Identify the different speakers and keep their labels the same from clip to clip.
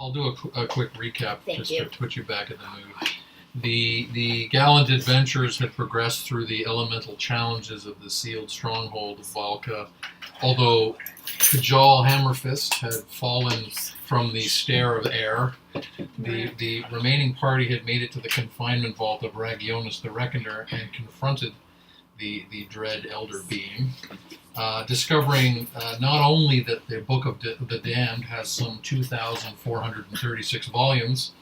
Speaker 1: I'll do a quick recap just
Speaker 2: you.
Speaker 1: to put you back in the mood. The gallant adventurers had progressed through the elemental challenges of the sealed stronghold of Balka, although Kajal Hammerfist had fallen from the stair of air. The remaining party had made it to the confinement vault of Ragionis the Reckoner and confronted the dread elder being, discovering not only that the Book of the Damned has some 2,436 volumes,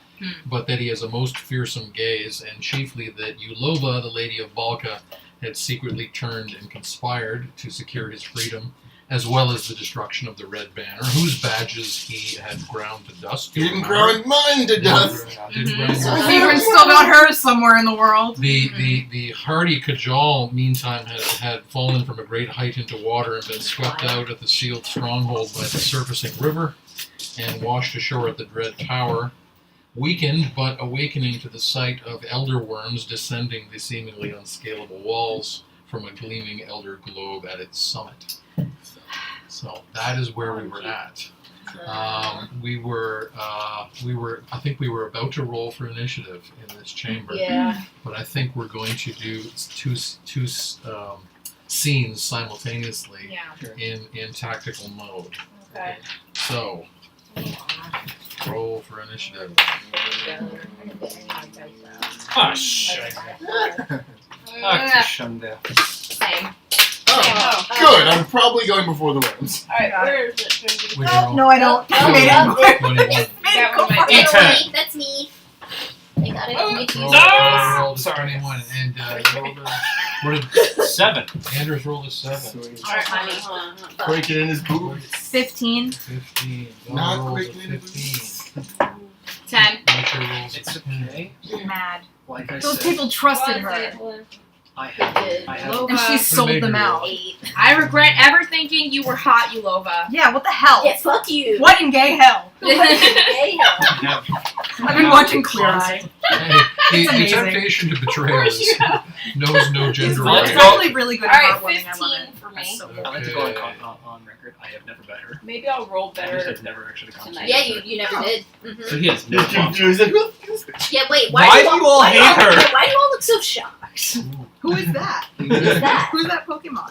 Speaker 1: but that he has a most fearsome gaze, and chiefly that Eulova, the Lady of Balka, had secretly turned and conspired to secure his freedom, as well as the destruction of the Red Banner, whose badges he had ground to dust.
Speaker 3: He didn't grind mine to dust.
Speaker 4: Steven still got hers somewhere in the world.
Speaker 1: The hardy Kajal, meantime, had fallen from a great height into water and been swept out at the sealed stronghold by the surfacing river and washed ashore at the dread tower, weakened but awakening to the sight of elder worms descending the seemingly unscalable walls from a gleaming elder globe at its summit. So that is where we were at. I think we were about to roll for initiative in this chamber.
Speaker 2: Yeah.
Speaker 1: But I think we're going to do two scenes simultaneously in tactical mode.
Speaker 2: Okay.
Speaker 1: So, roll for initiative.
Speaker 5: Hush.
Speaker 2: Same.
Speaker 3: Oh, good. I'm probably going before the worms.
Speaker 2: Alright, where is it?
Speaker 1: Would you
Speaker 4: Oh,
Speaker 1: roll?
Speaker 4: no, I don't. I made it.
Speaker 1: 21.
Speaker 2: That's me. I got it.
Speaker 1: Roll, roll to 21. And you rolled what did
Speaker 5: 7.
Speaker 1: Anders rolled a 7.
Speaker 3: Sweet.
Speaker 2: Alright,
Speaker 3: Quake it in his boots.
Speaker 4: 15.
Speaker 1: 15.
Speaker 3: Not
Speaker 1: Rolls a
Speaker 3: quaking in his
Speaker 1: 15.
Speaker 2: 10.
Speaker 1: Nature rolls a
Speaker 5: It's
Speaker 1: 10.
Speaker 5: okay.
Speaker 4: Mad.
Speaker 5: Like I
Speaker 4: Those
Speaker 5: said,
Speaker 4: people trusted her.
Speaker 5: I have.
Speaker 4: And she sold them out.
Speaker 2: 8.
Speaker 6: I regret ever thinking you were hot, Eulova.
Speaker 4: Yeah, what the hell?
Speaker 2: Yeah, fuck you.
Speaker 4: What in gay hell?
Speaker 2: Hey,
Speaker 5: have
Speaker 4: I've been watching Clear Eye.
Speaker 1: Hey, the
Speaker 4: amazing.
Speaker 1: temptation to betray us knows no
Speaker 4: It's
Speaker 1: gender
Speaker 5: Let's
Speaker 4: it's
Speaker 1: right.
Speaker 4: actually really good
Speaker 6: Alright,
Speaker 4: heartwarming. I love
Speaker 6: 15
Speaker 4: it.
Speaker 6: for me.
Speaker 4: That's so good.
Speaker 5: I like to go on record. I have never met her.
Speaker 6: Maybe I'll roll
Speaker 5: I just
Speaker 6: better.
Speaker 5: have never actually gone
Speaker 6: tonight.
Speaker 2: Yeah, you never did.
Speaker 5: So he has no
Speaker 3: You're
Speaker 5: problem.
Speaker 3: confused. Like, who is this?
Speaker 2: Yeah, wait,
Speaker 5: Why do you all hate her?
Speaker 2: Why do you all look so shocked?
Speaker 4: Who is that?
Speaker 2: Who is that?
Speaker 4: Who's that Pokemon?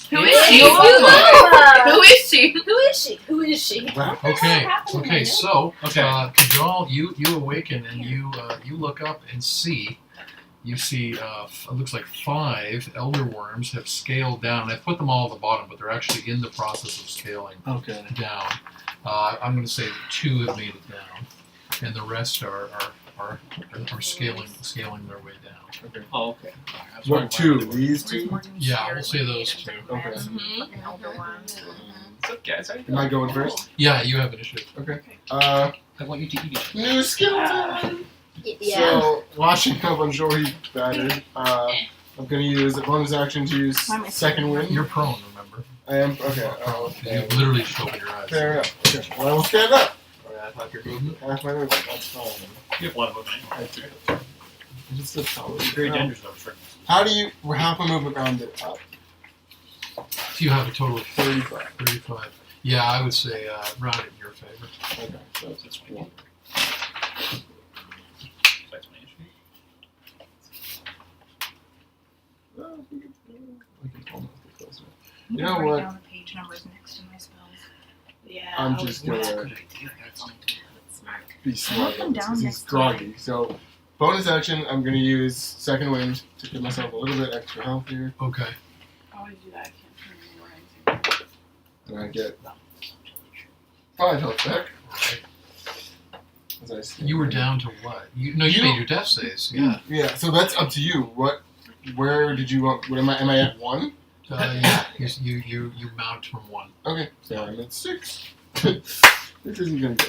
Speaker 6: Who is she?
Speaker 2: Eulova.
Speaker 6: Who is she?
Speaker 2: Who is she? Who is she?
Speaker 3: Wow.
Speaker 1: Okay, so
Speaker 5: Okay.
Speaker 1: Kajal, you awaken and you look up and see. You see, it looks like 5 elder worms have scaled down. I've put them all at the bottom, but they're actually in the process of scaling
Speaker 3: Okay.
Speaker 1: down. I'm going to say 2 have made it down, and the rest are scaling their way down.
Speaker 3: Okay.
Speaker 5: Oh, okay. That's
Speaker 3: What
Speaker 5: right.
Speaker 3: two? These two?
Speaker 1: Yeah, we'll say those 2.
Speaker 3: Okay.
Speaker 5: What's up, guys? How you
Speaker 3: Am I
Speaker 5: doing?
Speaker 3: going first?
Speaker 1: Yeah, you have initiative.
Speaker 3: Okay.
Speaker 5: I want you to eat it.
Speaker 3: New skill time.
Speaker 2: Yeah.
Speaker 3: So, washing up, I'm sure he battered. I'm gonna use a bonus action to use second wind.
Speaker 1: You're prone, remember?
Speaker 3: I am okay.
Speaker 1: You literally just open your eyes.
Speaker 3: Fair enough. Okay. Well, I will stand up.
Speaker 1: Half your movement.
Speaker 3: Half my movement. That's fine.
Speaker 5: You have a lot of movement.
Speaker 3: I do. Just a solid.
Speaker 5: It's very dangerous though, for
Speaker 3: How do you half my movement rounded up?
Speaker 1: So you have a total of
Speaker 3: 35.
Speaker 1: 35. Yeah, I would say round it in your favor.
Speaker 3: Okay. So
Speaker 5: That's fine. That's my issue.
Speaker 3: we can almost get closer. You know what?
Speaker 4: Down the page numbers next to my spells.
Speaker 2: Yeah.
Speaker 3: I'm just
Speaker 5: That's a
Speaker 3: gonna
Speaker 5: good idea. That's
Speaker 3: be smart.
Speaker 4: Put them down
Speaker 3: This is
Speaker 4: next to
Speaker 3: groggy. So, bonus action. I'm gonna use second wind to give myself a little bit extra health here,
Speaker 1: Okay.
Speaker 6: I always do that. I can't turn anything.
Speaker 3: and I get 5 health back.
Speaker 1: Right.
Speaker 3: As I stand
Speaker 1: You were
Speaker 3: here.
Speaker 1: down to what? You
Speaker 3: You-
Speaker 1: made your death saves. Yeah.
Speaker 3: Yeah. So that's up to you. Where did you want? What am I at 1?
Speaker 1: Yeah. You mount from 1.
Speaker 3: Okay. So I'm at 6. This isn't gonna go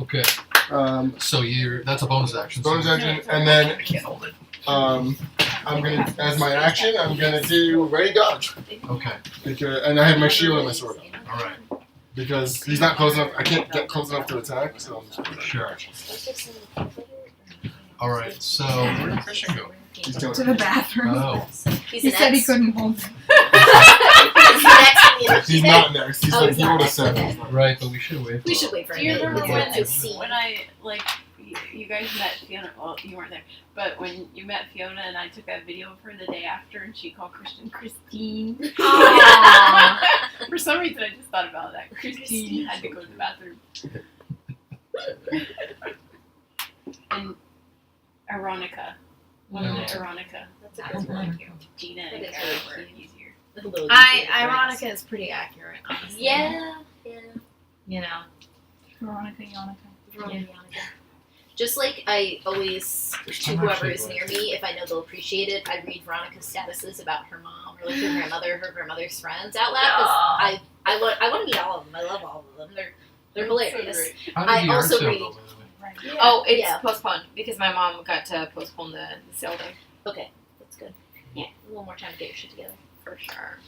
Speaker 1: Okay.
Speaker 3: well.
Speaker 1: So that's a bonus action. so-
Speaker 3: Bonus action, and then
Speaker 5: I can't hold it.
Speaker 3: I'm gonna, as my action, I'm gonna do ready dodge,
Speaker 1: Okay.
Speaker 3: and I have my shield and my sword up
Speaker 1: All right.
Speaker 3: because he's not close enough. I can't get close enough to attack, so I'm just gonna
Speaker 1: Sure. All right. So where did Christian go?
Speaker 3: He's doing
Speaker 4: To the bathroom.
Speaker 1: Oh.
Speaker 2: He's
Speaker 4: He
Speaker 2: an
Speaker 4: said he
Speaker 2: ex.
Speaker 4: couldn't hold me.
Speaker 2: He's an ex
Speaker 3: He's not next. He's
Speaker 2: Oh,
Speaker 3: like,
Speaker 2: he's
Speaker 3: he
Speaker 2: not
Speaker 3: rolled a
Speaker 2: next,
Speaker 3: 7.
Speaker 2: okay.
Speaker 3: He's not-
Speaker 1: Right, but we should wait.
Speaker 2: We should wait for
Speaker 6: Do
Speaker 2: him.
Speaker 6: you remember
Speaker 2: It's
Speaker 6: when,
Speaker 2: a scene.
Speaker 6: when I, like, you guys met Fiona? Well, you weren't there. But when you met Fiona and I took that video of her the day after and she called Kristen Christine.
Speaker 2: Aw.
Speaker 6: For some reason, I just thought about that. Christine had to go to the bathroom. And Aronica. One of the Aronica.
Speaker 2: That's a good one.
Speaker 6: Gina
Speaker 2: That
Speaker 6: and
Speaker 2: is
Speaker 6: Kara
Speaker 2: really
Speaker 6: were
Speaker 2: cute.
Speaker 6: easier.
Speaker 2: A little easier to grasp.
Speaker 7: Ironica is pretty accurate, honestly.
Speaker 2: Yeah.
Speaker 7: You know.
Speaker 6: Veronica, Yonica.
Speaker 2: Veronica. Just like I always, to whoever is near me, if I know they'll appreciate it, I read Veronica's statuses about her mom or like her grandmother, her grandmother's friends out loud. 'Cause I want to meet all of them. I love all of them. They're hilarious.
Speaker 1: How
Speaker 2: I
Speaker 1: did the yard
Speaker 2: also
Speaker 1: sale
Speaker 2: read-
Speaker 1: go, by the way?
Speaker 6: Right.
Speaker 7: Oh, it's
Speaker 2: Yeah.
Speaker 7: postponed because my mom got to postpone the sale day.
Speaker 2: Okay, that's good. Yeah, a little more time to get your shit together.
Speaker 7: For sure.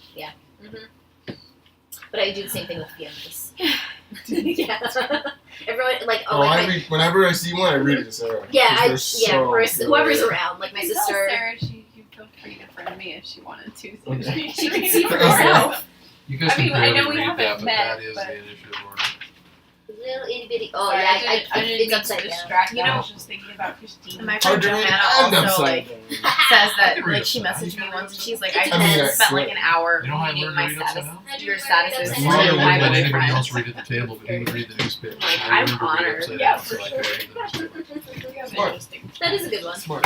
Speaker 2: But I do the same thing with Fiona's. Yeah. Everyone like
Speaker 3: Oh, I read, whenever I see one, I read it to Sarah.
Speaker 2: yeah,
Speaker 3: 'Cause they're so
Speaker 2: whoever's
Speaker 3: good.
Speaker 2: around, like my
Speaker 6: You tell
Speaker 2: sister.
Speaker 6: Sarah she feel free to friend me if she wanted to. So
Speaker 3: Okay.
Speaker 2: She can see for herself.
Speaker 1: You guys
Speaker 6: I mean,
Speaker 1: can
Speaker 6: I
Speaker 1: barely
Speaker 6: know we
Speaker 1: read
Speaker 6: haven't
Speaker 1: that, but
Speaker 6: met,
Speaker 1: that is
Speaker 6: but-
Speaker 1: the initiative order.
Speaker 2: Little itty bitty. Oh
Speaker 6: Sorry,
Speaker 2: yeah,
Speaker 6: I didn't
Speaker 2: it's
Speaker 6: mean to
Speaker 2: upside down.
Speaker 6: distract you.
Speaker 7: You know-
Speaker 6: I was just thinking about Christine.
Speaker 7: And my
Speaker 3: Hard
Speaker 7: friend
Speaker 3: to read
Speaker 7: Johanna
Speaker 3: and
Speaker 7: also
Speaker 3: upside
Speaker 7: like
Speaker 3: down.
Speaker 7: says
Speaker 1: I
Speaker 7: that
Speaker 1: can read
Speaker 7: like she
Speaker 1: upside down.
Speaker 7: messaged me once and she's like,
Speaker 2: I
Speaker 7: I
Speaker 2: mean,
Speaker 7: just spent like an hour
Speaker 1: You know how I
Speaker 7: reading
Speaker 1: learned
Speaker 7: my
Speaker 1: to read upside
Speaker 7: status,
Speaker 1: down?
Speaker 2: How'd you
Speaker 7: your
Speaker 2: learn to read
Speaker 7: statuses.
Speaker 2: upside
Speaker 1: My
Speaker 2: down?
Speaker 1: father
Speaker 7: to
Speaker 1: wouldn't
Speaker 7: my
Speaker 1: let anybody
Speaker 7: boyfriend.
Speaker 1: else read at the table, but he would read the newspaper.
Speaker 7: Like,
Speaker 1: I
Speaker 7: I'm
Speaker 1: learned to read
Speaker 7: honored.
Speaker 1: upside
Speaker 6: Yeah,
Speaker 1: down
Speaker 6: for
Speaker 1: so I could
Speaker 6: sure.
Speaker 1: read the newspaper.
Speaker 3: Smart.
Speaker 2: That is a good one.
Speaker 3: Smart.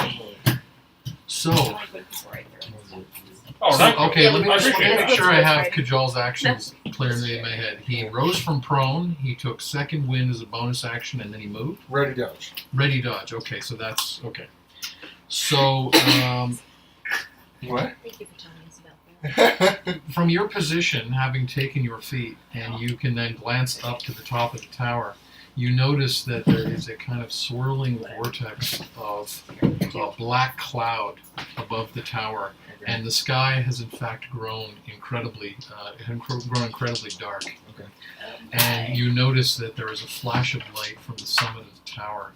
Speaker 1: So,
Speaker 6: I like when people write their own
Speaker 5: Oh, that
Speaker 1: okay,
Speaker 2: Yeah,
Speaker 1: let me
Speaker 2: we
Speaker 1: just
Speaker 5: appreciate
Speaker 1: make
Speaker 2: it.
Speaker 1: sure I have
Speaker 2: Right.
Speaker 1: Kajal's actions clearly in my head. He rose from prone, he took second wind as a bonus action, and then he moved.
Speaker 3: Ready dodge.
Speaker 1: Ready dodge. Okay, so that's okay. So,
Speaker 3: What?
Speaker 2: Thank you for telling us about that.
Speaker 1: from your position, having taken your feet, and you can then glance up to the top of the tower, you notice that there is a kind of swirling vortex of a black cloud above the tower, and the sky has in fact grown incredibly dark.
Speaker 3: Okay.
Speaker 1: And you notice that there is a flash of light from the summit of the tower,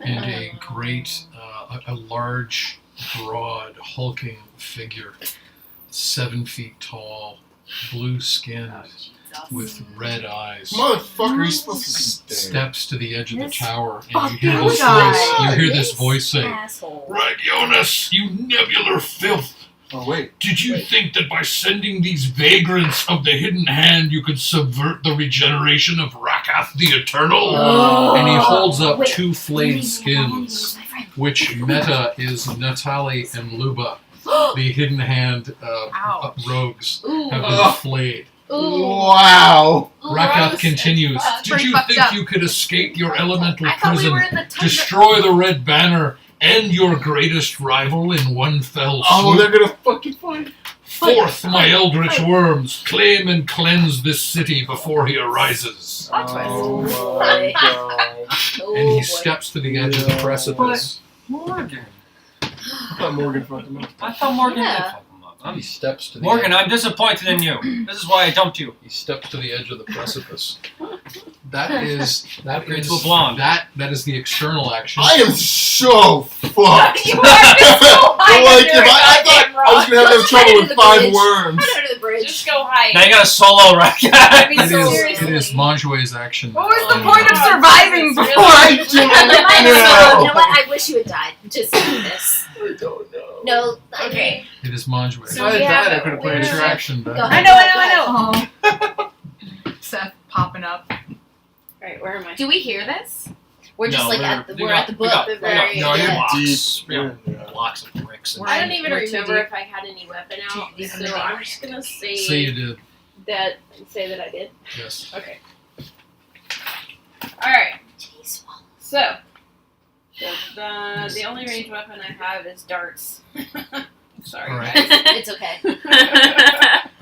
Speaker 1: and a great, a large, broad, hulking figure, 7 feet tall, blue-skinned, with red eyes,
Speaker 3: Motherfucker, you're supposed to be dead.
Speaker 1: steps to the edge of the
Speaker 7: This
Speaker 1: tower, and you hear
Speaker 7: fucking
Speaker 1: this
Speaker 7: guy.
Speaker 1: voice. You hear this voice say,
Speaker 2: Asshole.
Speaker 1: "Right, Jonas, you nebular filth!
Speaker 3: Oh, wait.
Speaker 1: Did you think that by sending these vagrants of the Hidden Hand, you could subvert the regeneration of Rakath the Eternal?"
Speaker 2: Oh.
Speaker 1: And he holds up
Speaker 2: Wait.
Speaker 1: 2 flayed skins, which meta is Natali and Luba, the Hidden Hand
Speaker 7: Ouch.
Speaker 1: rogues,
Speaker 2: Ooh.
Speaker 1: have been
Speaker 3: Oh.
Speaker 1: flayed.
Speaker 2: Ooh.
Speaker 3: Wow.
Speaker 1: Rakath
Speaker 6: gross
Speaker 1: continues,
Speaker 6: as fuck.
Speaker 1: "Did
Speaker 7: Pretty
Speaker 1: you
Speaker 7: fucked
Speaker 1: think
Speaker 7: up.
Speaker 1: you could escape your elemental
Speaker 7: I thought we
Speaker 1: prison,
Speaker 7: were in the tundra.
Speaker 1: destroy the Red Banner, and your greatest rival in one fell swoop?
Speaker 3: Oh, they're gonna fucking fight.
Speaker 1: Forth, my eldritch worms, claim and cleanse this city before he arises."
Speaker 7: Plot twist.
Speaker 3: Oh my god.
Speaker 2: Oh,
Speaker 1: And he
Speaker 2: boy.
Speaker 1: steps to the edge of the
Speaker 3: Yeah.
Speaker 1: precipice.
Speaker 5: Morgan.
Speaker 3: I thought Morgan fucked him up.
Speaker 5: I thought Morgan
Speaker 2: Yeah.
Speaker 5: did fuck him up.
Speaker 1: He steps to the
Speaker 5: Morgan,
Speaker 1: edge.
Speaker 5: I'm disappointed in you. This is why I dumped you.
Speaker 1: He steps to the edge of the precipice. That is
Speaker 5: Upgrade to a blonde.
Speaker 1: that is the external action.
Speaker 3: I am so fucked.
Speaker 6: You are just so high
Speaker 3: Like,
Speaker 6: under
Speaker 3: if I thought I was gonna have
Speaker 2: Let's
Speaker 3: trouble
Speaker 2: head
Speaker 3: with
Speaker 2: into the
Speaker 3: 5
Speaker 2: bridge.
Speaker 3: worms.
Speaker 2: Head under the bridge.
Speaker 6: Just go high.
Speaker 5: Now you got a solo right?
Speaker 6: I mean,
Speaker 1: It is
Speaker 6: seriously.
Speaker 1: Manjue's action.
Speaker 7: What was the
Speaker 1: Um,
Speaker 7: point of
Speaker 6: Oh,
Speaker 7: surviving
Speaker 6: Jesus,
Speaker 7: before?
Speaker 6: really?
Speaker 3: I
Speaker 2: You
Speaker 3: don't
Speaker 2: know
Speaker 3: know.
Speaker 2: what? I wish you had died. Just do this.
Speaker 3: I don't know.
Speaker 2: No.
Speaker 6: Okay.
Speaker 1: It is Manjue.
Speaker 6: So
Speaker 3: If I
Speaker 6: we
Speaker 3: had
Speaker 6: have
Speaker 3: died, I
Speaker 6: it.
Speaker 3: could have
Speaker 1: It's
Speaker 3: played
Speaker 1: your
Speaker 3: it.
Speaker 1: action,
Speaker 2: Go
Speaker 1: Ben.
Speaker 2: ahead.
Speaker 6: I know.
Speaker 7: Seth popping up.
Speaker 6: Alright, where am I?
Speaker 7: Do we hear this?
Speaker 2: We're just
Speaker 5: No,
Speaker 2: like
Speaker 5: we're-
Speaker 2: at the
Speaker 5: we
Speaker 2: we're
Speaker 5: got-
Speaker 2: at the
Speaker 5: we
Speaker 2: book.
Speaker 5: got-
Speaker 2: the
Speaker 5: we got-
Speaker 2: very
Speaker 3: No, you're
Speaker 5: Blocks.
Speaker 3: deep.
Speaker 5: Yeah.
Speaker 3: Yeah.
Speaker 5: Blocks of bricks.
Speaker 7: We're
Speaker 6: I
Speaker 7: in-
Speaker 6: don't even
Speaker 7: we're too
Speaker 6: remember
Speaker 7: deep.
Speaker 6: if I had any weapon out,
Speaker 7: Deep in
Speaker 6: so
Speaker 7: the
Speaker 6: I'm just gonna say
Speaker 1: Say you did.
Speaker 6: that I did.
Speaker 1: Yes.
Speaker 6: Okay. Alright, so the only ranged weapon I have is darts. Sorry,
Speaker 1: Alright.
Speaker 6: guys.
Speaker 2: It's okay.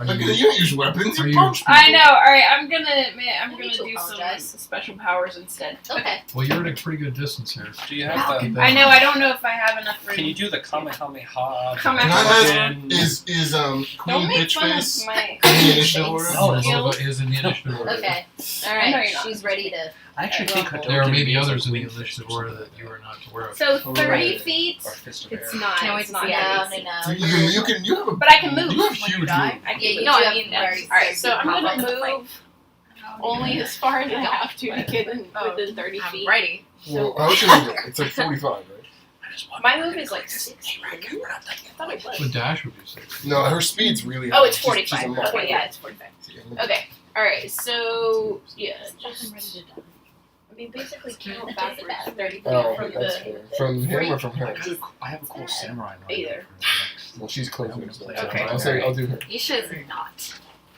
Speaker 1: Are
Speaker 3: Like,
Speaker 1: you,
Speaker 3: you don't use weapons.
Speaker 1: Are
Speaker 3: You
Speaker 1: you-
Speaker 3: punch people.
Speaker 6: I know. Alright, I'm gonna
Speaker 2: need to
Speaker 6: do some
Speaker 2: apologize.
Speaker 6: special powers instead.
Speaker 2: Okay.
Speaker 1: well, you're at a pretty good distance here.
Speaker 5: Do you have the?
Speaker 6: I know. I don't know if I have enough room.
Speaker 5: Can you do the Kamehameha?
Speaker 6: Kamehameha.
Speaker 3: Can I
Speaker 5: Fucking-
Speaker 3: Is
Speaker 6: Don't
Speaker 3: Queen
Speaker 6: make fun
Speaker 3: Bitchface
Speaker 6: of my.
Speaker 3: in the initiative order?
Speaker 5: No,
Speaker 1: Nova is in the initiative order.
Speaker 2: Okay. All
Speaker 6: I know
Speaker 2: right.
Speaker 6: you're not.
Speaker 2: She's ready to
Speaker 5: I actually think Hadoken
Speaker 1: There may be
Speaker 5: means
Speaker 1: others in the
Speaker 5: wing fist
Speaker 1: initiative
Speaker 5: or
Speaker 1: order
Speaker 5: something.
Speaker 1: that you are not aware of.
Speaker 6: So
Speaker 3: Oh,
Speaker 6: 30
Speaker 3: right.
Speaker 6: feet.
Speaker 5: Or fist of
Speaker 7: It's
Speaker 5: air.
Speaker 7: not.
Speaker 4: Can't wait
Speaker 7: It's
Speaker 4: to
Speaker 7: not.
Speaker 4: see
Speaker 2: No,
Speaker 4: it.
Speaker 2: no, no.
Speaker 3: You have a.
Speaker 6: But I can move
Speaker 3: You have
Speaker 6: when
Speaker 3: huge
Speaker 6: you die.
Speaker 3: moves.
Speaker 2: Yeah, you
Speaker 6: No,
Speaker 2: do
Speaker 6: I
Speaker 2: have
Speaker 6: mean,
Speaker 2: very,
Speaker 6: alright, so I'm
Speaker 2: pop-up
Speaker 6: gonna
Speaker 2: fight.
Speaker 6: move only as far as I have to get within 30
Speaker 7: I'm
Speaker 6: feet.
Speaker 7: ready.
Speaker 3: Well, how much is it? It's like 45, right?
Speaker 5: I just want
Speaker 6: My move is like 6.
Speaker 5: We're not done yet.
Speaker 6: I thought it was.
Speaker 1: The dash would be 6.
Speaker 3: No, her speed's really high.
Speaker 6: Oh, it's
Speaker 3: She's
Speaker 6: 45.
Speaker 3: a monk.
Speaker 6: Okay, yeah, it's 45. Okay, alright, so, yeah, just. I mean, basically count backwards 30 feet
Speaker 3: Oh,
Speaker 6: from
Speaker 3: that's
Speaker 6: the.
Speaker 3: fair. From him or from her?
Speaker 5: I have a cool samurai line.
Speaker 6: Either.
Speaker 3: Well, she's closer. So
Speaker 6: Okay.
Speaker 3: I'll do her.
Speaker 7: You should not.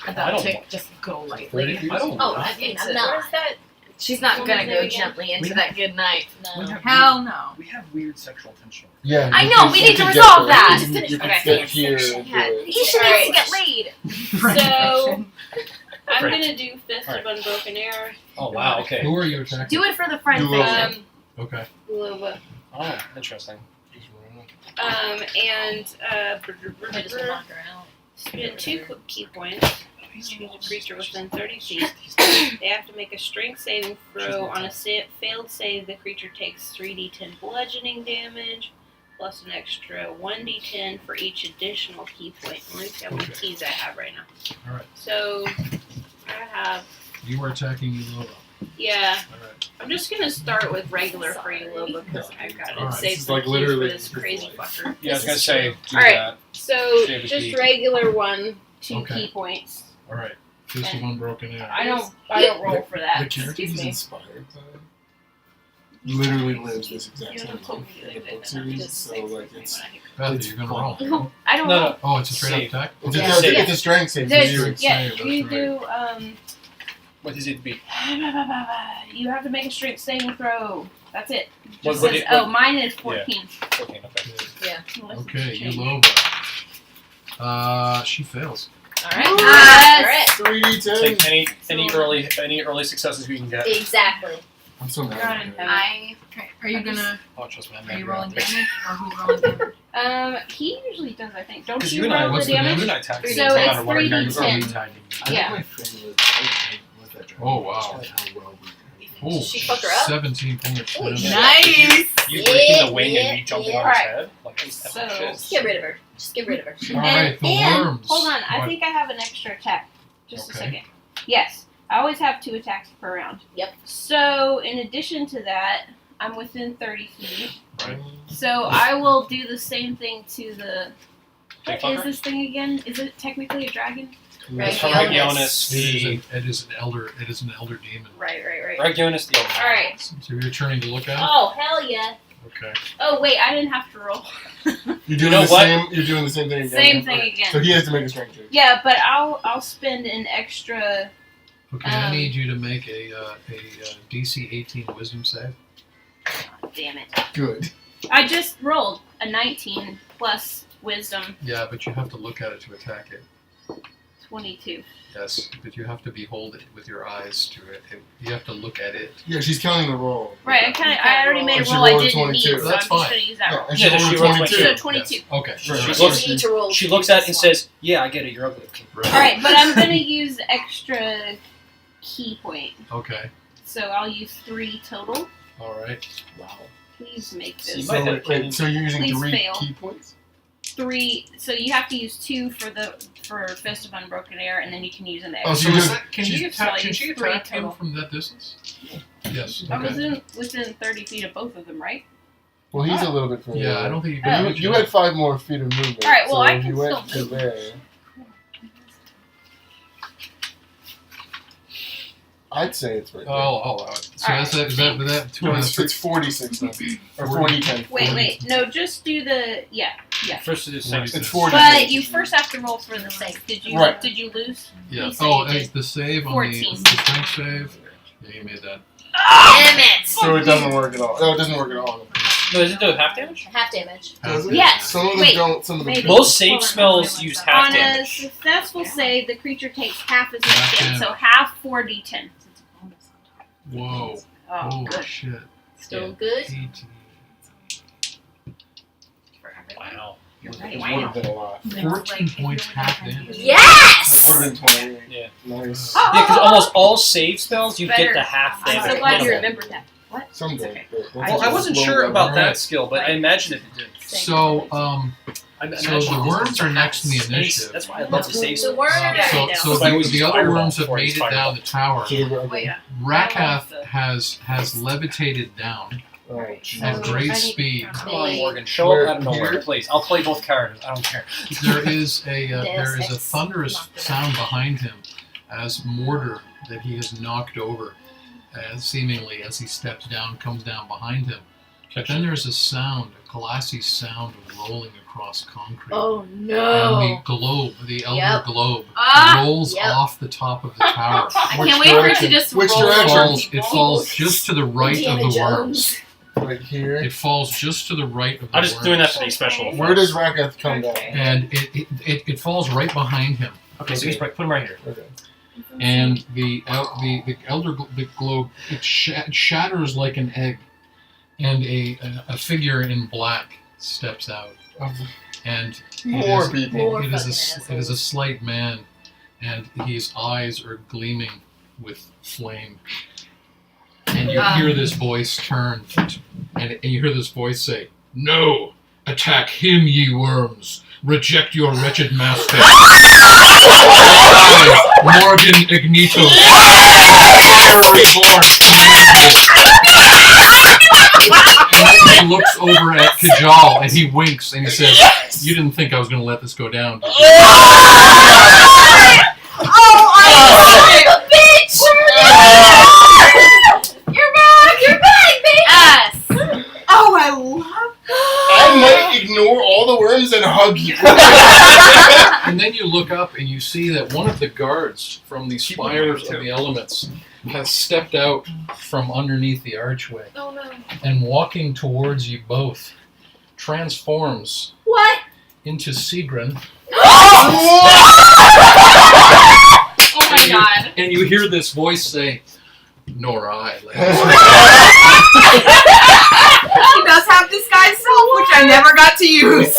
Speaker 5: I
Speaker 7: About
Speaker 5: don't
Speaker 7: to
Speaker 5: want-
Speaker 7: just go
Speaker 3: 30
Speaker 7: lightly.
Speaker 3: feet?
Speaker 5: I don't
Speaker 2: Oh,
Speaker 5: know.
Speaker 2: I mean, I'm
Speaker 6: Where's
Speaker 2: not.
Speaker 6: that?
Speaker 7: She's not
Speaker 6: What
Speaker 7: gonna
Speaker 6: was it
Speaker 7: go
Speaker 6: again?
Speaker 7: gently into
Speaker 5: We
Speaker 7: that good night.
Speaker 5: We
Speaker 2: No.
Speaker 5: have
Speaker 4: Hell
Speaker 5: weird-
Speaker 4: no.
Speaker 5: We have weird sexual tension.
Speaker 3: Yeah.
Speaker 7: I
Speaker 3: you
Speaker 7: know,
Speaker 3: can-
Speaker 7: we
Speaker 3: you
Speaker 7: need to
Speaker 3: can
Speaker 7: resolve
Speaker 3: get there.
Speaker 7: that.
Speaker 3: You can
Speaker 6: Okay.
Speaker 3: get here. and do
Speaker 7: Yeah,
Speaker 3: it.
Speaker 7: Isha needs to get laid.
Speaker 6: So, I'm
Speaker 5: Great.
Speaker 6: gonna do Fist of Unbroken Air.
Speaker 5: Oh wow. Okay.
Speaker 1: Who are you attacking?
Speaker 7: Do it for the friend
Speaker 3: Do
Speaker 7: thing.
Speaker 3: it.
Speaker 1: Okay.
Speaker 6: Lova.
Speaker 5: Oh, interesting.
Speaker 6: And,
Speaker 2: I just wanna knock her out.
Speaker 6: spend 2 key points. Choose a creature within 30 feet. They have to make a strength saving throw. On a failed save, the creature takes 3d10 bludgeoning damage, plus an extra 1d10 for each additional key point. Let me see how many keys I have right now.
Speaker 1: Alright.
Speaker 6: So, I have,
Speaker 1: You are attacking Ulova.
Speaker 6: yeah,
Speaker 1: Alright.
Speaker 6: I'm just gonna start with regular for Ulova because I've got to
Speaker 1: Alright.
Speaker 6: save
Speaker 3: This is
Speaker 6: some
Speaker 3: like
Speaker 6: keys for
Speaker 3: literally
Speaker 6: this crazy fucker.
Speaker 5: Yeah, I was
Speaker 2: This
Speaker 5: gonna
Speaker 2: is
Speaker 5: say
Speaker 2: true.
Speaker 5: do
Speaker 6: Alright.
Speaker 5: that.
Speaker 6: So,
Speaker 5: Save a
Speaker 6: just
Speaker 5: key.
Speaker 6: regular 1, 2
Speaker 1: Okay.
Speaker 6: key points.
Speaker 1: Alright. Fist of Unbroken Air.
Speaker 6: I don't roll for that.
Speaker 3: The character
Speaker 6: Excuse
Speaker 3: he's
Speaker 6: me.
Speaker 3: inspired by literally lives this exact
Speaker 6: You
Speaker 3: same
Speaker 6: haven't told me
Speaker 3: life
Speaker 6: to
Speaker 3: in the
Speaker 6: do
Speaker 3: book
Speaker 6: it.
Speaker 3: series,
Speaker 6: Just
Speaker 3: so
Speaker 6: say
Speaker 3: like
Speaker 6: something
Speaker 3: it's
Speaker 6: when I-
Speaker 1: Beth,
Speaker 3: It's
Speaker 1: you're gonna
Speaker 3: fun.
Speaker 1: roll.
Speaker 6: I don't
Speaker 5: No,
Speaker 6: know.
Speaker 5: no.
Speaker 1: Oh, it's a straight
Speaker 5: Save.
Speaker 1: up attack?
Speaker 3: it's,
Speaker 6: Yeah.
Speaker 3: a,
Speaker 5: Save.
Speaker 3: it's a strength save.
Speaker 6: There's-
Speaker 3: so you-
Speaker 6: yeah,
Speaker 1: Save,
Speaker 6: you
Speaker 1: that's
Speaker 6: do.
Speaker 5: What does it be?
Speaker 6: You have to make a strength saving throw. That's it.
Speaker 5: What-
Speaker 6: Just
Speaker 5: what
Speaker 6: says,
Speaker 5: it-
Speaker 6: oh, mine is 14.
Speaker 5: 14. Okay.
Speaker 6: Unless it's
Speaker 1: Okay,
Speaker 6: changed.
Speaker 1: Ulova. She fails.
Speaker 2: Alright.
Speaker 6: Yes.
Speaker 2: Alright.
Speaker 3: 3d10.
Speaker 5: Take any early successes we can get.
Speaker 2: Exactly.
Speaker 3: I'm so mad.
Speaker 6: God in
Speaker 3: at her.
Speaker 6: heaven.
Speaker 7: I.
Speaker 4: Are you gonna?
Speaker 5: Oh, trust me, I'm
Speaker 4: Are
Speaker 5: gonna
Speaker 4: you
Speaker 5: be out
Speaker 4: rolling
Speaker 5: there.
Speaker 4: damage or who's rolling damage?
Speaker 6: He usually does, I think. Don't
Speaker 5: 'Cause
Speaker 6: you
Speaker 5: you and I,
Speaker 6: roll
Speaker 1: what's
Speaker 6: the
Speaker 1: the
Speaker 6: damage?
Speaker 5: You and I tag team,
Speaker 6: So
Speaker 5: no
Speaker 6: it's
Speaker 5: matter what our
Speaker 6: 3d10.
Speaker 5: characters are.
Speaker 3: I
Speaker 6: Yeah.
Speaker 3: think my favorite I with that dragon
Speaker 1: Oh, wow.
Speaker 3: is how well we
Speaker 1: Oh,
Speaker 2: She fucked her up?
Speaker 1: 17 points.
Speaker 2: Holy
Speaker 1: damage.
Speaker 2: shit.
Speaker 4: Nice.
Speaker 5: You breaking the wing
Speaker 2: Yeah,
Speaker 5: and me jumping
Speaker 2: yeah.
Speaker 5: on his
Speaker 6: Alright.
Speaker 5: head? Like, that's
Speaker 6: So-
Speaker 5: shit.
Speaker 2: Just get rid of her. Just get rid of her.
Speaker 1: Alright, the
Speaker 6: and
Speaker 1: worms.
Speaker 6: hold on, I
Speaker 1: What?
Speaker 6: think I have an extra attack. Just
Speaker 1: Okay.
Speaker 6: a second. Yes, I always have 2 attacks per round.
Speaker 2: Yep.
Speaker 6: So in addition to that, I'm within 30 feet.
Speaker 1: Right.
Speaker 6: So I will do the same thing to the.
Speaker 5: Big
Speaker 6: What is
Speaker 5: fucker?
Speaker 6: this thing again? Is it technically a dragon?
Speaker 5: It's
Speaker 2: Right.
Speaker 5: Regionus the
Speaker 1: It is an elder demon.
Speaker 6: Right.
Speaker 5: Regionus the Elder.
Speaker 6: All right.
Speaker 1: So you're turning to look at it?
Speaker 2: Oh, hell yeah.
Speaker 1: Okay.
Speaker 6: Oh wait, I didn't have to roll.
Speaker 3: You're doing
Speaker 5: know
Speaker 3: the
Speaker 5: what?
Speaker 3: same. You're doing the same thing again.
Speaker 6: Same thing
Speaker 3: Okay.
Speaker 6: again.
Speaker 3: So he has to make a strength check.
Speaker 6: Yeah, but I'll spend an extra.
Speaker 1: Okay, I need you to make a DC 18 wisdom save.
Speaker 6: Damn it!
Speaker 3: Good.
Speaker 6: I just rolled a 19 plus wisdom,
Speaker 1: Yeah, but you have to look at it to attack it.
Speaker 6: 22.
Speaker 1: Yes, but you have to behold it with your eyes to it. You have to look at it.
Speaker 3: Yeah, she's counting the roll.
Speaker 6: Right. I already made a
Speaker 3: And she
Speaker 6: roll I
Speaker 3: rolled a
Speaker 6: didn't need,
Speaker 3: 22.
Speaker 6: so
Speaker 1: That's
Speaker 6: I'm
Speaker 1: fine.
Speaker 6: just gonna use that
Speaker 3: Yeah,
Speaker 6: roll.
Speaker 3: and she
Speaker 5: Yeah,
Speaker 3: rolled
Speaker 5: she
Speaker 3: a
Speaker 5: rolled
Speaker 3: 22.
Speaker 6: So 22.
Speaker 1: Okay.
Speaker 3: Right.
Speaker 1: sure.
Speaker 5: She
Speaker 2: You
Speaker 5: looks-
Speaker 2: need to roll.
Speaker 5: She looks at it and says, "Yeah, I get it. You're ugly."
Speaker 1: Right.
Speaker 6: All right, but I'm gonna use extra key point,
Speaker 1: Okay.
Speaker 6: so I'll use 3 total.
Speaker 1: All right.
Speaker 3: Wow.
Speaker 6: Please make
Speaker 5: See,
Speaker 6: this
Speaker 5: my
Speaker 3: So,
Speaker 5: head cannon-
Speaker 3: so you're using
Speaker 6: Please
Speaker 3: 3
Speaker 6: fail.
Speaker 3: key points?
Speaker 6: 3. So you have to use 2 for Fist of Unbroken Air, and then you can use an
Speaker 3: Oh,
Speaker 6: extra.
Speaker 3: so you're-
Speaker 1: Can
Speaker 6: she's-
Speaker 1: you attack?
Speaker 6: so
Speaker 1: Can
Speaker 6: you
Speaker 1: she
Speaker 6: use 3
Speaker 1: attack him
Speaker 6: total.
Speaker 1: from that distance? Yes.
Speaker 6: I was
Speaker 1: Okay.
Speaker 6: within 30 feet of both of them, right?
Speaker 3: Well, he's a little bit further.
Speaker 1: Yeah, I don't think you
Speaker 3: But
Speaker 1: can.
Speaker 3: you, you had 5 more feet of movement.
Speaker 6: Alright, well,
Speaker 3: so
Speaker 6: I
Speaker 3: if
Speaker 6: can
Speaker 3: you went
Speaker 6: still
Speaker 3: to
Speaker 6: move.
Speaker 3: there. I'd say it's right there.
Speaker 1: I'll allow it. So
Speaker 6: All
Speaker 1: that's that. Is that 2
Speaker 3: No,
Speaker 1: out of
Speaker 3: it's,
Speaker 1: 3?
Speaker 3: it's 46 then. Or 40 10.
Speaker 6: Wait. No, just do the yeah.
Speaker 5: First it is same.
Speaker 3: It's 40.
Speaker 6: But you first have to roll for the save. Did you
Speaker 3: Right.
Speaker 6: Did you lose?
Speaker 1: Yeah.
Speaker 6: Please
Speaker 1: Oh,
Speaker 6: say you
Speaker 1: it's the save on
Speaker 6: 14.
Speaker 1: the strength save. Yeah, you made that.
Speaker 2: Damn it!
Speaker 3: So it doesn't work at all. No, it doesn't work at all.
Speaker 5: No, does it do half damage?
Speaker 2: Half damage.
Speaker 3: Does it?
Speaker 6: Yes.
Speaker 3: Some of them
Speaker 6: Wait.
Speaker 3: don't, some of them
Speaker 6: Maybe.
Speaker 3: do.
Speaker 5: Most save
Speaker 6: Hold on,
Speaker 5: spells use half
Speaker 6: On a
Speaker 5: damage.
Speaker 6: successful save, the creature takes half as much
Speaker 1: Half
Speaker 6: damage, so
Speaker 1: damage.
Speaker 6: half 4d10.
Speaker 1: Whoa.
Speaker 6: Oh,
Speaker 1: Holy
Speaker 6: good.
Speaker 1: shit.
Speaker 2: Still good.
Speaker 1: 18.
Speaker 5: Wow.
Speaker 3: It would have been a lot.
Speaker 1: 14 points half damage.
Speaker 2: Yes!
Speaker 3: It would have been 28.
Speaker 5: Yeah.
Speaker 3: Nice.
Speaker 6: Oh.
Speaker 5: Yeah, because almost all save spells you
Speaker 7: Better.
Speaker 5: get the half
Speaker 7: I'm
Speaker 5: damage.
Speaker 7: so glad you
Speaker 5: minimal.
Speaker 7: remembered that. What?
Speaker 3: Someday.
Speaker 7: okay.
Speaker 5: Well, I wasn't sure about that skill, but I imagine it did.
Speaker 1: So,
Speaker 5: I
Speaker 1: so
Speaker 5: imagine
Speaker 1: the
Speaker 5: it
Speaker 1: worms
Speaker 5: was
Speaker 1: are next in the
Speaker 5: space.
Speaker 1: initiative.
Speaker 5: That's why I love the save
Speaker 2: The
Speaker 5: spells.
Speaker 2: worms.
Speaker 1: So
Speaker 5: But I
Speaker 1: the,
Speaker 5: was
Speaker 1: the other
Speaker 5: fireball
Speaker 1: worms have
Speaker 5: before
Speaker 1: made
Speaker 5: he's
Speaker 1: it
Speaker 5: fireball.
Speaker 1: down the tower.
Speaker 7: Wait,
Speaker 1: Rakath has levitated down
Speaker 3: Oh,
Speaker 1: at
Speaker 3: Jesus.
Speaker 1: great speed.
Speaker 5: Come on, Morgan, show
Speaker 3: Where-
Speaker 5: up out of nowhere,
Speaker 3: here?
Speaker 5: please. I'll play both characters. I don't care.
Speaker 1: There is a
Speaker 2: Deus
Speaker 1: there is a
Speaker 2: Ex
Speaker 1: thunderous
Speaker 2: Machina.
Speaker 1: sound behind him as mortar that he has knocked over, seemingly as he steps down, comes down behind him. But then there's a sound, a glassy sound of rolling across concrete.
Speaker 2: Oh
Speaker 1: And
Speaker 2: no.
Speaker 1: the globe, the elder
Speaker 2: Yep.
Speaker 1: globe,
Speaker 4: Ah!
Speaker 1: rolls
Speaker 2: Yep.
Speaker 1: off the top of the tower.
Speaker 4: I
Speaker 3: Which
Speaker 4: can't wait for it to
Speaker 3: direction?
Speaker 4: just
Speaker 3: Which
Speaker 4: roll.
Speaker 3: direction?
Speaker 1: It falls just to the right
Speaker 2: Indiana
Speaker 1: of the
Speaker 2: Jones.
Speaker 1: worms.
Speaker 3: Right here.
Speaker 1: It falls just to the right of the
Speaker 5: I'm
Speaker 1: worms.
Speaker 5: just doing that for the special.
Speaker 3: Where does Rakath come down?
Speaker 1: And it falls right behind him.
Speaker 5: Okay, so he's put him right here.
Speaker 3: Okay.
Speaker 1: And the globe it shatters like an egg, and a figure in black steps out, and
Speaker 3: More
Speaker 1: it is,
Speaker 3: people.
Speaker 2: More
Speaker 1: it
Speaker 2: fucking
Speaker 1: is a slight man, and his eyes are gleaming with flame. And you hear this voice turn, and you hear this voice say, "No, attack him, ye worms! Reject your wretched master! I, Morgan Ignito, fire reborn, command you." And then he looks over at Kajal, and he winks, and he says, "You didn't think I was going to let this go down, did you?"
Speaker 2: Bitch! You're back! You're back, bitch!
Speaker 7: Yes.
Speaker 4: Oh, I love
Speaker 3: I might ignore all the worms and hug you.
Speaker 1: And then you look up and you see that one of the guards from the
Speaker 5: Keep
Speaker 1: Spires
Speaker 5: looking,
Speaker 1: of the Elements has stepped out from underneath the archway
Speaker 2: Oh no.
Speaker 1: and walking towards you both transforms
Speaker 2: What?
Speaker 1: into Sigrun.
Speaker 4: Oh my god.
Speaker 1: And you hear this voice say, "Nor I, ladies."
Speaker 4: He does have disguise self, which I never got to use.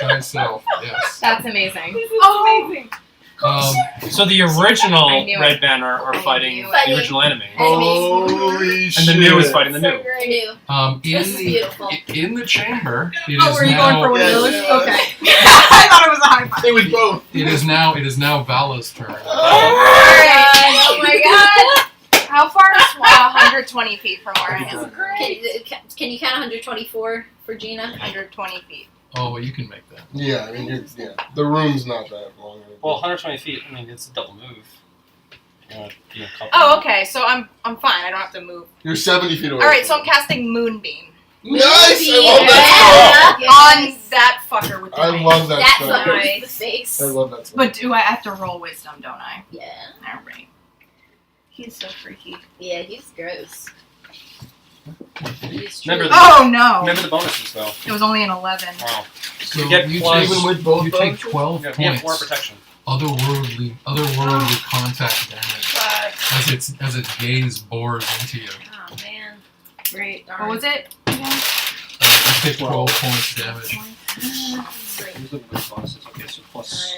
Speaker 1: Myself, yes.
Speaker 7: That's amazing.
Speaker 4: Oh, amazing.
Speaker 5: So the
Speaker 7: I
Speaker 5: original
Speaker 7: knew it.
Speaker 5: Red Banner are
Speaker 7: I
Speaker 5: fighting
Speaker 7: knew
Speaker 2: it.
Speaker 5: the original enemy.
Speaker 3: Holy shit.
Speaker 5: And the new is fighting the new.
Speaker 2: I knew.
Speaker 1: In
Speaker 2: This is beautiful.
Speaker 1: in the chamber, it
Speaker 4: Oh,
Speaker 1: is
Speaker 4: were you going for
Speaker 1: now
Speaker 4: one of
Speaker 3: Yes,
Speaker 4: those?
Speaker 3: yes.
Speaker 4: Okay. I thought it was a high five.
Speaker 3: It was both.
Speaker 1: it is now Vala's turn.
Speaker 2: Oh my god!
Speaker 7: How far is 120 feet from where I am?
Speaker 2: Can you count 124 for Gina?
Speaker 7: 120 feet.
Speaker 1: Oh, well, you can make that.
Speaker 3: Yeah, I mean, the room's not that long.
Speaker 5: Well, 120 feet, I mean, it's a double move.
Speaker 7: Oh, okay. So I'm fine. I don't have to move.
Speaker 3: You're 70 feet away.
Speaker 7: All right. So
Speaker 3: from
Speaker 7: I'm casting Moonbeam
Speaker 3: Nice! I love that
Speaker 2: Yeah.
Speaker 7: on that fucker with the
Speaker 3: spell. I
Speaker 7: wings.
Speaker 3: love that
Speaker 2: That
Speaker 3: spell.
Speaker 2: fucker
Speaker 7: Nice.
Speaker 2: with the face.
Speaker 3: I love that spell.
Speaker 4: But do I have to roll wisdom, don't I?
Speaker 2: Yeah.
Speaker 4: All right.
Speaker 6: He's so freaky.
Speaker 2: Yeah, he's gross. He's
Speaker 5: Remember
Speaker 2: truly-
Speaker 5: the-
Speaker 4: Oh no!
Speaker 5: Remember the bonuses, though.
Speaker 4: It was only an 11.
Speaker 5: Wow.
Speaker 1: So
Speaker 5: You get plus-
Speaker 3: Even with both
Speaker 1: you take
Speaker 3: bonuses?
Speaker 1: 12
Speaker 5: You have 4
Speaker 1: points
Speaker 5: protection.
Speaker 1: otherworldly contact damage as its gaze bores into you.
Speaker 2: Oh man. Great.
Speaker 4: What was it?
Speaker 1: You take 12 points damage.
Speaker 5: These are the bonuses. Okay, so plus.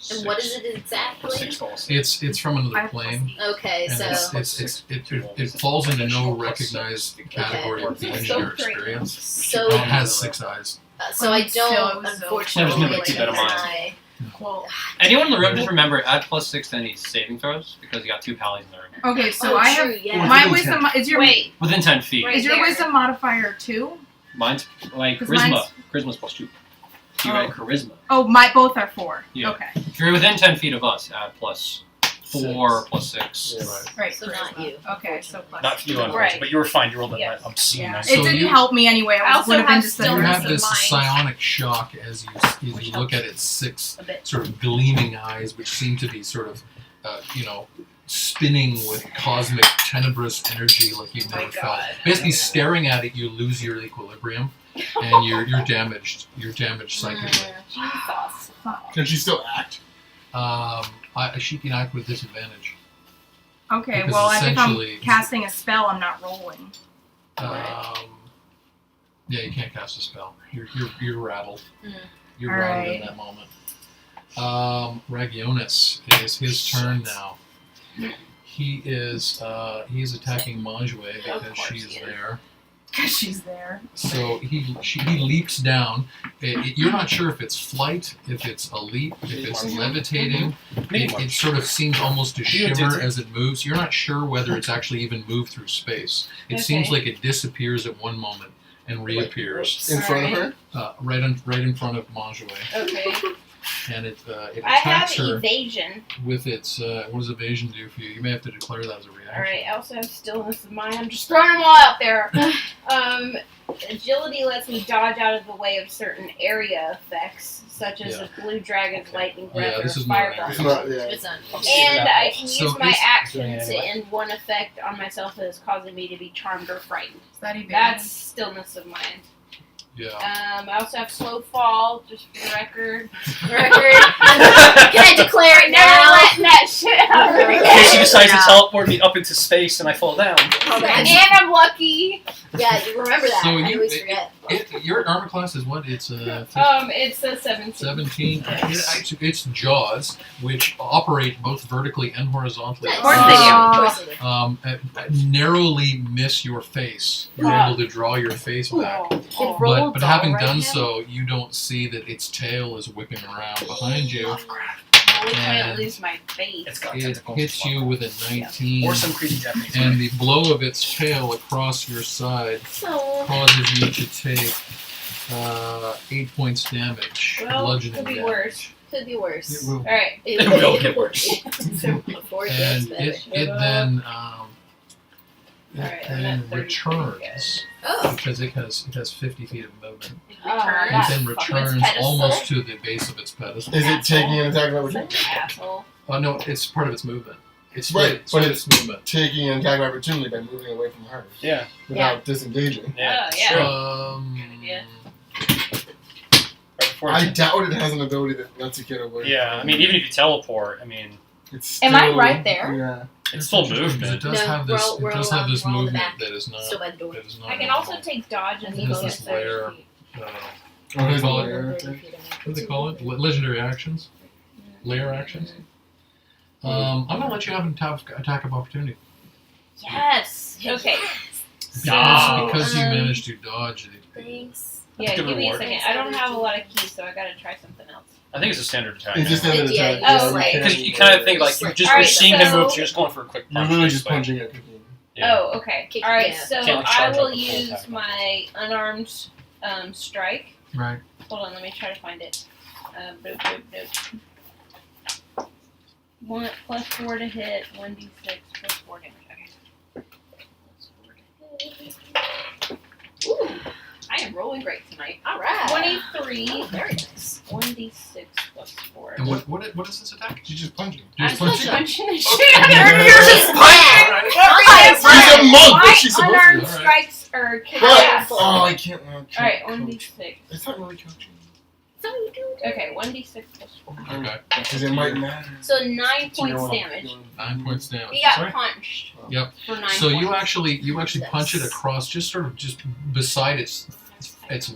Speaker 2: And what is it exactly?
Speaker 5: 6 also.
Speaker 1: It's from another
Speaker 4: Five
Speaker 1: plane.
Speaker 2: Okay,
Speaker 1: And
Speaker 2: so
Speaker 1: it falls into no recognized category of being in your experience.
Speaker 2: so
Speaker 1: It has 6 eyes.
Speaker 2: so I
Speaker 4: Still,
Speaker 2: don't
Speaker 4: it was so-
Speaker 2: unfortunately
Speaker 5: Never keep that in mind.
Speaker 2: I-
Speaker 4: Well,
Speaker 5: Anyone in the room just remember add +6 to any saving throws because you got 2 pallies in the room.
Speaker 4: okay, so
Speaker 2: Oh,
Speaker 4: I
Speaker 2: true,
Speaker 4: have
Speaker 2: yeah.
Speaker 4: my wisdom. Is your
Speaker 6: Wait.
Speaker 5: Within 10 feet.
Speaker 6: Right.
Speaker 4: is your
Speaker 6: there.
Speaker 4: wisdom modifier 2?
Speaker 5: Mine's like
Speaker 4: 'Cause
Speaker 5: charisma.
Speaker 4: mine's-
Speaker 5: Charisma's +2. So you add charisma.
Speaker 4: Oh, my both are 4.
Speaker 5: Yeah.
Speaker 4: Okay.
Speaker 5: If you're within 10 feet of us, add +4, +6.
Speaker 3: Yeah, right.
Speaker 4: Right.
Speaker 2: So not you.
Speaker 4: Okay, so plus.
Speaker 5: Not you, unfortunately,
Speaker 7: Right.
Speaker 5: but you were fine. You rolled a
Speaker 6: Yes.
Speaker 5: obscene.
Speaker 4: Yeah.
Speaker 5: nice.
Speaker 4: It
Speaker 1: So
Speaker 4: didn't
Speaker 1: you-
Speaker 4: help me anyway.
Speaker 6: I
Speaker 4: I
Speaker 6: also
Speaker 4: would have been
Speaker 6: have
Speaker 4: just
Speaker 1: You
Speaker 6: stillness
Speaker 1: have
Speaker 6: of
Speaker 1: this
Speaker 6: mind.
Speaker 1: psionic shock as you look at its 6
Speaker 6: A bit.
Speaker 1: sort of gleaming eyes, which seem to be sort of, spinning with cosmic tenebrous energy like you've
Speaker 6: Oh my
Speaker 1: never felt.
Speaker 6: God.
Speaker 1: Basically, staring at it, you lose your equilibrium, and you're damaged. You're damaged psychically.
Speaker 7: Jesus.
Speaker 3: Can she still act?
Speaker 1: She can act with disadvantage.
Speaker 4: Okay,
Speaker 1: Because
Speaker 4: well, if I'm
Speaker 1: essentially-
Speaker 4: casting a spell, I'm not rolling.
Speaker 1: Um, Yeah, you can't cast a spell. You're rattled.
Speaker 2: Mm.
Speaker 1: You're
Speaker 4: All
Speaker 1: rattled
Speaker 4: right.
Speaker 1: in that moment. Ragionis, it is his turn now. He is attacking Manjue because
Speaker 6: course
Speaker 1: she is
Speaker 6: he is.
Speaker 1: there.
Speaker 4: Because she's there.
Speaker 1: So he leaps down. You're not sure if it's flight, if it's a leap, if it's levitating. It sort of seems almost to shimmer as it moves. You're not sure whether it's actually even moved through space. It seems like it disappears at one moment and reappears
Speaker 3: In front of her?
Speaker 1: right in front of Manjue,
Speaker 6: Okay.
Speaker 1: and it
Speaker 6: I have
Speaker 1: attacks her
Speaker 6: evasion.
Speaker 1: with its. What does evasion do for you? You may have to declare that as a reaction.
Speaker 6: Alright, I also have stillness of mind. I'm just throwing them all out there. Agility lets me dodge out of the way of certain area effects, such as
Speaker 1: Yeah.
Speaker 6: a blue dragon's lightning breath
Speaker 1: Yeah, this
Speaker 6: or
Speaker 1: is not
Speaker 6: fireball.
Speaker 3: It's not, yeah.
Speaker 2: It's not.
Speaker 6: And I can
Speaker 1: So
Speaker 6: use my
Speaker 1: it's-
Speaker 6: action
Speaker 5: doing it
Speaker 6: to
Speaker 5: anyway.
Speaker 6: end one effect on myself that is causing me to be charmed or frightened.
Speaker 4: Is that even?
Speaker 6: That's stillness of mind.
Speaker 1: Yeah.
Speaker 6: I also have slow fall, just for the record.
Speaker 2: Can I declare it
Speaker 6: Never
Speaker 2: now?
Speaker 6: letting that shit happen
Speaker 5: In
Speaker 6: again.
Speaker 5: case she decides to teleport me up into space and I fall down.
Speaker 6: And I'm lucky.
Speaker 2: Yeah, you remember that.
Speaker 1: So
Speaker 2: I
Speaker 1: you-
Speaker 2: always forget.
Speaker 1: Your armor class is what? It's
Speaker 6: It's a 17.
Speaker 1: 17. It's jaws, which operate both vertically and horizontally.
Speaker 2: Nice.
Speaker 4: Of course they do.
Speaker 2: Of course they do.
Speaker 1: Narrowly miss your face. You're
Speaker 6: Wow.
Speaker 1: able to draw your face back.
Speaker 6: Oh.
Speaker 2: Roll
Speaker 1: But
Speaker 2: doll
Speaker 1: having
Speaker 2: right
Speaker 1: done
Speaker 2: now?
Speaker 1: so, you don't see that its tail is whipping around behind you.
Speaker 6: Well, we can't
Speaker 1: And
Speaker 6: lose my face.
Speaker 5: It's got
Speaker 1: It
Speaker 5: tentacles.
Speaker 1: hits you with a 19,
Speaker 5: Or some creepy Japanese.
Speaker 1: and the blow of its tail across your side
Speaker 2: So,
Speaker 1: causes you to take 8 points damage.
Speaker 6: Well,
Speaker 1: bludgeoning
Speaker 6: could be
Speaker 1: damage.
Speaker 6: worse.
Speaker 2: could be worse.
Speaker 3: It will.
Speaker 6: Alright.
Speaker 5: It will get worse.
Speaker 2: Before it gets
Speaker 1: And
Speaker 2: better.
Speaker 1: it then
Speaker 6: Alright, I'm at 30,
Speaker 1: returns
Speaker 2: Oh,
Speaker 1: because it has 50 feet of movement.
Speaker 6: Return.
Speaker 1: It then
Speaker 6: Fuck,
Speaker 1: returns
Speaker 6: its pedestal.
Speaker 1: almost to the base of its pedestal.
Speaker 3: Is it taking an attack of opportunity?
Speaker 6: Such an asshole.
Speaker 1: Oh no, it's part of its movement. It's
Speaker 3: Right,
Speaker 1: it's
Speaker 3: but
Speaker 1: part of
Speaker 3: it's
Speaker 1: its movement.
Speaker 3: taking an attack of opportunity by moving away from her
Speaker 5: Yeah.
Speaker 3: without disengaging.
Speaker 5: Yeah.
Speaker 6: Oh, yeah.
Speaker 5: Sure.
Speaker 6: idea.
Speaker 5: Right before
Speaker 3: I
Speaker 5: it-
Speaker 3: doubt it has an ability that lets it get away.
Speaker 5: yeah. I mean, even if you teleport, I mean,
Speaker 3: It's still,
Speaker 4: Am I right there?
Speaker 3: Yeah.
Speaker 5: it's full
Speaker 1: Because
Speaker 5: movement.
Speaker 1: it does
Speaker 2: No,
Speaker 1: have this.
Speaker 2: roll-
Speaker 1: it does
Speaker 2: roll
Speaker 1: have this
Speaker 2: on the
Speaker 1: movement
Speaker 2: back.
Speaker 1: that is not.
Speaker 2: still by the door.
Speaker 1: That is not.
Speaker 6: I can also take dodge and
Speaker 2: It has
Speaker 6: bonus
Speaker 1: this layer.
Speaker 6: 30 feet.
Speaker 1: Uh,
Speaker 3: Oh, there's a
Speaker 1: Call it-
Speaker 3: layer.
Speaker 2: 30
Speaker 3: Okay.
Speaker 2: feet away.
Speaker 1: what do they call it? Legendary actions. Layer actions. I'm gonna let you have an attack of opportunity
Speaker 6: Yes. Okay.
Speaker 1: because you
Speaker 2: Um,
Speaker 1: managed to dodge it.
Speaker 2: Thanks.
Speaker 6: Yeah,
Speaker 5: Good
Speaker 6: give me a
Speaker 5: reward.
Speaker 6: second. I don't have a lot of keys, so I gotta try something else.
Speaker 5: I think it's a standard attack.
Speaker 3: It's just
Speaker 5: now.
Speaker 3: another
Speaker 2: Yeah,
Speaker 3: attack.
Speaker 2: you
Speaker 6: just, like-
Speaker 5: Because you kind of think like you're just
Speaker 6: Alright,
Speaker 5: seeing him
Speaker 6: so-
Speaker 5: move, so you're just going for a quick
Speaker 3: You're
Speaker 5: punch.
Speaker 3: literally just
Speaker 5: basically.
Speaker 3: punching at people.
Speaker 5: Yeah.
Speaker 6: Oh, okay.
Speaker 2: Kick-
Speaker 6: Alright,
Speaker 2: yeah.
Speaker 6: so
Speaker 5: Can't, like,
Speaker 6: I
Speaker 5: charge
Speaker 6: will
Speaker 5: up the full
Speaker 6: use
Speaker 5: attack.
Speaker 6: my unarmed strike.
Speaker 1: Right.
Speaker 6: Hold on, let me try to find it. Boop, boop, boop. 1 plus 4 to hit, 1d6 plus 4 damage. Okay. Plus 4 to hit. Ooh, I am rolling great tonight.
Speaker 2: Alright.
Speaker 6: 23,
Speaker 2: Very nice.
Speaker 6: 1d6 plus 4.
Speaker 1: And what is this attack?
Speaker 3: She's just punching.
Speaker 1: You're
Speaker 6: I'm
Speaker 1: just
Speaker 6: just
Speaker 1: punching?
Speaker 6: punching the
Speaker 1: Okay.
Speaker 6: shit out of
Speaker 1: You're
Speaker 6: her.
Speaker 1: just
Speaker 2: punching?
Speaker 3: She's a monk!
Speaker 6: My
Speaker 3: What's she supposed to do?
Speaker 6: unarmed
Speaker 1: Alright.
Speaker 6: strikes are kick
Speaker 3: But,
Speaker 6: ass.
Speaker 3: oh, I can't.
Speaker 6: Alright, 1d6.
Speaker 3: It's not really coaching.
Speaker 2: So you do.
Speaker 6: Okay, 1d6 plus 4.
Speaker 1: Okay.
Speaker 3: Because it might matter.
Speaker 6: So 9
Speaker 3: To your
Speaker 6: points
Speaker 3: own-
Speaker 6: damage.
Speaker 1: 9 points damage.
Speaker 6: He got
Speaker 1: Sorry?
Speaker 6: punched.
Speaker 1: Yep.
Speaker 6: For 9
Speaker 1: So
Speaker 6: points.
Speaker 1: you actually punch it across, just sort of just beside its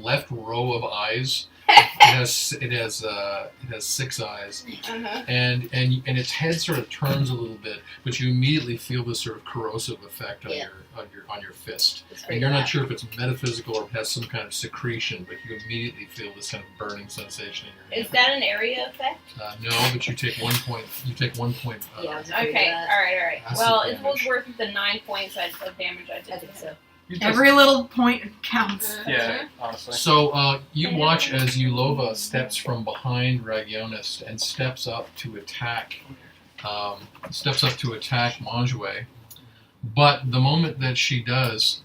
Speaker 1: left row of eyes. It has 6 eyes,
Speaker 6: Uh-huh.
Speaker 1: and its head sort of turns a little bit, but you immediately feel this sort of corrosive effect on
Speaker 2: Yeah.
Speaker 1: your fist.
Speaker 2: It's
Speaker 1: And
Speaker 2: pretty
Speaker 1: you're not
Speaker 2: bad.
Speaker 1: sure if it's metaphysical or has some kind of secretion, but you immediately feel this kind of burning sensation in your
Speaker 6: Is
Speaker 1: hand.
Speaker 6: that an area effect?
Speaker 1: No, but you take 1 point. You take 1 point.
Speaker 2: Yeah, I was afraid of
Speaker 6: Okay,
Speaker 2: that.
Speaker 6: alright.
Speaker 1: Acid
Speaker 6: Well, it
Speaker 1: damage.
Speaker 6: was worth the 9 points of damage I did.
Speaker 2: I think so.
Speaker 1: You just-
Speaker 4: Every little point counts.
Speaker 5: Yeah, honestly.
Speaker 1: So you watch as Ulova steps from behind Ragionis and steps up to attack. Manjue. But the moment that she does,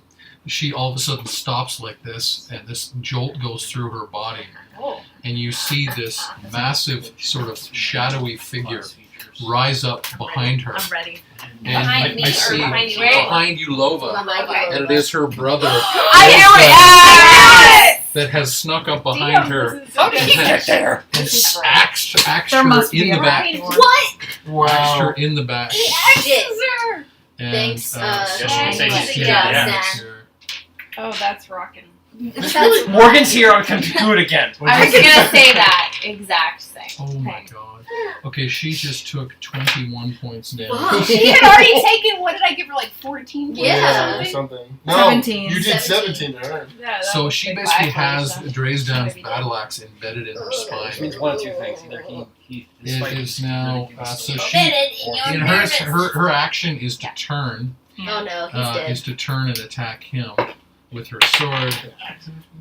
Speaker 1: she all of a sudden stops like this, and this jolt goes through her body,
Speaker 6: Oh.
Speaker 1: and you see this massive sort of shadowy figure rise up behind her.
Speaker 7: I'm ready.
Speaker 1: And
Speaker 6: Behind me
Speaker 1: I
Speaker 6: or
Speaker 1: see
Speaker 6: behind you?
Speaker 1: behind Ulova,
Speaker 2: Behind you,
Speaker 1: and it is her brother
Speaker 4: I knew it!
Speaker 1: that has snuck up behind her.
Speaker 5: How did he get there?
Speaker 1: And
Speaker 7: This is
Speaker 1: axed
Speaker 4: There
Speaker 1: her
Speaker 4: must
Speaker 1: in
Speaker 4: be
Speaker 1: the
Speaker 4: a
Speaker 1: back.
Speaker 4: right door.
Speaker 2: What?
Speaker 1: Axed her
Speaker 3: Wow.
Speaker 1: in the back.
Speaker 2: Shit.
Speaker 1: And,
Speaker 2: Thanks,
Speaker 5: Yeah, she can say
Speaker 2: yeah,
Speaker 5: she's
Speaker 2: yeah,
Speaker 5: yeah.
Speaker 2: Zach.
Speaker 6: Oh, that's rocking.
Speaker 5: Morgan's here. I can do it again.
Speaker 7: I was gonna say that exact thing.
Speaker 1: Oh my
Speaker 7: Okay.
Speaker 1: god. Okay, she just took 21 points damage.
Speaker 7: She had already taken. What did I give her? Like 14. points or
Speaker 2: Yeah.
Speaker 3: Or
Speaker 7: something?
Speaker 3: something. No,
Speaker 4: 17.
Speaker 3: you did
Speaker 2: 17.
Speaker 3: 17 to her.
Speaker 7: Yeah, that
Speaker 1: So
Speaker 7: was
Speaker 1: she
Speaker 7: like
Speaker 1: basically
Speaker 7: 5
Speaker 1: has
Speaker 7: points.
Speaker 1: Dreysdown's
Speaker 7: Maybe
Speaker 1: battle axe embedded in her
Speaker 5: Which
Speaker 1: spine.
Speaker 5: means one of two things. Either his
Speaker 1: It
Speaker 5: fight
Speaker 1: is now, so
Speaker 5: really
Speaker 1: she,
Speaker 2: In
Speaker 1: in her action is to turn,
Speaker 2: Oh no, he's dead.
Speaker 1: is to turn and attack him with her sword,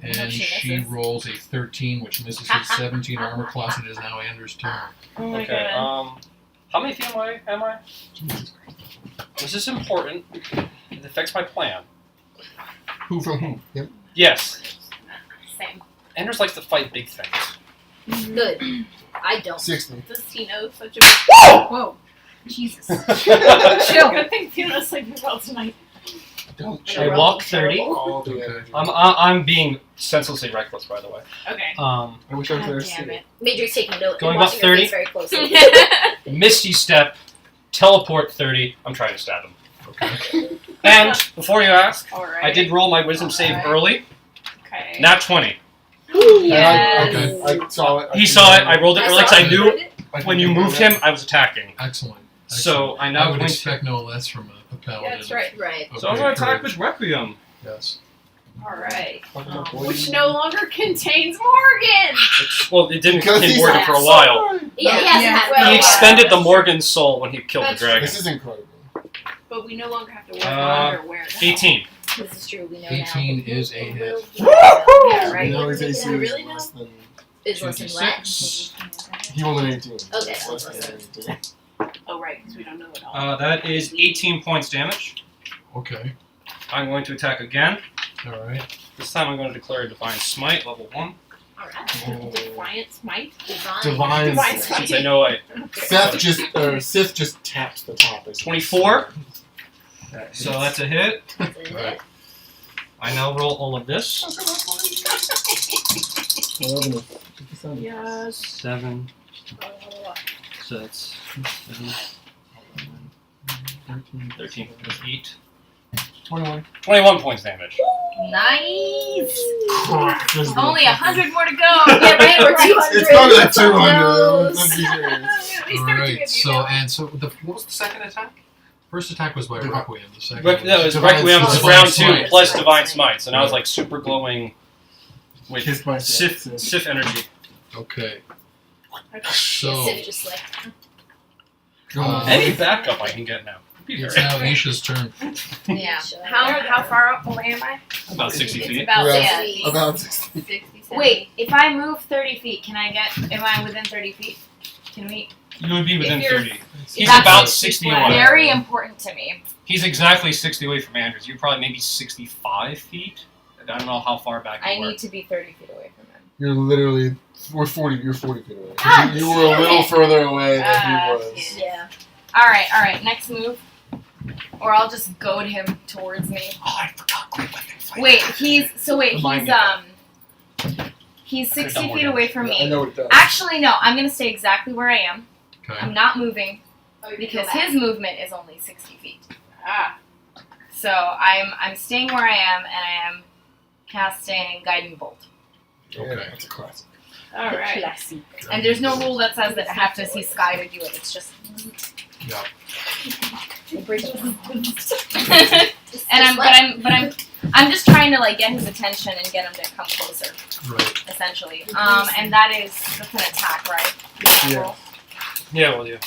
Speaker 1: and
Speaker 7: she
Speaker 1: she
Speaker 7: misses.
Speaker 1: rolls a 13, which misses his 17 armor class. It is now Andrew's turn.
Speaker 7: Oh my
Speaker 5: Okay.
Speaker 7: god.
Speaker 5: How many feet away am I? This is important. It affects my plan.
Speaker 3: Who from whom? Yep.
Speaker 5: Yes.
Speaker 7: Same.
Speaker 5: Anders likes to fight big things.
Speaker 2: Good. I don't.
Speaker 3: 60.
Speaker 7: Does he know such a big
Speaker 4: Whoa. Jesus.
Speaker 7: chill? Good thing Fiona's sleeping well tonight.
Speaker 3: Don't
Speaker 5: I walk 30.
Speaker 3: all the
Speaker 1: Okay.
Speaker 3: energy.
Speaker 5: I'm being senselessly reckless, by the way.
Speaker 7: Okay.
Speaker 3: I wish I could
Speaker 7: God
Speaker 3: have
Speaker 7: damn
Speaker 3: seen it.
Speaker 7: it.
Speaker 2: Major's taking note.
Speaker 5: Going
Speaker 2: and
Speaker 5: about
Speaker 2: watching her
Speaker 5: 30.
Speaker 2: face very closely.
Speaker 5: Misty step, teleport 30. I'm trying to stab him.
Speaker 1: Okay.
Speaker 5: And before you ask,
Speaker 7: Alright.
Speaker 5: I did roll my wisdom save
Speaker 7: Alright.
Speaker 5: early.
Speaker 7: Okay.
Speaker 5: Nat 20.
Speaker 7: Yes.
Speaker 1: Okay.
Speaker 3: I saw it.
Speaker 5: He saw it. I rolled it early because I knew
Speaker 3: I
Speaker 5: when you moved him, I was attacking.
Speaker 1: Excellent.
Speaker 5: So I
Speaker 1: I
Speaker 5: now
Speaker 1: would
Speaker 5: going to.
Speaker 1: expect no less from a paladin.
Speaker 7: That's right.
Speaker 2: Right.
Speaker 1: of
Speaker 5: So I'm
Speaker 1: great
Speaker 5: going to attack
Speaker 1: courage.
Speaker 5: with Requiem.
Speaker 1: Yes.
Speaker 7: Alright.
Speaker 3: Which
Speaker 7: Which no longer contains Morgan!
Speaker 5: Well, it didn't
Speaker 3: Because
Speaker 5: contain
Speaker 3: he's
Speaker 5: Morgan
Speaker 2: an
Speaker 5: for a while.
Speaker 2: Yeah, he hasn't
Speaker 4: Yeah.
Speaker 2: had
Speaker 7: Well,
Speaker 5: He
Speaker 7: yeah.
Speaker 5: expended the Morgan soul when he killed
Speaker 7: That's
Speaker 5: the dragon.
Speaker 3: This is incredible.
Speaker 7: But we no longer have to work
Speaker 5: Uh,
Speaker 7: on or wear it.
Speaker 5: 18.
Speaker 2: This is true. We know
Speaker 1: 18
Speaker 2: now.
Speaker 1: is a hit.
Speaker 7: Yeah, right.
Speaker 3: You know his AC
Speaker 2: I
Speaker 3: is
Speaker 2: really know.
Speaker 3: less than.
Speaker 2: Is less than what?
Speaker 1: 26.
Speaker 3: He rolled an 18.
Speaker 2: Okay.
Speaker 3: It's less than 18.
Speaker 7: Oh, right, because we don't know it all.
Speaker 5: That is 18 points damage.
Speaker 1: Okay.
Speaker 5: I'm going to attack again.
Speaker 1: All right.
Speaker 5: This time I'm going to declare a Divine Smite, level 1.
Speaker 2: Alright.
Speaker 7: Defiant Smite?
Speaker 3: Divine.
Speaker 7: Divine
Speaker 5: Since I know I.
Speaker 3: Sith just taps the top.
Speaker 5: 24. So that's a hit.
Speaker 1: Right.
Speaker 5: I now roll all of this.
Speaker 7: Yes.
Speaker 5: 7. So that's 7, 11, 13, 8.
Speaker 3: 21.
Speaker 5: 21 points damage.
Speaker 7: Nice!
Speaker 3: Just
Speaker 7: Only 100 more to go.
Speaker 2: Yeah, right, or 200.
Speaker 3: It's probably like 200.
Speaker 2: No.
Speaker 3: Let's be serious.
Speaker 7: At least
Speaker 1: All
Speaker 7: 13
Speaker 1: right.
Speaker 7: of you
Speaker 1: So
Speaker 7: know.
Speaker 1: and so what was the second attack? First attack was by
Speaker 3: Divine-
Speaker 1: Requiem. The second.
Speaker 5: No, it was
Speaker 3: Divine
Speaker 5: Requiem was
Speaker 1: Smite.
Speaker 5: round 2
Speaker 1: Divine
Speaker 5: plus
Speaker 2: Smite.
Speaker 5: Divine Smite. So now it's like super glowing with
Speaker 3: Kiss my Sith.
Speaker 5: Sith energy.
Speaker 1: Okay.
Speaker 2: Yeah,
Speaker 1: So
Speaker 2: Sif just like.
Speaker 5: Any backup I can get now. Be
Speaker 1: it's
Speaker 5: very-
Speaker 1: now Isha's turn.
Speaker 7: Yeah.
Speaker 2: Sure.
Speaker 7: How far away am I?
Speaker 5: About 60
Speaker 7: It's
Speaker 5: feet.
Speaker 7: about
Speaker 3: Yeah.
Speaker 7: yeah.
Speaker 3: About 60.
Speaker 7: 60, 70.
Speaker 8: Wait, if I move 30 feet, can I get? Am I within 30 feet? Can we?
Speaker 5: You would be within
Speaker 7: If you're-
Speaker 5: 30. He's
Speaker 8: That's
Speaker 5: about 60 away.
Speaker 8: Very important to me.
Speaker 5: He's exactly 60 away from Andrews. You're probably maybe 65 feet. I don't know how far back you
Speaker 8: I
Speaker 5: were.
Speaker 8: need to be 30 feet away from him.
Speaker 3: You're literally. You're 40 feet away.
Speaker 8: Ah,
Speaker 3: You were a little further away than
Speaker 8: Ah,
Speaker 3: he was.
Speaker 2: Yeah.
Speaker 8: All right. Next move, or I'll just goad him towards me.
Speaker 5: Oh, I forgot. Quick weapon fight.
Speaker 8: Wait, he's he's
Speaker 5: Could've
Speaker 8: 60
Speaker 5: done more
Speaker 8: feet away
Speaker 5: damage.
Speaker 8: from
Speaker 3: I
Speaker 8: me.
Speaker 3: know what it does.
Speaker 8: Actually, no. I'm gonna stay exactly where I am.
Speaker 1: Okay.
Speaker 8: I'm not moving
Speaker 2: Oh, you're
Speaker 8: because
Speaker 2: gonna go
Speaker 8: his movement is only 60 feet.
Speaker 7: Ah.
Speaker 8: So I'm staying where I am, and I am casting Guiding Bolt.
Speaker 1: Okay.
Speaker 3: That's a classic.
Speaker 7: All right.
Speaker 2: Classy.
Speaker 8: And there's no rule that says that I have to see Sky to do it. It's just.
Speaker 1: Yeah.
Speaker 8: I'm just trying to like get his attention and get him to come closer,
Speaker 1: Right.
Speaker 8: essentially. And that's an attack, right?
Speaker 3: Yeah.
Speaker 5: Yeah, well, yeah.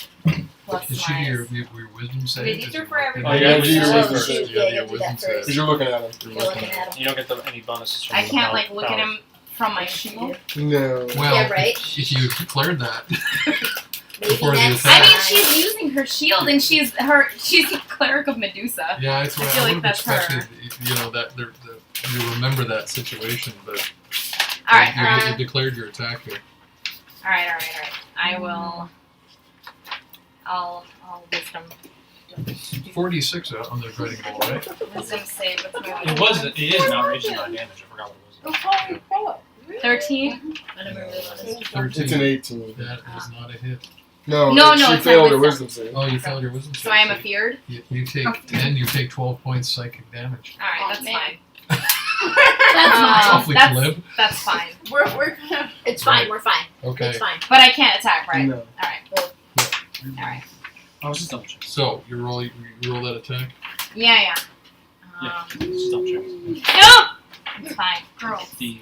Speaker 8: Plus
Speaker 1: Did she
Speaker 8: my-
Speaker 1: do your wisdom save?
Speaker 7: Wait, these are for
Speaker 5: Oh,
Speaker 7: everybody.
Speaker 5: yeah,
Speaker 3: you do your
Speaker 2: Oh,
Speaker 3: wisdom
Speaker 2: shoot,
Speaker 3: save.
Speaker 2: yeah, you
Speaker 1: your
Speaker 2: gotta do that
Speaker 1: wisdom
Speaker 2: first.
Speaker 3: Because you're looking at him.
Speaker 2: You're looking at him.
Speaker 5: You don't get any bonuses from
Speaker 8: I can't
Speaker 5: the
Speaker 8: like look at him from my shield.
Speaker 3: No.
Speaker 1: Well,
Speaker 2: Yeah, right.
Speaker 1: if you declared that.
Speaker 2: Maybe
Speaker 1: Before the
Speaker 2: next
Speaker 1: attack.
Speaker 8: I mean,
Speaker 2: time.
Speaker 8: she's using her shield, and she's a cleric of Medusa.
Speaker 1: Yeah, it's
Speaker 8: I
Speaker 1: what
Speaker 8: feel
Speaker 1: I
Speaker 8: like
Speaker 1: would have
Speaker 8: that's her.
Speaker 1: expected. You know that you remember that situation, but
Speaker 8: All right,
Speaker 1: you declared your attack here.
Speaker 8: all right. I will. I'll wisdom
Speaker 1: 46 out on the writing ball, right?
Speaker 8: wisdom save.
Speaker 5: It is an outrageous amount of damage. I forgot what it was.
Speaker 8: 13.
Speaker 2: I never really wanted to.
Speaker 1: 13.
Speaker 3: It's an 18.
Speaker 1: That is not a hit.
Speaker 3: No,
Speaker 8: No,
Speaker 3: she
Speaker 8: it's
Speaker 3: failed
Speaker 8: not
Speaker 3: her
Speaker 8: wisdom.
Speaker 3: wisdom save.
Speaker 1: Oh, you failed your wisdom save.
Speaker 8: So I am afeared.
Speaker 1: You take 10. You take 12 points psychic damage.
Speaker 8: All right,
Speaker 7: Oh,
Speaker 8: that's
Speaker 7: man.
Speaker 8: fine.
Speaker 1: It's awfully
Speaker 8: that's,
Speaker 1: glib.
Speaker 8: that's fine.
Speaker 4: We're gonna.
Speaker 2: It's fine. We're fine.
Speaker 1: Okay.
Speaker 2: It's fine.
Speaker 8: But I can't attack, right?
Speaker 3: No.
Speaker 8: Alright.
Speaker 5: I was just double checking.
Speaker 1: So you roll that attack.
Speaker 8: Yeah.
Speaker 5: Yeah, just double checking.
Speaker 8: No! It's fine.
Speaker 4: Girls.
Speaker 5: The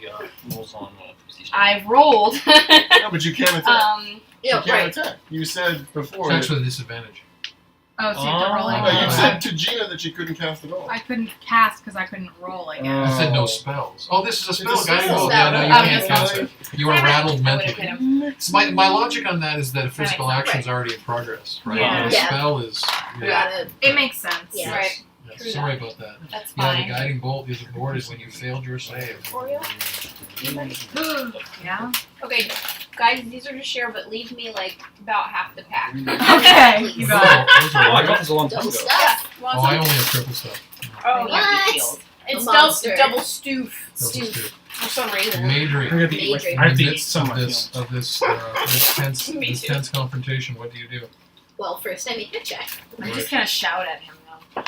Speaker 5: rolls on prestige.
Speaker 8: I've rolled.
Speaker 3: No, but you can't attack.
Speaker 2: Yeah,
Speaker 3: you can't
Speaker 2: right.
Speaker 3: attack. You said before.
Speaker 1: Attacks with a disadvantage.
Speaker 4: Oh, so you have to roll
Speaker 3: No,
Speaker 4: again.
Speaker 3: you said to Gina that she couldn't cast at all.
Speaker 4: I couldn't cast because I couldn't roll again.
Speaker 1: I said no
Speaker 3: Oh.
Speaker 1: spells. Oh, this is a
Speaker 3: It's
Speaker 1: spell.
Speaker 3: a
Speaker 1: Guiding
Speaker 3: spell.
Speaker 1: bolt. Yeah, no, you
Speaker 8: Oh,
Speaker 1: can't
Speaker 8: yes,
Speaker 1: cast it. You are rattled
Speaker 8: I would have
Speaker 1: mentally.
Speaker 8: hit him.
Speaker 1: So my logic on that is that a physical
Speaker 8: Right.
Speaker 1: action is already in progress, right?
Speaker 4: Yeah.
Speaker 1: But a
Speaker 2: Yeah.
Speaker 1: spell is.
Speaker 2: We
Speaker 1: Yeah.
Speaker 2: gotta.
Speaker 4: It makes sense.
Speaker 2: Yeah.
Speaker 8: Right.
Speaker 1: Yes, sorry about that.
Speaker 8: That's
Speaker 1: Yeah, the
Speaker 8: fine.
Speaker 1: guiding bolt is aboard is when you failed your save.
Speaker 4: Yeah.
Speaker 7: Okay, guys, these are to share, but leave me like about half the pack.
Speaker 4: Okay. You got it.
Speaker 1: Those
Speaker 5: Oh,
Speaker 1: are
Speaker 5: I got this a long time
Speaker 2: Double
Speaker 5: ago.
Speaker 2: stuff.
Speaker 7: Want
Speaker 1: Oh, I
Speaker 7: some?
Speaker 1: only have triple stuff.
Speaker 7: Oh,
Speaker 2: What?
Speaker 7: it's
Speaker 2: A monster.
Speaker 7: double stoof
Speaker 1: Double
Speaker 2: Stoof.
Speaker 7: for some reason.
Speaker 1: Madry.
Speaker 5: I have to eat my-
Speaker 2: Major.
Speaker 5: I have
Speaker 1: In
Speaker 5: to
Speaker 1: the
Speaker 5: eat
Speaker 1: midst
Speaker 5: some
Speaker 1: of
Speaker 5: of
Speaker 1: this
Speaker 5: my
Speaker 1: tense
Speaker 7: Me
Speaker 1: this
Speaker 7: too.
Speaker 1: tense confrontation, what do you do?
Speaker 2: Well, first I make a check.
Speaker 8: I'm just gonna shout at him though.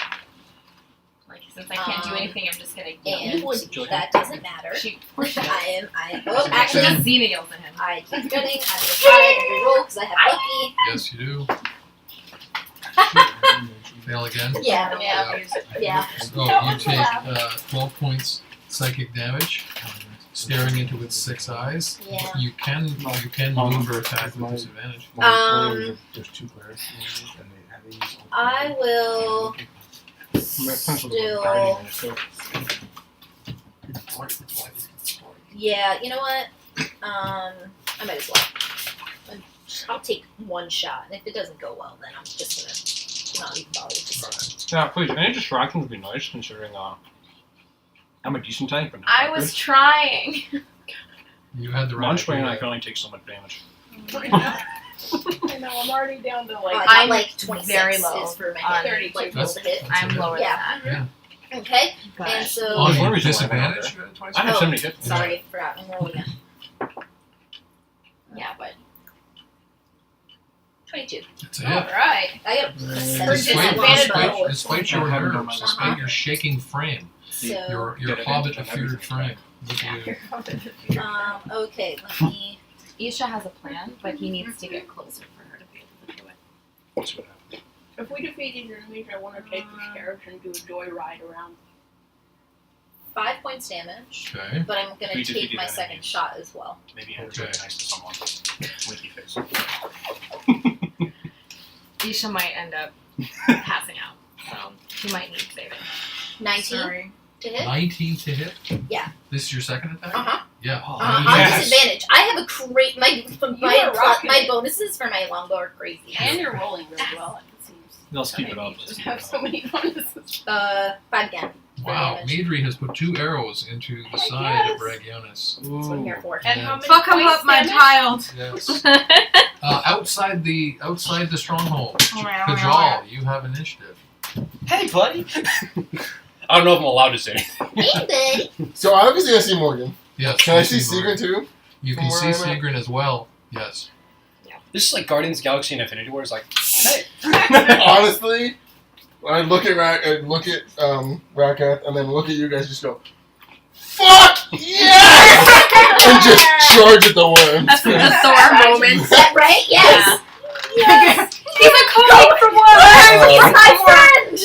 Speaker 8: Like since I can't do anything, I'm just gonna yell.
Speaker 2: And that doesn't matter.
Speaker 8: She, of course she does.
Speaker 2: Oh, actually,
Speaker 8: Just Xena yells at him.
Speaker 2: I keep gunning. I'm gonna try every roll because I have lucky.
Speaker 1: Yes, you do. Fail again.
Speaker 2: Yeah. Yeah.
Speaker 1: So you take 12 points psychic damage, staring into its 6 eyes.
Speaker 2: Yeah.
Speaker 1: You can move or attack with disadvantage.
Speaker 3: There's two players. And they have these.
Speaker 2: I will
Speaker 3: My pencil's guiding
Speaker 2: still.
Speaker 3: it, so
Speaker 2: Yeah. You know what? I might as well. I'll take one shot, and if it doesn't go well, then I'm just gonna not even bother with the second.
Speaker 5: Yeah, please. Any distractions would be nice, considering I'm a decent tank, but not
Speaker 8: I
Speaker 5: that
Speaker 8: was
Speaker 5: good.
Speaker 8: trying.
Speaker 1: You had the right
Speaker 5: Munchway and I
Speaker 1: idea.
Speaker 5: can only take so much damage.
Speaker 7: I know, I'm already down to
Speaker 2: I
Speaker 7: like.
Speaker 2: got
Speaker 8: I'm
Speaker 2: like 26
Speaker 8: very low
Speaker 2: is for my
Speaker 8: on
Speaker 2: hit,
Speaker 7: 32.
Speaker 2: like roll to hit.
Speaker 1: That's
Speaker 8: I'm
Speaker 1: a hit.
Speaker 8: lower
Speaker 2: Yeah.
Speaker 8: than that.
Speaker 1: Yeah.
Speaker 2: Okay,
Speaker 8: But
Speaker 2: and so
Speaker 1: On
Speaker 5: There's one
Speaker 1: the
Speaker 5: reason why I
Speaker 1: disadvantage,
Speaker 5: don't
Speaker 1: you had a 20?
Speaker 5: I have
Speaker 2: Oh,
Speaker 5: 70 hits.
Speaker 2: sorry, forgot. I'm roll again.
Speaker 7: Yeah, but
Speaker 2: 22.
Speaker 1: It's a
Speaker 7: all
Speaker 1: hit.
Speaker 7: right.
Speaker 2: I got
Speaker 3: Nice.
Speaker 2: seven
Speaker 1: Despite your nerves, despite your shaking frame,
Speaker 2: So
Speaker 1: your
Speaker 5: Get it
Speaker 1: hobbit
Speaker 5: into
Speaker 1: feared
Speaker 5: everything.
Speaker 1: frame. Look at you.
Speaker 2: okay, let me.
Speaker 8: Isha has a plan, but he needs to get closer for her to be able to do it.
Speaker 5: That's what happened.
Speaker 7: If we defeated your enemies, I want to take this carriage and do a joyride around.
Speaker 2: 5 points damage,
Speaker 1: Okay.
Speaker 2: but I'm gonna
Speaker 5: We
Speaker 2: take
Speaker 5: defeated
Speaker 2: my
Speaker 5: enemies.
Speaker 2: second shot as well.
Speaker 5: Maybe it's really nice to someone. Winky face.
Speaker 8: Isha might end up passing out, so she might need saving.
Speaker 2: 19
Speaker 4: Sorry.
Speaker 2: to hit.
Speaker 1: 19 to hit?
Speaker 2: Yeah.
Speaker 1: This is your second attack?
Speaker 2: Uh-huh.
Speaker 1: Yeah.
Speaker 2: On
Speaker 5: Yes.
Speaker 2: disadvantage. I have a great my
Speaker 7: are rocking
Speaker 2: my
Speaker 7: it.
Speaker 2: bonuses for my longbow are crazy.
Speaker 7: And you're rolling really well, it seems.
Speaker 5: Let's keep it
Speaker 7: Maybe
Speaker 5: up.
Speaker 7: you just have so many bonuses.
Speaker 2: 5 again.
Speaker 1: Wow.
Speaker 2: Damage.
Speaker 1: Madry has put 2 arrows into the
Speaker 7: Heck
Speaker 1: side
Speaker 7: yes.
Speaker 1: of Ragionis.
Speaker 2: That's what I'm here for.
Speaker 7: And
Speaker 1: Yeah.
Speaker 7: how many
Speaker 4: Fuck him
Speaker 7: points
Speaker 4: up, my
Speaker 7: damage?
Speaker 4: child.
Speaker 1: Yes. Outside the stronghold,
Speaker 4: Oh my God.
Speaker 1: Kajal, you have initiative.
Speaker 5: Hey, buddy! I don't know if I'm allowed to say anything.
Speaker 2: Hey, buddy.
Speaker 3: So obviously I see Morgan.
Speaker 1: Yes.
Speaker 3: Can I
Speaker 1: you
Speaker 3: see
Speaker 1: Morgan.
Speaker 3: Sigrid too?
Speaker 1: You
Speaker 3: from
Speaker 1: can
Speaker 3: where
Speaker 1: see
Speaker 3: I'm at?
Speaker 1: Sigrid as well. Yes.
Speaker 5: This is like Guardians of the Galaxy and Infinity War. It's like, hey.
Speaker 3: Honestly, when I look at Rakath and then look at you guys, just go, fuck yes, and just charge at the worms.
Speaker 4: That's the Thor moment.
Speaker 2: Is that right? Yes. Yes.
Speaker 4: He's a code for what?
Speaker 2: He's my friend.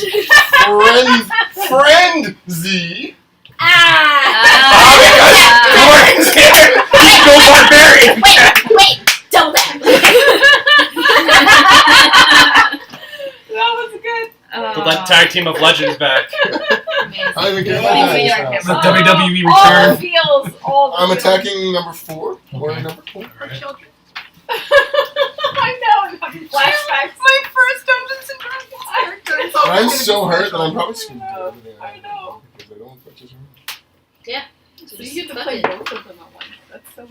Speaker 3: Friend Z.
Speaker 5: Guardians here! Go barbarian!
Speaker 2: Wait, double that.
Speaker 7: That was good.
Speaker 5: Put that tag team of legends back.
Speaker 3: I don't even care
Speaker 2: Yeah.
Speaker 3: about
Speaker 8: Yeah.
Speaker 3: that.
Speaker 5: The
Speaker 3: stuff.
Speaker 5: WWE
Speaker 7: All
Speaker 5: return.
Speaker 7: the feels. All the
Speaker 3: I'm
Speaker 7: feels.
Speaker 3: attacking number 4. Or
Speaker 1: Okay.
Speaker 3: number 4.
Speaker 1: All right.
Speaker 7: Children. I know, I'm having flashbacks.
Speaker 4: My first Dungeons and Dragons character. It's
Speaker 3: But
Speaker 4: always
Speaker 3: I'm
Speaker 4: gonna
Speaker 3: so
Speaker 4: be
Speaker 3: hurt that
Speaker 4: special.
Speaker 3: I'm probably screwed.
Speaker 7: I know.
Speaker 3: Because I don't touch his room.
Speaker 7: So you get to play both of them at once. That's so.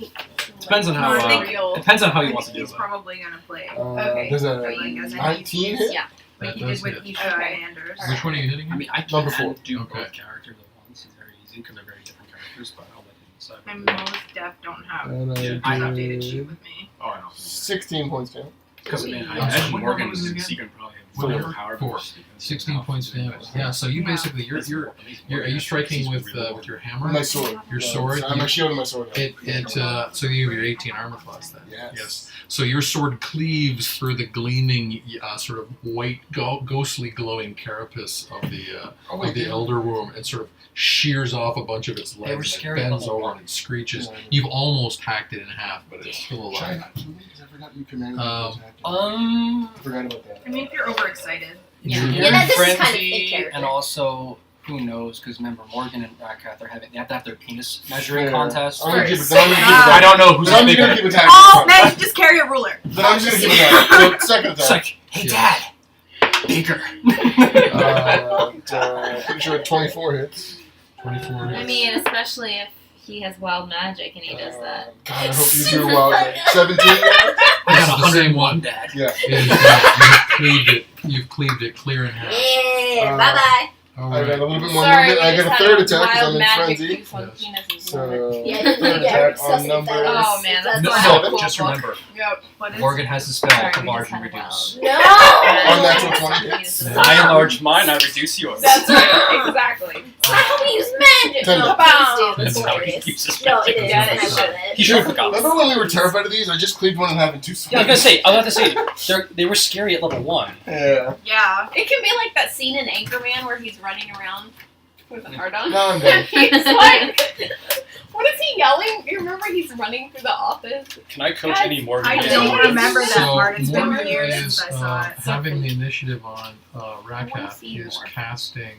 Speaker 5: Depends on how,
Speaker 4: I think-
Speaker 7: real.
Speaker 5: Depends on how
Speaker 4: I
Speaker 5: he
Speaker 4: think
Speaker 5: wants to do
Speaker 4: he's
Speaker 5: it.
Speaker 4: probably gonna play
Speaker 7: Okay.
Speaker 3: There's
Speaker 4: like
Speaker 3: a
Speaker 4: as a
Speaker 3: 19 hit?
Speaker 8: Yeah.
Speaker 1: That
Speaker 4: like he
Speaker 1: does
Speaker 4: did with
Speaker 1: hit.
Speaker 4: Isha
Speaker 7: Okay.
Speaker 4: and Anders.
Speaker 1: Which one are you hitting?
Speaker 5: I mean, I
Speaker 3: Number
Speaker 5: can
Speaker 3: 4.
Speaker 5: do
Speaker 1: Okay.
Speaker 5: both characters at once. It's very easy because they're very different characters, but I'll let him decide.
Speaker 4: And most deaf don't have
Speaker 3: And
Speaker 4: an
Speaker 3: I
Speaker 4: updated sheet
Speaker 3: did
Speaker 4: with me.
Speaker 5: Oh, I know.
Speaker 3: 16 points down.
Speaker 5: Because I
Speaker 1: I'm
Speaker 5: imagine
Speaker 1: sorry,
Speaker 5: Morgan
Speaker 1: what was it
Speaker 5: and
Speaker 1: again?
Speaker 5: Seegan probably have
Speaker 1: Whatever.
Speaker 5: full power.
Speaker 1: 4. 16 points damage. Yeah. So you basically are you striking with your hammer?
Speaker 3: My sword.
Speaker 1: Your
Speaker 3: Yeah,
Speaker 1: sword.
Speaker 3: so I have my shield and my sword.
Speaker 1: So you have your 18 armor class then.
Speaker 3: Yes.
Speaker 1: So your sword cleaves through the gleaming, sort of white, ghostly glowing carapace of the elder womb, and sort of shears off a bunch of its
Speaker 5: They were
Speaker 1: legs. And it
Speaker 5: scary
Speaker 1: bends
Speaker 5: level
Speaker 1: over
Speaker 5: one.
Speaker 1: and it screeches.
Speaker 3: Yeah.
Speaker 1: You've almost hacked it in half, but it's still
Speaker 3: Should I
Speaker 1: alive.
Speaker 3: not do it? 'Cause I forgot you commanded me to attack it.
Speaker 5: Um,
Speaker 3: I forgot about that.
Speaker 4: I mean, if you're overexcited.
Speaker 2: Yeah,
Speaker 5: You're
Speaker 2: that
Speaker 5: in
Speaker 2: this is kind of in
Speaker 5: frenzy,
Speaker 2: character.
Speaker 5: and also who knows? Because remember, Morgan and Ratcat, they have to have their penis measuring
Speaker 3: Yeah.
Speaker 5: contest.
Speaker 3: I'm gonna keep it.
Speaker 4: First.
Speaker 3: Then I'm gonna keep it.
Speaker 5: I don't know who's
Speaker 3: Then I'm just
Speaker 5: bigger.
Speaker 3: gonna keep attacking.
Speaker 4: Oh, man, you just carry a ruler.
Speaker 3: Then I'm just gonna keep attacking. So, second
Speaker 5: It's
Speaker 3: attack.
Speaker 5: like, hey, Dad, bigger.
Speaker 3: Pretty sure 24 hits.
Speaker 1: 24.
Speaker 8: I mean, especially if he has wild magic and he does that.
Speaker 3: God, I hope you do well. 17.
Speaker 1: I got
Speaker 5: It's the same
Speaker 1: 101.
Speaker 5: Dad.
Speaker 3: Yeah.
Speaker 1: You've cleaved it clear in half.
Speaker 2: Yeah,
Speaker 3: Uh,
Speaker 2: bye bye.
Speaker 1: All
Speaker 3: I got
Speaker 1: right.
Speaker 3: a little bit more
Speaker 8: Sorry,
Speaker 3: movement.
Speaker 8: we
Speaker 3: I
Speaker 8: just
Speaker 3: get a
Speaker 8: had
Speaker 3: third attack because
Speaker 8: wild
Speaker 3: I'm in
Speaker 8: magic
Speaker 3: frenzy.
Speaker 8: use on
Speaker 1: Yes.
Speaker 8: penises.
Speaker 3: So,
Speaker 2: Yeah,
Speaker 3: third
Speaker 2: yeah,
Speaker 3: attack
Speaker 2: sussing
Speaker 3: on number.
Speaker 2: feathers.
Speaker 8: Oh, man, that's
Speaker 2: That's
Speaker 8: not
Speaker 3: seven.
Speaker 5: Just remember,
Speaker 4: Yep. What is
Speaker 5: Morgan has the spell
Speaker 8: Sorry,
Speaker 5: to
Speaker 8: we
Speaker 5: large
Speaker 8: just
Speaker 5: and
Speaker 8: had a
Speaker 5: reduce.
Speaker 2: No!
Speaker 3: Unnatural 20
Speaker 8: hits.
Speaker 5: I enlarge mine, I reduce yours.
Speaker 4: That's right. Exactly.
Speaker 2: How do we use magic?
Speaker 3: Ten.
Speaker 2: No, please do.
Speaker 1: That's
Speaker 2: That's
Speaker 5: how he
Speaker 2: hilarious.
Speaker 5: uses
Speaker 2: No,
Speaker 5: magic.
Speaker 2: it is.
Speaker 8: Yeah,
Speaker 2: and I
Speaker 8: it
Speaker 2: love
Speaker 8: is.
Speaker 2: it.
Speaker 5: He should have forgotten.
Speaker 3: Remember when we were terrified of these? I just cleaved one in half in 2 seconds.
Speaker 5: Yeah, I was about to say, they were scary at level 1.
Speaker 3: Yeah.
Speaker 4: Yeah.
Speaker 7: It can be like that scene in Anchorman where he's running around with a heart on.
Speaker 3: Now I'm done.
Speaker 7: He's like, what is he yelling? You remember he's running through the office?
Speaker 5: Can I coach
Speaker 7: Guys,
Speaker 5: any more?
Speaker 4: I
Speaker 5: than
Speaker 4: don't
Speaker 5: this?
Speaker 4: remember that
Speaker 1: So
Speaker 4: part. It's been
Speaker 1: Morgan
Speaker 4: years
Speaker 1: is
Speaker 4: since I saw it.
Speaker 1: having the initiative on
Speaker 7: wanna
Speaker 1: Rakat
Speaker 7: see
Speaker 1: is
Speaker 7: more.
Speaker 1: casting.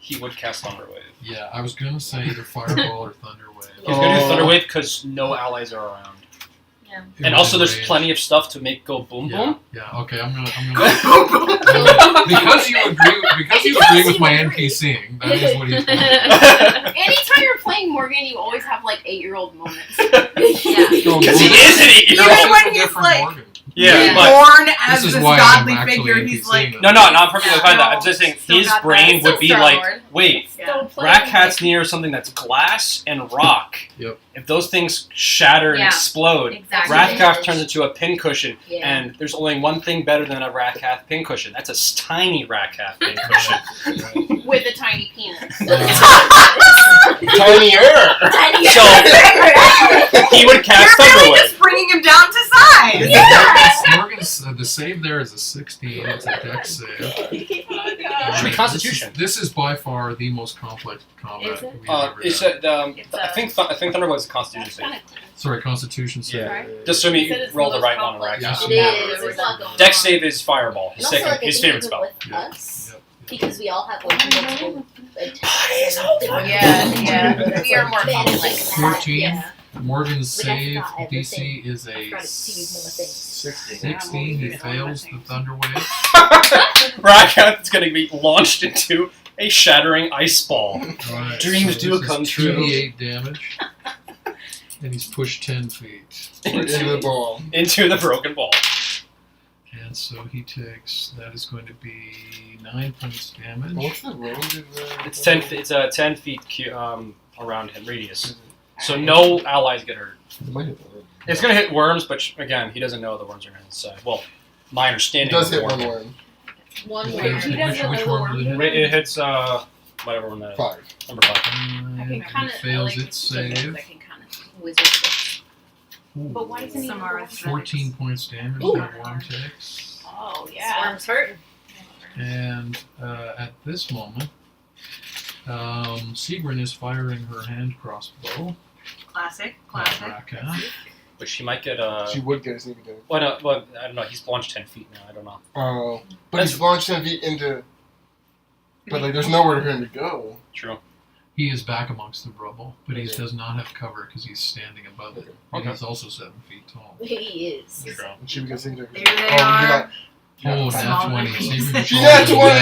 Speaker 5: He would cast Thunderwave.
Speaker 1: Yeah, I was gonna say either Fireball or Thunderwave.
Speaker 5: He's gonna do
Speaker 3: Oh.
Speaker 5: Thunderwave because no allies are around.
Speaker 1: It
Speaker 5: And
Speaker 1: was
Speaker 5: also,
Speaker 1: in
Speaker 5: there's
Speaker 1: range.
Speaker 5: plenty of stuff to make go boom
Speaker 1: Yeah,
Speaker 5: boom.
Speaker 1: yeah. Okay, I'm gonna because you agree with my NPCing. That is what he's going to
Speaker 7: Anytime you're playing Morgan, you always have like 8-year-old moments.
Speaker 8: Yeah.
Speaker 1: do.
Speaker 5: Because he is an 8-year-old.
Speaker 4: Even when he's
Speaker 1: different
Speaker 4: like-
Speaker 1: Morgan.
Speaker 5: Yeah,
Speaker 8: Yeah.
Speaker 5: but
Speaker 4: Born as
Speaker 1: This is
Speaker 4: this
Speaker 1: why I'm
Speaker 4: godly
Speaker 1: actually
Speaker 4: figure, he's
Speaker 1: NPCing
Speaker 4: like.
Speaker 1: them.
Speaker 5: no, I'm perfectly fine with that. I'm
Speaker 4: No,
Speaker 5: just saying
Speaker 4: still
Speaker 5: his
Speaker 4: got that.
Speaker 5: brain would be
Speaker 7: Still
Speaker 5: like,
Speaker 7: Star-Lord.
Speaker 5: wait,
Speaker 7: Still playing
Speaker 5: Ratcat's near something that's glass and rock.
Speaker 1: Yep.
Speaker 5: If those things shatter and
Speaker 8: Yeah.
Speaker 5: explode,
Speaker 8: Exactly.
Speaker 5: Ratcat turns into a pincushion,
Speaker 2: Yeah.
Speaker 5: and there's only one thing better than a Ratcat pincushion. That's a tiny Ratcat pincushion.
Speaker 7: with a tiny penis.
Speaker 3: Tinier!
Speaker 5: So he would cast
Speaker 4: You're really
Speaker 5: Thunderwave.
Speaker 4: just bringing him down to size.
Speaker 1: Morgan's the save there is a 16. It's a dex save.
Speaker 7: Oh my
Speaker 5: Should
Speaker 7: god.
Speaker 5: be Constitution.
Speaker 1: This is by far the most complex combat
Speaker 8: Is it?
Speaker 1: we've ever
Speaker 5: It's
Speaker 1: had.
Speaker 5: I think Thunderwave is a Constitution save.
Speaker 1: Sorry, Constitution save.
Speaker 5: Yeah. Just so me roll the right one on Ratcat.
Speaker 1: Yes.
Speaker 2: It is. There's a lot going on.
Speaker 5: Dex save is Fireball. His
Speaker 2: And also,
Speaker 5: second,
Speaker 2: like, I
Speaker 5: his
Speaker 2: think
Speaker 5: favorite
Speaker 2: even
Speaker 5: spell.
Speaker 2: with
Speaker 1: Yeah.
Speaker 2: us,
Speaker 1: Yep.
Speaker 2: because we all have like multiple attacks.
Speaker 7: Yeah. We are more
Speaker 2: complex.
Speaker 1: 14.
Speaker 2: Yeah.
Speaker 1: Morgan's
Speaker 2: Like, I
Speaker 1: save
Speaker 2: forgot everything.
Speaker 1: DC is
Speaker 2: I
Speaker 1: a
Speaker 2: forgot to use one of the things.
Speaker 1: 16. He fails the Thunderwave.
Speaker 5: Ratcat's going to be launched into a shattering ice ball.
Speaker 1: Right,
Speaker 5: Dreams do
Speaker 1: this is
Speaker 5: come true.
Speaker 1: 2d8 damage. And he's pushed 10 feet.
Speaker 3: Into the ball.
Speaker 5: Into the broken ball.
Speaker 1: And so he takes, that is going to be 9 points damage.
Speaker 3: What's the range of the...
Speaker 5: It's 10. It's a 10 feet around him radius. So no allies get hurt.
Speaker 3: It might hit the lid.
Speaker 5: It's gonna hit worms, but again, he doesn't know the worms are gonna hit. So, well, my
Speaker 3: It
Speaker 5: understanding.
Speaker 3: does
Speaker 5: of
Speaker 3: hit
Speaker 5: the
Speaker 3: one
Speaker 5: worm.
Speaker 3: worm.
Speaker 2: One
Speaker 1: Which-
Speaker 2: word.
Speaker 1: which-
Speaker 7: He doesn't
Speaker 1: which
Speaker 7: know
Speaker 1: one
Speaker 7: the
Speaker 1: did it
Speaker 7: word.
Speaker 1: hit?
Speaker 5: It hits whatever one that is.
Speaker 3: 5.
Speaker 5: Number 5.
Speaker 1: And
Speaker 7: I can
Speaker 1: he
Speaker 7: kind of
Speaker 1: fails its save.
Speaker 7: I can kind of
Speaker 2: Wizard.
Speaker 1: Ooh.
Speaker 7: But why doesn't he have
Speaker 4: Samara
Speaker 7: the
Speaker 1: 14 points damage
Speaker 2: Ooh.
Speaker 1: that worm takes.
Speaker 7: Oh yeah.
Speaker 2: Swarm's hurting.
Speaker 1: And at this moment, Sigrun is firing her hand crossbow
Speaker 4: Classic.
Speaker 1: at
Speaker 4: Classic.
Speaker 1: Raka.
Speaker 5: But she might get
Speaker 3: She would get a sneak attack.
Speaker 5: Well, no, well, I don't know. He's launched 10 feet now. I don't know.
Speaker 3: Oh. But he's launched 10 feet into... But, like, there's nowhere for him to go.
Speaker 5: True.
Speaker 1: He is back amongst the rubble, but he
Speaker 3: Okay.
Speaker 1: does not have cover because he's standing above it. And
Speaker 5: Okay.
Speaker 1: he's also 7 feet tall.
Speaker 2: He is.
Speaker 5: True.
Speaker 3: And she would get sneak attack.
Speaker 4: There they
Speaker 3: Oh, you're
Speaker 4: are.
Speaker 3: not...
Speaker 1: Oh, nat
Speaker 4: Small
Speaker 1: 20.
Speaker 4: piece.
Speaker 1: Sigrun
Speaker 3: She
Speaker 1: is
Speaker 3: nat
Speaker 1: rolling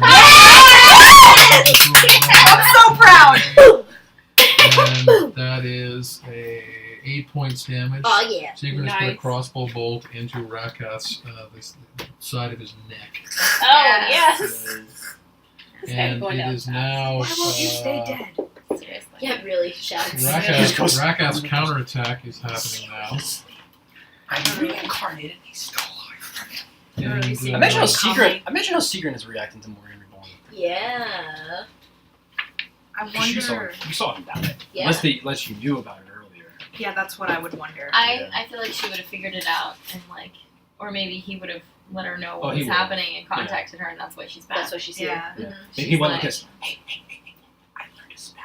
Speaker 3: 20.
Speaker 4: I'm so proud.
Speaker 1: And that is a 8 points damage.
Speaker 2: Oh yeah.
Speaker 1: Sigrun has put a
Speaker 7: Nice.
Speaker 1: crossbow bolt into Rakat's the side of his neck.
Speaker 7: Oh yes. This guy's
Speaker 1: And
Speaker 7: going
Speaker 1: it
Speaker 7: down
Speaker 1: is
Speaker 7: fast.
Speaker 1: now
Speaker 4: Why won't you stay dead?
Speaker 8: Seriously.
Speaker 2: Yeah, really shouts.
Speaker 5: Just goes-
Speaker 1: Rakat's counterattack is happening now.
Speaker 5: I'm reincarnated. He's still alive.
Speaker 1: And,
Speaker 5: Imagine how Seagrin is reacting to Morgan Reborn.
Speaker 2: Yeah.
Speaker 4: I
Speaker 5: You saw
Speaker 4: wonder.
Speaker 5: him die.
Speaker 2: Yeah.
Speaker 5: Unless you knew about it earlier.
Speaker 4: Yeah, that's what I would wonder.
Speaker 8: I feel like she would have figured it out and like, or maybe he would have let her know what
Speaker 5: he
Speaker 8: was
Speaker 5: would.
Speaker 8: happening and contacted her, and that's why she's back.
Speaker 2: That's what she's here.
Speaker 4: Yeah.
Speaker 2: Mhm.
Speaker 5: Maybe he went
Speaker 8: like-
Speaker 5: like this. Hey, I learned a spell.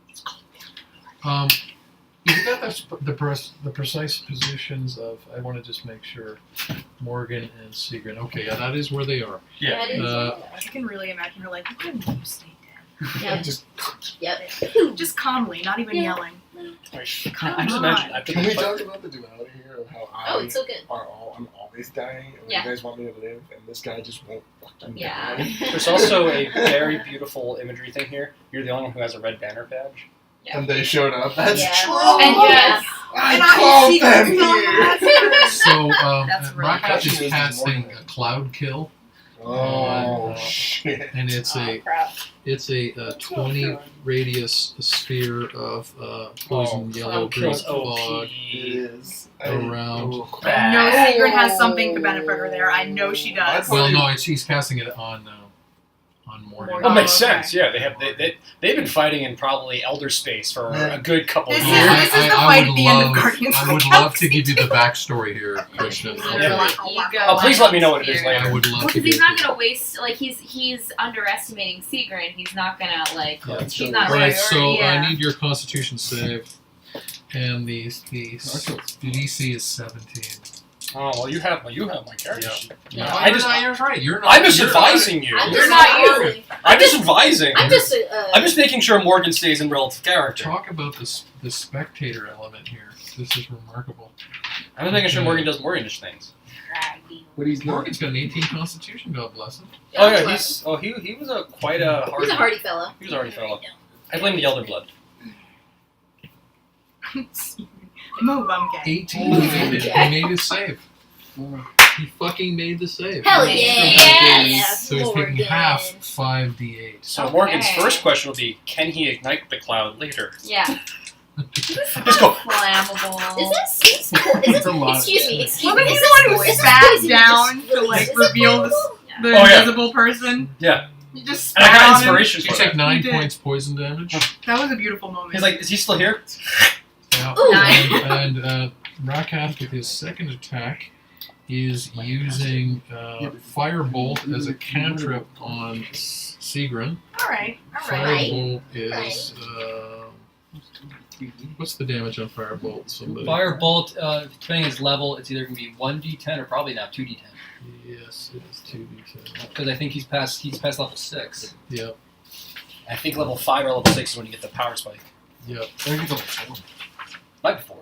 Speaker 5: It's called
Speaker 1: You got the precise positions of. I want to just make sure. Morgan and Seagrin. Okay, yeah, that is where they are.
Speaker 5: Yeah.
Speaker 2: That is,
Speaker 4: I can really imagine her like, you can stay dead.
Speaker 2: yeah.
Speaker 3: Just
Speaker 2: Yep.
Speaker 4: Just calmly, not even
Speaker 2: Yeah.
Speaker 4: yelling.
Speaker 5: I just imagine after
Speaker 3: can
Speaker 5: the
Speaker 3: we
Speaker 5: fight.
Speaker 3: talk about the duality here of how
Speaker 2: Oh, it's so good.
Speaker 3: I'm always dying, and
Speaker 8: Yeah.
Speaker 3: you guys want me to live, and this guy just won't fucking
Speaker 8: Yeah.
Speaker 3: die.
Speaker 5: There's also a very beautiful imagery thing here. You're the only one who has a red banner badge.
Speaker 3: And they showed up. That's
Speaker 2: Yeah.
Speaker 3: true.
Speaker 8: And yes,
Speaker 4: And
Speaker 3: I called them
Speaker 4: Secret's
Speaker 3: here.
Speaker 4: not-
Speaker 1: So
Speaker 4: That's really
Speaker 1: Rockout
Speaker 3: good.
Speaker 1: is casting a cloud kill,
Speaker 3: Oh
Speaker 1: Uh,
Speaker 3: shit!
Speaker 1: and it's a 20 radius sphere of poison yellow green
Speaker 5: Kills
Speaker 1: fog
Speaker 3: It is
Speaker 1: around.
Speaker 4: I know Seagrin has something to benefit her there. I know she does.
Speaker 1: Well, no, he's casting it on Morgan.
Speaker 2: Morgan.
Speaker 5: Oh, makes
Speaker 4: okay.
Speaker 5: sense. Yeah, they've been fighting in probably Elder Space for
Speaker 3: Yeah.
Speaker 5: a good couple of
Speaker 4: This
Speaker 5: years.
Speaker 4: is the fight at the end of Guardians of
Speaker 1: I
Speaker 4: the
Speaker 1: would love to give you the backstory here, Christian.
Speaker 8: He's
Speaker 1: Okay.
Speaker 8: literally ego
Speaker 5: Oh, please let me know what it is
Speaker 8: here.
Speaker 5: later.
Speaker 1: I would love to
Speaker 8: Because
Speaker 1: give
Speaker 8: he's not
Speaker 1: you.
Speaker 8: gonna waste. Like he's underestimating Seagrin. He's not gonna like.
Speaker 1: Yeah.
Speaker 8: She's not
Speaker 1: All right,
Speaker 8: priority.
Speaker 1: so
Speaker 4: Yeah.
Speaker 1: I need your Constitution save, and the DC is 17.
Speaker 5: Oh well, you have my character
Speaker 1: Yeah.
Speaker 5: sheet.
Speaker 1: Yeah,
Speaker 5: I just
Speaker 1: you're right. You're not.
Speaker 5: I'm just
Speaker 1: you're
Speaker 5: advising you.
Speaker 2: I'm
Speaker 1: You're
Speaker 2: just
Speaker 1: not
Speaker 2: using.
Speaker 5: I'm just advising.
Speaker 2: I'm just.
Speaker 5: I'm just making sure Morgan stays in relative character.
Speaker 1: Talk about the spectator element here. This is remarkable.
Speaker 5: I'm just making sure Morgan does Morganish things.
Speaker 3: But he's not.
Speaker 1: Morgan's got an 18 Constitution. God bless him.
Speaker 5: Oh yeah, he was quite a hardy.
Speaker 2: He's a hardy fellow.
Speaker 5: He was a hardy fellow. I blame the Elder Blood.
Speaker 4: Move, I'm gay.
Speaker 1: 18. He made it. He made his save. He fucking made the save.
Speaker 2: Hell
Speaker 8: Yeah.
Speaker 2: yeah!
Speaker 8: Yes.
Speaker 1: So he's taking half 5d8.
Speaker 5: So
Speaker 8: Okay.
Speaker 5: Morgan's first question will be, can he ignite the cloud later?
Speaker 8: Yeah.
Speaker 5: Just go.
Speaker 8: Flammable.
Speaker 2: Is this
Speaker 3: It's a lot.
Speaker 2: excuse me, excuse
Speaker 4: Well,
Speaker 2: me.
Speaker 4: he's
Speaker 2: Is
Speaker 4: the one who
Speaker 2: this
Speaker 4: sat
Speaker 2: poison
Speaker 4: down
Speaker 2: just
Speaker 4: to,
Speaker 2: released?
Speaker 4: like,
Speaker 2: Is it
Speaker 4: reveal this-
Speaker 2: flammable?
Speaker 4: The
Speaker 5: Oh, yeah.
Speaker 4: invisible person.
Speaker 5: Yeah.
Speaker 4: You just
Speaker 5: And I
Speaker 4: spat
Speaker 5: got
Speaker 4: on him.
Speaker 5: inspiration
Speaker 1: You
Speaker 5: for
Speaker 1: take
Speaker 5: that.
Speaker 1: 9
Speaker 4: did.
Speaker 1: points poison damage.
Speaker 4: That was a beautiful moment.
Speaker 5: He's like, is he still here?
Speaker 1: Yeah.
Speaker 2: Ooh.
Speaker 1: And Rakath with his second attack is using Firebolt as a cantrip on Seagrin.
Speaker 4: all right.
Speaker 1: Firebolt is what's the damage on Firebolt? Somebody.
Speaker 9: Firebolt, depending on his level, it's either going to be 1d10 or probably now 2d10.
Speaker 1: Yes, it is 2d10.
Speaker 9: Because I think he's past level 6.
Speaker 1: Yep,
Speaker 5: I think level 5 or level 6 is when you get the power spike.
Speaker 1: yep.
Speaker 3: I think it's only 4.
Speaker 5: Not before.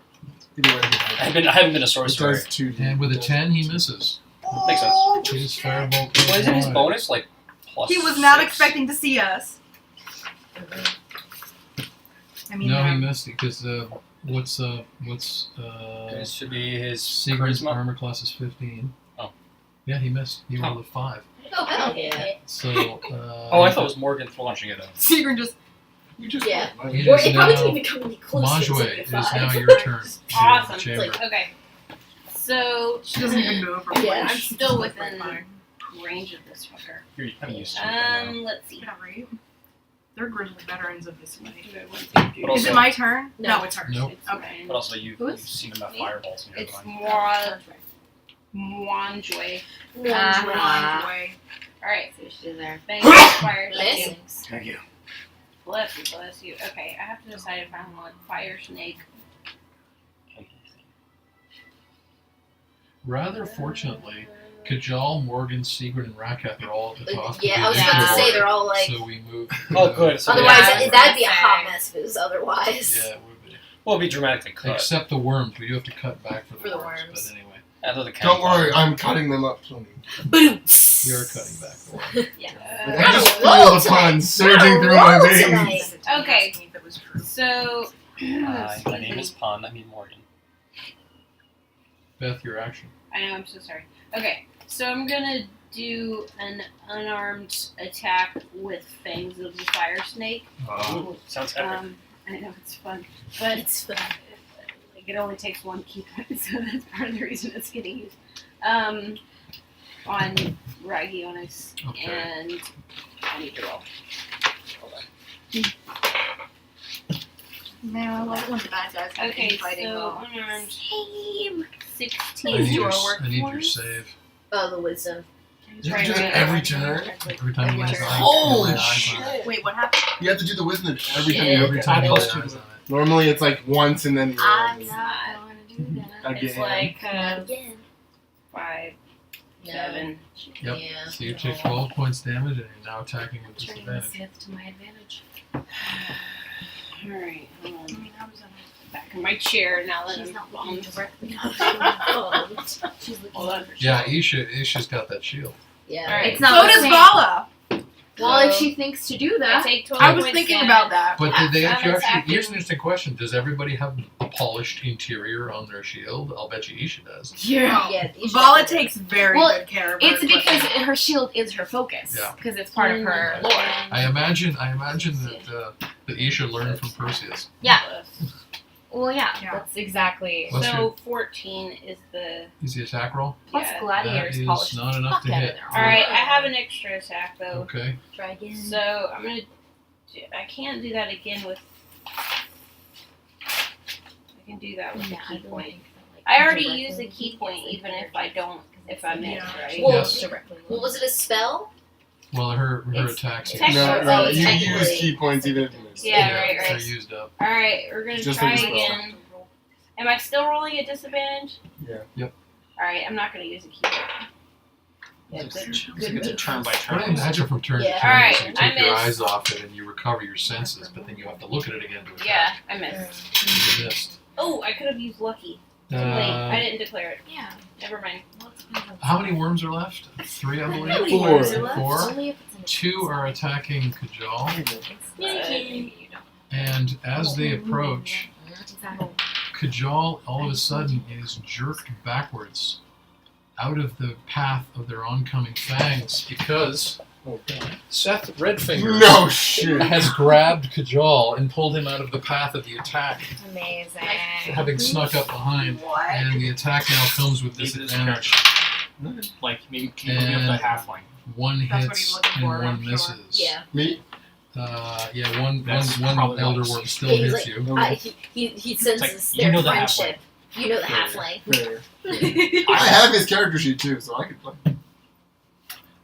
Speaker 3: Either way,
Speaker 5: I haven't been a
Speaker 3: it
Speaker 5: sorcerer.
Speaker 3: does 2.
Speaker 1: And with a 10, he misses.
Speaker 5: Makes sense.
Speaker 1: His Firebolt.
Speaker 5: What is it? His
Speaker 1: five.
Speaker 5: bonus like plus.
Speaker 4: He was not
Speaker 5: 6?
Speaker 4: expecting to see us. I mean,
Speaker 1: No, he missed because what's
Speaker 5: It should be his
Speaker 1: Seagrin's
Speaker 5: charisma.
Speaker 1: armor class is 15.
Speaker 5: Oh.
Speaker 1: Yeah, he missed. He rolled a 5.
Speaker 2: Oh hell yeah!
Speaker 1: So.
Speaker 5: Oh, I thought it was Morgan launching it.
Speaker 4: Seagrin just.
Speaker 3: You just
Speaker 2: Yeah.
Speaker 3: went,
Speaker 1: It
Speaker 2: Or
Speaker 1: is
Speaker 2: it probably
Speaker 1: now-
Speaker 2: didn't even come any closer.
Speaker 1: Majue,
Speaker 2: to
Speaker 1: it is
Speaker 2: 5.
Speaker 1: now your turn.
Speaker 8: Awesome.
Speaker 1: To the
Speaker 8: It's like,
Speaker 1: chamber.
Speaker 8: okay. So
Speaker 4: She doesn't even move. Or
Speaker 2: Yeah,
Speaker 8: I'm
Speaker 4: flinch.
Speaker 8: still
Speaker 4: She's
Speaker 8: within
Speaker 4: fine.
Speaker 8: range of this fucker.
Speaker 5: I'm used to it by now.
Speaker 8: Let's see.
Speaker 4: Yeah, right. They're grizzly veterans of this way.
Speaker 5: But
Speaker 4: Is
Speaker 5: also,
Speaker 4: it my turn?
Speaker 2: No.
Speaker 4: It's hers.
Speaker 1: Nope.
Speaker 4: Okay.
Speaker 5: but also you've
Speaker 8: Who's?
Speaker 5: seen enough
Speaker 8: Me?
Speaker 5: fireballs in your
Speaker 8: It's
Speaker 5: mind.
Speaker 8: Mwanjue.
Speaker 4: Way.
Speaker 8: Alright, so she's there. Bang, fire,
Speaker 2: Blessings.
Speaker 5: Thank you.
Speaker 8: Bless you. Okay, I have to decide if I want fire snake.
Speaker 1: Rather fortunately, Kajal, Morgan, Seagrin, and Rakath are all at the top.
Speaker 2: Yeah,
Speaker 1: of
Speaker 2: I was
Speaker 1: the
Speaker 2: about to
Speaker 1: initiative
Speaker 2: say
Speaker 1: order.
Speaker 2: they're all like.
Speaker 1: So we move.
Speaker 5: Oh, good. So
Speaker 2: Otherwise,
Speaker 8: Yeah,
Speaker 2: that'd be a
Speaker 8: I was
Speaker 2: hot
Speaker 8: gonna
Speaker 2: mess if it was otherwise.
Speaker 1: Yeah, it would be.
Speaker 5: Well, it'll be dramatically cut.
Speaker 1: Except the worms. We do have to cut back for
Speaker 2: For the
Speaker 1: worms.
Speaker 2: worms.
Speaker 1: But anyway,
Speaker 5: After the
Speaker 3: Don't worry, I'm cutting them up, Tony.
Speaker 2: Boots.
Speaker 1: we are cutting back the worms.
Speaker 8: Yeah.
Speaker 3: I just
Speaker 2: We're on a
Speaker 3: feel
Speaker 2: roll
Speaker 3: the puns
Speaker 2: tonight.
Speaker 3: surging
Speaker 2: We're
Speaker 3: through
Speaker 2: on a
Speaker 3: my
Speaker 2: roll
Speaker 3: veins.
Speaker 2: tonight.
Speaker 8: Okay.
Speaker 4: If it was true.
Speaker 8: So.
Speaker 5: My name is Pun. I mean Morgan.
Speaker 1: Beth, your action.
Speaker 8: I know, I'm so sorry. Okay, so I'm gonna do an unarmed attack with fangs of the fire snake.
Speaker 5: Ooh, sounds epic.
Speaker 8: I know it's fun, but
Speaker 2: It's fun.
Speaker 8: like It only takes one key point, so that's part of the reason it's getting used. On Ragionis,
Speaker 1: Okay.
Speaker 8: and I need to roll. Hold on.
Speaker 7: Man, I love it when the bad guys have
Speaker 8: Okay,
Speaker 7: been fighting
Speaker 8: so
Speaker 7: well.
Speaker 8: unarmed
Speaker 2: Same.
Speaker 8: 16.
Speaker 1: I need
Speaker 7: do
Speaker 1: your,
Speaker 7: our work
Speaker 1: I need
Speaker 7: for
Speaker 1: your
Speaker 7: us.
Speaker 1: save.
Speaker 2: Oh, the wisdom.
Speaker 3: You have to do it every turn?
Speaker 1: Every time you lay eyes on it.
Speaker 3: Holy
Speaker 1: you lay eyes on it.
Speaker 7: Wait, what happened?
Speaker 3: You have to do the wisdom every time you
Speaker 2: Shit.
Speaker 3: look
Speaker 1: Every
Speaker 3: at
Speaker 1: time
Speaker 3: it.
Speaker 1: you lay
Speaker 5: plus two.
Speaker 1: eyes on it.
Speaker 3: Normally it's like once and then
Speaker 7: I'm
Speaker 3: once.
Speaker 7: not going to do that.
Speaker 3: Again.
Speaker 8: It's like
Speaker 2: Again.
Speaker 8: 5,
Speaker 2: No.
Speaker 8: 7.
Speaker 1: Yep.
Speaker 2: Yeah.
Speaker 1: So you take 12 points damage and you're now attacking with
Speaker 8: Turning the
Speaker 1: disadvantage.
Speaker 8: Smith to my advantage. Alright, hold on.
Speaker 7: I mean, how was that?
Speaker 8: Back in my chair now that
Speaker 7: She's
Speaker 8: I'm
Speaker 7: not looking
Speaker 8: bummed.
Speaker 7: directly.
Speaker 2: Oh,
Speaker 7: She's looking
Speaker 8: Hold on.
Speaker 7: over.
Speaker 1: Yeah, Isha's got that shield.
Speaker 2: yeah.
Speaker 8: Alright.
Speaker 7: It's not
Speaker 4: So
Speaker 7: the
Speaker 4: does
Speaker 7: same.
Speaker 4: Bala.
Speaker 7: Well, if she thinks to do
Speaker 8: I
Speaker 7: that,
Speaker 8: take 12
Speaker 4: I was
Speaker 8: points
Speaker 4: thinking
Speaker 8: damage.
Speaker 4: about that.
Speaker 1: But did they
Speaker 8: I'm
Speaker 1: actually?
Speaker 8: attacking.
Speaker 1: Here's an interesting question: does everybody have a polished interior on their shield? I'll bet you Isha does.
Speaker 4: Yeah.
Speaker 2: Yeah. you should
Speaker 4: Bala
Speaker 2: definitely-
Speaker 4: takes very
Speaker 7: Well,
Speaker 4: good care of her
Speaker 7: it's because
Speaker 4: equipment.
Speaker 7: her shield is her focus.
Speaker 1: Yeah.
Speaker 7: Because it's part of her lore.
Speaker 1: I imagine that Isha learned from Perseus.
Speaker 7: Yeah.
Speaker 8: Plus.
Speaker 7: Well, yeah,
Speaker 4: Yeah.
Speaker 7: that's exactly.
Speaker 1: What's
Speaker 8: So
Speaker 1: your
Speaker 8: 14 is the.
Speaker 1: easy attack roll?
Speaker 7: Plus,
Speaker 8: Yeah.
Speaker 7: gladiators
Speaker 1: That is
Speaker 7: polish
Speaker 1: not
Speaker 7: the
Speaker 1: enough
Speaker 7: fuck
Speaker 1: to
Speaker 7: out
Speaker 1: hit.
Speaker 7: of their
Speaker 8: Alright,
Speaker 7: armor.
Speaker 8: I have an extra attack though.
Speaker 1: Okay.
Speaker 2: Try again.
Speaker 8: So I'm gonna. I can't do that again with. I can do that with
Speaker 7: Yeah,
Speaker 8: a
Speaker 7: I
Speaker 8: key
Speaker 7: don't
Speaker 8: point.
Speaker 7: think that, like,
Speaker 8: I already
Speaker 7: directly
Speaker 8: used a key point,
Speaker 7: against
Speaker 8: even
Speaker 7: the
Speaker 8: if I don't. If I miss,
Speaker 4: Yeah.
Speaker 8: right?
Speaker 2: Well,
Speaker 1: Yes.
Speaker 7: directly.
Speaker 2: What was it? A spell?
Speaker 1: Well, her
Speaker 8: It's
Speaker 1: attacks
Speaker 8: technically-
Speaker 3: No, you
Speaker 2: technically.
Speaker 3: use key points even if you miss.
Speaker 8: Yeah, right,
Speaker 1: they're
Speaker 8: right.
Speaker 1: used up.
Speaker 8: All right, we're gonna
Speaker 3: Just
Speaker 8: try
Speaker 3: like a spell.
Speaker 8: again. Am I still rolling at disadvantage?
Speaker 3: Yeah.
Speaker 1: Yep.
Speaker 8: All right, I'm not gonna use a key point. Yeah,
Speaker 5: It's
Speaker 8: good.
Speaker 5: like it's a turn by
Speaker 1: But I
Speaker 5: turn.
Speaker 1: imagine from turn to
Speaker 2: Yeah.
Speaker 1: turn,
Speaker 8: Alright,
Speaker 1: so you
Speaker 8: I
Speaker 1: take your
Speaker 8: missed.
Speaker 1: eyes off it and you recover your senses, but then you have to look at it again to attack.
Speaker 8: Yeah, I missed.
Speaker 1: You missed.
Speaker 8: Oh, I could have used lucky. Too late. I didn't declare it.
Speaker 7: Yeah.
Speaker 8: Never mind.
Speaker 1: How many worms are left? 3, I believe.
Speaker 2: How many
Speaker 3: Four.
Speaker 2: words are left?
Speaker 1: Four.
Speaker 2: Only if it's in a
Speaker 1: 2 are attacking Kajal,
Speaker 2: Yay.
Speaker 1: and as they approach,
Speaker 7: Exactly.
Speaker 1: Kajal all of a sudden is jerked backwards out of the path of their oncoming fangs because Seth Redfinger
Speaker 3: No shit.
Speaker 1: has grabbed Kajal and pulled him out of the path of the attack,
Speaker 7: Amazing.
Speaker 1: having snuck up behind,
Speaker 4: What?
Speaker 1: and the attack now comes with
Speaker 5: Maybe this
Speaker 1: disadvantage.
Speaker 5: Like maybe moving up the halfling.
Speaker 1: One
Speaker 4: That's what
Speaker 1: hits
Speaker 4: he's looking
Speaker 1: and
Speaker 4: for,
Speaker 1: one
Speaker 4: I'm sure.
Speaker 1: misses.
Speaker 2: Yeah.
Speaker 3: Me?
Speaker 1: Yeah, one
Speaker 5: That's
Speaker 1: elder
Speaker 5: probably
Speaker 1: worm
Speaker 5: what
Speaker 1: still
Speaker 2: Yeah, he's
Speaker 1: hits
Speaker 2: like,
Speaker 1: you.
Speaker 2: he senses
Speaker 5: like, you
Speaker 2: their
Speaker 5: know the
Speaker 2: friendship. You know the halfling.
Speaker 3: Fair. I have his character sheet too, so I could play.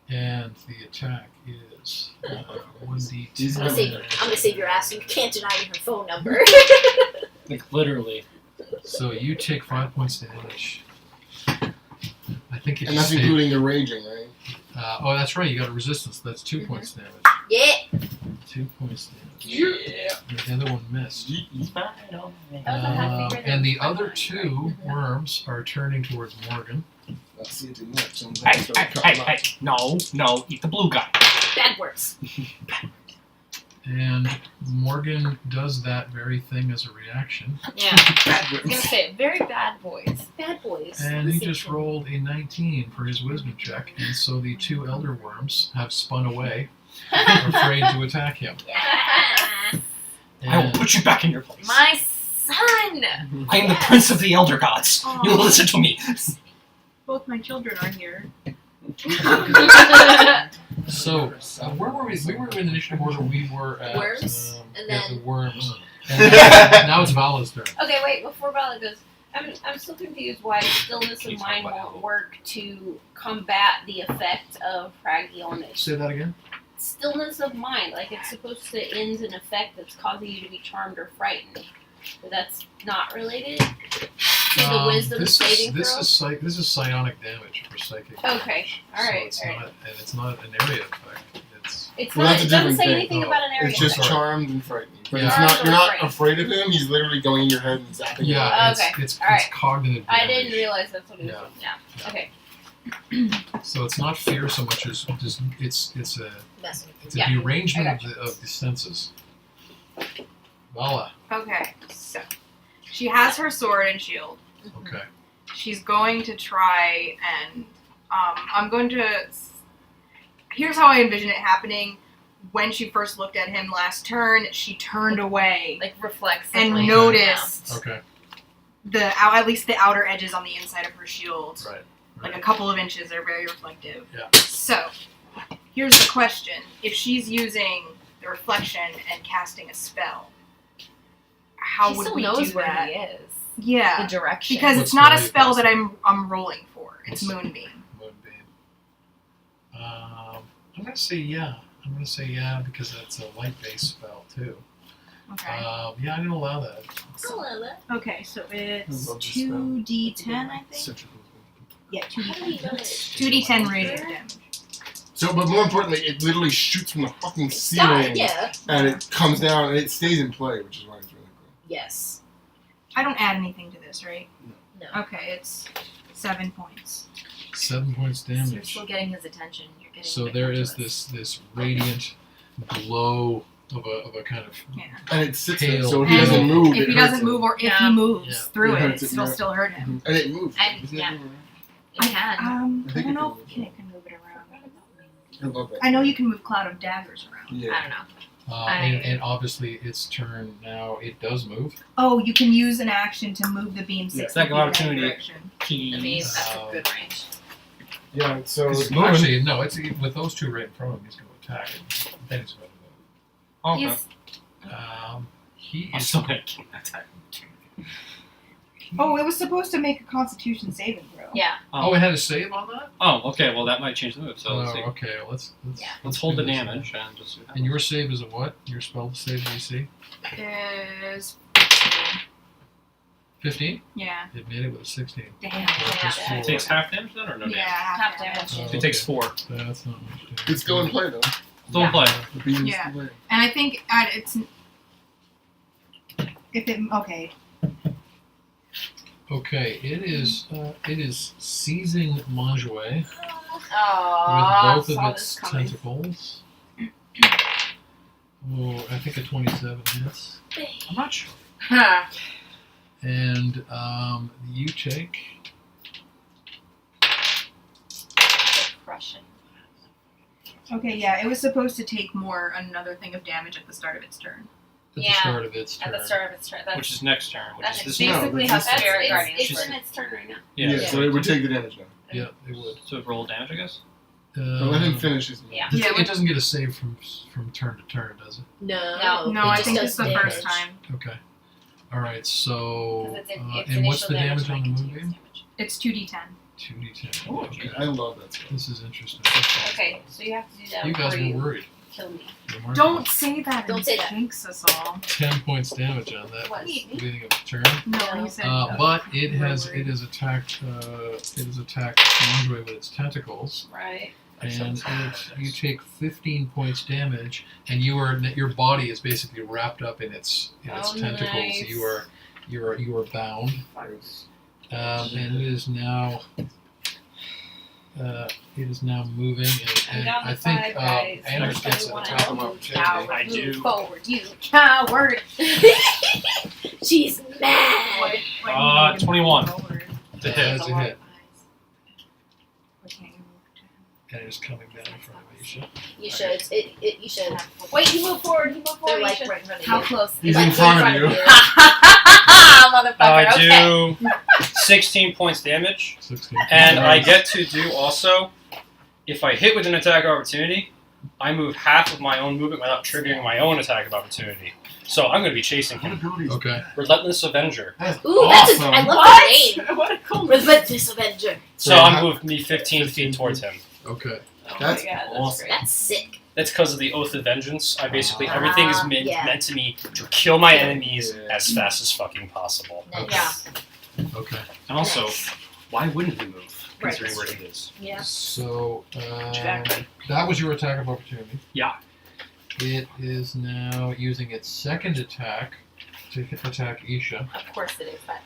Speaker 1: And the attack is 1d2.
Speaker 3: He's
Speaker 2: I'm gonna save your ass. So you can't deny me her phone number.
Speaker 5: Like literally.
Speaker 1: So you take 5 points damage. I think it
Speaker 3: And that's
Speaker 1: saved-
Speaker 3: including the raging, right?
Speaker 1: oh, that's right. You got a resistance. That's 2 points damage.
Speaker 2: Yeah.
Speaker 1: 2 points damage.
Speaker 5: Yeah.
Speaker 1: And the other one missed.
Speaker 8: happy birthday.
Speaker 1: And the other 2 worms are turning towards Morgan.
Speaker 3: Let's see it do much. So I'm
Speaker 5: Hey,
Speaker 3: gonna start
Speaker 5: hey,
Speaker 3: cutting
Speaker 5: hey,
Speaker 3: up.
Speaker 5: hey. No, eat the blue guy.
Speaker 2: Bad words.
Speaker 1: And Morgan does that very thing as a reaction.
Speaker 7: Yeah. I was gonna say, very bad boys.
Speaker 2: Bad boys.
Speaker 1: And he
Speaker 2: Listen
Speaker 1: just
Speaker 2: to me.
Speaker 1: rolled a 19 for his wisdom check. And so the 2 elder worms have spun away, afraid to attack him.
Speaker 2: Yeah.
Speaker 5: I will
Speaker 1: And
Speaker 5: put you back in your place.
Speaker 7: My son!
Speaker 5: I am the prince of the elder gods. You will listen to me.
Speaker 4: Both my children are here.
Speaker 1: so, where were we? We were in the initiative order. We were at
Speaker 2: Worms, and
Speaker 1: yeah,
Speaker 2: then-
Speaker 1: the worms. And now it's Vala's turn.
Speaker 8: Okay, wait. Before Bella goes, I'm still confused why stillness
Speaker 5: Can you
Speaker 8: of
Speaker 5: talk
Speaker 8: mind
Speaker 5: about
Speaker 8: won't
Speaker 5: how-
Speaker 8: work to combat the effect of Pragionis.
Speaker 1: Say that again.
Speaker 8: Stillness of mind, like it's supposed to end an effect that's causing you to be charmed or frightened. But that's not related to the wisdom
Speaker 1: this
Speaker 8: saving
Speaker 1: is,
Speaker 8: throw.
Speaker 1: this is psionic damage for psychic.
Speaker 8: Okay,
Speaker 1: damage.
Speaker 8: alright,
Speaker 1: So it's
Speaker 8: alright.
Speaker 1: not an area effect. It's
Speaker 8: It's
Speaker 3: Well,
Speaker 8: not.
Speaker 3: that's a
Speaker 8: It doesn't
Speaker 3: different
Speaker 8: say
Speaker 3: thing.
Speaker 8: anything
Speaker 1: Oh,
Speaker 8: about an area.
Speaker 3: It's just
Speaker 8: effect.
Speaker 3: charmed and frightened. But
Speaker 1: Yeah.
Speaker 3: it's not.
Speaker 8: Charmed
Speaker 3: You're
Speaker 8: or
Speaker 3: not
Speaker 8: frightened.
Speaker 3: afraid of him. He's literally going in your head and zapping you.
Speaker 1: yeah,
Speaker 8: Okay,
Speaker 1: it's
Speaker 8: alright.
Speaker 1: cognitive
Speaker 8: I
Speaker 1: damage.
Speaker 8: didn't realize that's what it was.
Speaker 1: Yeah.
Speaker 8: Yeah. Okay.
Speaker 1: So it's not fear so much as just it's a
Speaker 2: Messing with
Speaker 1: it's a
Speaker 8: Yeah,
Speaker 1: derangement
Speaker 8: I
Speaker 1: of the senses. Vala.
Speaker 4: Okay, so she has her sword and shield.
Speaker 1: Okay.
Speaker 4: She's going to try and I'm going to. Here's how I envision it happening. When she first looked at him last turn, she turned away
Speaker 7: Like, reflex.
Speaker 4: and
Speaker 1: Okay.
Speaker 4: noticed
Speaker 1: Okay.
Speaker 4: at least the outer edges on the inside of her shield,
Speaker 1: Right.
Speaker 4: like a couple of inches, are very reflective.
Speaker 1: Yeah.
Speaker 4: So, here's the question: if she's using the reflection and casting a spell, how
Speaker 2: He
Speaker 4: would
Speaker 2: still
Speaker 4: we
Speaker 2: knows
Speaker 4: do
Speaker 2: where
Speaker 4: that?
Speaker 2: he is.
Speaker 4: Yeah,
Speaker 2: The direction.
Speaker 4: because
Speaker 1: What
Speaker 4: it's not a
Speaker 1: spell are you
Speaker 4: spell that
Speaker 1: casting?
Speaker 4: I'm rolling for. It's
Speaker 1: What's-
Speaker 4: Moonbeam.
Speaker 1: Moonbeam. I'm gonna say yeah. I'm gonna say yeah because that's a light-based spell too.
Speaker 4: Okay.
Speaker 1: Yeah, I'm gonna allow that.
Speaker 4: Okay, so it's
Speaker 3: love this spell.
Speaker 4: 2d10, I think.
Speaker 3: Citrical.
Speaker 4: Yeah,
Speaker 2: How do you know
Speaker 4: 2d10.
Speaker 2: it?
Speaker 4: 2d10 radiant damage.
Speaker 3: So, but more importantly, it literally shoots from the fucking
Speaker 2: Sky,
Speaker 3: ceiling,
Speaker 2: yeah.
Speaker 3: and it comes down, and it stays in play, which is why it's really cool.
Speaker 2: Yes.
Speaker 4: I don't add anything to this, right?
Speaker 2: No.
Speaker 4: Okay, it's 7 points.
Speaker 1: 7 points
Speaker 2: So you're
Speaker 1: damage.
Speaker 2: still getting his attention. You're getting
Speaker 1: So
Speaker 2: him
Speaker 1: there is
Speaker 2: ridiculous.
Speaker 1: this radiant glow of a kind of
Speaker 4: Yeah.
Speaker 3: And it sits there,
Speaker 1: Pale.
Speaker 3: so if he
Speaker 4: And
Speaker 3: doesn't move,
Speaker 4: If
Speaker 3: it
Speaker 4: he
Speaker 3: hurts
Speaker 4: doesn't
Speaker 3: him.
Speaker 4: move or if
Speaker 7: Yeah.
Speaker 4: he moves
Speaker 1: Yeah.
Speaker 4: through
Speaker 3: It
Speaker 4: it,
Speaker 3: hurts
Speaker 4: it'll
Speaker 3: it, yeah.
Speaker 4: still hurt him.
Speaker 3: And it moves.
Speaker 7: And-
Speaker 3: Doesn't
Speaker 7: yeah.
Speaker 3: it move around?
Speaker 2: It can.
Speaker 3: I
Speaker 4: I
Speaker 3: think
Speaker 4: don't
Speaker 3: it
Speaker 4: know
Speaker 3: can
Speaker 4: if
Speaker 3: move.
Speaker 4: it can move it around.
Speaker 3: I love that.
Speaker 4: I know you can move Cloud of Daggers around.
Speaker 2: I
Speaker 3: Yeah.
Speaker 2: don't know.
Speaker 1: and obviously its turn now. It does move.
Speaker 4: Oh, you can use an action to move the beam 60
Speaker 9: Second
Speaker 4: feet in any
Speaker 9: opportunity.
Speaker 4: direction.
Speaker 2: I mean,
Speaker 9: Keys.
Speaker 2: that's a good range.
Speaker 3: Yeah, so
Speaker 1: Because
Speaker 3: it's moving.
Speaker 1: actually, no. It's with those two right in front of him. He's going to attack. Then he's going to
Speaker 9: Okay.
Speaker 2: He's
Speaker 1: move. He
Speaker 9: I'm
Speaker 1: is.
Speaker 9: still gonna keep that attack.
Speaker 4: Oh, it was supposed to make a Constitution saving throw.
Speaker 2: yeah.
Speaker 1: Oh, it had a save on that.
Speaker 9: Oh, okay. Well, that might change the move. So
Speaker 1: Oh,
Speaker 9: let's see.
Speaker 1: okay. Let's
Speaker 2: Yeah.
Speaker 9: Let's hold
Speaker 1: do
Speaker 9: the
Speaker 1: this.
Speaker 9: damage and just.
Speaker 1: And your save is a what? Your spell save DC?
Speaker 4: Is
Speaker 1: 15?
Speaker 4: yeah.
Speaker 1: It made it with a 16.
Speaker 4: Damn.
Speaker 1: Plus
Speaker 2: Yeah.
Speaker 1: four.
Speaker 9: It takes half damage then, or no
Speaker 4: Yeah,
Speaker 9: damage?
Speaker 4: half
Speaker 7: Half
Speaker 4: damage.
Speaker 7: damage.
Speaker 1: Oh,
Speaker 9: It takes
Speaker 1: okay.
Speaker 9: 4.
Speaker 1: That's not much damage.
Speaker 3: It's still in play, though.
Speaker 9: Still in play.
Speaker 3: The beam is
Speaker 4: Yeah.
Speaker 3: still there.
Speaker 4: And I think it's if it okay.
Speaker 1: Okay, it is seizing Manjue
Speaker 7: Oh,
Speaker 1: with both
Speaker 7: saw
Speaker 1: of
Speaker 7: this
Speaker 1: its
Speaker 7: coming.
Speaker 1: tentacles. Oh, I think a 27 hits.
Speaker 9: I'm not sure.
Speaker 7: Huh.
Speaker 1: And you take
Speaker 7: Crushing.
Speaker 4: Okay, yeah, it was supposed to take another thing of damage at the start of its turn.
Speaker 1: at
Speaker 7: Yeah,
Speaker 1: the start of its
Speaker 7: At
Speaker 1: turn.
Speaker 7: the start of its turn. That's,
Speaker 9: Which is next turn. Which
Speaker 7: that's
Speaker 9: is this
Speaker 3: No,
Speaker 7: basically
Speaker 3: but
Speaker 7: how
Speaker 3: this-
Speaker 7: Spirit Guardians
Speaker 6: It's
Speaker 7: work.
Speaker 6: in its turn right now.
Speaker 3: Yeah, so it would take the damage now.
Speaker 1: Yeah, it would.
Speaker 9: So roll damage, I guess.
Speaker 3: But let him finish his
Speaker 7: Yeah.
Speaker 1: It,
Speaker 4: Yeah,
Speaker 1: it doesn't get a save from turn to turn, does it?
Speaker 2: No.
Speaker 4: No,
Speaker 2: it
Speaker 4: I
Speaker 2: just
Speaker 4: think
Speaker 2: does
Speaker 4: it's the
Speaker 2: damage.
Speaker 4: first time.
Speaker 1: Okay. All right. So
Speaker 7: 'Cause it's
Speaker 1: and what's
Speaker 7: initial
Speaker 1: the damage on the
Speaker 7: and
Speaker 1: moonbeam?
Speaker 7: continuous
Speaker 4: It's 2d10.
Speaker 1: 2d10.
Speaker 3: Oh, okay. I love that stuff.
Speaker 1: This is interesting.
Speaker 7: damage. Okay, so you have to do that
Speaker 1: You guys
Speaker 7: before
Speaker 1: were
Speaker 7: you
Speaker 1: worried.
Speaker 7: kill me.
Speaker 1: You weren't?
Speaker 4: Don't say that.
Speaker 2: Don't
Speaker 4: and
Speaker 2: say that.
Speaker 4: Jinx us all.
Speaker 1: 10 points damage on that
Speaker 7: What?
Speaker 1: beginning of the turn.
Speaker 4: No, he said.
Speaker 1: But it
Speaker 4: we were
Speaker 1: has
Speaker 4: worried.
Speaker 1: attacked Mondre with its tentacles,
Speaker 7: Right.
Speaker 1: and you take 15 points damage, and your body is basically wrapped up in its
Speaker 7: Oh,
Speaker 1: tentacles.
Speaker 7: nice.
Speaker 1: You are bound, and it is now moving,
Speaker 7: I'm
Speaker 1: and
Speaker 7: down to
Speaker 1: I think
Speaker 7: 5 guys.
Speaker 1: Anders gets an
Speaker 7: Everybody
Speaker 1: attack
Speaker 7: wanna
Speaker 1: of
Speaker 7: help me?
Speaker 1: opportunity.
Speaker 7: Coward,
Speaker 9: I
Speaker 7: move
Speaker 9: do.
Speaker 7: forward, you coward.
Speaker 2: She's mad.
Speaker 9: 21
Speaker 4: Forward.
Speaker 9: to hit.
Speaker 1: That's a hit,
Speaker 4: Okay.
Speaker 1: and it is coming down in front of Isha.
Speaker 2: You should. You should.
Speaker 7: Wait, he moved forward. He moved
Speaker 2: They're
Speaker 7: forward.
Speaker 2: like
Speaker 7: You should-
Speaker 2: right in front of
Speaker 7: How
Speaker 2: you.
Speaker 7: close?
Speaker 3: He's
Speaker 2: Like
Speaker 3: in front of you.
Speaker 7: Motherfucker.
Speaker 9: I
Speaker 7: Okay.
Speaker 9: do 16 points damage,
Speaker 1: 16.
Speaker 9: and I get to do also, if I hit with an attack of opportunity, I move half of my own movement without triggering my own attack of opportunity. So I'm going to be chasing
Speaker 3: What
Speaker 9: him.
Speaker 3: abilities?
Speaker 1: Okay.
Speaker 9: Relentless Avenger.
Speaker 3: That's
Speaker 2: Ooh,
Speaker 3: awesome.
Speaker 2: I love
Speaker 7: What?
Speaker 2: the name.
Speaker 7: What a cool.
Speaker 2: Relentless Avenger.
Speaker 9: So I'm moving me 15 feet towards him.
Speaker 1: Okay.
Speaker 7: Oh
Speaker 3: That's
Speaker 7: my god, that's
Speaker 3: awesome.
Speaker 7: great.
Speaker 2: That's sick.
Speaker 9: That's because of the Oath of Vengeance. I basically, everything is
Speaker 2: yeah.
Speaker 9: meant to me to kill my enemies
Speaker 3: Yeah.
Speaker 9: as fast as fucking possible.
Speaker 2: Nice.
Speaker 7: Yeah.
Speaker 1: Okay.
Speaker 9: And also,
Speaker 2: Nice.
Speaker 9: why wouldn't he move,
Speaker 2: Right.
Speaker 9: considering where he is?
Speaker 7: Yeah.
Speaker 1: So
Speaker 9: Exactly.
Speaker 1: that was your attack of opportunity.
Speaker 9: Yeah.
Speaker 1: It is now using its second attack to attack Isha,
Speaker 7: Of course it is, that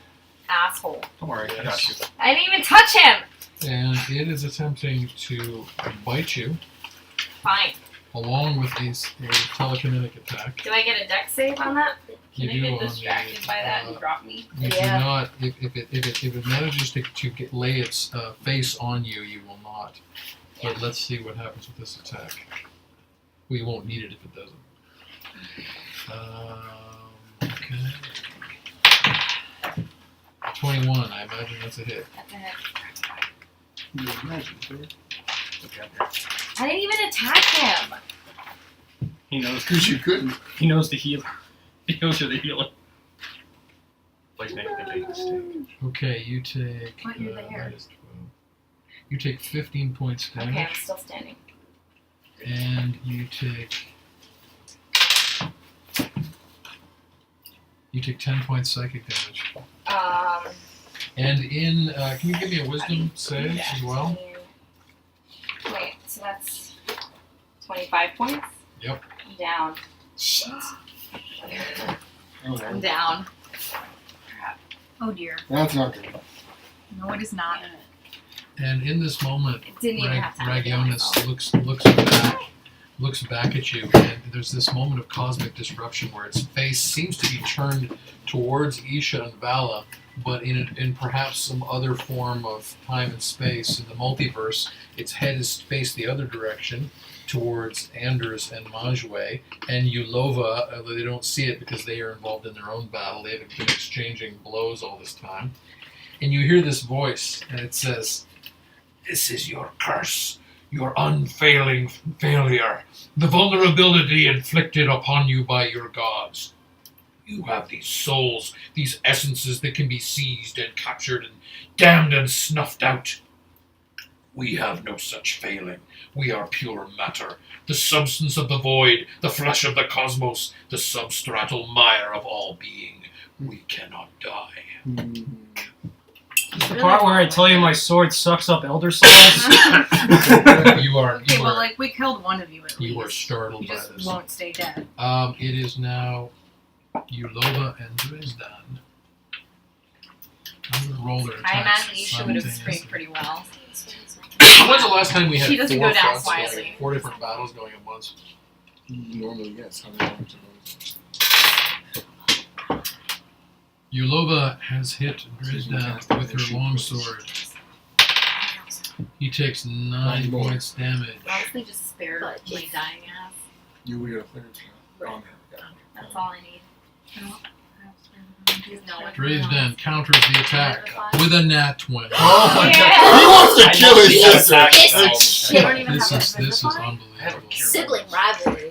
Speaker 7: asshole.
Speaker 9: Don't worry, I got you.
Speaker 7: I didn't even touch him.
Speaker 1: and it is attempting to bite you
Speaker 7: Fine.
Speaker 1: along with a telekinetic attack.
Speaker 7: Do I get a dex save on that? Can
Speaker 1: You
Speaker 7: I
Speaker 1: do
Speaker 7: get
Speaker 1: on
Speaker 7: distracted
Speaker 1: the,
Speaker 7: by that and drop me?
Speaker 1: You
Speaker 2: Yeah.
Speaker 1: do not. If it manages to lay its face on you, you will not. But let's see what happens with this attack. We won't need it if it doesn't. Okay. 21. I imagine that's a hit.
Speaker 7: That's a hit.
Speaker 3: You imagine, sir.
Speaker 7: I didn't even attack him.
Speaker 9: He knows.
Speaker 3: Because you couldn't.
Speaker 9: He knows the healer. He knows you're the healer. Please make the big mistake.
Speaker 1: Okay, you take.
Speaker 7: But you're there.
Speaker 1: -12. You take 15 points damage,
Speaker 7: Okay, I'm still standing.
Speaker 1: and you take. You take 10 points psychic damage. And in, can you give me a wisdom save as well?
Speaker 7: Wait, so that's 25 points?
Speaker 1: Yep.
Speaker 7: I'm down.
Speaker 2: Shit.
Speaker 7: I'm down.
Speaker 4: Oh dear.
Speaker 3: That's not good.
Speaker 4: No, it is not.
Speaker 1: And in this moment,
Speaker 7: It didn't even have time to do
Speaker 1: Ragionis
Speaker 7: myself.
Speaker 1: looks back at you, and there's this moment of cosmic disruption where its face seems to be turned towards Isha and Vala, but in perhaps some other form of time and space in the multiverse, its head is faced the other direction towards Anders and Majue, and Yulova, they don't see it because they are involved in their own battle. They've been exchanging blows all this time. And you hear this voice, and it says, "This is your curse, your unfailing failure, the vulnerability inflicted upon you by your gods. You have these souls, these essences that can be seized and captured and damned and snuffed out. We have no such failing. We are pure matter, the substance of the void, the flesh of the cosmos, the substratal mire of all being. We cannot die."
Speaker 9: The part where I tell you my sword sucks up elder souls.
Speaker 1: You are
Speaker 4: Okay, well, like, we killed one of you at least.
Speaker 1: you are startled
Speaker 4: You
Speaker 1: by
Speaker 4: just
Speaker 1: this.
Speaker 4: won't stay dead.
Speaker 1: It is now Yulova and Dresden. I'm going to roll their attacks.
Speaker 7: I imagine you should have
Speaker 1: simultaneously.
Speaker 7: screamed pretty well.
Speaker 1: When's the last time we had
Speaker 7: She doesn't
Speaker 1: four
Speaker 7: go down
Speaker 1: fronts
Speaker 7: quietly.
Speaker 1: going, 4 different battles going at once?
Speaker 3: Normally, yes. How many times
Speaker 1: Yulova has hit Dresden with her longsword. He takes 9
Speaker 3: more.
Speaker 1: points damage.
Speaker 7: Honestly, just spare
Speaker 2: But
Speaker 7: my
Speaker 2: it's-
Speaker 7: dying ass.
Speaker 3: You were a third on there.
Speaker 7: That's all I need. No one.
Speaker 1: Dresden counters the attack with a nat 20.
Speaker 3: Oh my
Speaker 7: Yeah.
Speaker 3: god! He wants to
Speaker 9: I
Speaker 3: kill
Speaker 9: know
Speaker 3: his
Speaker 9: he
Speaker 3: sister!
Speaker 9: has
Speaker 2: This
Speaker 9: No.
Speaker 2: is
Speaker 7: You
Speaker 2: shit.
Speaker 7: don't even
Speaker 1: This
Speaker 7: have
Speaker 1: is
Speaker 7: a
Speaker 1: unbelievable.
Speaker 2: Sibling rivalry.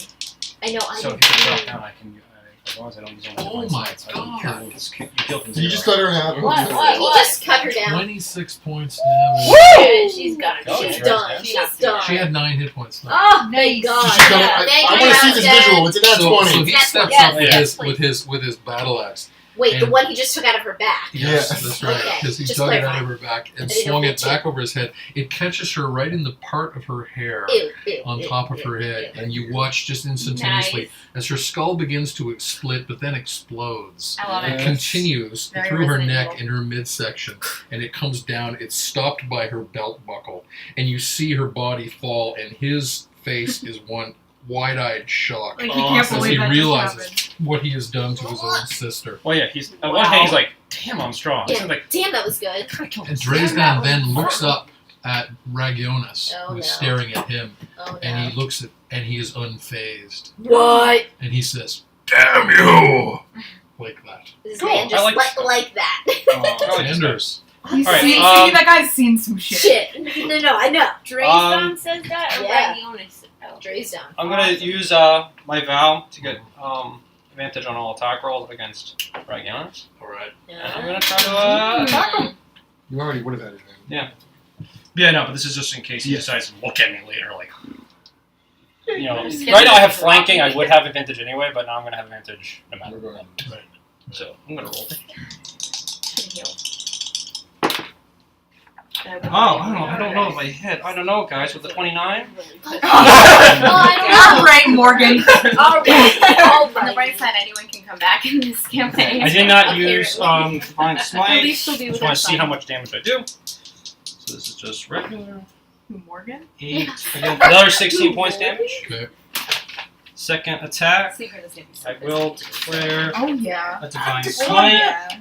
Speaker 2: I know. I
Speaker 9: So
Speaker 2: didn't
Speaker 9: if you
Speaker 2: know.
Speaker 9: drop down, I can. As long as I don't use
Speaker 1: Oh
Speaker 9: any
Speaker 1: my
Speaker 9: sides, I don't
Speaker 1: God.
Speaker 9: kill this. You kill from
Speaker 3: You just
Speaker 9: zero.
Speaker 3: cut her in half.
Speaker 7: What?
Speaker 2: He just cut her down.
Speaker 1: 26 points damage.
Speaker 7: Yeah, she's got it.
Speaker 9: Oh,
Speaker 2: She's
Speaker 9: yeah.
Speaker 2: done.
Speaker 7: She's
Speaker 2: She's done.
Speaker 1: She had 9 hit points left.
Speaker 7: Oh,
Speaker 2: Thank God.
Speaker 3: She cut
Speaker 2: Yeah.
Speaker 3: it.
Speaker 2: Thank
Speaker 3: I
Speaker 2: you,
Speaker 3: want to see this
Speaker 2: Dad.
Speaker 3: visual. It's an at
Speaker 1: So
Speaker 3: 20.
Speaker 1: he
Speaker 2: That's
Speaker 1: steps
Speaker 2: what-
Speaker 1: up
Speaker 7: yes,
Speaker 1: with his battle axe.
Speaker 2: Wait, the
Speaker 1: And-
Speaker 2: one he just took out of her back.
Speaker 1: Yes,
Speaker 3: Yes.
Speaker 1: that's right.
Speaker 2: Okay,
Speaker 1: Because he
Speaker 2: just
Speaker 1: dug it out
Speaker 2: clarify.
Speaker 1: of her back and
Speaker 2: I didn't
Speaker 1: swung
Speaker 2: know
Speaker 1: it
Speaker 2: that
Speaker 1: back over his head. It catches her right in the part of her hair
Speaker 2: Ew, ew,
Speaker 1: on
Speaker 2: ew,
Speaker 1: top of
Speaker 2: ew,
Speaker 1: her head,
Speaker 2: ew.
Speaker 1: and you watch just instantaneously
Speaker 7: nice.
Speaker 1: as her skull begins to split, but then explodes.
Speaker 7: I love
Speaker 1: It
Speaker 7: it.
Speaker 3: Yes.
Speaker 1: continues
Speaker 7: Very
Speaker 1: through her
Speaker 7: Resident
Speaker 1: neck
Speaker 7: Evil.
Speaker 1: in her midsection, and it comes down. It's stopped by her belt buckle, and you see her body fall, and his face is one wide-eyed shock
Speaker 4: Like, he can't
Speaker 1: as
Speaker 4: believe
Speaker 1: he
Speaker 4: that
Speaker 1: realizes
Speaker 4: just happened.
Speaker 1: what he has done to his own sister.
Speaker 9: Well, yeah. He's on one hand, he's like, "Damn, I'm strong."
Speaker 2: Yeah.
Speaker 9: He's like,
Speaker 2: Damn, that was good.
Speaker 1: And Dresden then looks up at Ragionis,
Speaker 2: Oh,
Speaker 1: who's
Speaker 2: no.
Speaker 1: staring at him,
Speaker 2: Oh
Speaker 1: and
Speaker 2: no.
Speaker 1: he looks at, and he is unfazed,
Speaker 2: What?
Speaker 1: and he says, "Damn you!" like that.
Speaker 2: This
Speaker 9: Cool,
Speaker 2: man
Speaker 9: I
Speaker 2: just
Speaker 9: like
Speaker 2: like that.
Speaker 9: Oh,
Speaker 1: Anders.
Speaker 4: He's
Speaker 9: Alright,
Speaker 4: seen,
Speaker 9: um,
Speaker 4: see, that guy's seen some shit.
Speaker 2: Shit. No, I know.
Speaker 6: Dresden says that, or
Speaker 2: yeah.
Speaker 6: Ragionis? Oh.
Speaker 2: Dresden.
Speaker 9: I'm gonna use my vow to get advantage on all attack rolls against Ragionis.
Speaker 1: All right.
Speaker 9: And I'm gonna try to attack him.
Speaker 3: You already would have had it.
Speaker 9: Yeah, no, but this is just in case he
Speaker 3: Yeah.
Speaker 9: decides to look at me later. Like, you know,
Speaker 7: Just
Speaker 9: right now I have
Speaker 7: get
Speaker 9: flanking. I
Speaker 7: rocky.
Speaker 9: would have advantage anyway, but now I'm gonna have advantage no matter
Speaker 3: We're
Speaker 9: what.
Speaker 3: going.
Speaker 9: So I'm gonna roll.
Speaker 7: Oh,
Speaker 9: I don't know if I hit. I don't know, guys. With the 29.
Speaker 2: Oh, I
Speaker 4: All right, Morgan.
Speaker 2: don't know. All right. All
Speaker 7: On the
Speaker 2: right.
Speaker 7: bright side, anyone can come back in this campaign.
Speaker 9: I did not
Speaker 2: Apparently.
Speaker 9: use Divine
Speaker 7: At
Speaker 9: Smite.
Speaker 7: least we'll be
Speaker 9: Just
Speaker 7: with
Speaker 9: want
Speaker 7: our
Speaker 9: to see
Speaker 7: son.
Speaker 9: how much damage I do. So this is just regular.
Speaker 4: Morgan?
Speaker 9: 8. Again, another 16 points damage.
Speaker 1: Okay.
Speaker 9: Second attack.
Speaker 7: Secret is gonna be
Speaker 9: I
Speaker 7: so
Speaker 9: will
Speaker 7: busy.
Speaker 9: declare
Speaker 4: Oh, yeah.
Speaker 9: a Divine
Speaker 4: Oh,
Speaker 9: Smite.
Speaker 4: yeah.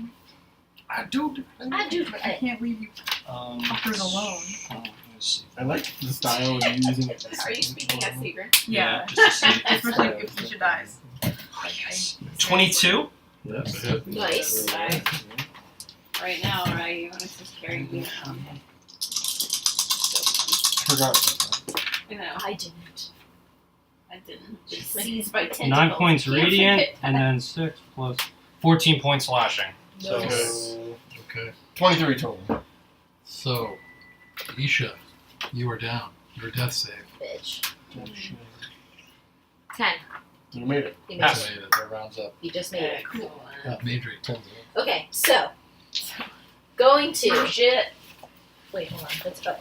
Speaker 3: I do.
Speaker 2: I do.
Speaker 4: I can't leave you fuckers alone.
Speaker 9: Let's see.
Speaker 3: I like the style of using it.
Speaker 7: Are you speaking as secret?
Speaker 4: Yeah.
Speaker 9: Just to see.
Speaker 4: Especially if Keisha dies.
Speaker 9: Yes. 22.
Speaker 1: That's a hit.
Speaker 2: Nice.
Speaker 7: Alright,
Speaker 6: right now, right? You want to just carry me around.
Speaker 3: Forgot about that.
Speaker 6: I know.
Speaker 2: I didn't.
Speaker 6: I didn't. Just seized by 10.
Speaker 9: 9 points
Speaker 6: Can't
Speaker 9: radiant,
Speaker 6: forget
Speaker 9: and then 6 plus 14 points slashing. So
Speaker 2: Nice.
Speaker 1: Okay.
Speaker 3: 23 total.
Speaker 1: So, Isha, you are down. Your death save.
Speaker 2: Bitch.
Speaker 7: 10.
Speaker 3: You made it.
Speaker 2: You,
Speaker 9: Pass.
Speaker 2: made it.
Speaker 1: Made it. That rounds up.
Speaker 2: You just made it.
Speaker 6: Excellent.
Speaker 1: Madry.
Speaker 3: 10.
Speaker 2: Okay, so going to
Speaker 6: Shit.
Speaker 2: wait, hold on. That's about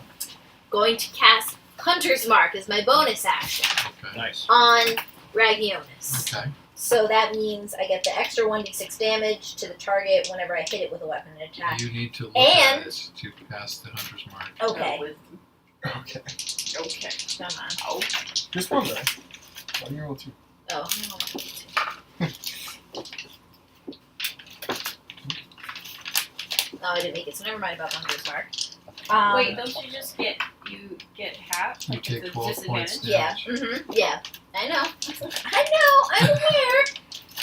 Speaker 2: going to cast Hunter's Mark as my bonus action
Speaker 1: Okay.
Speaker 9: nice.
Speaker 2: on Ragionis.
Speaker 1: Okay.
Speaker 2: So that means I get the extra 1d6 damage to the target whenever I hit it with a weapon attack.
Speaker 1: You need to look
Speaker 2: And-
Speaker 1: at it to cast the Hunter's Mark.
Speaker 2: Okay,
Speaker 3: Okay.
Speaker 6: Okay.
Speaker 2: come on.
Speaker 3: Just one die. Why do you roll 2?
Speaker 2: Oh, I didn't make it, so never mind about the Hunter's Mark.
Speaker 6: Wait, don't you just get half?
Speaker 1: You
Speaker 6: Like,
Speaker 1: take
Speaker 6: it's a
Speaker 1: 12 points
Speaker 6: disadvantage?
Speaker 2: Yeah, yeah. I know. I'm aware.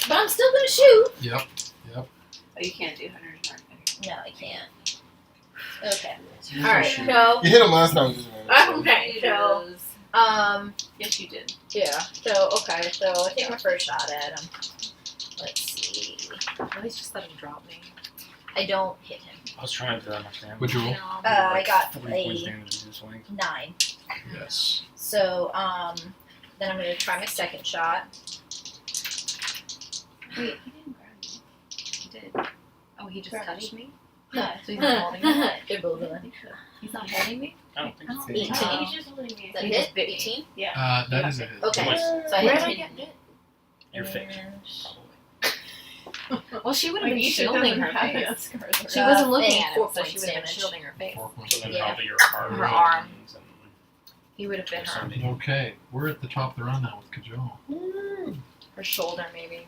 Speaker 2: But I'm still gonna shoot.
Speaker 1: Yep.
Speaker 6: Oh, you can't do Hunter's Mark.
Speaker 2: No, I can't. Okay. Alright, so
Speaker 3: You hit him last time. Didn't you?
Speaker 2: okay, so
Speaker 6: Yes, you did.
Speaker 2: yeah. So okay, so I take my first shot at him. Let's see.
Speaker 7: At least just let him drop me.
Speaker 2: I don't hit him.
Speaker 9: I was trying to do that much damage.
Speaker 1: Would you roll?
Speaker 2: I got
Speaker 9: 40 points
Speaker 2: a
Speaker 9: damage in this swing.
Speaker 2: 9.
Speaker 1: Yes.
Speaker 2: So then I'm gonna try my second shot.
Speaker 6: Wait, he didn't grab me.
Speaker 7: He did. Oh, he just
Speaker 6: Grab
Speaker 7: touched me?
Speaker 2: Yeah,
Speaker 7: So he's not holding me?
Speaker 2: They're both in.
Speaker 7: He's not holding me?
Speaker 9: I don't think so.
Speaker 2: 18.
Speaker 6: He's just holding me.
Speaker 2: Is that
Speaker 7: He
Speaker 2: hit?
Speaker 7: just bit me.
Speaker 2: 18?
Speaker 6: Yeah.
Speaker 1: That is a hit.
Speaker 2: Okay.
Speaker 9: Nice.
Speaker 2: So I
Speaker 7: Where
Speaker 2: hit
Speaker 7: did I
Speaker 2: him.
Speaker 7: get bit?
Speaker 9: Your face.
Speaker 7: Well, she would have
Speaker 6: Like,
Speaker 7: been
Speaker 6: you should
Speaker 7: shielding
Speaker 6: have
Speaker 7: her
Speaker 6: had
Speaker 7: face.
Speaker 6: that scar.
Speaker 7: She wasn't looking
Speaker 2: and
Speaker 7: at
Speaker 2: 4
Speaker 7: him, so she
Speaker 2: points
Speaker 7: would have been
Speaker 2: damage.
Speaker 7: shielding her face.
Speaker 1: 4 points.
Speaker 9: So then
Speaker 2: Yeah.
Speaker 9: probably your arm.
Speaker 7: Her arm.
Speaker 9: and
Speaker 7: He would have bit her.
Speaker 9: something.
Speaker 1: Okay. We're at the top of the round now with Kajal.
Speaker 7: Her shoulder, maybe.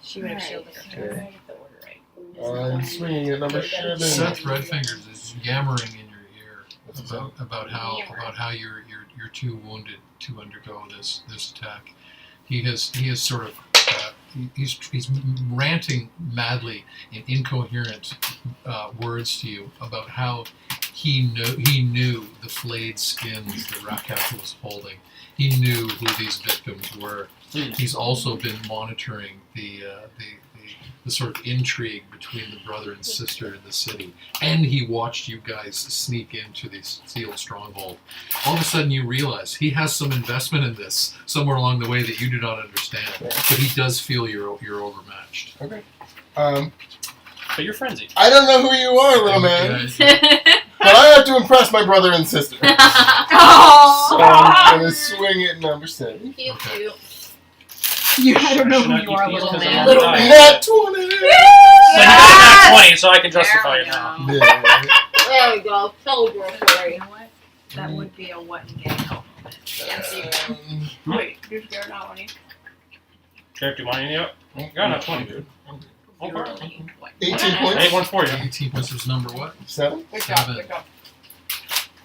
Speaker 7: She would have shielded her face.
Speaker 3: Okay.
Speaker 6: Get the order right.
Speaker 3: I'm swinging at number 7.
Speaker 1: Seth Redfingers is yammering in your ear
Speaker 3: What's that?
Speaker 1: about how you're too wounded to undergo this attack. He has sort of he's ranting madly in incoherent words to you about how he knew the flayed skins that Rakat was holding. He knew who these victims were. He's also been monitoring the sort of intrigue between the brother and sister in the city, and he watched you guys sneak into the sealed stronghold. All of a sudden, you realize he has some investment in this somewhere along the way that you do not understand, but he does feel you're overmatched.
Speaker 3: Okay.
Speaker 9: But you're frenzied.
Speaker 3: I don't know who you are, little man,
Speaker 1: Yeah,
Speaker 3: but I have to impress my brother and sister. So
Speaker 7: Oh!
Speaker 3: I'm gonna swing at number 7.
Speaker 2: Pew,
Speaker 1: Okay.
Speaker 2: pew.
Speaker 7: I don't know
Speaker 9: Should
Speaker 7: who
Speaker 9: I
Speaker 7: you
Speaker 9: keep
Speaker 7: are,
Speaker 9: these
Speaker 7: little
Speaker 9: 'cause I'm
Speaker 7: man.
Speaker 9: gonna die?
Speaker 3: Nat 20!
Speaker 9: So you got a 20, so I can justify
Speaker 7: There
Speaker 9: it
Speaker 7: we
Speaker 9: now.
Speaker 7: go.
Speaker 3: Yeah.
Speaker 2: There we go. Told you.
Speaker 7: You know what? That would be a what and get help moment.
Speaker 6: Wait, you're scared now, aren't you?
Speaker 9: Sheriff, do you want any of it? Got enough 20, dude. Go for it.
Speaker 3: 18
Speaker 9: Hey,
Speaker 3: points.
Speaker 9: one for you.
Speaker 1: 18 points was number what?
Speaker 3: 7?
Speaker 6: Good job,
Speaker 1: Seven.
Speaker 6: good job.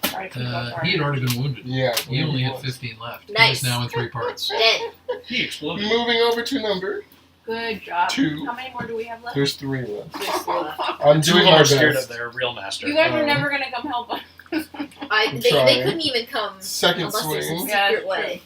Speaker 6: Sorry, keep going,
Speaker 1: He
Speaker 6: sorry.
Speaker 1: had already been wounded.
Speaker 3: Yeah.
Speaker 1: He only had 15 left.
Speaker 2: Nice.
Speaker 1: He is now in 3 parts.
Speaker 2: Dead.
Speaker 9: He exploded.
Speaker 3: Moving over to number
Speaker 6: Good job.
Speaker 3: 2.
Speaker 6: How many more do we have left?
Speaker 3: There's 3 left.
Speaker 6: Oh,
Speaker 3: I'm
Speaker 9: Two
Speaker 3: doing
Speaker 9: of them
Speaker 3: my
Speaker 9: are scared
Speaker 3: best.
Speaker 9: of their real master.
Speaker 6: you guys are
Speaker 3: Um,
Speaker 6: never gonna come help us.
Speaker 3: I'm
Speaker 2: They
Speaker 3: trying.
Speaker 2: couldn't even come
Speaker 3: Second
Speaker 2: unless there's a
Speaker 3: swing.
Speaker 2: secret
Speaker 6: Yeah, that's
Speaker 2: way.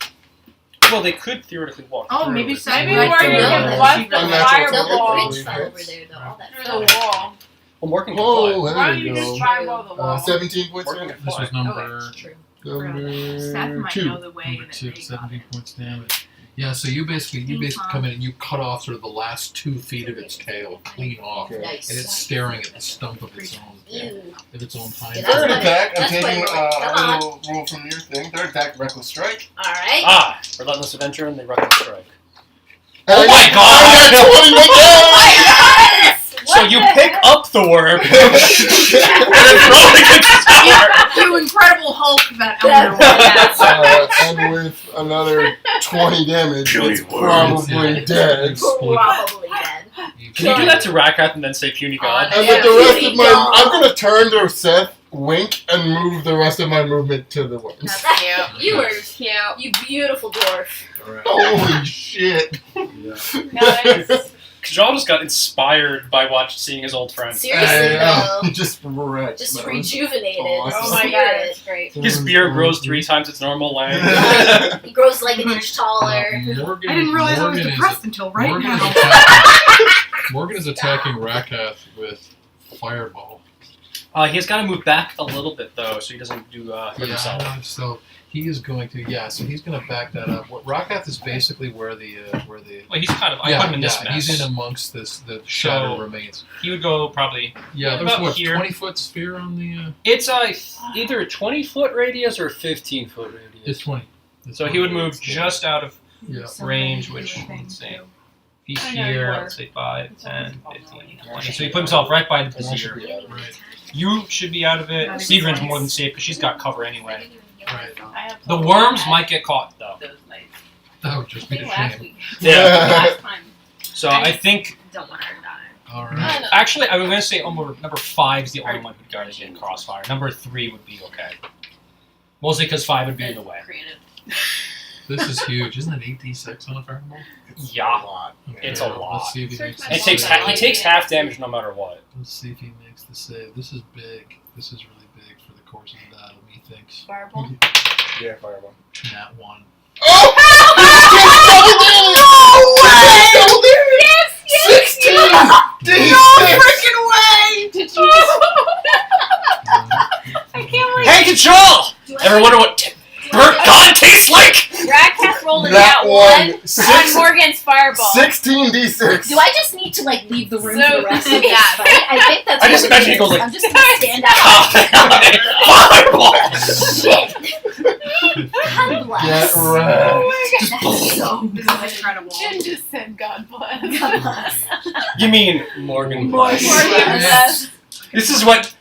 Speaker 9: Well, they could theoretically walk
Speaker 4: Oh,
Speaker 9: through.
Speaker 4: maybe
Speaker 9: It's
Speaker 4: so. Maybe
Speaker 9: weird
Speaker 4: where
Speaker 9: to-
Speaker 4: you
Speaker 2: Yeah.
Speaker 4: left the
Speaker 3: Unnatural
Speaker 4: firewall
Speaker 2: No, the
Speaker 3: Wall.
Speaker 2: bridge fell over there though. All that
Speaker 4: through
Speaker 2: fell.
Speaker 4: the wall.
Speaker 9: Well, Morgan can
Speaker 3: Oh,
Speaker 9: fly.
Speaker 3: there
Speaker 4: Why don't
Speaker 3: you
Speaker 4: you just
Speaker 3: go.
Speaker 4: firewall the wall?
Speaker 3: 17 points.
Speaker 9: Morgan
Speaker 3: Number
Speaker 9: can
Speaker 1: This
Speaker 9: fly.
Speaker 1: was number
Speaker 7: True.
Speaker 4: Seth might
Speaker 3: 2.
Speaker 4: know the way
Speaker 1: Number
Speaker 4: that
Speaker 1: 2,
Speaker 4: they
Speaker 1: 17
Speaker 4: got
Speaker 1: points damage. Yeah, so you basically come in and you cut off sort of the last 2 feet of its tail, clean off,
Speaker 3: Okay.
Speaker 2: Nice.
Speaker 1: and it's staring at the stump of its own
Speaker 2: Ew.
Speaker 1: hind.
Speaker 2: Yeah,
Speaker 3: Third
Speaker 2: That's
Speaker 3: attack, I'm
Speaker 2: that's
Speaker 3: taking
Speaker 2: quite
Speaker 3: a
Speaker 2: annoying. Come on.
Speaker 3: little rule from your thing. Third attack, Reckless Strike.
Speaker 2: Alright.
Speaker 9: Ah, relentless adventure and the reckless strike.
Speaker 3: Oh
Speaker 9: my God!
Speaker 3: I got 20 again!
Speaker 9: So you pick up the worm and then throw it against the tower.
Speaker 4: You Incredible Hulk that
Speaker 2: That's-
Speaker 4: Elmer was.
Speaker 3: And with another 20 damage,
Speaker 9: Puny
Speaker 3: it's
Speaker 9: worms,
Speaker 3: probably
Speaker 1: yeah.
Speaker 3: dead.
Speaker 2: Probably dead.
Speaker 9: Can you do that to Rakat and then say puny god?
Speaker 3: And
Speaker 2: Yeah,
Speaker 3: with the rest
Speaker 2: puny
Speaker 3: of my,
Speaker 2: dog.
Speaker 3: I'm gonna turn to Seth, wink, and move the rest of my movement to the worms.
Speaker 7: That's cute.
Speaker 2: You were,
Speaker 7: Cute.
Speaker 2: you beautiful dwarf.
Speaker 1: Alright.
Speaker 3: Holy shit!
Speaker 1: Yeah.
Speaker 6: Guys,
Speaker 9: Kajal just got inspired by
Speaker 2: Seriously
Speaker 3: Yeah,
Speaker 2: though,
Speaker 3: just wrecked.
Speaker 2: just
Speaker 3: man.
Speaker 2: rejuvenated.
Speaker 3: Awesome.
Speaker 7: Oh my
Speaker 2: Spirit.
Speaker 7: god, that's great.
Speaker 9: His beard grows 3 times its normal length.
Speaker 2: He grows like an inch taller.
Speaker 1: Morgan,
Speaker 4: I didn't realize I was
Speaker 1: Morgan is
Speaker 4: depressed until right
Speaker 1: Morgan
Speaker 4: now.
Speaker 1: Is attacking, Morgan is attacking Rakath with Fireball.
Speaker 9: He's got to move back a little bit though, so he doesn't do hurt himself.
Speaker 1: So he is going to so he's going to back that up. What Rakath is basically where the
Speaker 9: Well, he's kind of. I put him in this mess.
Speaker 1: he's in amongst the shadow remains.
Speaker 9: He would go probably.
Speaker 1: Yeah, there's
Speaker 9: about
Speaker 1: what
Speaker 9: here.
Speaker 1: 20-foot sphere on the.
Speaker 9: It's either a 20-foot radius or a 15-foot radius.
Speaker 1: It's 20.
Speaker 9: So he would move just out of
Speaker 1: Yeah.
Speaker 9: range, which let's see. He's
Speaker 7: I know you
Speaker 9: here,
Speaker 7: are.
Speaker 9: let's say 5, 10, 15, 20. So he put himself right by the
Speaker 3: That should
Speaker 9: Brazier.
Speaker 3: be out of it.
Speaker 1: Right.
Speaker 9: You should be out of it. Seagrin's more than safe because she's got cover anyway.
Speaker 1: Right.
Speaker 7: I have
Speaker 9: The
Speaker 7: told
Speaker 9: worms
Speaker 7: Dad
Speaker 9: might get caught though.
Speaker 7: those nights.
Speaker 1: That would
Speaker 7: I
Speaker 1: just be
Speaker 7: think
Speaker 1: a
Speaker 7: last
Speaker 1: shame.
Speaker 7: week.
Speaker 9: Yeah.
Speaker 7: Last time.
Speaker 9: So I think
Speaker 7: Don't want her to die.
Speaker 1: All right.
Speaker 9: actually I'm going to say number 5 is the only one who'd guard against crossfire. Number 3 would be okay. Mostly because 5 would be in the way.
Speaker 7: Creative.
Speaker 1: This is huge. Isn't it 8d6 on a fireball?
Speaker 9: Yeah.
Speaker 3: A lot.
Speaker 9: It's a lot.
Speaker 1: Let's see if he
Speaker 7: Search
Speaker 1: makes
Speaker 7: my
Speaker 1: the
Speaker 9: It takes
Speaker 1: save.
Speaker 9: he takes half damage no matter what.
Speaker 1: Let's see if he makes the save. This is big. This is really big for the course of the battle, methinks.
Speaker 7: Fireball.
Speaker 3: Yeah, fireball.
Speaker 1: Nat 1.
Speaker 3: Oh!
Speaker 7: Yes,
Speaker 3: 16!
Speaker 4: Freaking way!
Speaker 7: Did you? I can't believe
Speaker 9: Hey, control! Ever wonder what burnt god tastes like?
Speaker 7: Rakath rolled in
Speaker 3: That
Speaker 7: that
Speaker 3: one,
Speaker 7: one
Speaker 3: six-
Speaker 7: on Morgan's fireball.
Speaker 3: 16d6.
Speaker 2: Do I just need to like leave the room for the rest of this
Speaker 7: Yeah.
Speaker 2: fight? I think that's.
Speaker 9: I just
Speaker 2: what it
Speaker 9: imagine he goes
Speaker 2: is.
Speaker 9: like-
Speaker 2: I'm just gonna stand out.
Speaker 9: Fireball!
Speaker 2: Shit. God bless.
Speaker 3: Get
Speaker 7: Oh
Speaker 3: wrecked.
Speaker 7: my god.
Speaker 2: That's so
Speaker 4: This
Speaker 2: good.
Speaker 4: is incredible.
Speaker 7: Jen just said God bless.
Speaker 2: God bless.
Speaker 9: You mean Morgan?
Speaker 2: Morgan.
Speaker 7: Morgan bless.
Speaker 9: This is what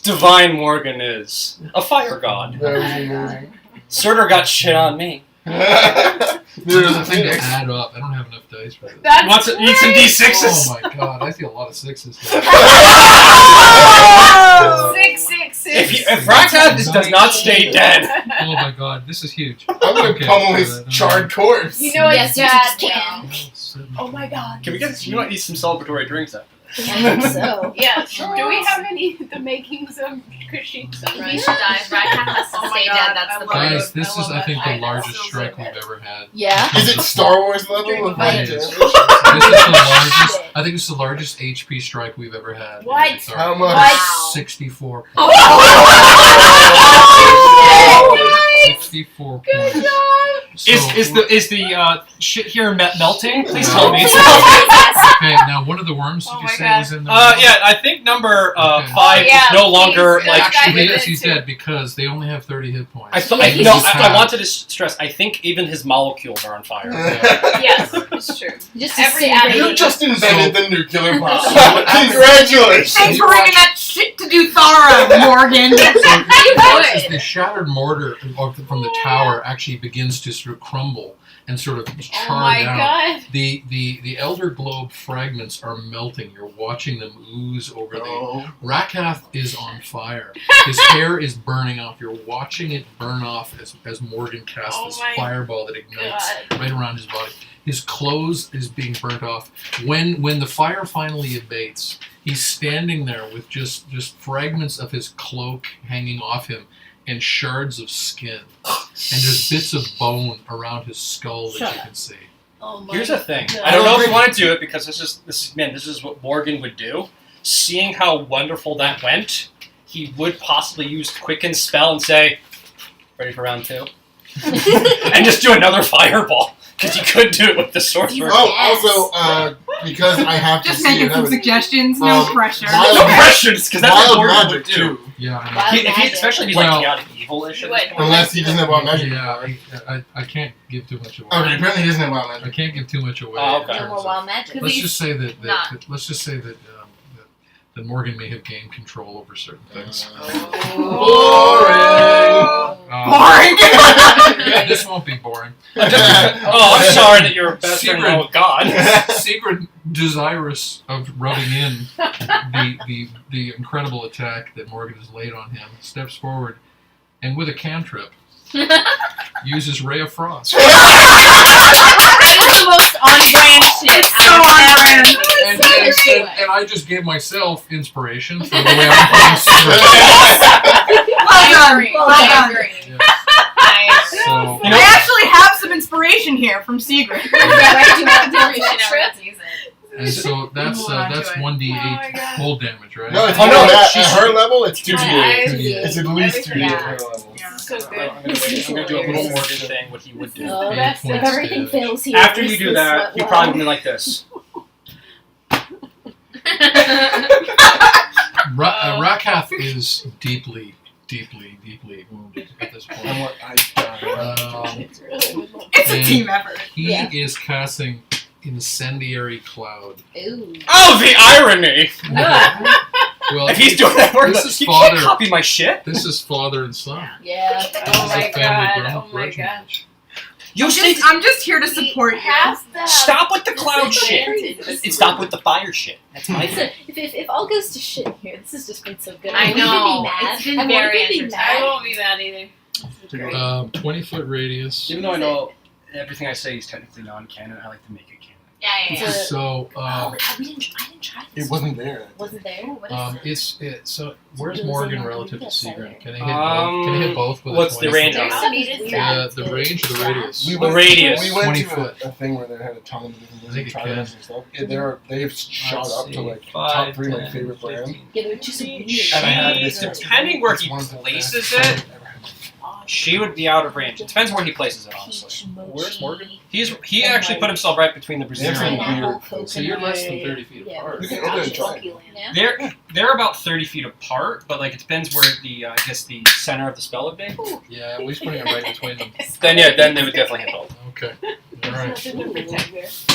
Speaker 9: divine Morgan is. A fire god.
Speaker 3: That was amazing.
Speaker 9: Surtur got shit on me.
Speaker 3: There's
Speaker 1: There's
Speaker 3: a
Speaker 1: nothing to
Speaker 3: phoenix.
Speaker 1: add up. I don't have enough dice for this.
Speaker 7: That's
Speaker 9: Wants to eat some
Speaker 7: great.
Speaker 9: d6s.
Speaker 1: Oh my god, I see a lot of 6s here.
Speaker 7: Oh! 666.
Speaker 9: If Rakath does not stay dead,
Speaker 1: Oh my god, this is huge.
Speaker 3: I'm gonna
Speaker 1: Okay,
Speaker 3: pummel his charred corpse.
Speaker 7: You know what,
Speaker 2: Yes, you
Speaker 7: Dad?
Speaker 2: just
Speaker 7: Now. Oh my god.
Speaker 9: can we get? You might need some celebratory drinks after
Speaker 2: I think so.
Speaker 7: Yeah. Do we have any the makings of Kushi?
Speaker 2: He should die. Rakath has to
Speaker 4: Oh my
Speaker 2: stay
Speaker 4: God,
Speaker 2: dead. That's
Speaker 4: I
Speaker 2: the
Speaker 4: love
Speaker 2: point.
Speaker 1: Guys, this
Speaker 4: I
Speaker 1: is,
Speaker 4: love
Speaker 1: I think,
Speaker 4: that.
Speaker 1: the largest
Speaker 4: So
Speaker 1: strike
Speaker 4: good.
Speaker 1: we've ever had.
Speaker 2: Yeah.
Speaker 3: Is it Star Wars level of
Speaker 1: It is.
Speaker 3: damage?
Speaker 1: This is the largest. I think it's the largest HP strike we've ever had. in
Speaker 7: What?
Speaker 1: Düthara.
Speaker 3: How much?
Speaker 2: Wow.
Speaker 1: 64.
Speaker 2: Oh!
Speaker 1: 64
Speaker 7: Good
Speaker 1: points.
Speaker 7: job.
Speaker 1: So,
Speaker 9: is the shit here melting? Please
Speaker 1: No.
Speaker 9: tell me.
Speaker 1: okay, now one of the worms, did
Speaker 7: Oh
Speaker 1: you
Speaker 7: my
Speaker 1: say
Speaker 7: God.
Speaker 1: was in the
Speaker 9: Yeah, I think number
Speaker 1: Okay.
Speaker 9: 5
Speaker 7: Oh, yeah,
Speaker 9: is no longer
Speaker 7: please,
Speaker 9: like.
Speaker 7: guys,
Speaker 1: Actually,
Speaker 7: with
Speaker 1: yes,
Speaker 7: it
Speaker 1: he's
Speaker 7: too.
Speaker 1: dead because they only have 30 hit points.
Speaker 9: I thought.
Speaker 2: Yeah,
Speaker 9: I,
Speaker 2: he's
Speaker 9: no,
Speaker 1: just
Speaker 9: I
Speaker 1: half.
Speaker 9: wanted to stress. I think even his molecules are on fire.
Speaker 7: Yes, it's true.
Speaker 2: Just
Speaker 7: Every
Speaker 2: disintegrating.
Speaker 3: You just invented the nuclear bomb.
Speaker 1: So-
Speaker 3: Congratulations.
Speaker 4: Thanks for bringing that shit to Düthara, Morgan.
Speaker 1: As the shattered mortar from the tower actually begins to sort of crumble and sort of
Speaker 7: Oh
Speaker 1: char
Speaker 7: my
Speaker 1: down,
Speaker 7: god.
Speaker 1: the Elder Globe fragments are melting. You're watching them ooze over the.
Speaker 3: Oh.
Speaker 1: Rakath is on fire. His hair is burning off. You're watching it burn off as Morgan casts
Speaker 7: Oh
Speaker 1: this
Speaker 7: my
Speaker 1: fireball that ignites
Speaker 7: God.
Speaker 1: right around his body. His clothes is being burnt off. When the fire finally abates, he's standing there with just fragments of his cloak hanging off him and shards of skin. And there's bits of bone around his skull that you can see.
Speaker 2: Oh my
Speaker 9: Here's the thing.
Speaker 2: God.
Speaker 9: I don't know if we want to do it because this is what Morgan would do. Seeing how wonderful that went, he would possibly use Quicken spell and say, "Ready for round 2?" and just do another fireball because he could do it with the sorcerer.
Speaker 3: Oh, also, because I have to
Speaker 4: Just
Speaker 3: see
Speaker 4: making some
Speaker 3: another.
Speaker 4: suggestions, no pressure.
Speaker 3: wild-
Speaker 9: No pressure, because that's what
Speaker 3: Wild
Speaker 9: Morgan
Speaker 3: magic
Speaker 9: would do.
Speaker 3: too.
Speaker 1: Yeah, I know.
Speaker 2: Wild magic.
Speaker 9: Especially if he's
Speaker 1: Well-
Speaker 9: like chaotic evil-ish. at this
Speaker 7: What?
Speaker 9: point.
Speaker 3: Unless he doesn't know about magic.
Speaker 1: Yeah, I can't give too much away.
Speaker 3: Okay, apparently he doesn't know about
Speaker 1: I
Speaker 3: magic.
Speaker 1: can't give too much away.
Speaker 9: Oh,
Speaker 1: in
Speaker 9: okay.
Speaker 2: No
Speaker 1: terms
Speaker 2: more
Speaker 1: of-
Speaker 2: wild magic.
Speaker 1: Let's just say that
Speaker 2: not.
Speaker 1: let's just say that that Morgan may have gained control over certain things.
Speaker 3: Boring.
Speaker 4: Boring.
Speaker 1: This won't be boring.
Speaker 9: I'm sorry that you're best friend
Speaker 1: Secret.
Speaker 9: with God.
Speaker 1: Secret, desirous of rubbing in the incredible attack that Morgan has laid on him, steps forward and with a cantrip uses Ray of Frost.
Speaker 8: That is the most on-brand shit
Speaker 4: so on-brand.
Speaker 1: And I just gave myself inspiration for the way I'm playing Secret.
Speaker 4: Well done.
Speaker 1: Yeah. So,
Speaker 4: I actually have some inspiration here from Sigrid.
Speaker 1: and so that's
Speaker 4: Hold on to it.
Speaker 1: 1d8 cold damage, right?
Speaker 3: No, it's
Speaker 9: Oh, no,
Speaker 3: more at
Speaker 9: she's-
Speaker 3: her level, it's 2d8.
Speaker 2: Yeah.
Speaker 3: It's at least 2d8
Speaker 2: Yeah.
Speaker 3: at her level.
Speaker 4: Yeah.
Speaker 8: So good.
Speaker 9: I'm gonna do a little Morgan thing. What he would do.
Speaker 2: Oh,
Speaker 1: Eight
Speaker 2: that's if
Speaker 1: points
Speaker 2: everything
Speaker 1: damage.
Speaker 2: fails here.
Speaker 9: After you
Speaker 2: this
Speaker 9: do
Speaker 2: is
Speaker 9: that,
Speaker 2: what
Speaker 9: you
Speaker 2: will-
Speaker 9: probably be like this.
Speaker 1: Rakath is deeply wounded at this point.
Speaker 3: And what I died.
Speaker 2: It's really
Speaker 4: It's a
Speaker 1: And
Speaker 4: team effort.
Speaker 1: He
Speaker 2: Yeah.
Speaker 1: is casting Incendiary Cloud.
Speaker 2: Ooh.
Speaker 9: Oh, the irony!
Speaker 1: Well,
Speaker 9: If he's doing that work,
Speaker 1: this is
Speaker 9: you
Speaker 1: father.
Speaker 9: can't copy my shit.
Speaker 1: This is father and son.
Speaker 2: Yeah.
Speaker 1: This
Speaker 8: Oh
Speaker 1: is
Speaker 8: my
Speaker 1: a family
Speaker 8: god. Oh my
Speaker 1: grudge
Speaker 8: god.
Speaker 1: match.
Speaker 9: You stay.
Speaker 4: I'm just here to support you.
Speaker 8: Has that
Speaker 9: Stop with the cloud shit.
Speaker 8: disadvantage.
Speaker 9: And stop with the fire shit. That's my
Speaker 2: Listen,
Speaker 9: thing.
Speaker 2: if all goes to shit here, this has just been so good.
Speaker 8: I
Speaker 2: won't
Speaker 8: know.
Speaker 2: even be mad.
Speaker 8: It's been
Speaker 2: I won't
Speaker 8: very
Speaker 2: even be
Speaker 8: entertaining.
Speaker 2: mad.
Speaker 8: I won't be mad either.
Speaker 1: 20-foot radius.
Speaker 9: Even though I know everything I say is technically non-canon, I like to make it canon.
Speaker 8: Yeah.
Speaker 1: So
Speaker 2: Oh, I didn't try this.
Speaker 3: It wasn't there.
Speaker 2: Wasn't there? What is
Speaker 1: so where's Morgan relative to Seagrin? Can I hit
Speaker 9: Um,
Speaker 1: both? Can I hit both with
Speaker 9: what's
Speaker 1: a
Speaker 9: the
Speaker 1: 20?
Speaker 9: range
Speaker 2: There's
Speaker 9: on
Speaker 2: some
Speaker 8: it?
Speaker 2: weird
Speaker 1: The range or the radius?
Speaker 3: We
Speaker 9: The radius.
Speaker 3: We went
Speaker 1: 20
Speaker 3: to
Speaker 1: foot.
Speaker 3: a thing where they had a ton of different
Speaker 1: I think it
Speaker 3: trials and stuff. Yeah, they've shot up to like top 3 my favorite brand.
Speaker 2: Yeah, they're just weird.
Speaker 9: And I had
Speaker 3: this-
Speaker 9: depending where he
Speaker 3: It's one of the
Speaker 9: places
Speaker 3: best
Speaker 9: it,
Speaker 3: I've ever had.
Speaker 9: she would be out of range. It depends where he places it, honestly.
Speaker 1: Where's Morgan?
Speaker 9: He actually put himself right between the
Speaker 3: They're
Speaker 9: Brazilian.
Speaker 3: from
Speaker 2: Pineapple,
Speaker 3: weird.
Speaker 1: So you're less than
Speaker 2: coconut.
Speaker 1: 30 feet
Speaker 2: Yeah,
Speaker 1: apart.
Speaker 3: You can open and try it.
Speaker 2: Yeah.
Speaker 9: They're about 30 feet apart, but like it depends where the I guess the center of the spell would be.
Speaker 1: Yeah, at least putting it right between them.
Speaker 9: Then they would definitely hit both.
Speaker 1: Okay. All right.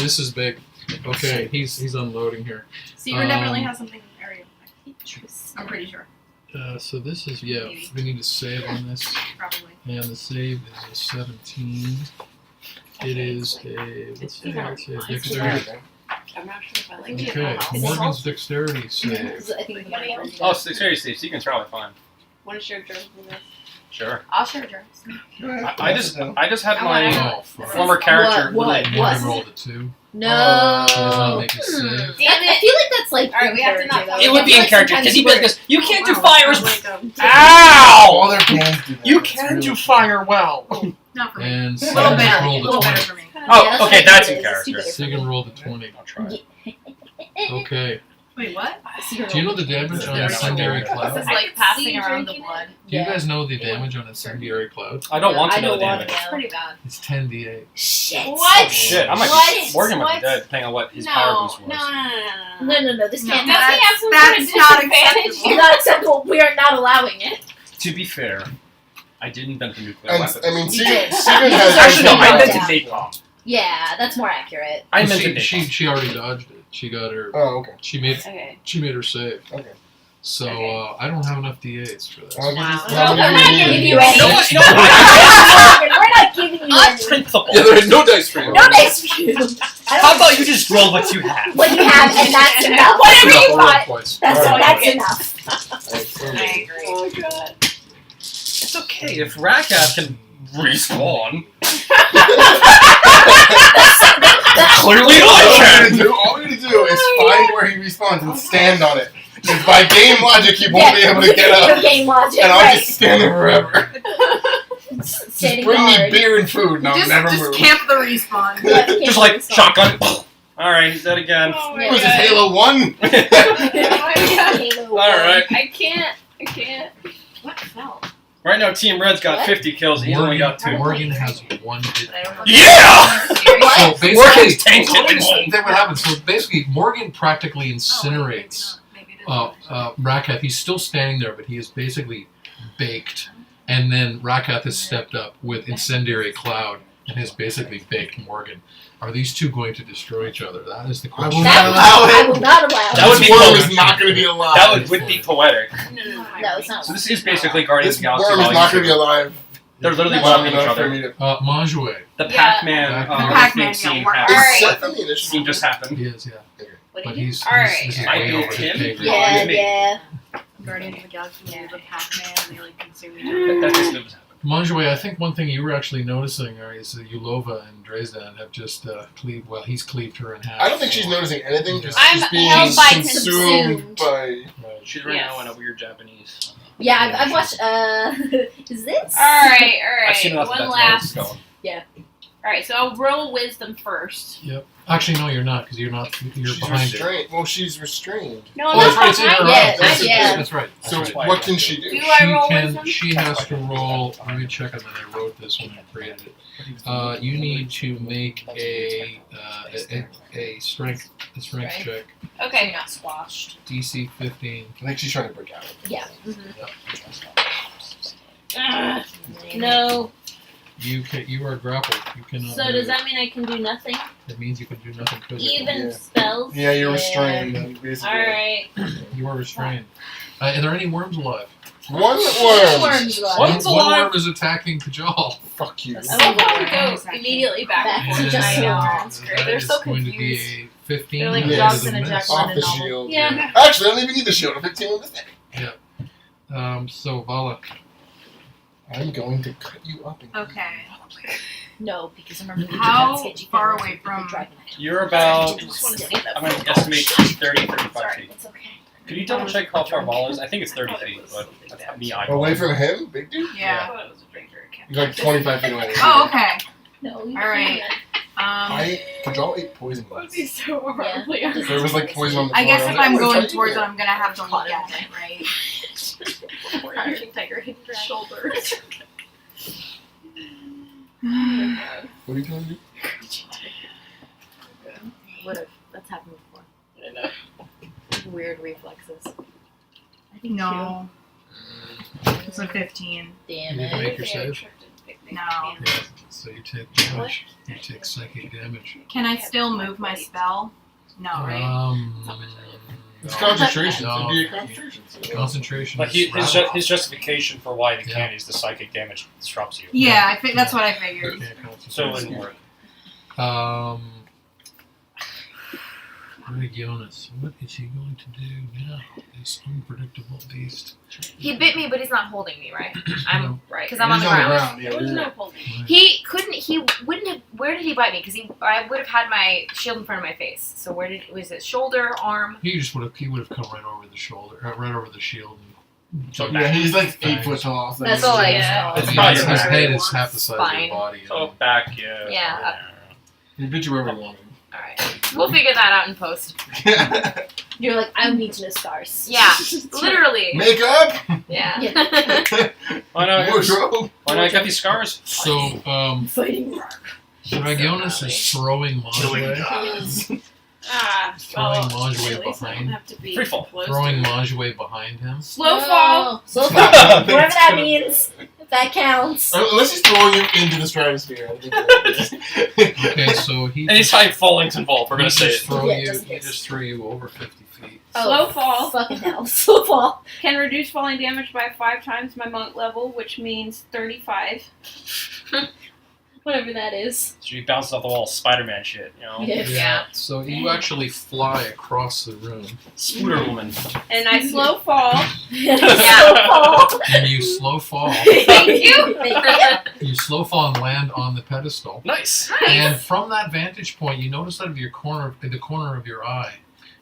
Speaker 1: This is big. Okay, he's unloading here.
Speaker 4: Sigrid definitely
Speaker 1: Um,
Speaker 4: has something in area. I'm pretty sure.
Speaker 1: So this is we need to save on this,
Speaker 4: Probably.
Speaker 1: and the save is a 17. It is a let's say dexterity.
Speaker 8: I'm not sure if I like it.
Speaker 1: Okay, Morgan's dexterity save.
Speaker 2: I think the version
Speaker 9: Oh, seriously, Seagan's probably fine.
Speaker 8: Want to share germs with us?
Speaker 9: Sure.
Speaker 8: I'll share germs.
Speaker 9: I just had
Speaker 8: I
Speaker 9: my
Speaker 1: Oh, fuck.
Speaker 9: former character.
Speaker 2: What?
Speaker 1: Morgan rolled a 2.
Speaker 2: No.
Speaker 1: He does not make a save.
Speaker 8: Damn
Speaker 2: I
Speaker 8: it.
Speaker 2: feel like that's like.
Speaker 8: All right,
Speaker 2: in
Speaker 8: we have to
Speaker 2: character,
Speaker 8: not-
Speaker 2: though.
Speaker 9: It would be in character because he'd be like this. You can't do fires.
Speaker 3: All
Speaker 9: Ow!
Speaker 3: their bands do that.
Speaker 9: You
Speaker 3: It's
Speaker 9: can
Speaker 3: really
Speaker 9: do fire well.
Speaker 4: Not for me.
Speaker 1: And
Speaker 4: A little
Speaker 1: Segan
Speaker 4: better.
Speaker 1: rolled
Speaker 4: A little
Speaker 1: a
Speaker 4: better
Speaker 1: 20.
Speaker 4: for me.
Speaker 9: Oh,
Speaker 2: that's
Speaker 9: okay,
Speaker 2: what
Speaker 9: that's
Speaker 2: it
Speaker 9: in
Speaker 2: is.
Speaker 9: character.
Speaker 2: It's too
Speaker 1: Segan rolled a 20.
Speaker 9: I'll try.
Speaker 1: Okay.
Speaker 4: Wait, what?
Speaker 1: Do you know the damage on Incendiary Cloud?
Speaker 8: This is like passing around the blood.
Speaker 1: Do you guys know the damage on Incendiary Cloud?
Speaker 9: I don't want to
Speaker 2: I
Speaker 9: know
Speaker 2: don't
Speaker 9: the
Speaker 2: want
Speaker 9: damage.
Speaker 2: to know.
Speaker 8: Pretty bad.
Speaker 1: It's 10d8.
Speaker 2: Shit.
Speaker 8: What?
Speaker 9: Shit, I might
Speaker 8: What?
Speaker 9: be Morgan might
Speaker 8: What?
Speaker 9: be dead depending on what his power
Speaker 8: No,
Speaker 9: boost was.
Speaker 2: No, this
Speaker 4: No.
Speaker 2: can't
Speaker 8: Does
Speaker 2: happen.
Speaker 8: he have some
Speaker 4: That's
Speaker 8: sort of
Speaker 4: not
Speaker 8: disadvantage?
Speaker 4: acceptable.
Speaker 2: It's not acceptable. We are not allowing it.
Speaker 9: To be fair, I did invent the nuclear
Speaker 3: And
Speaker 9: weapons.
Speaker 3: I mean,
Speaker 2: You
Speaker 3: Sigrid
Speaker 2: did.
Speaker 3: has
Speaker 9: Actually, no, I
Speaker 2: Yeah.
Speaker 9: invented napalm.
Speaker 2: Yeah, that's more accurate.
Speaker 9: I invented
Speaker 1: she,
Speaker 9: napalm.
Speaker 1: she already dodged it. She got her.
Speaker 3: Oh, okay.
Speaker 1: She made
Speaker 8: Okay.
Speaker 1: her save.
Speaker 3: Okay.
Speaker 1: So
Speaker 8: Okay.
Speaker 1: I don't have enough d8s for this.
Speaker 3: I'll give you
Speaker 8: Wow.
Speaker 3: how
Speaker 2: We're
Speaker 3: many
Speaker 2: not
Speaker 3: do you
Speaker 2: giving
Speaker 3: need?
Speaker 2: you any.
Speaker 9: You know what?
Speaker 2: We're not giving you
Speaker 9: On
Speaker 2: any.
Speaker 9: principle.
Speaker 10: there are no dice for you.
Speaker 2: No dice for you.
Speaker 9: How about you just roll what you have?
Speaker 2: What you have, and that's enough.
Speaker 8: Whatever you
Speaker 1: Roll
Speaker 8: want.
Speaker 1: points.
Speaker 2: That's
Speaker 3: Alright.
Speaker 2: enough.
Speaker 8: I agree.
Speaker 2: Oh god.
Speaker 9: It's okay if Rakath can respawn. Clearly I can.
Speaker 3: All we need to do is find where he respawns and stand on it. Because by game logic, he won't be able to get
Speaker 2: Your
Speaker 3: up.
Speaker 2: game logic,
Speaker 3: And I'll
Speaker 2: right?
Speaker 3: just stand there forever. Just
Speaker 2: Standing
Speaker 3: bring me
Speaker 2: guard.
Speaker 3: beer and food and I'll
Speaker 4: Just
Speaker 3: never move.
Speaker 4: camp the respawn.
Speaker 9: Just like shotgun.
Speaker 6: Alright, he's dead again.
Speaker 8: Oh my
Speaker 2: Yeah.
Speaker 3: Was this
Speaker 8: God.
Speaker 3: Halo 1?
Speaker 8: Oh my God.
Speaker 2: Halo
Speaker 6: Alright.
Speaker 8: I can't. What fell?
Speaker 6: Right now, Team Red's got
Speaker 2: What?
Speaker 6: 50 kills. He's only got 2.
Speaker 1: Morgan has 1 hit.
Speaker 8: I don't know.
Speaker 6: Yeah!
Speaker 2: What?
Speaker 1: So
Speaker 9: Morgan's
Speaker 1: basically,
Speaker 9: tank
Speaker 1: so
Speaker 9: hit
Speaker 1: then what happens? So basically, Morgan practically incinerates Rakath. He's still standing there, but he is basically baked. And then Rakath has stepped up with Incendiary Cloud and has basically baked Morgan. Are these two going to destroy each other? That is the
Speaker 3: I
Speaker 1: question.
Speaker 3: will
Speaker 2: That-
Speaker 3: not allow
Speaker 2: I
Speaker 3: it.
Speaker 2: will not allow
Speaker 9: That would
Speaker 3: This
Speaker 9: be
Speaker 3: worm
Speaker 9: cool.
Speaker 3: is not going to be alive.
Speaker 9: That would be poetic.
Speaker 2: No, it's not.
Speaker 6: So this is basically Guardians
Speaker 3: This
Speaker 6: of the Galaxy.
Speaker 3: worm is
Speaker 6: Volume
Speaker 3: not going to
Speaker 6: 2.
Speaker 3: be alive
Speaker 6: They're literally
Speaker 2: No.
Speaker 3: long
Speaker 6: jumping each
Speaker 3: enough for
Speaker 6: other.
Speaker 3: me to...
Speaker 1: Manjouet.
Speaker 6: The
Speaker 8: Yeah.
Speaker 6: Pac-Man
Speaker 1: The
Speaker 4: Pac-Man,
Speaker 6: thing scene
Speaker 4: yeah,
Speaker 6: happened.
Speaker 8: Alright.
Speaker 3: Set from the initial
Speaker 6: Scene just happened.
Speaker 1: He is, yeah.
Speaker 8: What
Speaker 1: But
Speaker 8: do you
Speaker 1: he's
Speaker 8: Alright.
Speaker 1: this is
Speaker 6: I
Speaker 1: way
Speaker 6: built
Speaker 1: over his
Speaker 6: him.
Speaker 1: pay grade.
Speaker 2: Yeah,
Speaker 6: me.
Speaker 2: yeah.
Speaker 4: Guardians of the Galaxy movie with Pac-Man and they like consume each other.
Speaker 9: That's as good as happened.
Speaker 1: Manjway, I think one thing you were actually noticing is that Ulova and Dresden have just cleaved. Well, he's cleaved her in half.
Speaker 3: I don't think she's noticing anything. Just
Speaker 7: I'm
Speaker 3: she's being
Speaker 7: held by
Speaker 3: consumed
Speaker 7: consumed.
Speaker 3: by.
Speaker 9: She's right
Speaker 7: Yes.
Speaker 9: now in a weird Japanese.
Speaker 2: Yeah, I've watched. Is this?
Speaker 7: Alright,
Speaker 9: I've seen
Speaker 7: alright.
Speaker 9: enough
Speaker 7: One
Speaker 9: of that
Speaker 7: last.
Speaker 9: to know
Speaker 7: Alright, so I'll roll wisdom first.
Speaker 1: Yep. Actually, no, you're not, because you're not. You're
Speaker 3: She's
Speaker 1: behind it.
Speaker 3: restrained. Well, she's restrained.
Speaker 7: No,
Speaker 1: Oh,
Speaker 7: I'm
Speaker 1: that's
Speaker 7: not
Speaker 1: right. It's in her
Speaker 7: behind
Speaker 2: Yeah,
Speaker 1: eyes. That's,
Speaker 2: yeah.
Speaker 1: that's right.
Speaker 3: So
Speaker 9: That's why I
Speaker 3: what
Speaker 9: can't
Speaker 3: can
Speaker 9: do
Speaker 3: she
Speaker 9: it.
Speaker 3: do?
Speaker 7: Do I roll
Speaker 1: She can.
Speaker 7: wisdom?
Speaker 1: She has to roll. Let me check and then I wrote this when I created it. You need to make a strength
Speaker 2: Strength.
Speaker 1: check.
Speaker 7: Okay.
Speaker 2: You're not squashed.
Speaker 1: DC 15.
Speaker 3: I think she's trying to break out.
Speaker 2: Yeah.
Speaker 7: Ugh, no.
Speaker 1: You are grappled. You cannot.
Speaker 7: So
Speaker 1: move.
Speaker 7: does that mean I can do nothing?
Speaker 1: It means you can do nothing physically.
Speaker 7: Even
Speaker 3: Yeah.
Speaker 7: spells?
Speaker 3: Yeah, you're
Speaker 2: Yeah.
Speaker 3: restrained. Basically.
Speaker 7: Alright.
Speaker 1: You are restrained. Are there any worms alive?
Speaker 3: One worm.
Speaker 2: Worms alive.
Speaker 9: One's
Speaker 1: One
Speaker 9: alive.
Speaker 1: worm is attacking Kajal.
Speaker 3: Fuck you.
Speaker 2: That's
Speaker 7: I love how we
Speaker 4: Worms,
Speaker 7: go
Speaker 4: actually.
Speaker 7: immediately back
Speaker 2: Back
Speaker 7: and
Speaker 2: to
Speaker 7: forth.
Speaker 2: just
Speaker 7: I know.
Speaker 2: worms.
Speaker 7: It's great.
Speaker 1: That
Speaker 7: They're
Speaker 1: is
Speaker 7: so
Speaker 1: going to
Speaker 7: confused.
Speaker 1: be a 15.
Speaker 7: They're like
Speaker 3: Yes.
Speaker 7: dogs in a
Speaker 1: Miss.
Speaker 7: Jack
Speaker 3: Off
Speaker 7: London
Speaker 3: the
Speaker 7: novel.
Speaker 3: shield.
Speaker 7: Yeah.
Speaker 3: Actually, I don't even need the shield. A 15 on this thing.
Speaker 1: So Vala.
Speaker 3: I'm going to cut you up. And
Speaker 4: Okay.
Speaker 2: No, because remember the
Speaker 4: How
Speaker 2: defense hit you
Speaker 4: far
Speaker 2: can
Speaker 4: away
Speaker 2: with
Speaker 4: from-
Speaker 2: the dragon.
Speaker 9: You're about.
Speaker 7: I just want to see that.
Speaker 9: I'm going to estimate 30, 35
Speaker 7: Sorry.
Speaker 9: feet.
Speaker 2: It's okay.
Speaker 9: Could you double check how far Vala is? I think it's 30 feet, but that's me eyeballing.
Speaker 3: Away from him, big dude.
Speaker 4: Yeah.
Speaker 7: I thought it was a drinker.
Speaker 3: He's like 25 feet away.
Speaker 4: Oh, okay.
Speaker 2: No, you
Speaker 4: Alright.
Speaker 3: I Kajal ate poison.
Speaker 7: That would
Speaker 3: once.
Speaker 7: be so horribly
Speaker 2: Yeah.
Speaker 3: There was like poison on the
Speaker 4: I
Speaker 3: floor.
Speaker 4: guess
Speaker 3: was
Speaker 4: if
Speaker 3: like,
Speaker 4: I'm
Speaker 3: "Oh,
Speaker 4: going
Speaker 3: it's
Speaker 4: towards it,
Speaker 3: right
Speaker 4: I'm gonna have to look at it, right?
Speaker 7: Crouching tiger hidden shoulder.
Speaker 3: here." What are you trying to do?
Speaker 2: That's happened before.
Speaker 7: I know.
Speaker 2: Weird reflexes. I think
Speaker 4: No. It's a 15.
Speaker 2: Damn
Speaker 1: You
Speaker 2: it.
Speaker 1: can make your save.
Speaker 4: No.
Speaker 1: Yeah. So you take damage. You take psychic damage.
Speaker 4: Can I still move my spell? No, right?
Speaker 3: It's concentration.
Speaker 1: No.
Speaker 3: It'd be a concentration.
Speaker 1: Concentration.
Speaker 9: But
Speaker 1: is
Speaker 9: his justification for why he
Speaker 1: Yeah.
Speaker 9: can't is the psychic damage disrupts you.
Speaker 4: Yeah, I think that's what I figured.
Speaker 1: Can't concentrate.
Speaker 9: So it wouldn't work.
Speaker 1: Regionus, what is he going to do now? This unpredictable beast.
Speaker 10: He bit me, but he's not holding me, right? I'm
Speaker 7: Right.
Speaker 10: because I'm on
Speaker 3: He's
Speaker 10: the ground.
Speaker 3: Yeah,
Speaker 7: There was
Speaker 3: we're-
Speaker 7: no holding.
Speaker 10: He couldn't. He wouldn't have. Where did he bite me? Because I would have had my shield in front of my face. So where did was it? Shoulder, arm?
Speaker 1: He just would have. He would have come right over the shoulder, right over the shield. And
Speaker 9: So
Speaker 3: Yeah, he's like 8
Speaker 1: Bang.
Speaker 3: foot tall. So
Speaker 10: That's
Speaker 3: he's-
Speaker 10: all I
Speaker 7: Yeah.
Speaker 10: know.
Speaker 1: His,
Speaker 9: It's probably
Speaker 1: his
Speaker 9: whatever
Speaker 1: head
Speaker 10: he
Speaker 1: is half the size of
Speaker 10: Fine.
Speaker 1: his body.
Speaker 9: So back, yeah.
Speaker 10: Yeah.
Speaker 3: He bit you wherever he wanted.
Speaker 10: All right. We'll figure that out in post.
Speaker 2: You're like, I need to know scars.
Speaker 10: Yeah. Literally.
Speaker 3: Makeup.
Speaker 10: Yeah.
Speaker 9: Why not?
Speaker 3: Wardrobe.
Speaker 9: Why not get these scars?
Speaker 1: So,
Speaker 2: Fighting.
Speaker 1: Regionus is throwing Manjway.
Speaker 7: Ah,
Speaker 1: Throwing
Speaker 7: well,
Speaker 1: Manjway
Speaker 7: at least I don't
Speaker 1: behind.
Speaker 7: have to be
Speaker 9: Free fall.
Speaker 7: close
Speaker 1: Throwing
Speaker 7: to
Speaker 1: Manjway behind him.
Speaker 7: Slow fall.
Speaker 2: Slow fall. Whatever that means. If that counts.
Speaker 3: Unless he's throwing you into the stratosphere. I think
Speaker 1: Okay, so he
Speaker 9: Anytime falling's involved, we're gonna say
Speaker 1: just
Speaker 9: it.
Speaker 1: throw
Speaker 2: Yeah,
Speaker 1: you.
Speaker 2: just in
Speaker 1: He
Speaker 2: case.
Speaker 1: just threw you over 50 feet.
Speaker 7: Slow fall.
Speaker 2: Fucking hell. Slow fall.
Speaker 7: Can reduce falling damage by 5 times my monk level, which means 35.
Speaker 2: Whatever that is.
Speaker 9: So you bounce off the wall, Spider-Man shit, you know?
Speaker 10: Yeah.
Speaker 1: So you actually fly across the room,
Speaker 9: Scooter woman.
Speaker 7: And I slow fall.
Speaker 2: Slow fall.
Speaker 1: and you slow fall.
Speaker 7: Thank you.
Speaker 1: You slow fall and land on the pedestal.
Speaker 9: Nice.
Speaker 1: And from that vantage point, you notice out of your corner, in the corner of your eye,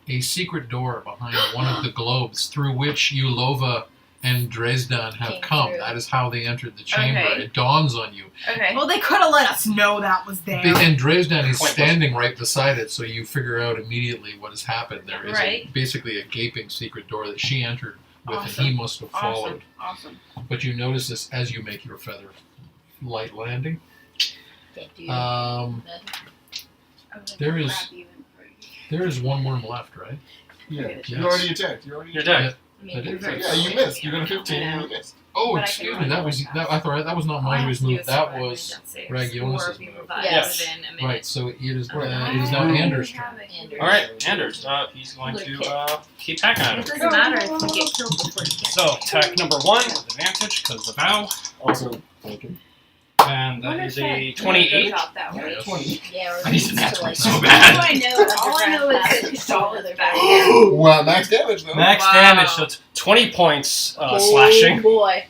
Speaker 1: a secret door behind one of the globes through which Ulova and Dresden have
Speaker 2: Came
Speaker 1: come.
Speaker 2: through.
Speaker 1: That is how they entered the chamber.
Speaker 7: Okay.
Speaker 1: It dawns on you.
Speaker 7: Okay.
Speaker 4: Well, they could have let us know that was there.
Speaker 1: And Dresden is
Speaker 9: Point
Speaker 1: standing right beside it, so you figure out immediately what has happened. There is
Speaker 7: Right.
Speaker 1: basically a gaping secret door that she entered with,
Speaker 7: Awesome.
Speaker 1: and he must have followed.
Speaker 7: Awesome.
Speaker 1: But you notice this as you make your feather light landing.
Speaker 2: Can't do
Speaker 1: There is one worm left, right?
Speaker 3: Yeah.
Speaker 1: Yes.
Speaker 3: You already attacked. You already
Speaker 9: You're
Speaker 3: attacked.
Speaker 9: dead.
Speaker 1: I did.
Speaker 3: Yeah, you missed. You got a 15 and you missed.
Speaker 1: Oh,
Speaker 7: But I
Speaker 1: excuse
Speaker 7: can
Speaker 1: me. That
Speaker 7: run
Speaker 1: was
Speaker 7: fast.
Speaker 1: that. I thought that was not Marjorie's move. That was Regionus's move.
Speaker 2: Yes.
Speaker 7: Within a minute.
Speaker 1: Right. So it is.
Speaker 3: Right.
Speaker 1: It is now Anders' turn.
Speaker 2: Anders.
Speaker 9: All right, Anders. He's going to keep attacking at
Speaker 10: It
Speaker 9: him.
Speaker 10: doesn't matter if you get killed before you get
Speaker 9: So attack number 1 with advantage because the bow.
Speaker 3: Also, broken.
Speaker 9: And that
Speaker 8: Wonder
Speaker 9: is
Speaker 8: if
Speaker 9: a
Speaker 8: that
Speaker 9: 28.
Speaker 8: goes out that way.
Speaker 1: Yes.
Speaker 3: 20.
Speaker 2: Yeah, we're
Speaker 1: I need to
Speaker 2: used
Speaker 1: nat
Speaker 2: to,
Speaker 1: 20
Speaker 2: like,
Speaker 1: so
Speaker 8: All
Speaker 1: bad.
Speaker 8: I know is that Kajal is back.
Speaker 3: Wow, max damage though.
Speaker 9: Max
Speaker 10: Wow.
Speaker 9: damage, so it's 20 points
Speaker 2: oh
Speaker 9: slashing.
Speaker 2: boy.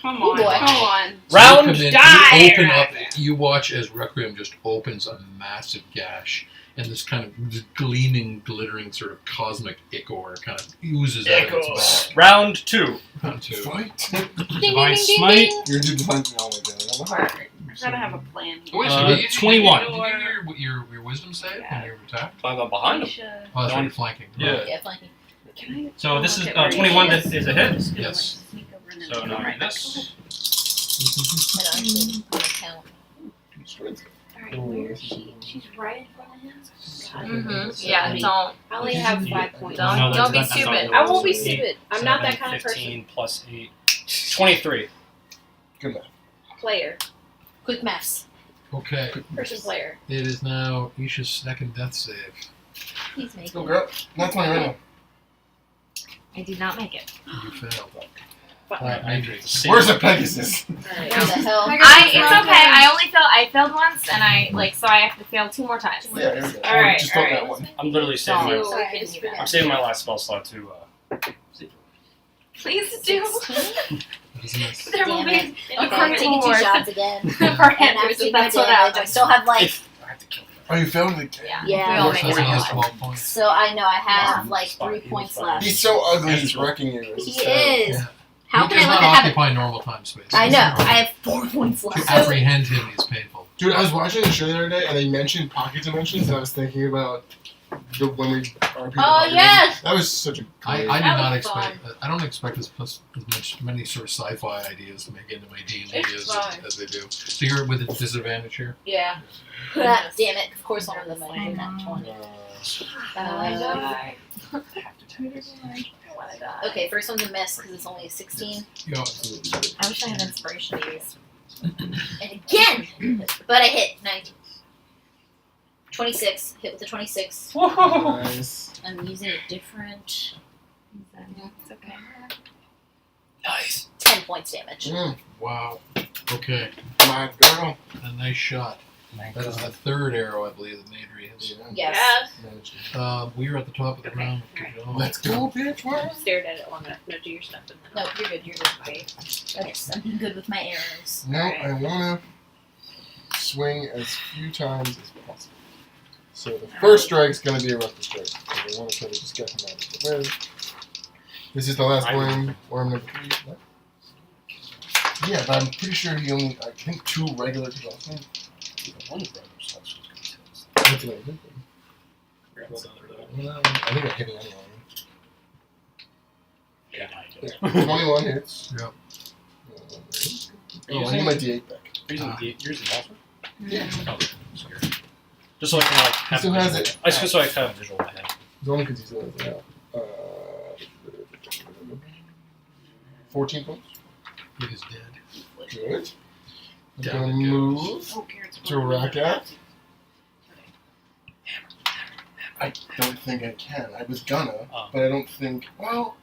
Speaker 8: Come
Speaker 2: Oh,
Speaker 8: on,
Speaker 2: boy.
Speaker 8: come on.
Speaker 9: Round
Speaker 1: you come in,
Speaker 8: die.
Speaker 1: You open up. You watch as Requiem just opens a massive gash, and this kind of gleaming, glittering sort of cosmic ichor kind of oozes out of its back.
Speaker 9: Round 2.
Speaker 1: Onto
Speaker 3: Fight.
Speaker 9: Divine Smite.
Speaker 3: You're too defensive. Oh my god.
Speaker 8: Gotta have a plan.
Speaker 1: Oh, wait,
Speaker 9: Uh,
Speaker 1: so you
Speaker 9: 21.
Speaker 1: Did you get your wisdom save when you attack?
Speaker 9: I'm behind him.
Speaker 1: Oh, that's right, you're flanking.
Speaker 9: Yeah.
Speaker 1: Right.
Speaker 2: Yeah, flanking.
Speaker 8: Can I
Speaker 9: So this is
Speaker 8: look at where
Speaker 9: 21
Speaker 8: he
Speaker 9: is a hit.
Speaker 8: Just gonna,
Speaker 1: Yes.
Speaker 8: like, sneak over and then
Speaker 9: So
Speaker 8: come
Speaker 9: now
Speaker 8: right back.
Speaker 9: this.
Speaker 2: I know, actually, I'm gonna count.
Speaker 8: Alright, where is she? She's right in front of him.
Speaker 10: Mm-hmm. Yeah, don't
Speaker 6: I only have 5 points.
Speaker 10: Don't-
Speaker 9: No,
Speaker 10: don't be
Speaker 9: that's not
Speaker 10: stupid.
Speaker 9: what
Speaker 6: I
Speaker 9: it
Speaker 6: won't be
Speaker 9: was.
Speaker 6: stupid. I'm not that
Speaker 9: 7,
Speaker 6: kind of
Speaker 9: 15 plus 8. 23.
Speaker 3: Good math.
Speaker 6: person. Player.
Speaker 2: Quick maths.
Speaker 1: Okay,
Speaker 6: Person player.
Speaker 1: it is now Isha's second death save.
Speaker 2: He's making
Speaker 3: Go girl. Not 20 right now.
Speaker 10: I did not make it.
Speaker 1: You failed.
Speaker 9: Where's
Speaker 3: Where's the Pegasus?
Speaker 2: Where
Speaker 6: Alright.
Speaker 2: the hell?
Speaker 10: It's okay. I failed once, and so I have to fail 2 more times.
Speaker 3: Yeah, here we go.
Speaker 10: Alright,
Speaker 3: Just talk
Speaker 10: alright.
Speaker 3: that one.
Speaker 9: I'm literally saving my.
Speaker 6: So,
Speaker 2: Sorry,
Speaker 6: it's
Speaker 2: I
Speaker 9: I'm saving my last spell slot to.
Speaker 10: Please do.
Speaker 1: Isn't it?
Speaker 10: There will
Speaker 2: Damn
Speaker 10: be
Speaker 2: it.
Speaker 10: a
Speaker 2: Okay,
Speaker 10: crit
Speaker 2: taking 2
Speaker 10: reward
Speaker 2: shots again.
Speaker 10: for
Speaker 2: And
Speaker 10: Andrews,
Speaker 2: after
Speaker 10: if
Speaker 2: my
Speaker 10: that's what
Speaker 2: damage, I
Speaker 10: happens.
Speaker 2: still have like,
Speaker 9: If I have to kill
Speaker 3: Oh, you failed it again.
Speaker 10: Yeah.
Speaker 2: Yeah.
Speaker 10: We all
Speaker 1: So
Speaker 10: make
Speaker 1: he has
Speaker 10: it.
Speaker 1: 12 points.
Speaker 2: so I know I have
Speaker 9: Yeah.
Speaker 2: like
Speaker 9: Spot
Speaker 2: 3
Speaker 9: you
Speaker 2: points
Speaker 9: with
Speaker 2: left.
Speaker 3: He's so ugly, he's wrecking you.
Speaker 2: He
Speaker 3: It's terrible.
Speaker 2: is.
Speaker 1: Yeah.
Speaker 2: How
Speaker 1: He
Speaker 2: can
Speaker 1: does
Speaker 2: I let
Speaker 1: not
Speaker 2: that happen?
Speaker 1: occupy normal time space.
Speaker 2: I know. I have 4 points
Speaker 1: To
Speaker 2: left.
Speaker 1: apprehend him is painful.
Speaker 3: Dude, I was watching the show the other day and they mentioned pocket dimensions and I was thinking about when we RP.
Speaker 2: Oh yes.
Speaker 3: That was such a
Speaker 1: I
Speaker 3: great.
Speaker 1: did
Speaker 2: That
Speaker 1: not
Speaker 2: was
Speaker 1: expect. I don't expect as many sort of sci-fi ideas to make into my D&D
Speaker 2: It's fine.
Speaker 1: as they do. So you're with a disadvantage here.
Speaker 2: Yeah. Damn it. Of course, one of them might do that 20. Okay, first one's a miss because it's only a 16.
Speaker 1: Yeah.
Speaker 10: I wish I had inspiration to use.
Speaker 2: And again! But I hit 19. 26. Hit with the 26.
Speaker 3: Nice.
Speaker 2: I'm using a different
Speaker 10: It's okay.
Speaker 1: Nice.
Speaker 2: 10 points damage.
Speaker 1: Wow. Okay.
Speaker 3: My girl.
Speaker 1: A nice shot. That is the third arrow, I believe, that Nadri has.
Speaker 2: Yes.
Speaker 1: We are at the top of the round.
Speaker 3: Let's go, bitch. What?
Speaker 6: Stared at it long enough. No, do your stuff. And then
Speaker 2: No, you're good. You're good. Yes, I'm good with my arrows.
Speaker 3: No, I want to swing as few times as possible. So the first strike's going to be a reckless strike. So I want to try to just get him out of the way. This is the last worm. Worm number 3. What? Yeah, but I'm pretty sure he only, I think 2 regular to last one. That's what I did. I think I hit it anyway. 21 hits.
Speaker 1: Yep.
Speaker 3: Oh, I need my D8 back.
Speaker 9: Yours is also?
Speaker 3: Yeah.
Speaker 9: Just so I can like
Speaker 3: He
Speaker 9: have
Speaker 3: still has it.
Speaker 9: just so I can have a visual in my head.
Speaker 3: It's only because he still has it out. 14 points.
Speaker 1: He is dead.
Speaker 3: Good. I'm
Speaker 1: Down
Speaker 3: gonna
Speaker 1: it
Speaker 3: move
Speaker 6: Oh, Garrett's
Speaker 3: to Rakat. I don't think I can. I was gonna, but I don't think. Well,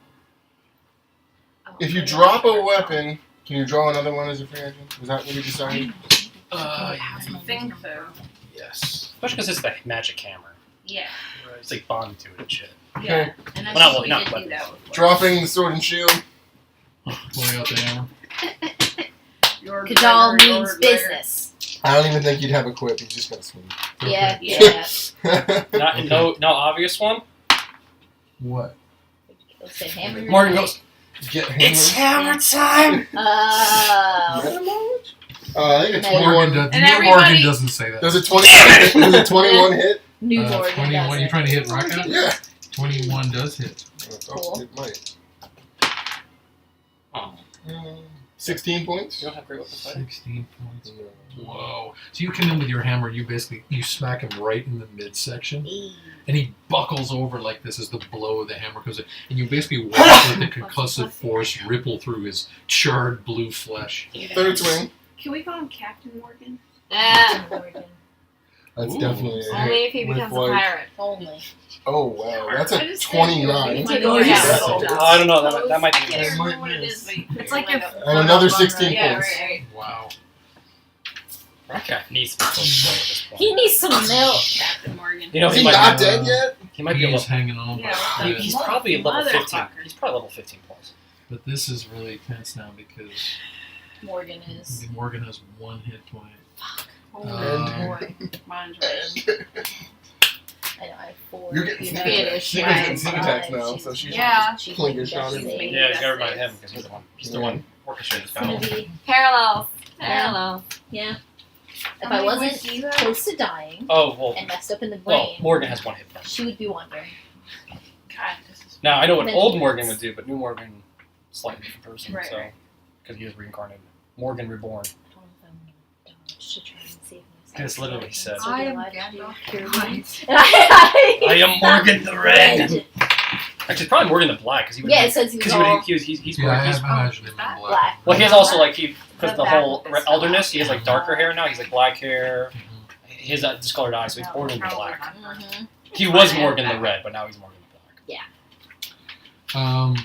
Speaker 3: if you drop a weapon, can you draw another one as a free agent? Was that what you decided?
Speaker 8: I think so.
Speaker 1: Yes.
Speaker 9: Especially because it's the magic hammer.
Speaker 8: Yeah.
Speaker 9: It's like bonded to it and shit.
Speaker 8: Yeah. And I
Speaker 9: Well, not
Speaker 8: think we
Speaker 9: not
Speaker 8: did do
Speaker 9: weapons.
Speaker 8: that before.
Speaker 3: Dropping the sword and shield.
Speaker 1: Pulling out the hammer.
Speaker 2: Kajal means business.
Speaker 3: I don't even think you'd have a quip. He's just gonna swing.
Speaker 2: Yeah,
Speaker 8: Yeah.
Speaker 2: yeah.
Speaker 9: No obvious one.
Speaker 3: What?
Speaker 2: Let's say hammer.
Speaker 9: Morgan goes.
Speaker 3: Get
Speaker 9: It's
Speaker 3: hammered.
Speaker 9: hammer time.
Speaker 3: Meta knowledge? I think a
Speaker 2: Maybe.
Speaker 3: 21.
Speaker 1: Morgan,
Speaker 10: And
Speaker 1: Morgan
Speaker 10: everybody-
Speaker 1: doesn't say that.
Speaker 3: Does a 20? Does a 21 hit?
Speaker 2: New Morgan
Speaker 1: 21.
Speaker 2: does
Speaker 1: You
Speaker 2: it.
Speaker 1: trying to hit Raka?
Speaker 3: Yeah.
Speaker 1: 21 does hit.
Speaker 3: Oh, it might.
Speaker 9: Oh,
Speaker 3: 16 points.
Speaker 9: you don't have great weapons fighting.
Speaker 1: 16 points.
Speaker 3: No.
Speaker 1: Whoa. So you come in with your hammer, you smack him right in the midsection,
Speaker 2: Eee.
Speaker 1: and he buckles over like this as the blow of the hammer comes in, and you basically watch with the concussive force ripple through his charred blue flesh.
Speaker 3: Third swing.
Speaker 8: Can we call him Captain Morgan?
Speaker 2: Morgan.
Speaker 3: That's
Speaker 9: Ooh.
Speaker 3: definitely a
Speaker 10: Only
Speaker 3: hit
Speaker 10: if he
Speaker 3: with,
Speaker 10: becomes
Speaker 3: like-
Speaker 10: a pirate.
Speaker 2: Only.
Speaker 3: Oh wow, that's
Speaker 8: I
Speaker 3: a
Speaker 8: just
Speaker 3: 29.
Speaker 8: think
Speaker 10: Oh,
Speaker 8: it
Speaker 10: yeah.
Speaker 8: was-
Speaker 3: That's
Speaker 9: I don't know. That might
Speaker 8: I
Speaker 9: be.
Speaker 8: can't
Speaker 3: It
Speaker 8: remember
Speaker 3: might
Speaker 8: what it
Speaker 3: miss.
Speaker 8: is, but you put
Speaker 10: It's
Speaker 8: your
Speaker 10: like
Speaker 8: leg
Speaker 10: your-
Speaker 8: up.
Speaker 3: And another 16
Speaker 8: Yeah,
Speaker 3: points.
Speaker 8: right.
Speaker 1: Wow.
Speaker 9: Ratcap needs to be close to at this point.
Speaker 2: He needs some milk.
Speaker 6: Captain Morgan.
Speaker 9: You know,
Speaker 3: Is
Speaker 9: he
Speaker 3: he
Speaker 9: might
Speaker 3: not
Speaker 9: be,
Speaker 3: dead yet?
Speaker 9: he might be a
Speaker 1: He's
Speaker 9: level,
Speaker 1: hanging on
Speaker 6: Yeah,
Speaker 1: by a
Speaker 6: well,
Speaker 1: thread.
Speaker 9: he's probably a level 15.
Speaker 6: Motherfucker.
Speaker 9: He's probably level 15 plus.
Speaker 1: But this is really tense now because
Speaker 2: Morgan is.
Speaker 1: Morgan has 1 hit point.
Speaker 6: Oh
Speaker 1: And-
Speaker 6: boy. Mine's red.
Speaker 2: I know, I have 4.
Speaker 3: You're getting
Speaker 2: you
Speaker 3: sneak
Speaker 2: know,
Speaker 3: attack. She gets getting sneak attacks now,
Speaker 2: She's-
Speaker 3: so she's
Speaker 4: Yeah.
Speaker 2: she's
Speaker 3: Clinker
Speaker 2: making
Speaker 3: shot
Speaker 2: death
Speaker 3: in.
Speaker 2: saves.
Speaker 9: Yeah, you gotta remind him because he's the one orchestrating this
Speaker 2: It's gonna
Speaker 9: battle.
Speaker 2: be,
Speaker 10: Parallels. Parallels.
Speaker 2: yeah. If
Speaker 7: How
Speaker 2: I
Speaker 7: many
Speaker 2: wasn't
Speaker 7: points do you have?
Speaker 2: close to dying
Speaker 9: Oh well,
Speaker 2: and messed up in the
Speaker 9: well,
Speaker 2: brain,
Speaker 9: Morgan has 1 hit point.
Speaker 2: she would be wondering.
Speaker 6: God, this is.
Speaker 9: Now I know what
Speaker 2: Mental
Speaker 9: old Morgan
Speaker 2: notes.
Speaker 9: would do, but new Morgan, slightly different person.
Speaker 6: Right,
Speaker 9: so
Speaker 6: right.
Speaker 9: because he was reincarnated, Morgan reborn.
Speaker 2: I don't know if I'm gonna dodge to try and save myself.
Speaker 9: That's literally what he said.
Speaker 4: I am
Speaker 2: Alive to
Speaker 4: Gandalf.
Speaker 2: cure
Speaker 4: Right.
Speaker 2: me. I
Speaker 9: am Morgan the Red. Actually, it's probably Morgan the Black because he would.
Speaker 2: Yeah, it says he's
Speaker 9: because
Speaker 2: all
Speaker 9: he's
Speaker 1: Yeah,
Speaker 9: more.
Speaker 1: I
Speaker 9: He's,
Speaker 1: imagine him in
Speaker 4: that
Speaker 1: black.
Speaker 2: black.
Speaker 9: well, he has also like because
Speaker 6: The
Speaker 9: the
Speaker 6: back
Speaker 9: whole
Speaker 6: with his
Speaker 9: elderness.
Speaker 6: stuff.
Speaker 9: He has like darker hair now. He's like black hair.
Speaker 1: Mhm.
Speaker 9: He has discolored eyes, so he's
Speaker 6: No,
Speaker 9: Morgan the
Speaker 6: probably
Speaker 9: Black.
Speaker 6: not.
Speaker 2: Mhm.
Speaker 9: He was Morgan the Red, but now he's Morgan the Black.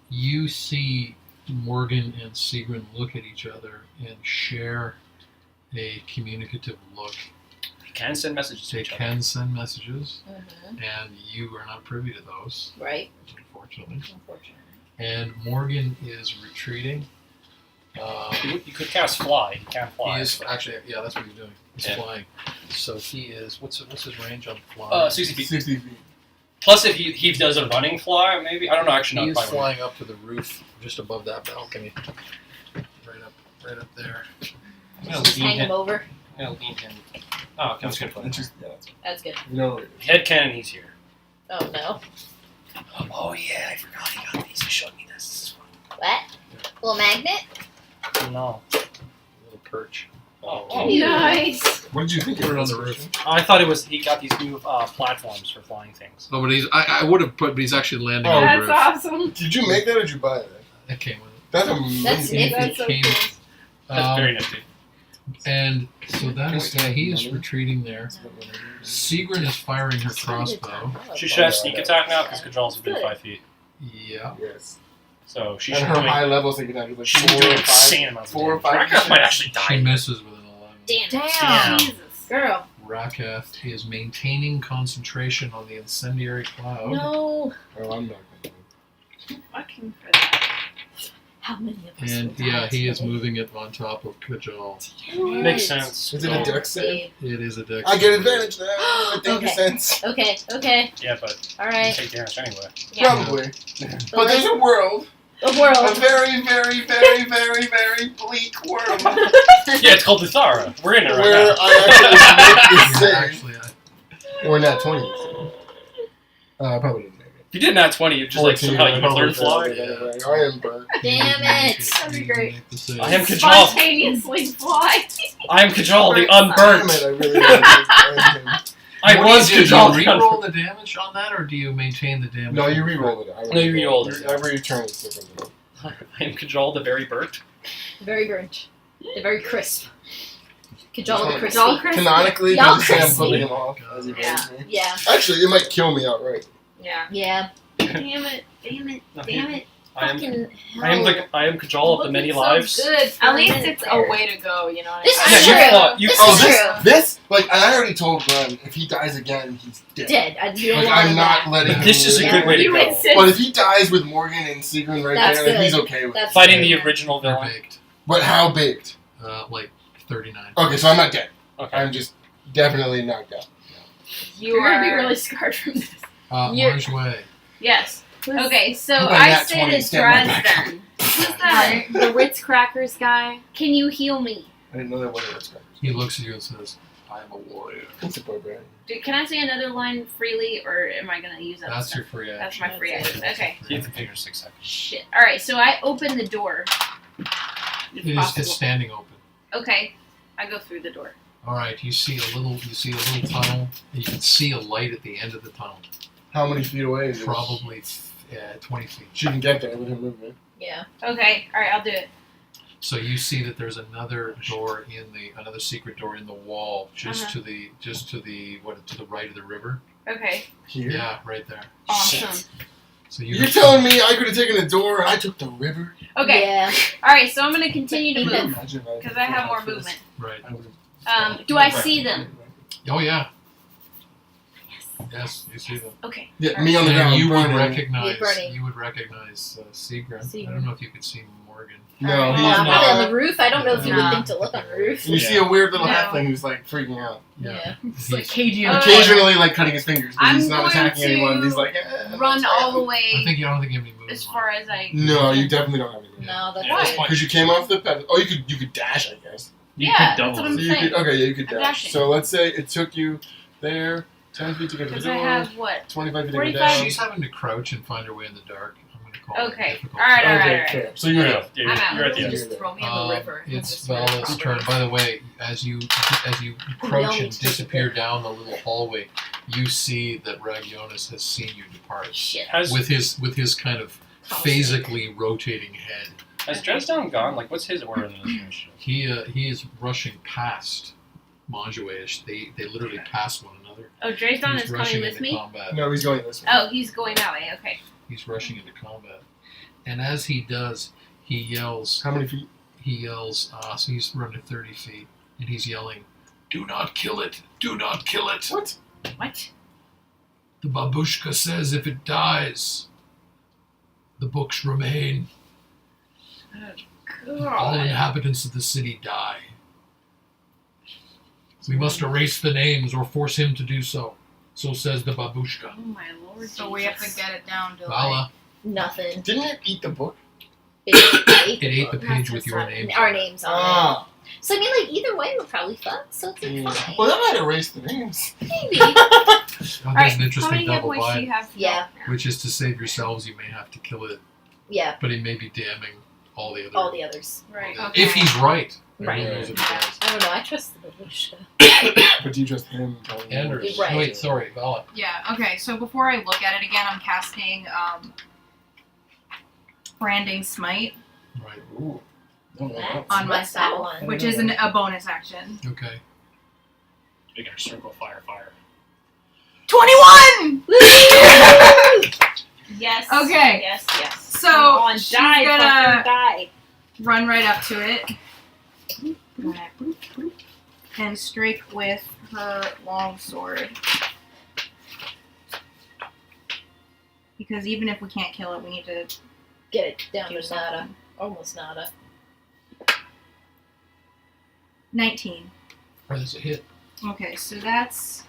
Speaker 1: You see Morgan and Sigrun look at each other and share a communicative look.
Speaker 9: He can send messages to
Speaker 1: They
Speaker 9: each other.
Speaker 1: can send messages,
Speaker 2: Mhm.
Speaker 1: and you are not privy to those,
Speaker 2: Right.
Speaker 1: unfortunately.
Speaker 2: Unfortunately.
Speaker 1: And Morgan is retreating.
Speaker 9: You could cast Fly. He can
Speaker 1: He
Speaker 9: fly.
Speaker 1: is actually, yeah, that's what he's doing. He's
Speaker 9: Yeah.
Speaker 1: flying. So he is. What's his range on flying?
Speaker 9: 60 feet.
Speaker 3: 60 feet.
Speaker 9: Plus, if he does a running fly, maybe I don't know. Actually,
Speaker 1: He
Speaker 9: no,
Speaker 1: is
Speaker 9: probably won't.
Speaker 1: flying up to the roof, just above that balcony, right up there.
Speaker 9: I'm gonna
Speaker 2: Just
Speaker 9: lean
Speaker 2: hang him
Speaker 9: him.
Speaker 2: over.
Speaker 9: I'm gonna lean him. Oh, okay, that's good.
Speaker 3: That's just, yeah, that's
Speaker 2: That's good.
Speaker 3: you know,
Speaker 9: Head cannon. He's here.
Speaker 2: Oh no.
Speaker 9: Oh yeah, I forgot he got these. He showed me this. This is
Speaker 2: What? Little magnet?
Speaker 9: fun. No.
Speaker 1: Little perch.
Speaker 9: Oh,
Speaker 6: Nice.
Speaker 3: what did you think?
Speaker 1: Put it
Speaker 3: of
Speaker 1: on
Speaker 3: this
Speaker 1: the roof.
Speaker 3: version?
Speaker 9: I thought it was he got these new platforms for flying things.
Speaker 1: Oh, but I would have put, but he's actually landing
Speaker 3: Oh,
Speaker 1: on the
Speaker 6: That's
Speaker 1: roof.
Speaker 6: awesome.
Speaker 3: Did you make that or did you buy it?
Speaker 1: That came with it.
Speaker 3: That's amazing.
Speaker 2: That's
Speaker 1: It
Speaker 6: That's so
Speaker 1: came-
Speaker 6: cool.
Speaker 9: That's very nifty.
Speaker 1: And so that
Speaker 3: Can
Speaker 1: is,
Speaker 3: we
Speaker 1: yeah, he is
Speaker 3: money?
Speaker 1: retreating there. Sigrun is firing her crossbow.
Speaker 9: She should have sneak attack now because Kajal's within
Speaker 2: Good.
Speaker 9: 5 feet.
Speaker 1: Yeah.
Speaker 3: Yes.
Speaker 9: So she
Speaker 3: And
Speaker 9: should
Speaker 3: her
Speaker 9: doing,
Speaker 3: high level sneak attack is like
Speaker 9: she's
Speaker 3: 4
Speaker 9: doing
Speaker 3: or 5.
Speaker 9: insane amounts of
Speaker 3: 4 or
Speaker 9: damage.
Speaker 3: 5.
Speaker 9: Raketh might actually
Speaker 1: She
Speaker 9: die.
Speaker 1: misses with an 11.
Speaker 2: Damn.
Speaker 9: Damn.
Speaker 6: Jesus.
Speaker 2: Girl.
Speaker 1: Raketh is maintaining concentration on the incendiary cloud.
Speaker 2: No.
Speaker 3: Oh, I'm not gonna do
Speaker 6: Fucking for that.
Speaker 2: How many of us
Speaker 1: And
Speaker 2: will
Speaker 1: yeah,
Speaker 2: die
Speaker 1: he is
Speaker 2: today?
Speaker 1: moving it on top of Kajal.
Speaker 2: Damn
Speaker 9: Makes
Speaker 2: it.
Speaker 9: sense.
Speaker 3: Is it a dex save?
Speaker 1: It is a dex.
Speaker 3: I get advantage now. I think
Speaker 2: Okay.
Speaker 3: it sense.
Speaker 2: Okay.
Speaker 9: Yeah, but
Speaker 2: All
Speaker 9: you
Speaker 2: right.
Speaker 9: take damage anyway.
Speaker 3: Probably. But there's a world.
Speaker 2: The
Speaker 3: A
Speaker 2: world.
Speaker 3: very, very, very, very, very bleak world.
Speaker 9: Yeah, it's called Düthara. We're in it right
Speaker 3: Where
Speaker 9: now.
Speaker 3: I actually make this save.
Speaker 1: Actually,
Speaker 3: Or not 20. I probably didn't make it.
Speaker 9: If you did not 20, you just like
Speaker 3: 14,
Speaker 9: somehow
Speaker 3: I
Speaker 9: you would learn
Speaker 3: probably
Speaker 9: fly.
Speaker 3: failed it anyway. I am burnt.
Speaker 2: Damn it.
Speaker 1: That'd
Speaker 6: be great.
Speaker 9: I am Kajal.
Speaker 6: Spontaneously fly.
Speaker 9: I am Kajal, the
Speaker 3: Damn
Speaker 9: unburnt.
Speaker 3: it, I really wanted to.
Speaker 9: I was
Speaker 1: Do you
Speaker 9: Kajal, the
Speaker 1: re-roll
Speaker 9: unburnt.
Speaker 1: the damage on that, or do you maintain the damage?
Speaker 3: No, you re-roll it.
Speaker 9: No, you re-roll it.
Speaker 3: Every turn is different.
Speaker 9: I am Kajal, the very burnt.
Speaker 2: Very burnt. They're very crisp. Kajal the crispy.
Speaker 6: Kajal crispy.
Speaker 3: Canonically,
Speaker 2: Y'all
Speaker 3: because Sam
Speaker 2: crispy.
Speaker 3: flipping him off as he
Speaker 6: Yeah.
Speaker 3: plays me.
Speaker 2: Yeah.
Speaker 3: Actually, it might kill me outright.
Speaker 6: Yeah.
Speaker 2: Yeah.
Speaker 6: Damn it.
Speaker 9: No,
Speaker 2: Damn it.
Speaker 9: I am
Speaker 2: Fucking
Speaker 9: I am
Speaker 2: hell.
Speaker 9: I am Kajal of the many lives.
Speaker 2: Good. for
Speaker 6: At
Speaker 2: a
Speaker 6: least
Speaker 2: minute
Speaker 6: it's a
Speaker 2: there.
Speaker 6: way to go, you know what
Speaker 2: This
Speaker 6: I
Speaker 2: is
Speaker 6: mean?
Speaker 9: Yeah, you
Speaker 2: true.
Speaker 9: fought- you-
Speaker 2: This
Speaker 3: Oh,
Speaker 2: is true.
Speaker 3: this, like, and I already told Glenn, if he dies again, he's dead.
Speaker 2: Dead. I do
Speaker 3: Like,
Speaker 2: want
Speaker 3: I'm not
Speaker 2: that.
Speaker 3: letting
Speaker 9: But
Speaker 3: him
Speaker 9: this is a
Speaker 3: live.
Speaker 9: good way to
Speaker 6: You
Speaker 9: go.
Speaker 6: insist.
Speaker 3: But if he dies with Morgan and Sigrun right
Speaker 2: That's
Speaker 3: there, then he's
Speaker 2: good.
Speaker 3: okay with
Speaker 2: That's
Speaker 3: it.
Speaker 9: Fighting
Speaker 2: good.
Speaker 9: the original
Speaker 1: They're
Speaker 9: villain.
Speaker 1: baked.
Speaker 3: But how baked?
Speaker 1: Like 39.
Speaker 3: Okay, so I'm not dead.
Speaker 9: Okay.
Speaker 3: I'm just definitely knocked out.
Speaker 6: You're gonna be really scarred from this.
Speaker 10: You're-
Speaker 1: Marjouet.
Speaker 10: Yes. Okay, so
Speaker 3: How about
Speaker 10: I
Speaker 3: that
Speaker 10: say
Speaker 3: 20
Speaker 10: to
Speaker 3: stand my back
Speaker 10: Dresden. Who's that? The Ritz Crackers guy. Can you heal me?
Speaker 3: I didn't know that wasn't what's going
Speaker 1: He looks at you and says, "I am a warrior."
Speaker 3: It's a barbarian.
Speaker 10: Can I say another line freely, or am I gonna use that?
Speaker 1: That's
Speaker 10: stuff?
Speaker 1: your free action.
Speaker 10: That's my free action. Okay.
Speaker 9: You have to figure 6 seconds.
Speaker 10: Shit. All right. So I open the door.
Speaker 1: It is,
Speaker 10: Possible.
Speaker 1: it's standing open.
Speaker 10: Okay. I go through the door.
Speaker 1: All right, you see a little tunnel. And you can see a light at the end of the tunnel.
Speaker 3: How many feet away is it?
Speaker 1: Probably 20 feet.
Speaker 3: She can get there with him moving.
Speaker 2: Yeah.
Speaker 10: Okay. All right. I'll do it.
Speaker 1: So you see that there's another door another secret door in the wall, just
Speaker 10: Uh-huh.
Speaker 1: to the right of the river.
Speaker 10: Okay.
Speaker 3: Here?
Speaker 1: Yeah, right there.
Speaker 10: Awesome.
Speaker 1: So
Speaker 3: You're telling me I could have taken a door and I took the river?
Speaker 10: Okay.
Speaker 2: Yeah.
Speaker 10: All right. So I'm gonna continue to
Speaker 3: Can you
Speaker 10: move
Speaker 3: imagine if I
Speaker 10: because I have more
Speaker 3: for this?
Speaker 10: movement.
Speaker 1: Right.
Speaker 3: I would've-
Speaker 10: Do I see them?
Speaker 1: Oh yeah. Yes, you see them.
Speaker 10: Okay.
Speaker 3: Yeah, me on the
Speaker 1: And
Speaker 3: ground.
Speaker 1: you would
Speaker 3: burning.
Speaker 1: recognize.
Speaker 2: You're burning.
Speaker 1: You would recognize Seagrim. I
Speaker 2: Seagrim.
Speaker 1: don't know if you could see Morgan.
Speaker 3: No,
Speaker 2: Well,
Speaker 3: he's
Speaker 2: I'm probably on
Speaker 3: not.
Speaker 2: the roof. I don't know if you would
Speaker 10: No.
Speaker 2: think to look on the roof.
Speaker 3: And you see a weird little
Speaker 4: No.
Speaker 3: halfling who's like freaking out.
Speaker 1: Yeah.
Speaker 4: It's like
Speaker 1: He's-
Speaker 4: cagey.
Speaker 10: Oh.
Speaker 3: Occasionally, like cutting his fingers, but
Speaker 10: I'm
Speaker 3: he's not
Speaker 10: going
Speaker 3: attacking anyone.
Speaker 10: to
Speaker 3: He's like,
Speaker 10: Run all the
Speaker 1: I
Speaker 10: way
Speaker 1: don't think you have any movement.
Speaker 10: as far as I.
Speaker 3: No, you definitely don't have anything.
Speaker 2: No, that's
Speaker 9: Yeah, that's fine.
Speaker 3: Because you came off the pedestal. Oh, you could dash, I guess.
Speaker 5: You
Speaker 10: Yeah,
Speaker 5: could double
Speaker 10: that's what
Speaker 5: it.
Speaker 10: I'm
Speaker 3: So you
Speaker 10: saying.
Speaker 3: could, okay, yeah, you could
Speaker 10: I'm
Speaker 3: dash.
Speaker 10: dashing.
Speaker 3: So let's say it took you there 10 feet to get to the
Speaker 10: Because I
Speaker 3: door,
Speaker 10: have what?
Speaker 3: 25 feet to go
Speaker 10: 45?
Speaker 3: down.
Speaker 1: She's having to crouch and find her way in the dark. I'm going to call
Speaker 10: Okay.
Speaker 1: it difficult.
Speaker 10: All right.
Speaker 3: Okay, fair. So you're out.
Speaker 5: Yeah,
Speaker 10: I'm out.
Speaker 5: you're at the end.
Speaker 4: Just throw me in the river.
Speaker 1: It's Vala's turn. By the way, as you crouch
Speaker 2: only
Speaker 1: and
Speaker 2: took
Speaker 1: disappear
Speaker 2: it.
Speaker 1: down the little hallway, you see that Ragionis has seen you depart
Speaker 2: Shit.
Speaker 5: Has
Speaker 1: with his kind of phasically rotating head.
Speaker 5: has Dresdown gone? Like, what's his order in this mission?
Speaker 1: He is rushing past Monjuish. They literally pass one another.
Speaker 10: Oh, Draysdon
Speaker 1: He's
Speaker 10: is
Speaker 1: rushing
Speaker 10: coming with
Speaker 1: into
Speaker 10: me.
Speaker 1: combat.
Speaker 3: No, he's going this way.
Speaker 10: Oh, he's going that way. Okay.
Speaker 1: He's rushing into combat, and as he does, he yells.
Speaker 3: How many feet?
Speaker 1: He yells. So he's running 30 feet, and he's yelling, "Do not kill it! Do not kill it!"
Speaker 3: What?
Speaker 10: What?
Speaker 1: The babushka says if it dies, the books remain. All
Speaker 10: God.
Speaker 1: inhabitants of the city die. We must erase the names or force him to do so. So says the babushka.
Speaker 10: Oh my lord.
Speaker 4: So we have to
Speaker 10: Jesus.
Speaker 4: get it down to like.
Speaker 1: Vala,
Speaker 2: Nothing.
Speaker 3: Didn't it eat the book?
Speaker 2: It
Speaker 1: it ate the page with your
Speaker 2: That's
Speaker 1: names.
Speaker 2: our
Speaker 1: on it.
Speaker 2: names on it.
Speaker 3: Ah.
Speaker 2: So I mean, like either way, we're probably fucked. So it's like
Speaker 3: Yeah.
Speaker 2: fine.
Speaker 3: Well, that might erase the names.
Speaker 2: Maybe.
Speaker 1: Oh, there's
Speaker 10: All
Speaker 1: an
Speaker 10: right. How
Speaker 1: interesting
Speaker 10: many hit
Speaker 1: double
Speaker 10: points do you
Speaker 1: bind,
Speaker 10: have?
Speaker 2: Yeah.
Speaker 1: which is to save yourselves, you may have to kill it,
Speaker 2: Yeah.
Speaker 1: but he may be damning all the other.
Speaker 2: All the others.
Speaker 10: Right.
Speaker 4: Okay.
Speaker 1: If he's right.
Speaker 2: Right.
Speaker 1: Who knows if he does.
Speaker 2: I don't know. I trust the babushka.
Speaker 3: But do you trust him? telling you?
Speaker 1: Anders.
Speaker 2: Right.
Speaker 1: Wait, sorry, Vala.
Speaker 4: Yeah. Okay. So before I look at it again, I'm casting branding smite
Speaker 1: Right.
Speaker 3: Ooh. Don't know that.
Speaker 4: on
Speaker 2: What's that
Speaker 4: myself,
Speaker 2: one?
Speaker 4: which is a bonus action.
Speaker 1: Okay.
Speaker 5: They got a circle fire.
Speaker 4: 21.
Speaker 8: Yes.
Speaker 4: Okay.
Speaker 8: Yes. Yes.
Speaker 4: So
Speaker 8: Come on,
Speaker 4: she's
Speaker 8: die,
Speaker 4: gonna
Speaker 8: fucker, die.
Speaker 4: run right up to it and strike with her long sword. Because even if we can't kill it, we need to
Speaker 2: Get it down
Speaker 4: do
Speaker 2: to nada.
Speaker 4: something.
Speaker 2: Almost nada.
Speaker 4: 19.
Speaker 1: Right, that's a hit.
Speaker 4: Okay, so that's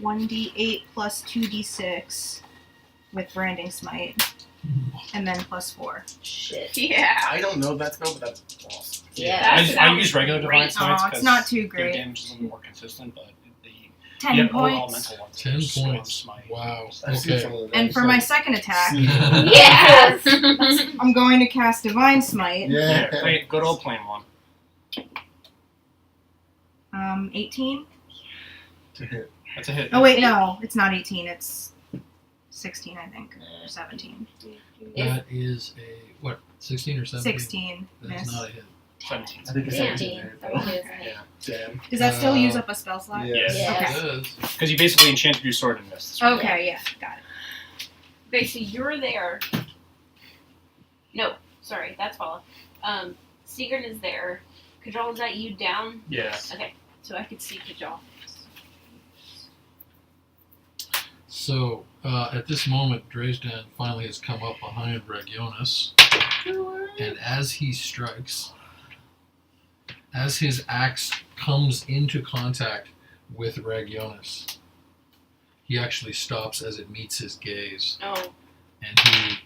Speaker 4: 1d8 plus 2d6 with branding smite, and then plus 4.
Speaker 2: Shit.
Speaker 10: Yeah.
Speaker 3: I don't know that spell, but that's awesome.
Speaker 2: Yeah.
Speaker 5: I use regular divine
Speaker 4: Great.
Speaker 5: smites
Speaker 4: Oh,
Speaker 5: because
Speaker 4: it's not too
Speaker 5: their
Speaker 4: great.
Speaker 5: damage is a little more consistent, but the
Speaker 4: 10
Speaker 5: yeah, all
Speaker 4: points.
Speaker 5: elemental ones.
Speaker 1: 10
Speaker 5: Storm
Speaker 1: points.
Speaker 5: Smite.
Speaker 1: Wow.
Speaker 3: I've seen
Speaker 1: Okay.
Speaker 3: some of those.
Speaker 4: And for my second attack,
Speaker 10: Yes.
Speaker 4: I'm going to cast Divine Smite.
Speaker 3: Yeah.
Speaker 5: Yeah, play, good old plain one.
Speaker 4: 18.
Speaker 3: To hit.
Speaker 5: That's a hit.
Speaker 4: Oh wait, no, it's not 18. It's 16, I think, or 17.
Speaker 1: That is a, what, 16 or 17?
Speaker 4: 16.
Speaker 1: That's
Speaker 4: Miss.
Speaker 1: not a hit.
Speaker 5: 17.
Speaker 3: I think it's
Speaker 2: 17.
Speaker 3: 17.
Speaker 5: Yeah.
Speaker 3: Damn.
Speaker 4: Does that still use
Speaker 1: Uh,
Speaker 4: up a spell slot?
Speaker 3: Yes.
Speaker 2: Yeah.
Speaker 1: It does.
Speaker 5: Because you basically enchanted your sword and missed.
Speaker 4: Okay, yeah, got it.
Speaker 8: Okay, so you're there. No, sorry, that's Paula. Sigurd is there. Kajal, is that you down?
Speaker 5: Yeah.
Speaker 8: Okay, so I could see Kajal.
Speaker 1: So, at this moment, Dresden finally has come up behind Regionus, and as he strikes, as his axe comes into contact with Regionus, he actually stops as it meets his gaze,
Speaker 8: Oh.
Speaker 1: and he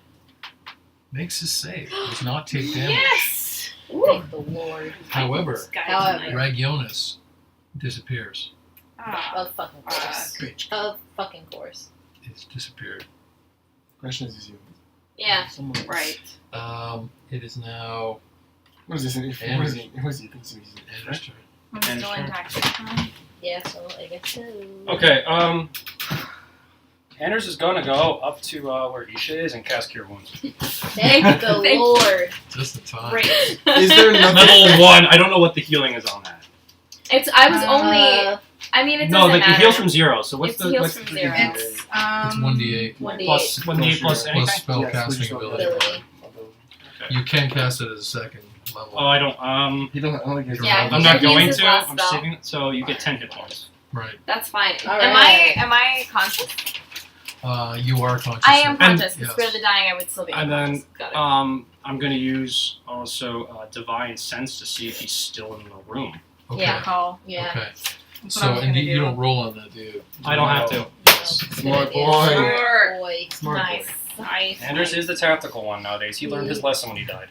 Speaker 1: makes his save. Does not take damage.
Speaker 8: Yes!
Speaker 2: Thank the Lord.
Speaker 1: However,
Speaker 2: However.
Speaker 1: Regionus disappears.
Speaker 8: Ah.
Speaker 2: Of fucking course.
Speaker 3: Bitch.
Speaker 2: Of fucking course.
Speaker 1: It's disappeared.
Speaker 3: Question is you.
Speaker 8: Yeah,
Speaker 3: Someone
Speaker 8: right.
Speaker 1: It is now
Speaker 3: What is this? What is he? What is he?
Speaker 1: Anders' turn.
Speaker 4: I'm still in tactics.
Speaker 2: Yeah, so I guess so.
Speaker 5: Okay, Anders is gonna go up to where Isha is and cast Cure Wounds.
Speaker 2: Thank the Lord.
Speaker 1: Just in time.
Speaker 8: Great.
Speaker 3: Is there nothing?
Speaker 5: Level 1, I don't know what the healing is on that.
Speaker 10: I was only I mean, it
Speaker 9: No,
Speaker 10: doesn't
Speaker 9: like
Speaker 10: matter.
Speaker 9: it heals from 0. So what's
Speaker 10: It
Speaker 9: the
Speaker 10: heals
Speaker 9: what's
Speaker 10: from
Speaker 9: the
Speaker 10: 0.
Speaker 4: It's
Speaker 1: It's 1d8
Speaker 2: 1d8
Speaker 9: plus 1d8 plus anything?
Speaker 1: plus spell
Speaker 3: Yes,
Speaker 1: casting
Speaker 3: we just
Speaker 1: ability.
Speaker 2: ability.
Speaker 1: You can cast it as a second level.
Speaker 9: Oh, I don't.
Speaker 3: You don't. I don't think it's
Speaker 10: Yeah,
Speaker 9: I'm
Speaker 10: he
Speaker 9: not
Speaker 10: can use
Speaker 9: going
Speaker 10: his
Speaker 9: to.
Speaker 10: last
Speaker 9: I'm
Speaker 10: spell.
Speaker 9: saving it. So you get 10 hit points.
Speaker 1: Right.
Speaker 10: That's fine.
Speaker 2: All
Speaker 10: Am
Speaker 2: right.
Speaker 10: I conscious?
Speaker 1: You are conscious.
Speaker 10: I am
Speaker 1: of-
Speaker 10: conscious.
Speaker 1: yes.
Speaker 10: The spirit of the dying, I would still be
Speaker 9: And then,
Speaker 10: unconscious. Got it.
Speaker 9: I'm going to use also divine sense to see if he's still in the room.
Speaker 1: Okay.
Speaker 10: Yeah.
Speaker 4: Call.
Speaker 2: Yeah.
Speaker 1: Okay.
Speaker 4: That's what I
Speaker 1: So,
Speaker 4: was
Speaker 1: and
Speaker 4: gonna
Speaker 1: you
Speaker 4: do.
Speaker 1: don't roll on that, do you?
Speaker 9: I don't have to.
Speaker 1: Yes.
Speaker 3: Smart
Speaker 2: It is
Speaker 3: boy.
Speaker 2: Smart boy.
Speaker 3: Smart
Speaker 10: Nice.
Speaker 6: Nice.
Speaker 9: Anders is the tactical one nowadays. He learned his lesson when he died.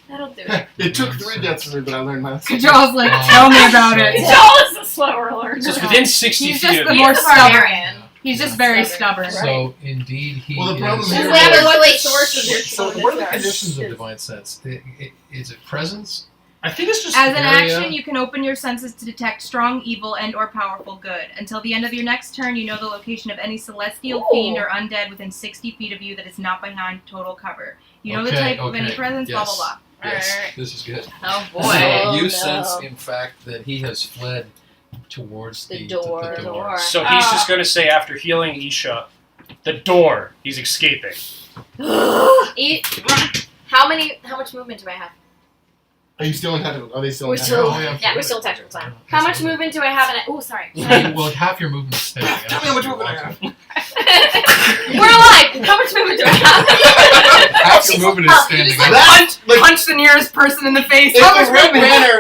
Speaker 10: That'll do
Speaker 3: boy.
Speaker 10: it.
Speaker 3: It took 3 deaths for me, but I learned my lesson.
Speaker 4: Joel's like,
Speaker 1: Um,
Speaker 4: tell me about
Speaker 1: so-
Speaker 4: it.
Speaker 10: Joel is a slower learner.
Speaker 9: So it's within 60
Speaker 4: He's
Speaker 9: feet
Speaker 4: just
Speaker 9: of
Speaker 4: the
Speaker 9: me.
Speaker 4: more
Speaker 10: He's a
Speaker 4: stubborn.
Speaker 10: barbarian.
Speaker 4: He's just very stubborn.
Speaker 1: So indeed, he
Speaker 3: Well, the problem
Speaker 1: is.
Speaker 3: here
Speaker 2: Wait,
Speaker 3: is-
Speaker 2: wait, source of your
Speaker 1: So what are the conditions of divine sense? Is it presence?
Speaker 9: I think it's just.
Speaker 4: As an
Speaker 1: area.
Speaker 4: action, you can open your senses to detect strong evil and or powerful good. Until the end of your next turn, you know the location of any celestial,
Speaker 2: Ooh.
Speaker 4: fiend, or undead within 60 feet of you that is not behind total cover. You know the
Speaker 1: Okay,
Speaker 4: type of any
Speaker 1: okay,
Speaker 4: presence, blah, blah,
Speaker 1: yes.
Speaker 4: blah.
Speaker 1: Yes,
Speaker 10: Alright.
Speaker 1: this is good.
Speaker 10: Oh boy.
Speaker 1: So
Speaker 2: Oh,
Speaker 1: you
Speaker 2: no.
Speaker 1: sense, in fact, that he has fled towards
Speaker 2: The
Speaker 1: the
Speaker 2: door.
Speaker 1: The door.
Speaker 9: So he's just going to say after healing Isha, the door. He's escaping.
Speaker 10: How much movement do I have?
Speaker 3: Are you still in tactical? Are they still
Speaker 2: We're
Speaker 3: in
Speaker 2: still-
Speaker 3: tactical?
Speaker 10: Yeah,
Speaker 2: we're still in tactical time.
Speaker 10: How much movement do I have in it? Oh, sorry.
Speaker 1: Well, half your movement is standing.
Speaker 3: Tell me how much movement I have.
Speaker 10: We're alive! How much movement do I have?
Speaker 1: Half your movement is standing.
Speaker 4: Like,
Speaker 3: That's like
Speaker 4: punch the nearest person in the face. How much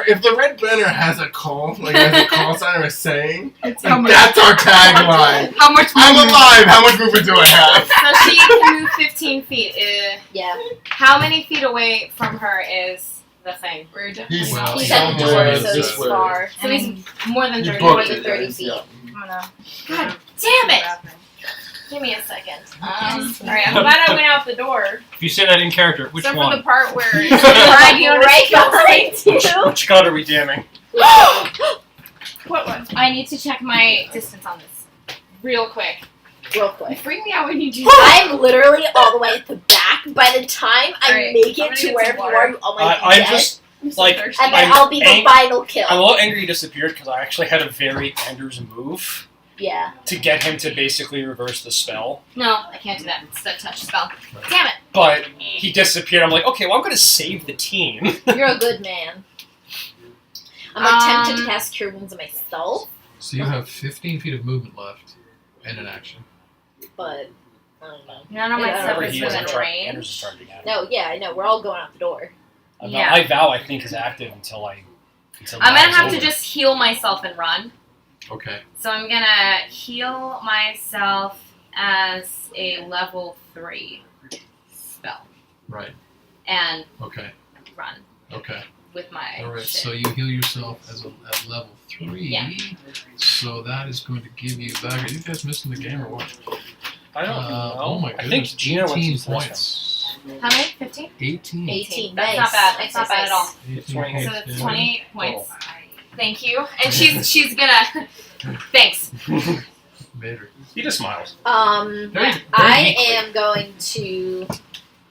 Speaker 3: if the red banner has a call, like has a call sign or a saying,
Speaker 4: It's
Speaker 3: like,
Speaker 4: how much,
Speaker 3: that's our tagline.
Speaker 4: how much
Speaker 3: I'm
Speaker 4: movement?
Speaker 3: alive. How much movement do I have?
Speaker 10: So she can move 15 feet.
Speaker 2: Yeah.
Speaker 10: How many feet away from her is the thing?
Speaker 4: We're
Speaker 3: He's
Speaker 1: Well,
Speaker 2: He's
Speaker 1: yeah,
Speaker 2: at the
Speaker 1: somewhere
Speaker 2: door, so
Speaker 1: this
Speaker 2: he's
Speaker 3: way.
Speaker 2: far.
Speaker 10: So he's more than
Speaker 3: You
Speaker 10: 30
Speaker 2: More
Speaker 3: booked
Speaker 10: feet.
Speaker 2: than
Speaker 3: it,
Speaker 2: 30
Speaker 3: guys,
Speaker 2: feet.
Speaker 3: yeah.
Speaker 10: God damn it! Give me a second. Alright, I'm glad I went out the door.
Speaker 9: If you say that in character, which
Speaker 7: Except for
Speaker 9: one?
Speaker 7: the part where
Speaker 10: Right, you
Speaker 2: Right behind you.
Speaker 9: Which god are we damning?
Speaker 7: what one?
Speaker 10: I need to check my distance on this. Real quick.
Speaker 2: Real quick.
Speaker 7: Freak me out when you do that.
Speaker 2: I'm literally all the way at the back. By the time I
Speaker 7: Alright,
Speaker 2: make
Speaker 7: I'm
Speaker 2: it
Speaker 7: gonna
Speaker 2: to
Speaker 7: get
Speaker 2: wherever
Speaker 7: some
Speaker 2: you are, you all might be
Speaker 9: I'm
Speaker 2: dead.
Speaker 9: just
Speaker 7: I'm so
Speaker 9: like,
Speaker 7: thirsty.
Speaker 2: And then
Speaker 9: I'm
Speaker 2: I'll be the
Speaker 9: ang-
Speaker 2: final kill.
Speaker 9: I'm a little angry he disappeared because I actually had a very Anders move
Speaker 2: Yeah.
Speaker 9: to get him to basically reverse the spell.
Speaker 10: No, I can't do that. It's the touch spell. Damn it!
Speaker 9: But he disappeared. I'm like, okay, well, I'm going to save the team.
Speaker 2: You're a good man. I'm tempted to cast Cure Wounds on myself,
Speaker 1: So you have 15 feet of movement left and an action.
Speaker 2: but I don't know.
Speaker 10: None of my
Speaker 2: Yeah,
Speaker 10: stuff
Speaker 9: Remember,
Speaker 10: is
Speaker 9: he isn't
Speaker 10: within
Speaker 9: char- Anders
Speaker 10: range.
Speaker 9: is charging at him.
Speaker 2: No, yeah, I know. We're all going out the door.
Speaker 10: Yeah.
Speaker 9: I vow, I think, is active until I. Until
Speaker 10: I'm
Speaker 9: that
Speaker 10: gonna
Speaker 9: is
Speaker 10: have to
Speaker 9: over.
Speaker 10: just heal myself and run.
Speaker 1: Okay.
Speaker 10: So I'm gonna heal myself as a level 3 spell
Speaker 1: Right.
Speaker 10: and
Speaker 1: Okay.
Speaker 10: run
Speaker 1: Okay.
Speaker 10: with my
Speaker 1: All right.
Speaker 10: shit.
Speaker 1: So you heal yourself at level 3.
Speaker 10: Yeah.
Speaker 1: So that is going to give you back. Are you guys missing the game or what?
Speaker 9: I don't know.
Speaker 1: Oh my
Speaker 9: I think
Speaker 1: goodness.
Speaker 9: Gina went
Speaker 1: 18
Speaker 9: to the
Speaker 1: points.
Speaker 10: How many? 15?
Speaker 1: 18.
Speaker 2: 18.
Speaker 10: That's
Speaker 2: Nice.
Speaker 10: not bad.
Speaker 2: Nice,
Speaker 10: It's not
Speaker 2: nice,
Speaker 10: bad at all.
Speaker 1: 18
Speaker 9: 28.
Speaker 10: So
Speaker 1: points,
Speaker 10: it's
Speaker 1: yeah.
Speaker 10: 28 points. Thank you. And she's gonna. Thanks.
Speaker 1: Made her.
Speaker 9: He just smiles
Speaker 1: Very
Speaker 2: I
Speaker 1: meekly.
Speaker 2: am going to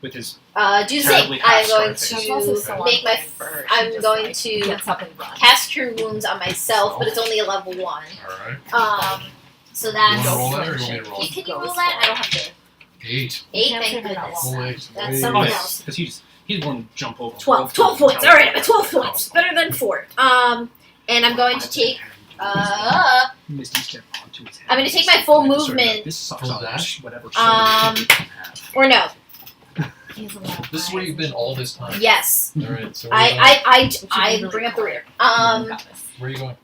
Speaker 9: with his.
Speaker 2: do the
Speaker 9: Terribly
Speaker 2: same. I'm going
Speaker 9: half-starved
Speaker 10: It's also
Speaker 2: to
Speaker 10: so
Speaker 2: make my.
Speaker 10: unfair for her. She
Speaker 2: I'm
Speaker 10: just,
Speaker 2: going
Speaker 10: like,
Speaker 2: to
Speaker 10: gets up and runs.
Speaker 2: cast Cure Wounds on myself, but it's only a level 1.
Speaker 1: All right.
Speaker 2: So
Speaker 1: You
Speaker 2: that's.
Speaker 1: want to roll that or you want me to roll?
Speaker 2: Can you roll that? I don't have to.
Speaker 1: 8.
Speaker 2: 8,
Speaker 10: can't
Speaker 2: thank
Speaker 10: figure that
Speaker 2: goodness.
Speaker 1: Full 8.
Speaker 2: That's
Speaker 3: Hey.
Speaker 2: something
Speaker 3: Oh,
Speaker 2: else.
Speaker 9: Because he's one to jump over.
Speaker 2: 12 points. All right, I'm at 12 points. Better than 4. And I'm going to take. I'm going to take my full movement.
Speaker 1: Full dash?
Speaker 2: Or no.
Speaker 1: This is where you've been all this time.
Speaker 2: Yes.
Speaker 1: All right. So where are you
Speaker 2: I bring up the rear.
Speaker 1: going? Where are you going?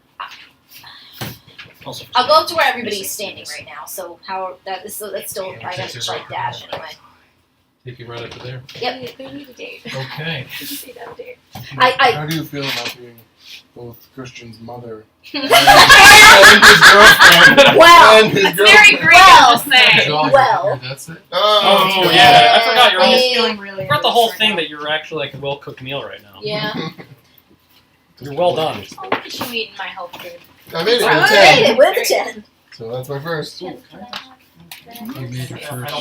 Speaker 2: I'll go up to where everybody's standing right now. So how that's still I got to like dash anyway.
Speaker 1: Take you right up to there.
Speaker 2: Yep.
Speaker 10: They need a date.
Speaker 1: Okay.
Speaker 10: Did you say that date?
Speaker 3: How do you feel about being both Christian's mother and his girlfriend?
Speaker 2: Well,
Speaker 3: and his
Speaker 10: That's
Speaker 3: girlfriend.
Speaker 10: very great,
Speaker 2: Well,
Speaker 10: I'm just saying.
Speaker 1: Joel,
Speaker 2: well.
Speaker 1: that's it.
Speaker 9: Oh, yeah. I forgot you're
Speaker 4: I'm
Speaker 9: almost.
Speaker 4: just feeling really.
Speaker 9: I forgot the whole
Speaker 4: nervous
Speaker 9: thing
Speaker 4: right
Speaker 9: that you're actually like a well cooked meal right now.
Speaker 2: Yeah.
Speaker 9: You're well done.
Speaker 10: Oh, look at you eating my health food.
Speaker 3: I made it
Speaker 2: I
Speaker 3: with
Speaker 2: made
Speaker 3: 10.
Speaker 2: it with a 10.
Speaker 3: So that's my first.
Speaker 1: You made your first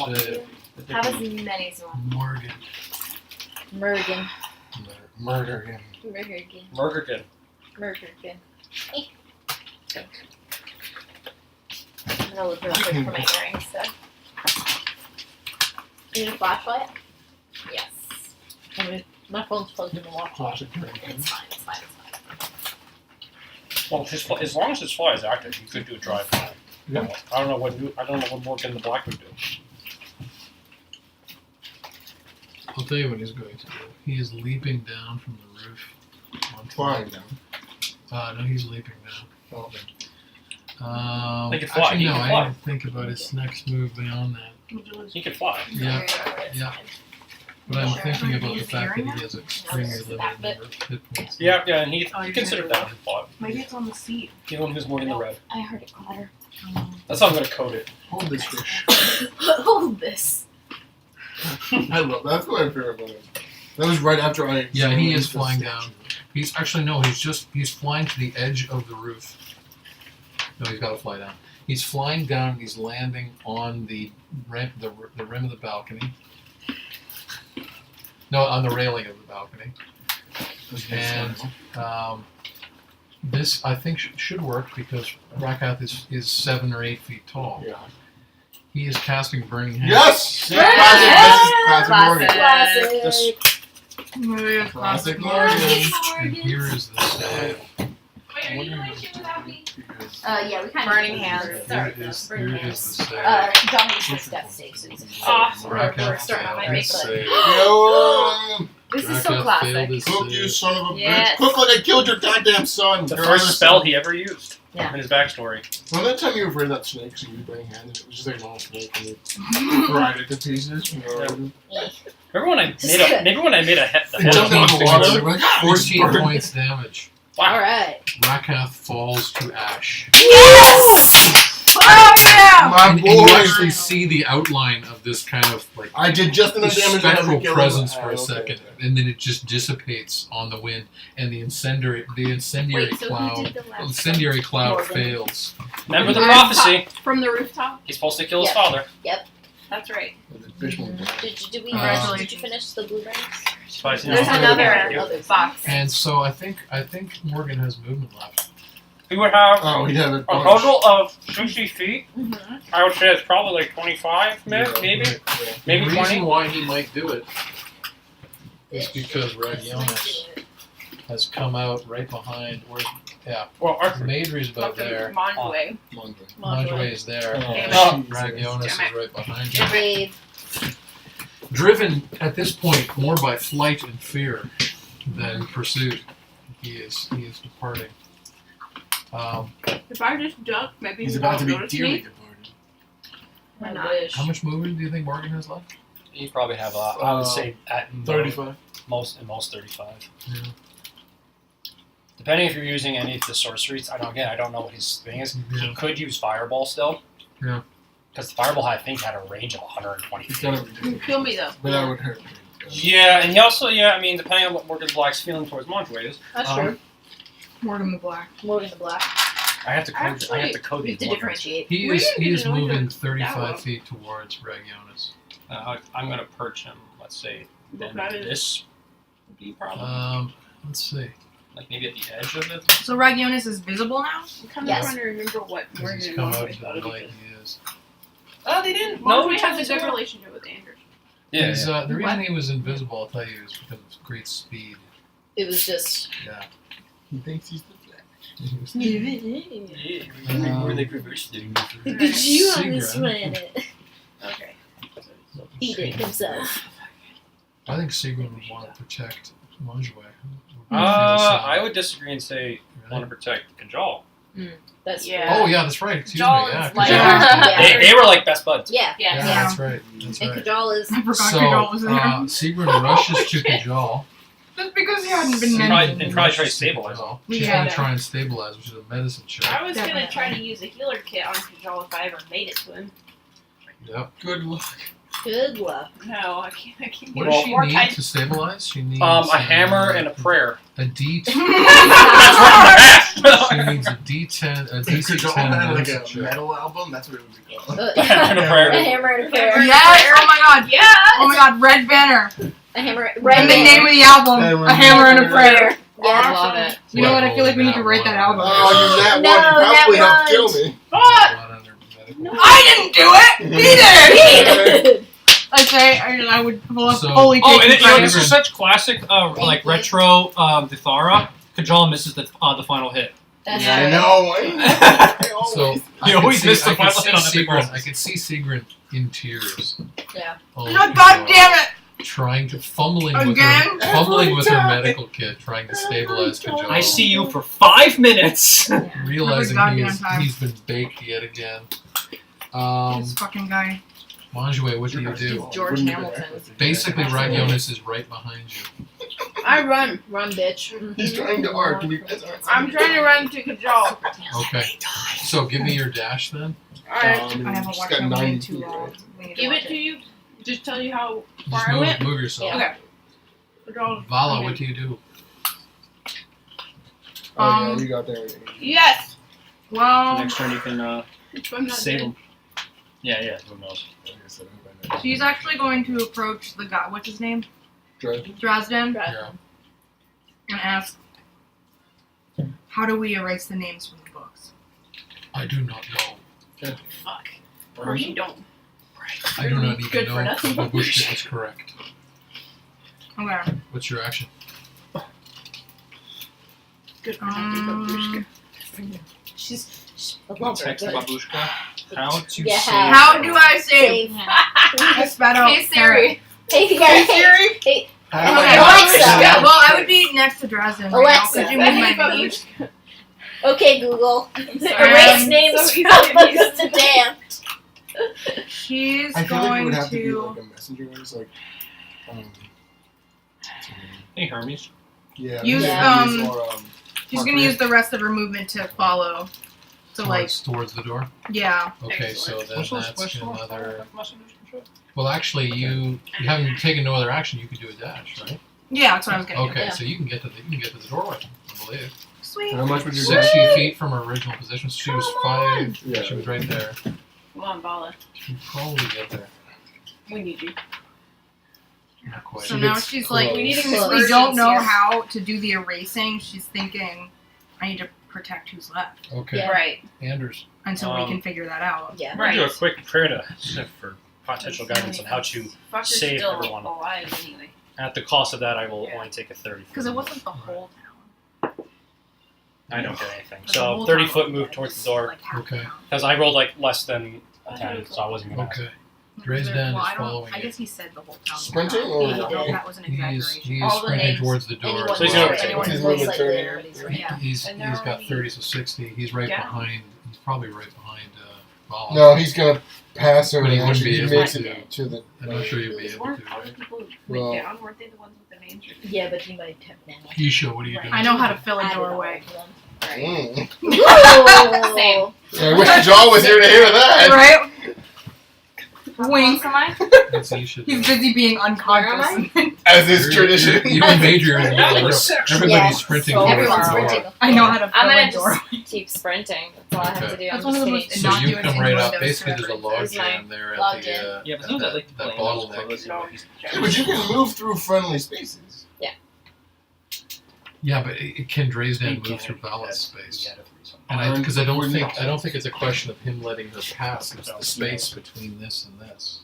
Speaker 10: Have as many as you want.
Speaker 1: Morgan.
Speaker 2: Mergen.
Speaker 3: Murder him.
Speaker 2: Mergen.
Speaker 9: Murderkin.
Speaker 2: Mergen. I'm gonna look real quick for my earrings. So. You need a flashlight? Yes. My phone's plugged in the wall.
Speaker 3: Classic drink.
Speaker 2: It's fine. It's fine.
Speaker 9: Well, as long as his fly is active, you could do a drive-by.
Speaker 3: Yeah.
Speaker 9: I don't know what Morgan the Black would do.
Speaker 1: I'll tell you what he's going to do. He is leaping down from the roof.
Speaker 3: Flying down.
Speaker 1: No, he's leaping down.
Speaker 3: Oh,
Speaker 9: He could fly.
Speaker 1: Actually,
Speaker 9: He
Speaker 1: no,
Speaker 9: could
Speaker 1: I
Speaker 9: fly.
Speaker 1: didn't think about his next move beyond that.
Speaker 9: He could fly.
Speaker 1: Yeah,
Speaker 2: It's
Speaker 1: yeah.
Speaker 2: fine.
Speaker 1: But I'm
Speaker 2: Sure.
Speaker 1: thinking about the
Speaker 4: Use
Speaker 1: fact that
Speaker 4: earring
Speaker 1: he has extremely limited number of hit points.
Speaker 9: Yeah, and he
Speaker 4: Oh, you're
Speaker 9: considered
Speaker 4: gonna
Speaker 9: that his plot.
Speaker 4: Maybe it's on the seat.
Speaker 9: Even who's more in the red.
Speaker 2: I heard it clatter.
Speaker 9: That's how I'm gonna code it.
Speaker 3: hold this fish.
Speaker 2: Hold this.
Speaker 3: I love that's my favorite one. That was right after I.
Speaker 1: Yeah, he is flying down. He's actually no, he's flying to the edge of the roof. No, he's got to fly down. He's flying down and he's landing on the rim of the balcony. No, on the railing of the balcony. And this I think should work because Rakath is 7 or 8 feet tall.
Speaker 3: Yeah.
Speaker 1: He is casting Burning Hands.
Speaker 3: Yes.
Speaker 2: Yes!
Speaker 3: Classic Morgan.
Speaker 2: Classic.
Speaker 9: This-
Speaker 4: Maybe it's
Speaker 3: Classic
Speaker 4: Morgan.
Speaker 3: Morgan.
Speaker 1: And here is the save.
Speaker 7: Wait, are you doing shit without me?
Speaker 2: Yeah, we kind of
Speaker 4: Burning Hands.
Speaker 1: Here
Speaker 2: Sorry,
Speaker 1: it is.
Speaker 2: Burning
Speaker 1: Here it
Speaker 2: Hands.
Speaker 1: is the save.
Speaker 2: John needs his death save, so he's
Speaker 7: Awesome.
Speaker 2: we're
Speaker 1: Rakath
Speaker 2: starting on my
Speaker 1: failed his
Speaker 2: make
Speaker 1: save.
Speaker 3: Yo,
Speaker 10: This is so
Speaker 1: Rakath failed
Speaker 10: classic.
Speaker 1: his
Speaker 3: cook you
Speaker 1: save.
Speaker 3: son of a
Speaker 10: Yes.
Speaker 3: bitch! Cook like I killed your goddamn son.
Speaker 9: The
Speaker 3: Your
Speaker 9: first
Speaker 3: other
Speaker 9: spell
Speaker 3: son.
Speaker 9: he ever used
Speaker 2: Yeah.
Speaker 9: in his backstory.
Speaker 3: Well, that time you were afraid of that snake, so you used burning hands, and it was just like a normal snake, and you fried it to pieces. You know?
Speaker 9: Remember when I made a head?
Speaker 3: It jumped into the water. Like, ah, it's
Speaker 1: 14
Speaker 3: burned.
Speaker 1: points damage.
Speaker 2: All right.
Speaker 1: Rakath falls to ash.
Speaker 2: Yes!
Speaker 4: Oh yeah!
Speaker 3: My
Speaker 1: And
Speaker 3: boy.
Speaker 1: you actually see the outline of this kind of like
Speaker 3: I did just enough damage to have to
Speaker 1: spectral
Speaker 3: kill him.
Speaker 1: presence for a
Speaker 3: Okay.
Speaker 1: second, and then it just dissipates on the wind, and the incendiary
Speaker 7: Wait, so who
Speaker 1: cloud
Speaker 7: did the last
Speaker 1: incendiary cloud
Speaker 2: Morgan.
Speaker 1: fails.
Speaker 9: Remember the prophecy?
Speaker 7: From the rooftop?
Speaker 9: He's supposed to kill his
Speaker 2: Yeah.
Speaker 9: father.
Speaker 7: That's right.
Speaker 3: The fish won't die.
Speaker 2: Did we
Speaker 1: Congratulations.
Speaker 2: did you finish the blueberries?
Speaker 9: Spicy
Speaker 10: There's
Speaker 9: noodles.
Speaker 10: another box.
Speaker 1: And so I think Morgan has movement left.
Speaker 9: We would have
Speaker 3: Oh, he'd have a
Speaker 9: a total of 60 feet.
Speaker 2: Mm-hmm.
Speaker 9: I would say it's probably like 25, maybe.
Speaker 1: Right.
Speaker 9: Maybe
Speaker 1: the reason
Speaker 9: 20.
Speaker 1: why he might do it is because Ragionis has come out right behind where
Speaker 9: Well, Arthur.
Speaker 1: Maidry's about there.
Speaker 7: Monway.
Speaker 1: Monjway is there.
Speaker 9: Oh,
Speaker 1: Ragionis is right behind him.
Speaker 2: Brave.
Speaker 1: Driven at this point more by flight and fear than pursuit, he is departing.
Speaker 7: If I just duck, maybe
Speaker 3: He's
Speaker 7: he
Speaker 3: about
Speaker 7: won't
Speaker 3: to be
Speaker 7: notice
Speaker 3: dearly
Speaker 7: me.
Speaker 3: departed.
Speaker 7: Or
Speaker 2: I
Speaker 7: not.
Speaker 2: wish.
Speaker 1: How much movement do you think Morgan has left?
Speaker 9: You probably have, I would say, at
Speaker 3: 35.
Speaker 9: most 35.
Speaker 1: Yeah.
Speaker 9: Depending if you're using any of the sorceries, I don't know what his thing is.
Speaker 1: Yeah.
Speaker 9: He could use Fireball still.
Speaker 1: Yeah.
Speaker 9: Because the Fireball, I think, had a range of 120
Speaker 3: He's
Speaker 9: feet.
Speaker 3: gonna be
Speaker 7: You
Speaker 3: dead.
Speaker 7: kill me though.
Speaker 3: But that would hurt.
Speaker 9: Yeah, and he also, I mean, depending on what Morgan Black's feeling towards Monjway is,
Speaker 2: That's
Speaker 1: Um,
Speaker 2: true.
Speaker 4: Morgan the Black.
Speaker 2: Morgan the Black.
Speaker 9: I have to code
Speaker 2: We have
Speaker 9: these
Speaker 2: to
Speaker 9: Morgans.
Speaker 2: differentiate.
Speaker 1: He
Speaker 7: We
Speaker 1: is
Speaker 7: didn't even know
Speaker 1: moving
Speaker 7: he was
Speaker 1: 35
Speaker 7: that
Speaker 1: feet towards Ragionis.
Speaker 9: I'm going to perch him, let's say, then
Speaker 7: Look at it.
Speaker 9: this would be probably,
Speaker 1: Let's see.
Speaker 9: like maybe at the edge of it.
Speaker 4: So Ragionis is visible now?
Speaker 7: I'm kind of
Speaker 2: Yes.
Speaker 7: trying to remember what
Speaker 1: Because
Speaker 7: Morgan
Speaker 1: he's
Speaker 7: and
Speaker 1: come out
Speaker 7: Monway
Speaker 1: into
Speaker 7: thought
Speaker 1: the
Speaker 7: of
Speaker 1: light.
Speaker 7: it.
Speaker 1: He is.
Speaker 9: Oh, they didn't know
Speaker 7: Monway
Speaker 9: each
Speaker 7: has
Speaker 9: other.
Speaker 7: a good relationship with Anders.
Speaker 9: Yeah,
Speaker 1: He's,
Speaker 9: yeah.
Speaker 1: the reason he was invisible, I'll tell you, is because of great speed.
Speaker 2: It was just.
Speaker 1: Yeah.
Speaker 3: He thinks he's the flash.
Speaker 9: Yeah, where they reverse things.
Speaker 2: It's you on this
Speaker 1: Sigrun.
Speaker 2: planet.
Speaker 7: Okay.
Speaker 2: He did himself.
Speaker 1: I think Sigrun would want to protect Monjway.
Speaker 9: I would disagree and say want to protect Kajal.
Speaker 2: That's
Speaker 7: Yeah.
Speaker 1: Oh yeah, that's right. Excuse
Speaker 7: Joel
Speaker 1: me. Yeah,
Speaker 7: is like-
Speaker 1: Kajal.
Speaker 2: Yeah.
Speaker 9: They were like best buds.
Speaker 2: Yeah.
Speaker 1: Yeah,
Speaker 7: Yeah.
Speaker 1: that's right. That's
Speaker 2: And
Speaker 1: right.
Speaker 2: Kajal is.
Speaker 4: I forgot
Speaker 1: So
Speaker 4: Kajal was there.
Speaker 1: Sigrun rushes to Kajal.
Speaker 4: Just because he hadn't been
Speaker 9: Sigrun-
Speaker 4: mentioned.
Speaker 9: and probably try to stabilize him.
Speaker 1: She's
Speaker 4: Yeah.
Speaker 1: going to try and stabilize, which is a medicine check.
Speaker 7: I was gonna
Speaker 4: Definitely.
Speaker 7: try to use a healer kit on Kajal if I ever made it to him.
Speaker 1: Yep.
Speaker 3: Good luck.
Speaker 2: Good luck.
Speaker 7: No, I can't
Speaker 1: What
Speaker 7: get
Speaker 1: does
Speaker 7: it
Speaker 1: she
Speaker 7: more
Speaker 1: need
Speaker 7: tight.
Speaker 1: to stabilize? She needs
Speaker 9: A hammer and a prayer.
Speaker 1: a D.
Speaker 9: That's right in the
Speaker 1: She
Speaker 9: back.
Speaker 1: needs a D10, a
Speaker 3: If
Speaker 1: DC10
Speaker 3: Kajal had like
Speaker 1: medicine
Speaker 3: a
Speaker 1: check.
Speaker 3: metal album, that's what it would be called.
Speaker 9: A hammer and a prayer.
Speaker 2: A hammer and a prayer.
Speaker 4: Yes! Oh my god!
Speaker 7: Yeah!
Speaker 4: Oh my god, Red Banner!
Speaker 2: A hammer.
Speaker 4: And the name of the album, A Hammer and a Prayer.
Speaker 2: Yeah.
Speaker 10: I love it.
Speaker 4: You know what? I feel like we need to write that album.
Speaker 3: Oh, you that
Speaker 2: No,
Speaker 3: one. You probably
Speaker 2: that
Speaker 3: helped kill me.
Speaker 4: I didn't do it. He did.
Speaker 2: He did.
Speaker 4: I say I would
Speaker 1: So-
Speaker 4: fully take
Speaker 9: Oh, and
Speaker 4: the
Speaker 9: you know,
Speaker 4: credit.
Speaker 9: this is such classic, like
Speaker 2: you.
Speaker 9: retro Düthara. Kajal misses the final hit.
Speaker 2: That's
Speaker 3: I
Speaker 2: right.
Speaker 3: know. I always-
Speaker 1: So
Speaker 9: You always miss the
Speaker 1: I could
Speaker 9: final
Speaker 1: see
Speaker 9: hit on epic
Speaker 1: Sigrun. I
Speaker 9: bosses.
Speaker 1: could see Sigrun in tears.
Speaker 2: Yeah.
Speaker 1: Oh,
Speaker 4: Oh, God damn it!
Speaker 1: Trying to fumbling with
Speaker 4: Again?
Speaker 1: her fumbling with her
Speaker 3: Every time.
Speaker 1: medical kit, trying to stabilize Kajal.
Speaker 9: I see you for 5 minutes.
Speaker 1: Realizing
Speaker 4: Every goddamn time.
Speaker 1: he's been baked yet again.
Speaker 4: This fucking guy.
Speaker 1: Manjue, what do you do?
Speaker 10: George Hamilton.
Speaker 1: Basically, Radionis is right behind you.
Speaker 7: I run.
Speaker 2: Run, bitch.
Speaker 3: He's trying to arc. Can you
Speaker 7: I'm trying to run to Kajal.
Speaker 1: Okay. So give me your dash then.
Speaker 7: Alright.
Speaker 4: I haven't
Speaker 3: She's
Speaker 4: watched
Speaker 3: got
Speaker 4: that movie in
Speaker 3: 90
Speaker 4: too
Speaker 3: feet,
Speaker 4: long.
Speaker 3: right?
Speaker 4: We need to
Speaker 7: Give
Speaker 4: watch
Speaker 7: it to you. Just tell you how
Speaker 1: Just
Speaker 7: far I went.
Speaker 1: move yourself.
Speaker 2: Yeah.
Speaker 7: Okay. Kajal.
Speaker 1: Vala, what do you do?
Speaker 3: Oh, yeah, you got there.
Speaker 7: Yes.
Speaker 4: Well,
Speaker 9: Next turn you can
Speaker 7: If I'm not
Speaker 9: save
Speaker 7: dead.
Speaker 9: him. Yeah, who knows?
Speaker 4: she's actually going to approach the guy. What's his name? Dresden,
Speaker 1: Yeah.
Speaker 4: and ask, "How do we erase the names from the books?"
Speaker 1: I do not know.
Speaker 7: Fuck. Of course you don't.
Speaker 1: I do not even
Speaker 7: Good for
Speaker 1: know
Speaker 7: nothing.
Speaker 1: if Babushka is correct.
Speaker 4: Okay.
Speaker 1: What's your action?
Speaker 7: Good for nothing, babushka.
Speaker 2: She's a lover.
Speaker 9: Text
Speaker 2: Good.
Speaker 9: Babushka. How to
Speaker 2: Yeah.
Speaker 9: save.
Speaker 4: How do I save?
Speaker 2: Save.
Speaker 4: Espedo.
Speaker 10: Hey Siri.
Speaker 2: Hey,
Speaker 4: Hey Siri.
Speaker 2: Hey,
Speaker 3: How
Speaker 4: Okay.
Speaker 2: Alexa.
Speaker 4: Yeah, well, I would be next to Dresden. Right
Speaker 2: Alexa.
Speaker 4: now. Could you move my name?
Speaker 2: okay, Google.
Speaker 4: sorry.
Speaker 2: Erase names
Speaker 7: So easy
Speaker 2: from
Speaker 7: to
Speaker 2: books
Speaker 7: use.
Speaker 2: to damn.
Speaker 4: She's
Speaker 3: I feel like it
Speaker 4: going
Speaker 3: would have to be
Speaker 4: to.
Speaker 3: like a messenger. It's like,
Speaker 9: Hey, Hermes.
Speaker 3: yeah.
Speaker 4: Use,
Speaker 3: messages or,
Speaker 4: She's
Speaker 3: Mark
Speaker 4: gonna use the rest of her movement to follow. So like,
Speaker 1: Towards the door?
Speaker 4: yeah.
Speaker 1: Okay, so then
Speaker 9: What's those
Speaker 1: that's
Speaker 9: questions?
Speaker 1: another...
Speaker 9: Messengers and shit?
Speaker 1: Well, actually, you haven't taken no other action. You could do a dash, right?
Speaker 4: Yeah, that's what I was gonna
Speaker 1: Okay,
Speaker 2: Yeah.
Speaker 1: so you can get to the doorway, I believe.
Speaker 4: do. Sweet.
Speaker 3: How much would you
Speaker 1: 60 feet from her original position. So she was
Speaker 2: Come
Speaker 1: 5.
Speaker 3: Yeah.
Speaker 1: She was right there.
Speaker 7: Come on, Bala.
Speaker 1: She'd probably get there.
Speaker 7: We need you.
Speaker 1: Not quite.
Speaker 4: So
Speaker 3: She
Speaker 4: now
Speaker 3: gets
Speaker 4: she's
Speaker 3: close.
Speaker 4: like,
Speaker 7: We need
Speaker 2: Close.
Speaker 4: we don't know
Speaker 7: here.
Speaker 4: how to do the erasing. She's thinking, I need to protect who's left
Speaker 1: Okay,
Speaker 2: Yeah.
Speaker 7: Right.
Speaker 1: Anders.
Speaker 4: until we can figure that out.
Speaker 2: Yeah.
Speaker 9: I'm gonna do a
Speaker 7: Right.
Speaker 9: quick prayer to for potential guidance on how to.
Speaker 7: Fucker's
Speaker 9: Save
Speaker 7: still
Speaker 9: everyone.
Speaker 7: alive anyway.
Speaker 9: At the cost of that, I will
Speaker 7: Yeah.
Speaker 9: only take a 30.
Speaker 4: Because it wasn't the whole town.
Speaker 9: I don't get anything.
Speaker 4: The
Speaker 9: So
Speaker 4: whole
Speaker 9: 30
Speaker 4: town
Speaker 9: foot
Speaker 4: was
Speaker 9: move
Speaker 4: dead.
Speaker 9: towards
Speaker 4: This
Speaker 9: the
Speaker 4: is
Speaker 9: door
Speaker 4: like half
Speaker 1: Okay.
Speaker 4: the town.
Speaker 9: because I rolled like less than a 10, so I wasn't gonna.
Speaker 1: Okay.
Speaker 4: Well,
Speaker 1: Dresden
Speaker 4: I
Speaker 1: is
Speaker 4: don't.
Speaker 1: following
Speaker 4: I
Speaker 1: you.
Speaker 4: guess he said the whole town.
Speaker 3: Sprinting
Speaker 4: I
Speaker 3: or-
Speaker 4: don't know if that was an
Speaker 1: He is
Speaker 4: exaggeration.
Speaker 2: All the
Speaker 1: sprinting
Speaker 2: names.
Speaker 1: towards the door.
Speaker 2: Anyone
Speaker 1: as
Speaker 9: So he's
Speaker 1: well.
Speaker 9: gonna-
Speaker 2: anyone
Speaker 3: he's
Speaker 2: who's
Speaker 3: moving
Speaker 2: most
Speaker 3: 30.
Speaker 2: likely there, he's right.
Speaker 4: Yeah.
Speaker 1: He's
Speaker 7: And
Speaker 1: got
Speaker 7: they're
Speaker 1: 30 to 60. He's right
Speaker 7: Yeah.
Speaker 1: behind. He's probably right behind Vala.
Speaker 3: No, he's gonna pass her
Speaker 1: But he
Speaker 3: and
Speaker 1: wouldn't be
Speaker 3: he
Speaker 1: able
Speaker 3: makes
Speaker 1: to.
Speaker 3: it to the.
Speaker 1: I'm not sure you'll be able
Speaker 7: Weren't
Speaker 1: to.
Speaker 7: all the
Speaker 1: Right?
Speaker 7: people
Speaker 3: Well-
Speaker 7: went down? Weren't they the ones with the names?
Speaker 2: Yeah, but he might have now.
Speaker 1: Isha, what are you doing?
Speaker 4: I know how to fill a
Speaker 2: Added all
Speaker 4: doorway.
Speaker 2: of them.
Speaker 3: Mm.
Speaker 2: Whoa.
Speaker 10: Same.
Speaker 3: I wish John was here to hear that.
Speaker 4: Right?
Speaker 10: How
Speaker 4: Wink.
Speaker 10: close am I?
Speaker 1: It's Isha.
Speaker 4: He's busy being
Speaker 10: Where
Speaker 4: unconscious.
Speaker 3: As is tradition.
Speaker 1: Even Major is in the middle of the room.
Speaker 9: Sexual.
Speaker 1: Everybody's
Speaker 2: Yeah,
Speaker 1: sprinting
Speaker 10: so
Speaker 1: towards
Speaker 2: Everyone's
Speaker 1: the door.
Speaker 2: sprinting.
Speaker 4: I know how to fill
Speaker 10: I'm
Speaker 4: a
Speaker 10: gonna
Speaker 4: doorway.
Speaker 10: just keep sprinting. That's all I have to do.
Speaker 4: That's
Speaker 10: I'm
Speaker 4: one of the
Speaker 10: just
Speaker 4: most
Speaker 10: kidding.
Speaker 1: So you
Speaker 4: innocuous
Speaker 1: come right up.
Speaker 4: innuendos
Speaker 1: Basically, there's a
Speaker 4: to
Speaker 1: log
Speaker 10: Who's mine?
Speaker 1: jam there at
Speaker 2: Logged
Speaker 1: the
Speaker 2: in.
Speaker 9: Yeah, but
Speaker 1: at
Speaker 9: don't that,
Speaker 1: that,
Speaker 9: like,
Speaker 1: bottleneck.
Speaker 7: No.
Speaker 3: But you can move through friendly spaces.
Speaker 1: Yeah, but can Dresden move through Vala's space? And because I don't think it's a question of him letting her pass. It's the space between this and this.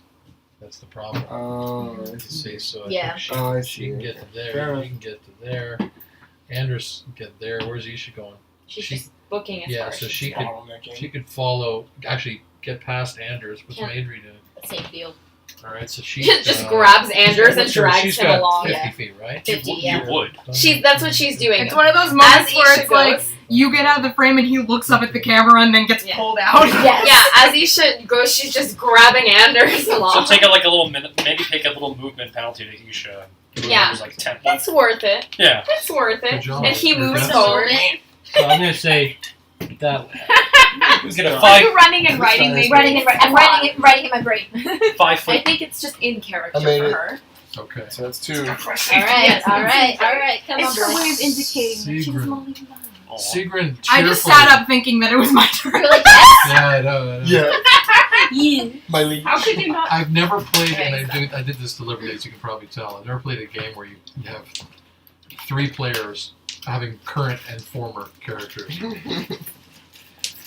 Speaker 1: That's the problem.
Speaker 3: Oh,
Speaker 1: See, so I
Speaker 2: Yeah.
Speaker 1: think
Speaker 3: Oh, I
Speaker 1: she can
Speaker 3: see.
Speaker 1: get to there.
Speaker 3: Fair
Speaker 1: She can get to there. Anders can get there. Where's Isha going?
Speaker 10: She's
Speaker 1: She-
Speaker 10: just booking as
Speaker 1: Yeah,
Speaker 10: far as
Speaker 1: so
Speaker 10: she
Speaker 1: she
Speaker 10: can.
Speaker 1: could
Speaker 3: Bottlenecking.
Speaker 1: she could follow. Actually, get past Anders. What's
Speaker 10: Yeah.
Speaker 1: Madry doing?
Speaker 2: Same field.
Speaker 1: All right, so she
Speaker 10: Just grabs Anders and
Speaker 1: she's
Speaker 10: drags him
Speaker 1: got
Speaker 10: along.
Speaker 1: 50
Speaker 2: Yeah.
Speaker 1: feet, right?
Speaker 2: 50, yeah.
Speaker 9: You would.
Speaker 10: That's what she's doing.
Speaker 4: It's one of those moments
Speaker 10: As
Speaker 4: where
Speaker 10: Isha
Speaker 4: it's like
Speaker 10: goes-
Speaker 4: you get out of the frame and he looks up at the camera and then gets
Speaker 10: Yeah.
Speaker 4: pulled out.
Speaker 2: Yes.
Speaker 10: Yeah, as Isha goes, she's just grabbing Anders
Speaker 9: So
Speaker 10: along.
Speaker 9: take a little minute, maybe take a little movement penalty to Isha.
Speaker 10: Yeah.
Speaker 9: It was like 10.
Speaker 10: It's worth it.
Speaker 9: Yeah.
Speaker 10: It's worth
Speaker 1: Good
Speaker 10: it.
Speaker 1: job.
Speaker 10: And he
Speaker 1: You're
Speaker 10: moves
Speaker 1: best.
Speaker 10: forward.
Speaker 5: So I'm gonna say that
Speaker 9: Who's gonna
Speaker 7: Are
Speaker 9: fight
Speaker 7: you running and writing these?
Speaker 2: I'm writing in my brain.
Speaker 9: 5
Speaker 10: I
Speaker 9: foot?
Speaker 10: think it's just in character
Speaker 3: I made
Speaker 10: for
Speaker 3: it.
Speaker 10: her.
Speaker 1: Okay.
Speaker 3: So that's 2.
Speaker 2: All right, all right. Come on,
Speaker 7: It's her way of
Speaker 2: boys.
Speaker 7: indicating that she was
Speaker 1: Sigrun.
Speaker 7: mowing the lawn.
Speaker 9: Aw.
Speaker 1: Sigrun
Speaker 4: I just
Speaker 1: cheerfully-
Speaker 4: sat up thinking that it was my turn.
Speaker 2: You're like, yes.
Speaker 1: Yeah, I know.
Speaker 3: Yeah,
Speaker 2: Yeah.
Speaker 3: my lead.
Speaker 7: How could you not?
Speaker 1: I've never played,
Speaker 10: Yeah,
Speaker 1: and I did this deliberately, as you can probably tell. I've never played a game where you have 3 players having current and former characters.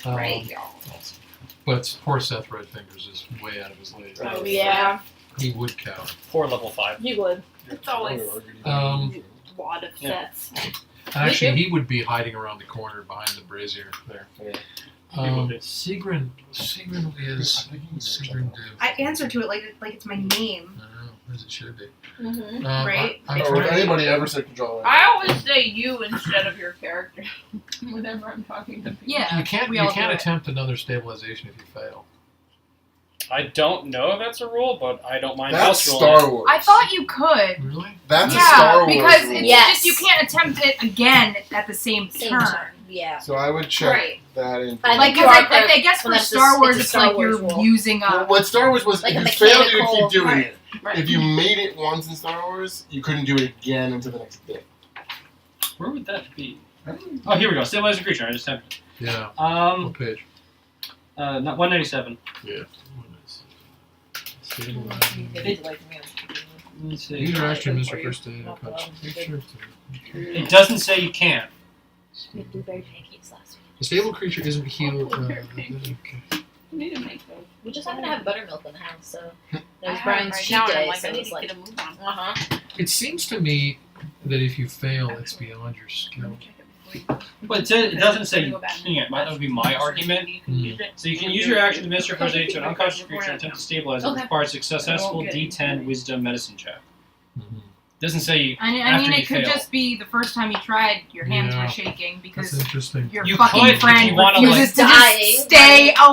Speaker 7: Right, y'all.
Speaker 1: But poor Seth Redfingers is way out of his league.
Speaker 6: Oh,
Speaker 2: yeah.
Speaker 1: He would count.
Speaker 9: Poor level 5.
Speaker 2: You would.
Speaker 6: It's always a lot of
Speaker 9: Yeah.
Speaker 6: sets.
Speaker 1: Actually, he would be hiding around the corner behind the brazier there.
Speaker 3: Yeah.
Speaker 1: Sigrun is Sigrun do?
Speaker 4: I answer to it like it's my name.
Speaker 1: I don't know, as it should be.
Speaker 6: Mm-hmm.
Speaker 4: Right.
Speaker 1: I'm
Speaker 3: Or would
Speaker 1: trying-
Speaker 3: anybody ever say control?
Speaker 7: I always say you instead of your character whenever I'm talking to people.
Speaker 4: Yeah.
Speaker 1: You can't
Speaker 4: we all do it.
Speaker 1: attempt another stabilization if you fail.
Speaker 9: I don't know if that's a rule, but I don't mind
Speaker 3: That's
Speaker 9: house ruling.
Speaker 3: Star Wars.
Speaker 4: I thought you could.
Speaker 1: Really?
Speaker 3: That's
Speaker 4: yeah,
Speaker 3: a Star Wars
Speaker 4: because
Speaker 3: rule.
Speaker 4: it's
Speaker 2: Yes.
Speaker 4: just you can't attempt it again at the same turn.
Speaker 2: Yeah.
Speaker 3: So I would check
Speaker 7: Right.
Speaker 3: that in.
Speaker 2: I
Speaker 4: Like,
Speaker 2: think
Speaker 4: cause
Speaker 2: you are
Speaker 4: I guess for
Speaker 2: Well, that's
Speaker 4: Star
Speaker 2: just-
Speaker 4: Wars,
Speaker 2: it's a
Speaker 4: it's
Speaker 2: Star
Speaker 4: like
Speaker 2: Wars
Speaker 4: you're
Speaker 2: rule.
Speaker 4: using
Speaker 3: Well,
Speaker 4: a.
Speaker 3: what Star Wars was,
Speaker 2: Like
Speaker 3: if
Speaker 2: a
Speaker 3: you failed, you
Speaker 2: mechanical-
Speaker 3: keep doing
Speaker 7: Right.
Speaker 3: it.
Speaker 7: Right.
Speaker 3: If you made it once in Star Wars, you couldn't do it again until the next day.
Speaker 9: Where would that be? Oh, here we go. Stabilize a creature. I just have.
Speaker 1: Yeah.
Speaker 9: What
Speaker 1: page?
Speaker 9: Not 197.
Speaker 1: Yeah.
Speaker 9: Let's see.
Speaker 1: These are actually Mr.
Speaker 7: For you.
Speaker 1: First Aid.
Speaker 2: No problem.
Speaker 9: It doesn't say you can't.
Speaker 2: We had blueberry pancakes last week.
Speaker 1: A stable creature isn't healed.
Speaker 7: Blueberry
Speaker 1: Okay.
Speaker 7: You need to make those.
Speaker 2: We just happen to have buttermilk in the house, so
Speaker 7: I
Speaker 2: that was
Speaker 7: have
Speaker 2: Brian's
Speaker 7: right
Speaker 2: cheat
Speaker 7: now, and
Speaker 2: day.
Speaker 7: I'm like,
Speaker 2: So
Speaker 7: I
Speaker 2: it
Speaker 7: need
Speaker 2: was
Speaker 7: to
Speaker 2: like,
Speaker 7: get a move on.
Speaker 1: It seems to me that if you fail, it's beyond your skill.
Speaker 9: But it doesn't say you can't. That would be my argument. So you can use your action to administer first aid to an unconscious creature and attempt to stabilize it.
Speaker 2: Okay.
Speaker 9: Requires a successful D10 Wisdom Medicine check. Doesn't say you.
Speaker 4: I mean,
Speaker 9: After you
Speaker 4: it could
Speaker 9: fail.
Speaker 4: just be the first time you tried, your hands
Speaker 1: Yeah.
Speaker 4: were shaking
Speaker 1: That's
Speaker 4: because
Speaker 1: interesting.
Speaker 4: your
Speaker 9: You
Speaker 4: fucking
Speaker 9: could, if
Speaker 4: friend
Speaker 9: you wanna,
Speaker 4: refuses
Speaker 2: like,
Speaker 4: to
Speaker 2: dying.
Speaker 4: just stay
Speaker 9: If I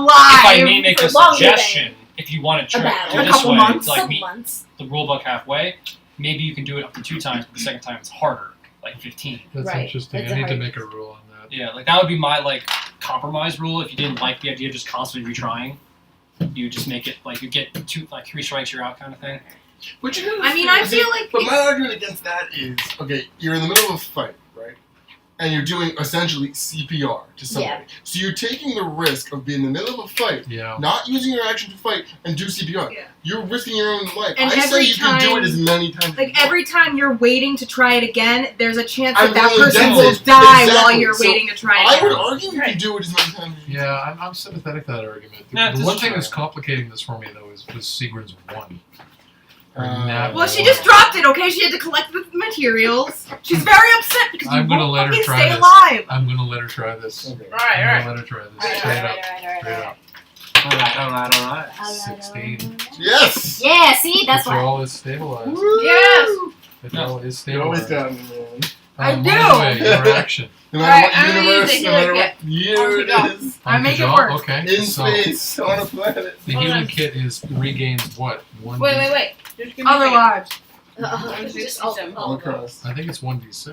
Speaker 4: alive.
Speaker 9: may make
Speaker 2: for
Speaker 9: a
Speaker 2: longer than
Speaker 9: suggestion, if you want to
Speaker 2: a
Speaker 9: try
Speaker 2: battle.
Speaker 9: do
Speaker 4: A
Speaker 9: this
Speaker 4: couple
Speaker 9: way,
Speaker 4: months.
Speaker 9: like
Speaker 2: Some
Speaker 9: meet
Speaker 2: months.
Speaker 9: the rulebook halfway, maybe you can do it up to 2 times, but the second time it's harder, like 15.
Speaker 1: That's
Speaker 2: Right.
Speaker 1: interesting.
Speaker 2: That's
Speaker 1: I
Speaker 2: a
Speaker 1: need to
Speaker 2: hard-
Speaker 1: make a rule on that.
Speaker 9: Yeah, like that would be my compromise rule. If you didn't like the idea of just constantly retrying, you just make it like you get 3 strikes, you're out kind of thing.
Speaker 3: But you know,
Speaker 4: I mean, I feel like
Speaker 3: But my argument against that is, okay, you're in the middle of a fight, right? And you're doing essentially CPR to somebody.
Speaker 2: Yeah.
Speaker 3: So you're taking the risk of being in the middle of a fight,
Speaker 1: Yeah.
Speaker 3: not using your action to fight and do CPR.
Speaker 4: Yeah.
Speaker 3: You're risking your own life.
Speaker 4: And
Speaker 3: I say
Speaker 4: every
Speaker 3: you can do
Speaker 4: time-
Speaker 3: it as many times as
Speaker 4: like
Speaker 3: you want.
Speaker 4: every time you're waiting to try it again, there's a chance
Speaker 3: I'm
Speaker 4: that
Speaker 3: rolling
Speaker 4: person
Speaker 3: death
Speaker 4: will
Speaker 3: saves.
Speaker 4: die
Speaker 3: Exactly.
Speaker 4: while you're
Speaker 3: So
Speaker 4: waiting to try it
Speaker 3: I would
Speaker 4: again.
Speaker 3: argue you can do it as many times as you want.
Speaker 1: Yeah, I'm sympathetic to that argument.
Speaker 9: Yeah,
Speaker 1: The
Speaker 9: just
Speaker 1: one thing
Speaker 9: try.
Speaker 1: that's complicating this for me, though, is Sigrun's 1.
Speaker 4: Well, she just dropped it, okay? She had to collect the materials. She's very upset because
Speaker 1: I'm
Speaker 4: you
Speaker 1: gonna
Speaker 4: won't
Speaker 1: let her
Speaker 4: fucking
Speaker 1: try
Speaker 4: stay
Speaker 1: this.
Speaker 4: alive.
Speaker 1: I'm going to let her try this.
Speaker 3: Okay.
Speaker 1: I'm going to let her try this.
Speaker 7: Alright,
Speaker 1: Straight up.
Speaker 7: alright.
Speaker 1: Straight up.
Speaker 9: Alright.
Speaker 1: 16.
Speaker 3: Yes!
Speaker 2: Yeah, see, that's why.
Speaker 1: Control is stabilized.
Speaker 7: Yes!
Speaker 1: Control is
Speaker 3: You're always
Speaker 1: stabilized.
Speaker 3: down, man.
Speaker 4: I
Speaker 1: By
Speaker 4: do.
Speaker 1: the way, your action.
Speaker 3: No
Speaker 7: Alright,
Speaker 3: matter
Speaker 7: I'm
Speaker 3: what
Speaker 7: gonna
Speaker 3: universe,
Speaker 7: use the
Speaker 3: no matter
Speaker 7: healing
Speaker 3: what year
Speaker 7: Go.
Speaker 3: it is,
Speaker 4: I make it
Speaker 1: Kajal,
Speaker 4: work.
Speaker 1: Okay.
Speaker 3: in
Speaker 1: so
Speaker 3: space, on a planet.
Speaker 1: the
Speaker 7: Hold
Speaker 1: healing
Speaker 7: on.
Speaker 1: kit regains what? 1
Speaker 7: Wait. Just give me a
Speaker 4: Other
Speaker 7: second.
Speaker 4: lives.
Speaker 2: Just all
Speaker 3: All
Speaker 2: of them.
Speaker 3: across.
Speaker 1: I think it's 1d6,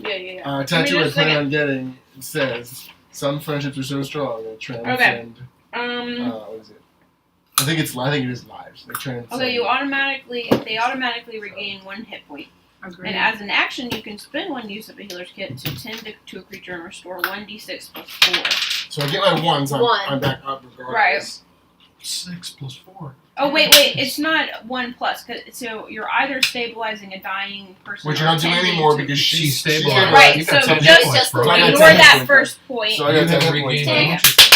Speaker 1: right?
Speaker 7: Yeah.
Speaker 3: Tattoo I
Speaker 7: just a
Speaker 3: plan
Speaker 7: second.
Speaker 3: on getting, it says, some friendships are so strong they transcend, what is it? I think it is lives. They transcend.
Speaker 6: Okay, they automatically regain 1 hit point.
Speaker 4: Agreed.
Speaker 6: And as an action, you can spend 1 use of a healer's kit to tend to a creature and restore 1d6 plus 4.
Speaker 3: So I get my 1, so
Speaker 2: One.
Speaker 3: I'm back up regardless.
Speaker 1: 6 plus 4.
Speaker 6: Oh wait, it's not 1 plus. So you're either stabilizing a dying person.
Speaker 3: Which
Speaker 6: or
Speaker 3: you're not doing
Speaker 6: tending
Speaker 3: anymore
Speaker 6: to-
Speaker 3: because
Speaker 1: She's
Speaker 3: she's
Speaker 1: stabilized.
Speaker 6: Right,
Speaker 1: You've got
Speaker 6: so
Speaker 1: 10
Speaker 6: just-
Speaker 1: hit points, bro.
Speaker 3: I got
Speaker 6: Ignore
Speaker 3: 10
Speaker 6: that
Speaker 3: points.
Speaker 6: first point.
Speaker 3: So I
Speaker 1: You
Speaker 3: got 10
Speaker 1: have
Speaker 3: hit points.
Speaker 1: regained
Speaker 6: Dang.
Speaker 1: consciousness.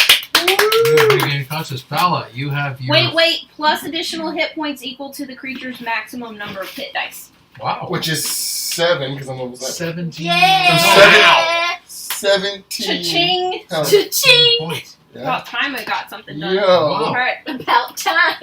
Speaker 1: You have regained consciousness. Bala, you have your...
Speaker 6: Wait, plus additional hit points equal to the creature's maximum number of hit dice.
Speaker 1: Wow.
Speaker 3: Which is 7, because I'm level 7.
Speaker 1: 17.
Speaker 2: Yeah!
Speaker 3: 17.
Speaker 6: Cha-ching!
Speaker 3: Hell,
Speaker 2: Cha-ching!
Speaker 1: Points.
Speaker 3: yeah.
Speaker 6: About time I got something done.
Speaker 3: Yo.
Speaker 6: Alright.
Speaker 2: About time.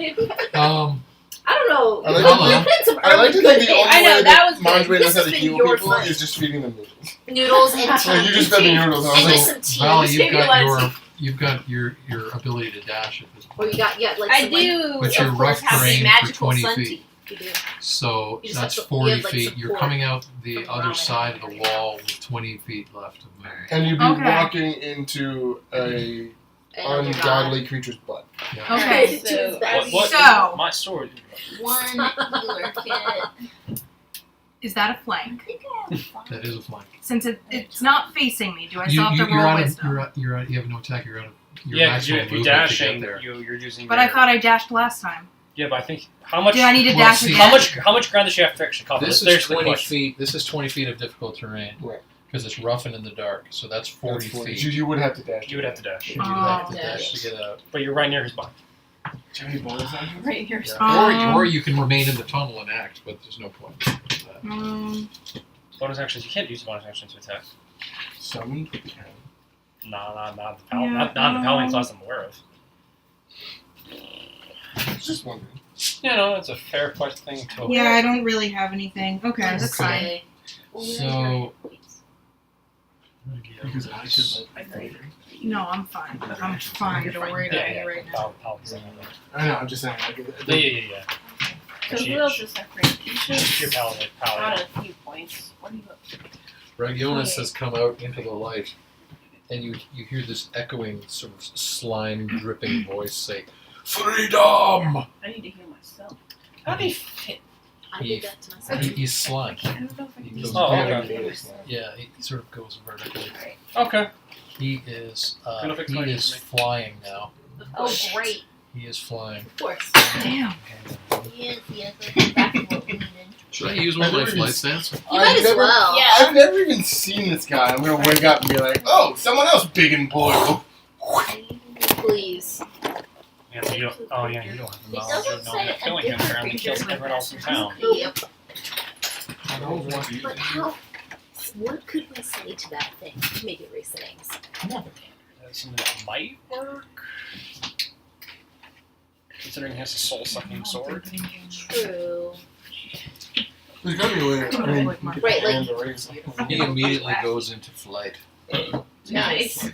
Speaker 2: I don't know.
Speaker 3: I like
Speaker 2: You've
Speaker 1: to
Speaker 2: been some
Speaker 3: I like to
Speaker 2: early
Speaker 3: think
Speaker 2: good
Speaker 3: the
Speaker 2: things.
Speaker 3: only
Speaker 6: I know,
Speaker 3: way
Speaker 6: that was
Speaker 3: Mondre
Speaker 6: good.
Speaker 3: knows
Speaker 2: This
Speaker 3: how
Speaker 2: has
Speaker 3: to
Speaker 2: been
Speaker 3: heal
Speaker 2: your
Speaker 3: people
Speaker 2: fun.
Speaker 3: is just feeding them noodles.
Speaker 2: Noodles and
Speaker 3: So you just fed me noodles. I
Speaker 2: And
Speaker 3: was
Speaker 2: just
Speaker 3: like,
Speaker 2: some tea.
Speaker 1: Vala,
Speaker 2: Just
Speaker 1: you've got your ability to dash at this
Speaker 2: Or
Speaker 1: point.
Speaker 2: you got like
Speaker 6: I
Speaker 2: some,
Speaker 6: do.
Speaker 1: But you're
Speaker 2: of course,
Speaker 1: rough
Speaker 2: have the
Speaker 1: terrain for
Speaker 2: magical
Speaker 1: 20
Speaker 2: sun
Speaker 1: feet.
Speaker 2: tea. You do.
Speaker 1: So
Speaker 2: You just
Speaker 1: that's
Speaker 2: have
Speaker 1: 40
Speaker 2: like,
Speaker 1: feet. You're
Speaker 2: support
Speaker 1: coming out the
Speaker 2: from
Speaker 1: other
Speaker 2: ramen
Speaker 1: side of
Speaker 2: and
Speaker 1: the wall with 20 feet left of movement.
Speaker 3: and you'd be
Speaker 4: Okay.
Speaker 3: walking into a
Speaker 2: And
Speaker 3: ungodly creature's butt.
Speaker 1: Yeah.
Speaker 4: Okay.
Speaker 2: So,
Speaker 9: What
Speaker 4: So-
Speaker 9: my sword?
Speaker 2: one healer kit.
Speaker 4: Is that a flank?
Speaker 1: That is a flank.
Speaker 4: Since it's not facing me, do I
Speaker 1: You,
Speaker 4: still have to
Speaker 1: you're
Speaker 4: roll
Speaker 1: out of,
Speaker 4: wisdom?
Speaker 1: you have no attack. You're out of your
Speaker 9: Yeah, because
Speaker 1: maximum
Speaker 9: if you're
Speaker 1: movement to get
Speaker 9: dashing,
Speaker 1: there.
Speaker 9: you're using.
Speaker 4: But I
Speaker 9: your-
Speaker 4: thought I dashed last time.
Speaker 9: Yeah, but I think how much?
Speaker 4: Did I need to
Speaker 1: Well,
Speaker 4: dash
Speaker 1: see,
Speaker 4: again?
Speaker 9: How much ground does she have to actually cover?
Speaker 1: This
Speaker 9: There's
Speaker 1: is
Speaker 9: the
Speaker 1: 20
Speaker 9: question.
Speaker 1: feet. This is 20 feet of difficult terrain.
Speaker 3: Right.
Speaker 1: because it's rough and in the dark. So that's 40
Speaker 3: That's
Speaker 1: feet.
Speaker 3: You would have to dash.
Speaker 9: You would have to dash.
Speaker 1: You'd have to
Speaker 2: Oh.
Speaker 1: dash to get out.
Speaker 9: But you're right near his body.
Speaker 3: Do you have any bonus actions?
Speaker 7: Right here.
Speaker 1: Or you can remain in the tunnel and act, but there's no point in that.
Speaker 9: Bonus actions. You can't use bonus actions to attack.
Speaker 3: Summon?
Speaker 9: Not the
Speaker 4: Yeah,
Speaker 9: not the Paladin class I'm aware of.
Speaker 3: Just wondering.
Speaker 9: Yeah, no, it's a fair thing to.
Speaker 4: Yeah, I don't really have anything. Okay, that's fine.
Speaker 2: Okay.
Speaker 1: So
Speaker 3: Because I should like.
Speaker 4: No, I'm fine. I'm fine. Don't worry about me right now.
Speaker 3: I know. I'm just saying. Like,
Speaker 9: Yeah.
Speaker 7: So
Speaker 9: She-
Speaker 7: who else is suffering?
Speaker 9: Your paladin.
Speaker 7: Got a few points. What do you up to?
Speaker 1: Regionus has come out into the light, and you hear this echoing, sort of slime dripping voice say, "Freedom!"
Speaker 7: I need to heal myself.
Speaker 9: How do you fit?
Speaker 2: I did that to myself.
Speaker 1: He's slime.
Speaker 7: I don't know if I
Speaker 1: He
Speaker 7: can
Speaker 1: goes
Speaker 9: Oh,
Speaker 1: very-
Speaker 9: okay.
Speaker 1: Yeah, he sort of goes vertically.
Speaker 9: Okay.
Speaker 1: He is
Speaker 9: Gonna fix my
Speaker 1: is
Speaker 9: knee.
Speaker 1: flying now.
Speaker 2: Of
Speaker 7: Oh,
Speaker 2: course.
Speaker 7: great.
Speaker 1: He is flying.
Speaker 2: Of course.
Speaker 4: Damn.
Speaker 2: Yes, that's what we needed.
Speaker 1: Should I use one of my flight stands?
Speaker 2: You might as well.
Speaker 7: Yeah.
Speaker 3: I've never even seen this guy. I'm gonna wake up and be like, oh, someone else big and blue.
Speaker 2: Please.
Speaker 9: Yeah, so you don't, oh yeah, you don't have the
Speaker 2: It
Speaker 9: knowledge
Speaker 2: doesn't
Speaker 9: of knowing
Speaker 2: say
Speaker 9: that killing him apparently kills everyone else in town.
Speaker 2: Yep.
Speaker 3: I don't want to.
Speaker 2: But how? What could we say to that thing to make it raise things?
Speaker 9: Something that might work. Considering he has a soul-sucking sword.
Speaker 2: True.
Speaker 3: There's gotta be a way. I mean, you could
Speaker 2: Right, like-
Speaker 3: hand the raise.
Speaker 1: He immediately goes into flight.
Speaker 2: Nice.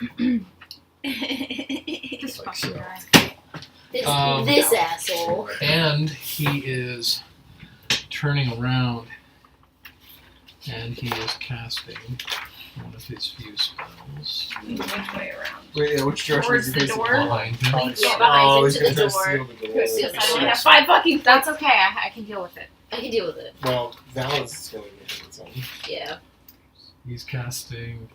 Speaker 4: This
Speaker 1: Like
Speaker 4: fucking
Speaker 1: so.
Speaker 4: guy.
Speaker 2: This asshole.
Speaker 1: And he is turning around, and he is casting one of his few spells
Speaker 7: Which way around?
Speaker 3: Wait, yeah, which direction
Speaker 7: Towards
Speaker 3: is he
Speaker 7: the
Speaker 3: facing?
Speaker 7: door?
Speaker 1: behind him.
Speaker 2: Yeah, behind
Speaker 3: Oh,
Speaker 2: him
Speaker 3: he's
Speaker 2: to
Speaker 3: gonna
Speaker 2: the
Speaker 3: try to
Speaker 2: door.
Speaker 3: seal the door.
Speaker 2: Yes,
Speaker 7: I only have 5 fucking.
Speaker 10: That's okay. I can deal with it.
Speaker 2: I can deal with it.
Speaker 3: Well, Valis is going to hit its own.
Speaker 2: Yeah.
Speaker 1: He's casting.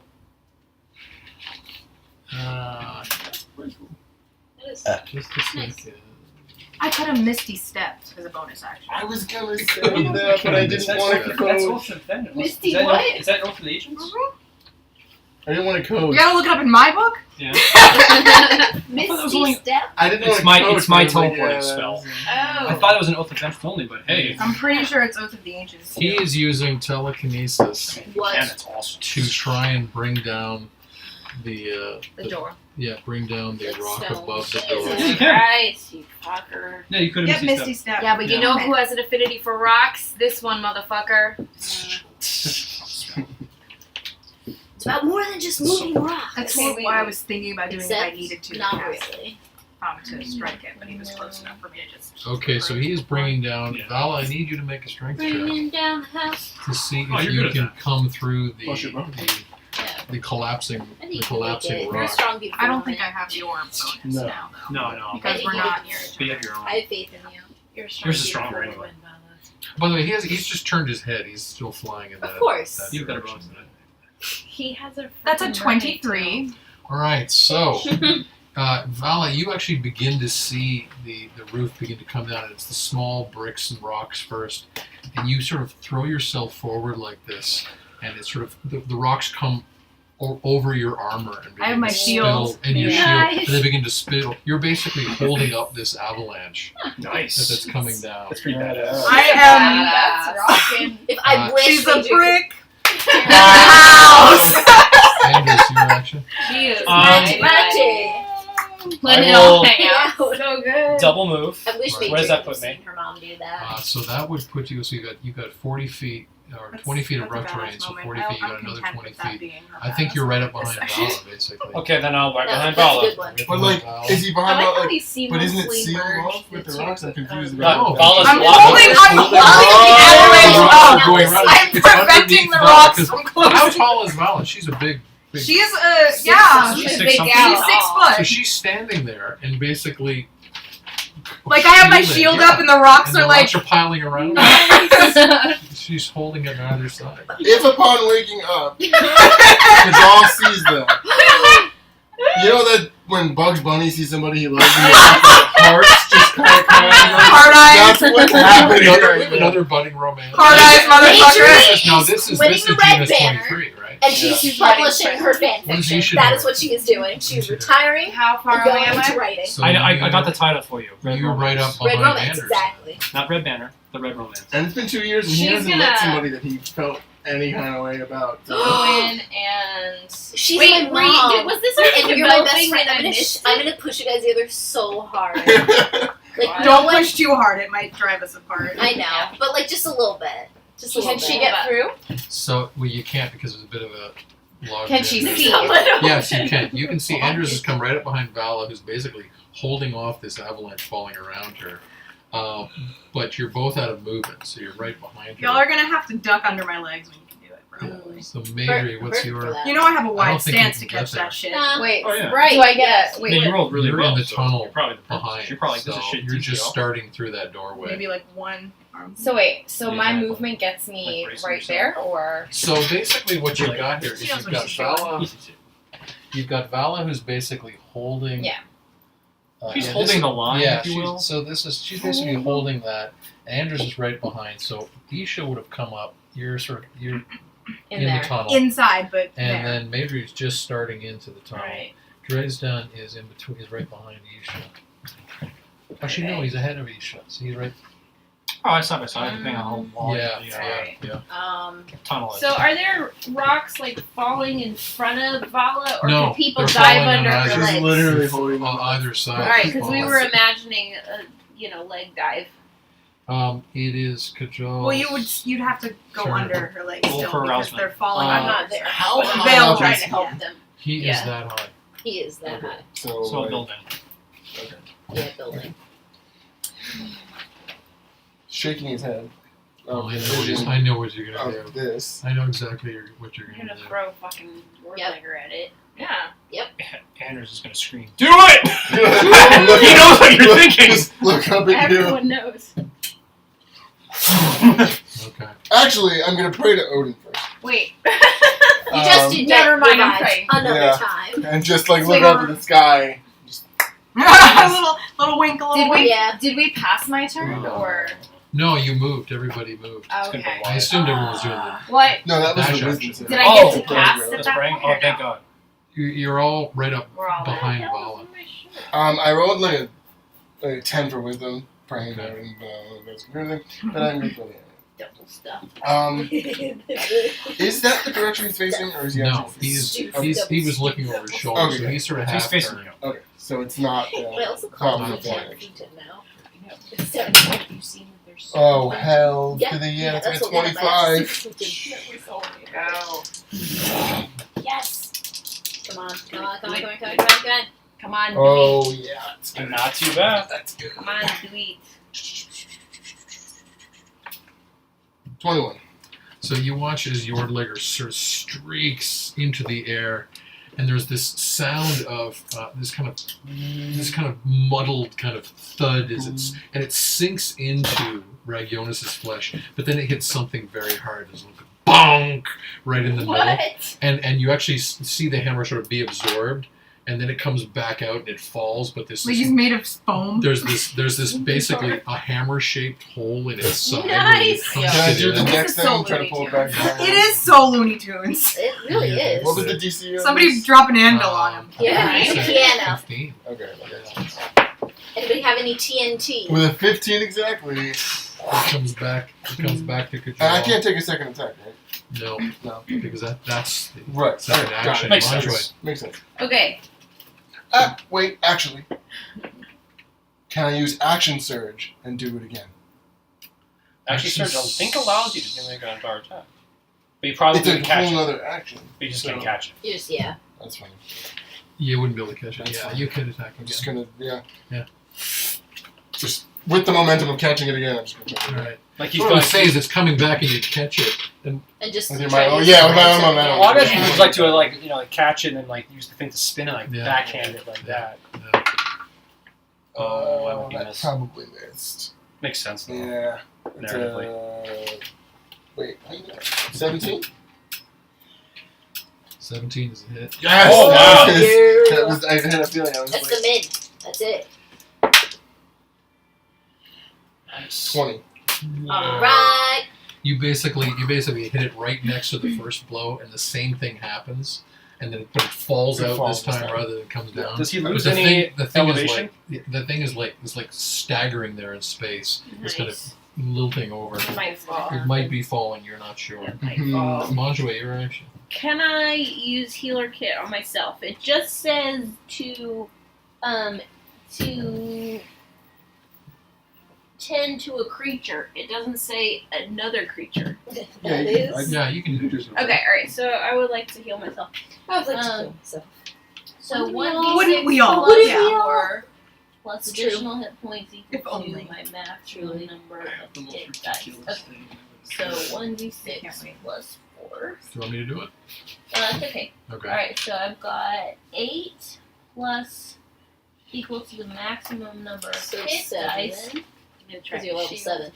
Speaker 1: Just a second.
Speaker 4: I could have Misty stepped as a bonus action.
Speaker 3: I was gonna say that, but I didn't want to
Speaker 9: That's
Speaker 3: code.
Speaker 9: Oath of Vengeance.
Speaker 7: Misty
Speaker 9: Is that
Speaker 7: what?
Speaker 9: Is that Oath of the Agents?
Speaker 3: I didn't want to code.
Speaker 4: You gotta look it up in my book?
Speaker 9: Yeah.
Speaker 2: Misty step.
Speaker 3: I didn't
Speaker 9: It's
Speaker 3: want to
Speaker 9: my-
Speaker 3: code.
Speaker 9: it's my
Speaker 3: so I was
Speaker 9: teleporting
Speaker 3: yeah,
Speaker 9: spell.
Speaker 3: that was-
Speaker 9: I
Speaker 7: Oh.
Speaker 9: thought it was an Oath of Vengeance only, but hey.
Speaker 4: I'm pretty sure it's Oath of the Ancients.
Speaker 1: He is using telekinesis
Speaker 2: What?
Speaker 9: Man, that's awesome.
Speaker 1: to try and bring down the
Speaker 10: door.
Speaker 1: bring down the
Speaker 2: Like
Speaker 1: rock
Speaker 2: stone.
Speaker 1: above the
Speaker 7: Jesus
Speaker 1: door.
Speaker 7: Christ, you fucker.
Speaker 9: Yeah, you could
Speaker 4: Yep,
Speaker 9: have
Speaker 4: Misty step.
Speaker 10: Yeah, but you
Speaker 9: Yeah.
Speaker 10: know who has an affinity for rocks? This one, motherfucker.
Speaker 2: It's about more than just moving rocks.
Speaker 4: That's
Speaker 7: Okay, wait,
Speaker 4: why I
Speaker 7: wait.
Speaker 4: was thinking about doing
Speaker 2: Except
Speaker 4: if I needed to.
Speaker 2: not
Speaker 4: cast,
Speaker 2: really.
Speaker 4: to strike it, but he was close enough for me to just.
Speaker 1: Okay, so he is bringing down.
Speaker 9: Yeah.
Speaker 1: Val, I need you to make a strength check
Speaker 2: Bringing down the house.
Speaker 1: to see
Speaker 9: Oh,
Speaker 1: if
Speaker 9: you're
Speaker 1: you
Speaker 9: good at
Speaker 1: can
Speaker 9: that.
Speaker 1: come through the
Speaker 3: Oh, shit, bro.
Speaker 2: Yeah.
Speaker 1: the collapsing
Speaker 2: I think
Speaker 1: the
Speaker 2: you can make it.
Speaker 1: collapsing
Speaker 2: You're a
Speaker 1: rock.
Speaker 2: strong, beautiful
Speaker 4: I don't think I
Speaker 2: woman.
Speaker 4: have the orb bonus
Speaker 3: No.
Speaker 4: now, though.
Speaker 9: No.
Speaker 4: Because
Speaker 2: I think
Speaker 4: we're
Speaker 2: you
Speaker 4: not.
Speaker 2: can hear it.
Speaker 9: But you have your own.
Speaker 2: I have faith in you. You're a strong,
Speaker 9: Yours is
Speaker 2: beautiful
Speaker 9: stronger anyway.
Speaker 2: woman, Vala.
Speaker 1: By the way, he's just turned his head. He's still flying in that.
Speaker 2: Of course.
Speaker 1: that
Speaker 9: You've got a
Speaker 1: direction.
Speaker 9: bonus in it.
Speaker 7: He has a.
Speaker 4: That's a
Speaker 7: freaking
Speaker 4: 23.
Speaker 1: All right, so Vala, you actually begin to see the roof begin to come down. It's the small bricks and rocks first, and you sort of throw yourself forward like this, and it's sort of the rocks come over your armor and
Speaker 4: I have
Speaker 1: begin
Speaker 4: my
Speaker 1: to
Speaker 4: shield.
Speaker 1: spill, and your
Speaker 7: Nice.
Speaker 1: shield, and they begin to spill. You're basically holding up this avalanche
Speaker 9: Nice.
Speaker 1: that's coming down.
Speaker 9: That's pretty badass.
Speaker 4: I am.
Speaker 7: That's rocking.
Speaker 2: If I wish
Speaker 4: She's
Speaker 2: we
Speaker 4: a
Speaker 2: could-
Speaker 4: brick.
Speaker 1: Anders, your action.
Speaker 7: She is
Speaker 2: Magic.
Speaker 7: Let
Speaker 9: I
Speaker 7: it all
Speaker 9: will-
Speaker 7: hang out.
Speaker 2: Yeah.
Speaker 7: So good.
Speaker 9: Double move.
Speaker 2: I wish we
Speaker 9: Where does
Speaker 2: could
Speaker 9: that put
Speaker 2: have
Speaker 9: me?
Speaker 2: seen her mom do that.
Speaker 1: So that would put you. So you got 40 feet or 20 feet of rough terrain. So 40 feet. You got another 20 feet. I think you're right up behind Vala, basically.
Speaker 9: Okay, then I'll right
Speaker 2: No,
Speaker 9: behind
Speaker 2: that's a
Speaker 9: Vala.
Speaker 2: good one.
Speaker 3: But like, is he
Speaker 7: I
Speaker 3: behind?
Speaker 7: like how
Speaker 3: Like,
Speaker 7: he
Speaker 3: but isn't it
Speaker 7: seamlessly
Speaker 3: sealed
Speaker 7: merged
Speaker 3: off with the rocks? I'm confused
Speaker 9: No,
Speaker 3: about
Speaker 9: Vala's
Speaker 4: I'm
Speaker 9: blocked.
Speaker 4: holding the avalanche
Speaker 1: Oh,
Speaker 4: up.
Speaker 1: going around.
Speaker 4: I'm
Speaker 1: It's
Speaker 4: preventing
Speaker 1: underneath
Speaker 4: the
Speaker 1: Vala,
Speaker 4: rocks
Speaker 1: 'cause
Speaker 4: from
Speaker 1: How
Speaker 4: closing.
Speaker 1: tall is Vala? She's a big.
Speaker 4: She's yeah.
Speaker 1: She's
Speaker 7: She's a
Speaker 1: six
Speaker 7: big
Speaker 1: something.
Speaker 7: gal.
Speaker 4: She's 6
Speaker 1: So
Speaker 4: foot.
Speaker 1: she's standing there and basically.
Speaker 4: Like I have my
Speaker 1: shielding,
Speaker 4: shield
Speaker 1: yeah.
Speaker 4: up and the rocks
Speaker 1: And
Speaker 4: are
Speaker 1: the
Speaker 4: like.
Speaker 1: rocks are piling around. She's holding it on either side.
Speaker 3: if upon waking up, Kajal sees them. You know that when Bugs Bunny sees somebody he loves, and the hearts just kind of come out.
Speaker 4: Hard eyes.
Speaker 3: That's what's happening
Speaker 1: We have
Speaker 3: right now.
Speaker 1: another budding romance.
Speaker 4: Hard eyes, motherfucker.
Speaker 2: Nature
Speaker 1: No, this is
Speaker 2: winning the red
Speaker 1: Genus
Speaker 2: banner.
Speaker 1: 23, right? Right.
Speaker 2: And she's
Speaker 10: She's writing
Speaker 2: publishing her fan
Speaker 1: What is
Speaker 2: fiction.
Speaker 1: Isha
Speaker 2: That
Speaker 1: doing?
Speaker 2: is what she is doing. She is retiring
Speaker 10: How far
Speaker 2: and
Speaker 10: away
Speaker 2: going
Speaker 10: am
Speaker 2: into
Speaker 10: I?
Speaker 2: writing.
Speaker 1: So
Speaker 5: I got the title for you. Red
Speaker 1: You're right
Speaker 5: Romance.
Speaker 1: up
Speaker 2: Red
Speaker 1: behind
Speaker 2: Romance,
Speaker 1: Anders.
Speaker 2: exactly.
Speaker 5: Not Red Banner. The Red Romance.
Speaker 3: And it's been 2 years, and he
Speaker 10: She's
Speaker 3: hasn't met
Speaker 10: gonna-
Speaker 3: somebody that he felt any kind of way about.
Speaker 10: Go in and
Speaker 2: She's
Speaker 8: Wait,
Speaker 2: my
Speaker 8: were you,
Speaker 2: mom.
Speaker 8: was this like
Speaker 2: And you're my best
Speaker 8: developing
Speaker 2: friend.
Speaker 8: and I missed
Speaker 2: I'm gonna push you guys together so hard. Like, no
Speaker 4: Don't
Speaker 2: one-
Speaker 4: push too hard; it might drive us apart.
Speaker 2: I know, but like just a little bit. Just a little
Speaker 10: can
Speaker 2: bit.
Speaker 10: she get through?
Speaker 1: So well, you can't because it's a bit of a log.
Speaker 10: Can
Speaker 1: jam
Speaker 10: she
Speaker 1: there.
Speaker 10: see?
Speaker 1: Yes, you can. You can see Andrews has come right up behind Vala, who's basically holding off this avalanche falling around her. But you're both out of movement, so you're right behind
Speaker 4: Y'all
Speaker 1: her.
Speaker 4: are gonna have to duck under my legs when you can do it, probably.
Speaker 1: So Madry, what's
Speaker 2: Hurt for
Speaker 1: your?
Speaker 2: that.
Speaker 4: You know I have a
Speaker 1: I
Speaker 4: wide
Speaker 1: don't think you
Speaker 4: stance
Speaker 1: can
Speaker 4: to catch
Speaker 1: get there.
Speaker 4: that shit.
Speaker 10: Wait,
Speaker 5: Oh, yeah.
Speaker 10: right. Do I get
Speaker 8: yes.
Speaker 10: a
Speaker 5: I mean, you rolled really
Speaker 1: You're
Speaker 5: well.
Speaker 1: in the
Speaker 5: so
Speaker 1: tunnel
Speaker 5: You're probably the
Speaker 1: behind.
Speaker 5: You're probably like, this
Speaker 1: so
Speaker 5: is shit.
Speaker 1: you're just
Speaker 5: TCL.
Speaker 1: starting through that doorway.
Speaker 4: Maybe like one arm.
Speaker 10: So wait, so
Speaker 5: Yeah,
Speaker 10: my
Speaker 5: exactly.
Speaker 10: movement gets me
Speaker 5: Like bracing
Speaker 10: right
Speaker 5: yourself.
Speaker 10: there, or
Speaker 1: So basically, what you've got here is
Speaker 4: She knows
Speaker 1: you've
Speaker 4: what
Speaker 1: got
Speaker 4: she's doing.
Speaker 1: Vala. You've got Vala, who's basically holding.
Speaker 10: Yeah.
Speaker 5: She's
Speaker 1: yeah,
Speaker 5: holding
Speaker 1: this-
Speaker 5: the line,
Speaker 1: Yeah,
Speaker 5: if you
Speaker 1: she's,
Speaker 5: will.
Speaker 1: so she's basically holding that. Andrews is right behind. So Isha would have come up. You're
Speaker 10: in
Speaker 1: in
Speaker 10: there.
Speaker 1: the tunnel,
Speaker 4: Inside, but
Speaker 1: and
Speaker 4: there.
Speaker 1: then Madry's just starting into the tunnel.
Speaker 10: Right.
Speaker 1: Dresden is in between. Is right behind Isha. Actually, no, he's ahead of Isha. So he's right.
Speaker 5: Oh, it's side by side, depending on how long
Speaker 1: Yeah,
Speaker 5: the
Speaker 1: yeah.
Speaker 5: tunnel is.
Speaker 8: So are there rocks like falling in front of Vala, or
Speaker 1: No,
Speaker 8: can people
Speaker 1: they're
Speaker 8: dive
Speaker 1: falling on
Speaker 8: under
Speaker 1: either
Speaker 8: her
Speaker 3: She's
Speaker 8: legs?
Speaker 3: literally holding
Speaker 1: On
Speaker 3: them.
Speaker 1: either side.
Speaker 8: All right, because we
Speaker 1: Falling.
Speaker 8: were imagining a leg dive.
Speaker 1: It is Kajal.
Speaker 4: Well, you'd have to go
Speaker 1: Turn.
Speaker 4: under her legs
Speaker 5: Roll
Speaker 4: still
Speaker 5: for
Speaker 4: because
Speaker 5: arousement.
Speaker 4: they're falling.
Speaker 1: I'm
Speaker 8: not there.
Speaker 3: How
Speaker 8: But
Speaker 3: high
Speaker 4: Veil
Speaker 3: up
Speaker 8: trying
Speaker 3: is
Speaker 8: to
Speaker 3: he?
Speaker 8: help them.
Speaker 1: He is
Speaker 8: Yeah.
Speaker 1: that high.
Speaker 2: He is that
Speaker 3: Okay.
Speaker 2: high.
Speaker 3: So,
Speaker 5: So
Speaker 3: like,
Speaker 5: building.
Speaker 2: Yeah, building.
Speaker 3: shaking his head.
Speaker 1: Oh, I know
Speaker 3: vision
Speaker 1: I know what you're gonna do.
Speaker 3: of this.
Speaker 1: I know exactly what you're
Speaker 8: I'm
Speaker 1: gonna
Speaker 8: gonna
Speaker 1: do.
Speaker 8: throw a fucking word
Speaker 2: Yep.
Speaker 8: legger at it.
Speaker 10: Yeah.
Speaker 5: Anders is gonna scream, "Do it!" He knows what you're thinking.
Speaker 3: Just look up at you.
Speaker 8: Everyone knows.
Speaker 1: Okay.
Speaker 3: Actually, I'm gonna pray to Odin first.
Speaker 10: Wait.
Speaker 2: You just did
Speaker 10: never mind, I'm
Speaker 2: revived
Speaker 10: praying.
Speaker 2: another
Speaker 3: Yeah.
Speaker 2: time.
Speaker 3: And just like
Speaker 10: Sweet.
Speaker 3: look up at the sky.
Speaker 4: little wink, a little
Speaker 10: Did we
Speaker 4: wink.
Speaker 2: Yeah.
Speaker 10: did we pass my turn or
Speaker 1: No, you moved. Everybody moved.
Speaker 10: okay?
Speaker 1: I assumed everyone was doing that.
Speaker 10: What?
Speaker 3: No, that was
Speaker 1: Dash
Speaker 3: the
Speaker 1: action.
Speaker 3: wisdom.
Speaker 10: Did I
Speaker 5: Oh,
Speaker 10: get to cast at
Speaker 5: That's
Speaker 10: that
Speaker 5: praying?
Speaker 10: point?
Speaker 5: Oh,
Speaker 10: or
Speaker 5: thank
Speaker 10: no?
Speaker 5: God.
Speaker 1: You're all right up
Speaker 10: We're all
Speaker 1: behind Vala.
Speaker 3: I rolled like a 10 for wisdom, praying to
Speaker 1: Okay.
Speaker 3: Odin, that's everything. But I'm good for
Speaker 8: Double stuff.
Speaker 3: Is that the direction he's facing, or is he
Speaker 1: No,
Speaker 3: actually
Speaker 1: he was looking over his shoulder, so
Speaker 3: Okay.
Speaker 1: he's sort of
Speaker 5: So he's
Speaker 1: half
Speaker 5: facing
Speaker 1: turned.
Speaker 5: you.
Speaker 3: Okay, so it's not.
Speaker 2: I also call
Speaker 3: Not
Speaker 2: him
Speaker 3: a
Speaker 2: advantage
Speaker 3: advantage.
Speaker 2: now.
Speaker 8: Have you seen that there's
Speaker 3: Oh hell
Speaker 2: Yeah,
Speaker 3: to the yeah! That's
Speaker 2: that's
Speaker 3: like a
Speaker 2: what one of my
Speaker 3: 25.
Speaker 10: Go.
Speaker 2: Yes. Come on, come on, come on, come on, come on, come on, come on.
Speaker 10: Come on.
Speaker 3: Oh yeah, it's good.
Speaker 5: Not too bad.
Speaker 3: That's good.
Speaker 8: Come on, do it.
Speaker 3: 21.
Speaker 1: So you watch as Yordlegger sort of streaks into the air, and there's this sound of this kind of muddled kind of thud as it sinks into Ragionas's flesh, but then it hits something very hard. There's like a bonk right in the middle,
Speaker 8: What?
Speaker 1: and you actually see the hammer sort of be absorbed, and then it comes back out and it falls. But this
Speaker 4: Like he's made of foam.
Speaker 1: there's this basically a hammer shaped hole in its side.
Speaker 8: Nice.
Speaker 1: Where it
Speaker 3: Can I
Speaker 1: comes
Speaker 3: do the
Speaker 1: in.
Speaker 3: next
Speaker 10: This is
Speaker 3: thing?
Speaker 10: so
Speaker 3: Try to
Speaker 10: Looney
Speaker 3: pull it back down.
Speaker 4: It is so Looney Tunes.
Speaker 2: It really
Speaker 1: Yeah.
Speaker 2: is.
Speaker 3: What was the DC? on
Speaker 4: Somebody
Speaker 3: this?
Speaker 4: drop an anvil on him.
Speaker 2: Yeah,
Speaker 1: I'd
Speaker 2: it's a
Speaker 1: say
Speaker 2: piano.
Speaker 1: 15.
Speaker 3: Okay.
Speaker 2: Anybody have any TNT?
Speaker 3: With a 15 exactly.
Speaker 1: It comes back to Kajal.
Speaker 3: And I can't take a second attack, right?
Speaker 1: No,
Speaker 3: No.
Speaker 1: because that's the
Speaker 3: Right.
Speaker 1: second
Speaker 3: Got it.
Speaker 1: action.
Speaker 5: Makes
Speaker 1: Enjoy.
Speaker 5: sense.
Speaker 3: Makes sense.
Speaker 8: Okay.
Speaker 3: Wait, actually. Can I use action surge and do it again?
Speaker 5: Actually,
Speaker 1: Action
Speaker 5: Surge, I think allows you to make an entire attack. But you probably
Speaker 3: It's a
Speaker 5: couldn't catch
Speaker 3: whole
Speaker 5: it.
Speaker 3: other action.
Speaker 5: But you just
Speaker 3: So-
Speaker 5: can't catch it.
Speaker 2: You just, yeah.
Speaker 3: That's fine.
Speaker 1: You wouldn't be able to catch it.
Speaker 3: That's
Speaker 1: Yeah,
Speaker 3: fine.
Speaker 1: you could attack
Speaker 3: I'm
Speaker 1: again.
Speaker 3: just gonna, yeah.
Speaker 1: Yeah.
Speaker 3: Just with the momentum of catching it again, I'm just gonna.
Speaker 1: All right.
Speaker 5: Like he's
Speaker 1: What I
Speaker 5: going
Speaker 1: would say is it's coming back and you catch it.
Speaker 2: And just
Speaker 3: With your
Speaker 2: try
Speaker 3: mind-
Speaker 2: to
Speaker 3: oh,
Speaker 2: use
Speaker 3: yeah,
Speaker 2: the
Speaker 3: with my own
Speaker 2: momentum.
Speaker 3: momentum.
Speaker 5: A lot of
Speaker 2: Yeah.
Speaker 5: people like to like catch it and then like use the thing to spin it like
Speaker 1: Yeah.
Speaker 5: backhand it like
Speaker 1: Yeah.
Speaker 5: that. Oh, that would be
Speaker 3: that
Speaker 5: missed.
Speaker 3: probably missed.
Speaker 5: Makes sense though.
Speaker 3: Yeah. It's wait, 17?
Speaker 1: 17 is a hit.
Speaker 3: Yes!
Speaker 5: Oh, wow.
Speaker 3: That was, I had a feeling I was
Speaker 2: That's
Speaker 3: like
Speaker 2: the mid. That's it.
Speaker 5: Nice.
Speaker 3: 20.
Speaker 2: Alright.
Speaker 1: You basically hit it right next to the first blow, and the same thing happens, and then it falls
Speaker 3: It
Speaker 1: out
Speaker 3: falls
Speaker 1: this time
Speaker 3: this time.
Speaker 1: rather than comes down.
Speaker 9: Does he
Speaker 1: But
Speaker 9: lose
Speaker 1: the
Speaker 9: any
Speaker 1: thing, the thing
Speaker 9: elevation?
Speaker 1: the thing is like staggering there in space. It's kind of
Speaker 6: Nice.
Speaker 1: lilting over.
Speaker 6: It might fall.
Speaker 1: It might be falling. You're not sure.
Speaker 6: It might fall.
Speaker 1: Manjue, your action.
Speaker 6: Can I use healer kit on myself? It just says to tend to a creature. It doesn't say another creature.
Speaker 3: Yeah,
Speaker 2: That
Speaker 3: you-
Speaker 2: is.
Speaker 1: Yeah, you can do
Speaker 3: Just-
Speaker 6: Okay, alright, so I would like to heal myself.
Speaker 2: I would like to
Speaker 6: Um,
Speaker 2: kill myself.
Speaker 6: So
Speaker 4: Wouldn't we
Speaker 6: 1d6
Speaker 4: all?
Speaker 6: plus
Speaker 4: Yeah.
Speaker 6: 4 plus
Speaker 2: It's true.
Speaker 6: additional hit points
Speaker 4: If
Speaker 6: equal to
Speaker 4: only.
Speaker 6: my maximum
Speaker 2: Truly.
Speaker 6: number
Speaker 5: The
Speaker 6: of
Speaker 5: most
Speaker 6: hit dice.
Speaker 5: ridiculous
Speaker 6: Okay,
Speaker 5: thing.
Speaker 6: so
Speaker 4: Can't
Speaker 6: 1d6
Speaker 4: wait.
Speaker 6: plus 4.
Speaker 1: Do you want me to do it?
Speaker 6: It's okay.
Speaker 1: Okay.
Speaker 6: Alright, so I've got 8 plus equal to the maximum number of
Speaker 2: So
Speaker 6: hit
Speaker 2: 7.
Speaker 6: dice.
Speaker 2: Because you're level 7.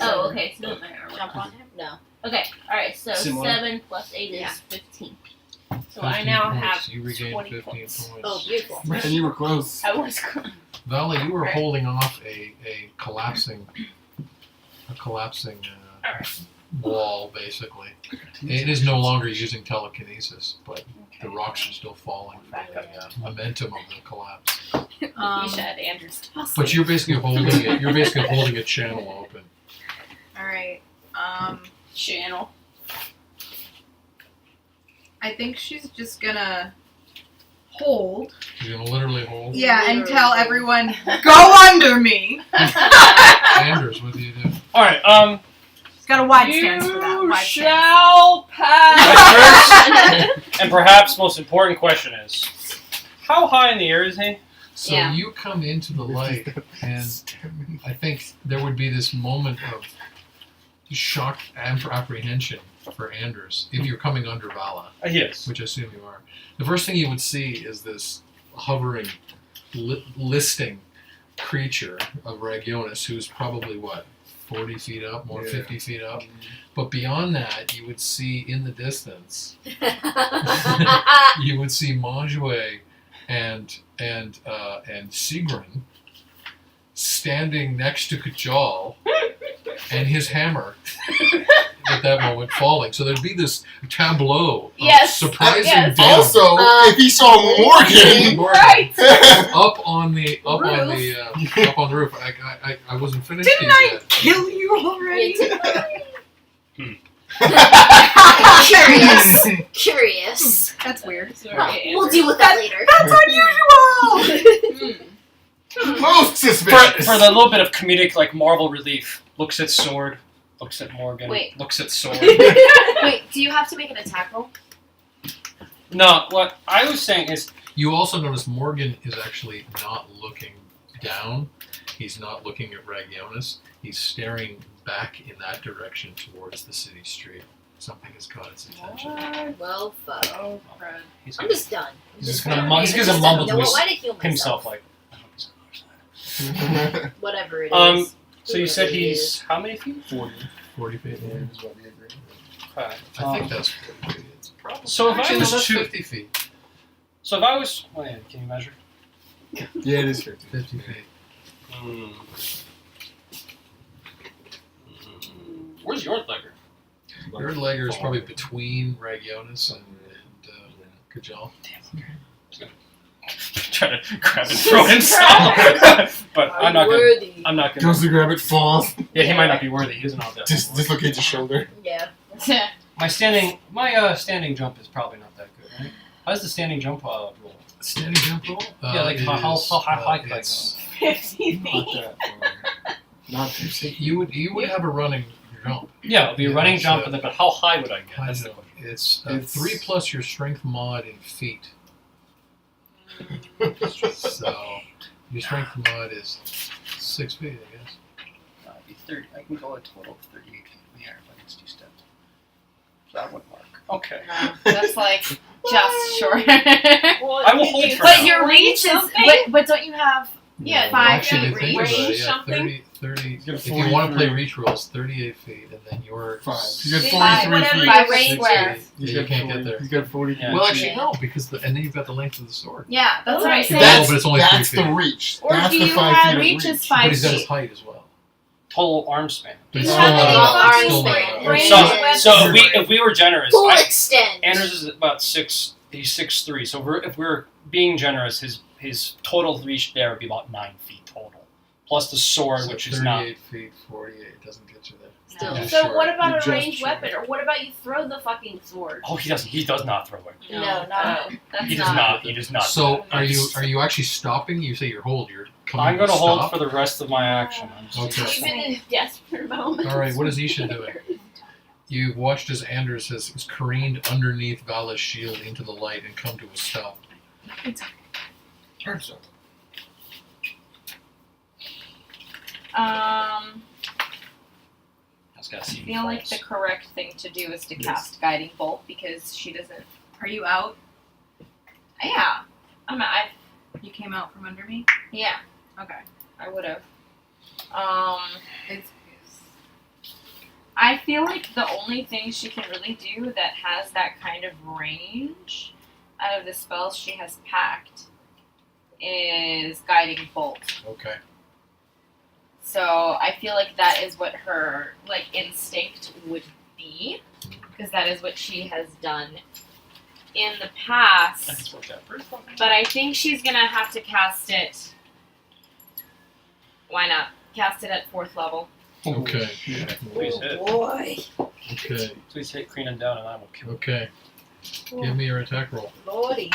Speaker 6: Oh, okay, so my armor.
Speaker 2: Jump on him? No.
Speaker 6: Okay, alright, so
Speaker 5: Similar.
Speaker 6: 7 plus 8
Speaker 2: Yeah.
Speaker 6: is 15. So I
Speaker 1: 15
Speaker 6: now
Speaker 1: points.
Speaker 6: have
Speaker 1: You regain
Speaker 6: 20
Speaker 1: 15
Speaker 6: points.
Speaker 1: points.
Speaker 2: Oh, beautiful.
Speaker 3: Man, you were close.
Speaker 6: I was close.
Speaker 1: Vala, you were
Speaker 6: Right.
Speaker 1: holding off a collapsing wall, basically. It is no longer using telekinesis, but the rocks are still falling from the momentum of the collapse.
Speaker 6: You should have Andrew's toss.
Speaker 1: But you're basically holding it. You're basically holding a channel open.
Speaker 4: Alright.
Speaker 6: Channel.
Speaker 4: I think she's just gonna hold.
Speaker 1: You're gonna literally hold.
Speaker 4: Yeah, and
Speaker 2: Literally.
Speaker 4: tell everyone, go under me.
Speaker 1: Anders, what do you do?
Speaker 9: Alright,
Speaker 4: It's got a wide stance for that. Wide stance.
Speaker 6: shall pass.
Speaker 9: my first and perhaps most important question is, how high in the air is he?
Speaker 1: So
Speaker 6: Yeah.
Speaker 1: you come into the light, and I think there would be this moment of shock and apprehension for Anders if you're coming under Vala,
Speaker 9: Yes.
Speaker 1: which I assume you are. The first thing you would see is this hovering, listing creature of Regionus, who's probably, 40 feet up, more 50 feet up? But beyond that, you would see in the distance, you would see Manjue and Sigrin standing next to Kajal and his hammer at that moment falling. So there'd be this tableau of
Speaker 6: Yes,
Speaker 1: surprising
Speaker 6: yes.
Speaker 1: death
Speaker 3: Also, if he saw Morgan,
Speaker 6: Right.
Speaker 1: up on the roof. I wasn't finished
Speaker 4: Didn't
Speaker 1: yet.
Speaker 4: I kill you already?
Speaker 2: Curious.
Speaker 4: That's weird.
Speaker 6: Sorry,
Speaker 2: We'll deal with that later.
Speaker 4: That's unusual!
Speaker 3: most suspicious.
Speaker 9: For the little bit of comedic, Marvel relief, looks at sword, looks at Morgan,
Speaker 10: Wait.
Speaker 9: looks at sword.
Speaker 10: Wait, do you have to make an attack roll?
Speaker 9: No, what I was saying is,
Speaker 1: You also notice Morgan is actually not looking down. He's not looking at Regionus. He's staring back in that direction towards the city street. Something has caught his attention.
Speaker 2: Well, fuck.
Speaker 6: Oh, crud.
Speaker 9: he's
Speaker 2: I'm just done.
Speaker 9: He's just gonna mumble to
Speaker 2: Why did I heal
Speaker 9: himself,
Speaker 2: myself?
Speaker 9: I hope he's on the other side.
Speaker 2: Whatever it is.
Speaker 9: So you said
Speaker 2: Whoever it
Speaker 9: he's
Speaker 2: is.
Speaker 9: how many feet?
Speaker 1: 40 feet.
Speaker 3: Yeah, is what we agreed.
Speaker 9: Okay.
Speaker 1: I think that's 40 feet. It's probably,
Speaker 9: So if I
Speaker 1: actually, no,
Speaker 9: was
Speaker 1: that's
Speaker 9: to-
Speaker 1: 50 feet.
Speaker 9: So if I was, oh yeah, can you measure?
Speaker 3: Yeah, it is 50.
Speaker 1: 50 feet.
Speaker 9: Where's your legger?
Speaker 1: Your legger is probably between Regionus and Kajal.
Speaker 9: Try to grab and throw it himself. But I'm not gonna.
Speaker 2: Worthy.
Speaker 9: I'm not
Speaker 3: Goes
Speaker 9: gonna.
Speaker 3: to grab it, falls,
Speaker 9: Yeah, he might not be worthy. He doesn't know that.
Speaker 3: just dislocates his shoulder.
Speaker 2: Yeah.
Speaker 9: My standing jump is probably not that good, right? How's the standing jump roll?
Speaker 1: Standing jump roll?
Speaker 9: Yeah, like how high could I
Speaker 1: it's-
Speaker 6: 50
Speaker 3: Not
Speaker 6: feet.
Speaker 3: that far. Not 50.
Speaker 1: You would have a running jump.
Speaker 9: Yeah, it'll be a
Speaker 1: Yeah,
Speaker 9: running
Speaker 1: it's,
Speaker 9: jump, but how high would I get?
Speaker 1: I
Speaker 9: That's the
Speaker 1: know.
Speaker 9: question.
Speaker 1: It's
Speaker 3: It's-
Speaker 1: 3 plus your strength mod in feet. So your strength mod is 6 feet, I guess.
Speaker 5: It'd be 30. I can go a total of 38 feet in the air if I can do steps. So that would work.
Speaker 9: Okay.
Speaker 10: That's like just short.
Speaker 9: I will hold for
Speaker 10: But
Speaker 9: now.
Speaker 10: your reach is. But don't you have?
Speaker 6: Yeah,
Speaker 10: 5
Speaker 1: Actually,
Speaker 10: feet
Speaker 1: to think about
Speaker 10: reach.
Speaker 1: it, yeah,
Speaker 6: something?
Speaker 1: 30
Speaker 3: got
Speaker 1: if you want to
Speaker 3: 43.
Speaker 1: play reach rolls, 38 feet, and then your
Speaker 3: 5. He's got 43
Speaker 6: whatever
Speaker 3: feet.
Speaker 6: your
Speaker 10: 5
Speaker 6: range
Speaker 10: square.
Speaker 6: is.
Speaker 3: He's
Speaker 1: Yeah,
Speaker 3: got
Speaker 1: you can't
Speaker 3: 40
Speaker 1: get there.
Speaker 3: He's got 40 feet.
Speaker 9: Yeah.
Speaker 1: Well, actually, no, because and then you've got the length of the sword.
Speaker 10: Yeah, that's what I'm saying.
Speaker 1: No, but it's only 3
Speaker 3: That's
Speaker 1: feet.
Speaker 3: the reach.
Speaker 10: Or
Speaker 3: That's
Speaker 10: do
Speaker 3: the
Speaker 10: you
Speaker 3: 5
Speaker 10: have
Speaker 3: feet of
Speaker 10: reach
Speaker 3: reach.
Speaker 10: is
Speaker 1: But
Speaker 10: 5
Speaker 1: he's got his
Speaker 10: feet?
Speaker 1: height as well.
Speaker 9: total arm span.
Speaker 1: It's
Speaker 2: You
Speaker 1: still
Speaker 2: have
Speaker 1: not
Speaker 2: any
Speaker 1: enough.
Speaker 2: arm
Speaker 1: It's still not
Speaker 2: span.
Speaker 1: enough.
Speaker 2: Range
Speaker 9: So
Speaker 2: weapon.
Speaker 9: if we were generous,
Speaker 2: Full extend.
Speaker 9: Anders is about 6. He's 6'3". So if we're being generous, his total reach there would be about 9 feet total, plus the sword,
Speaker 1: So
Speaker 9: which is not.
Speaker 1: 38 feet, 48 doesn't get you there.
Speaker 2: Still.
Speaker 1: Just
Speaker 8: So
Speaker 1: short.
Speaker 8: what about
Speaker 3: You're
Speaker 8: a
Speaker 3: just
Speaker 8: ranged
Speaker 3: short.
Speaker 8: weapon, or what about you throw the fucking sword?
Speaker 9: Oh, he doesn't. He does not throw it.
Speaker 2: No, not
Speaker 8: That's
Speaker 9: He does not. He does not.
Speaker 1: So are you actually stopping? You say you're hold. You're coming.
Speaker 9: I'm going to hold
Speaker 1: stop?
Speaker 9: for the rest of my action. I'm just
Speaker 1: Okay.
Speaker 8: Even in desperate moments.
Speaker 1: All right. What is Isha doing? You've watched as Anders has careened underneath Vala's shield into the light and come to a stop.
Speaker 3: Hard stuff.
Speaker 10: I
Speaker 9: just gotta see.
Speaker 10: feel like the correct thing to do is to cast Guiding Bolt because she doesn't.
Speaker 4: Are you out?
Speaker 10: Yeah,
Speaker 4: You came out from under me?
Speaker 10: yeah,
Speaker 4: Okay.
Speaker 10: I would have.
Speaker 4: It's
Speaker 10: I feel like the only thing she can really do that has that kind of range out of the spells she has packed is Guiding Bolt.
Speaker 1: Okay.
Speaker 10: So I feel like that is what her instinct would be, because that is what she has done in the past.
Speaker 9: That's worked out pretty fucking
Speaker 10: But I think she's gonna have to cast it. Why not? Cast it at 4th level.
Speaker 1: Okay.
Speaker 9: Please hit.
Speaker 2: boy.
Speaker 1: Okay.
Speaker 9: Please hit Kreenan down and I will kill him.
Speaker 1: Okay. Give me your attack roll.
Speaker 2: Lordy.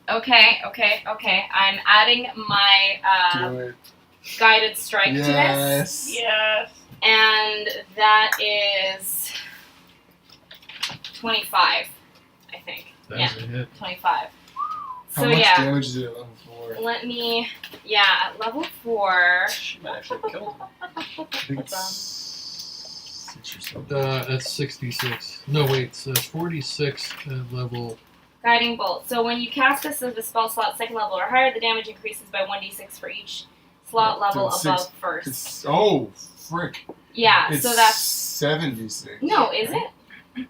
Speaker 10: Okay. I'm adding my
Speaker 3: Do it.
Speaker 10: guided strike to this.
Speaker 3: Yes.
Speaker 8: Yes.
Speaker 10: And that is 25, I think.
Speaker 1: That's a hit.
Speaker 10: 25.
Speaker 3: How
Speaker 10: So
Speaker 3: much
Speaker 10: yeah,
Speaker 3: damage is it at level 4?
Speaker 10: let me, at level 4,
Speaker 9: She might actually kill him.
Speaker 3: I think it's 6 or something.
Speaker 1: That's 66. No, wait. So 46 at level.
Speaker 10: Guiding Bolt. So when you cast this as a spell slot 2nd level or higher, the damage increases by 1d6 for each slot
Speaker 3: Yeah,
Speaker 10: level
Speaker 3: so it's
Speaker 10: above first.
Speaker 3: It's frick.
Speaker 10: Yeah,
Speaker 3: It's
Speaker 10: so that's...
Speaker 3: 76.
Speaker 10: No, is it?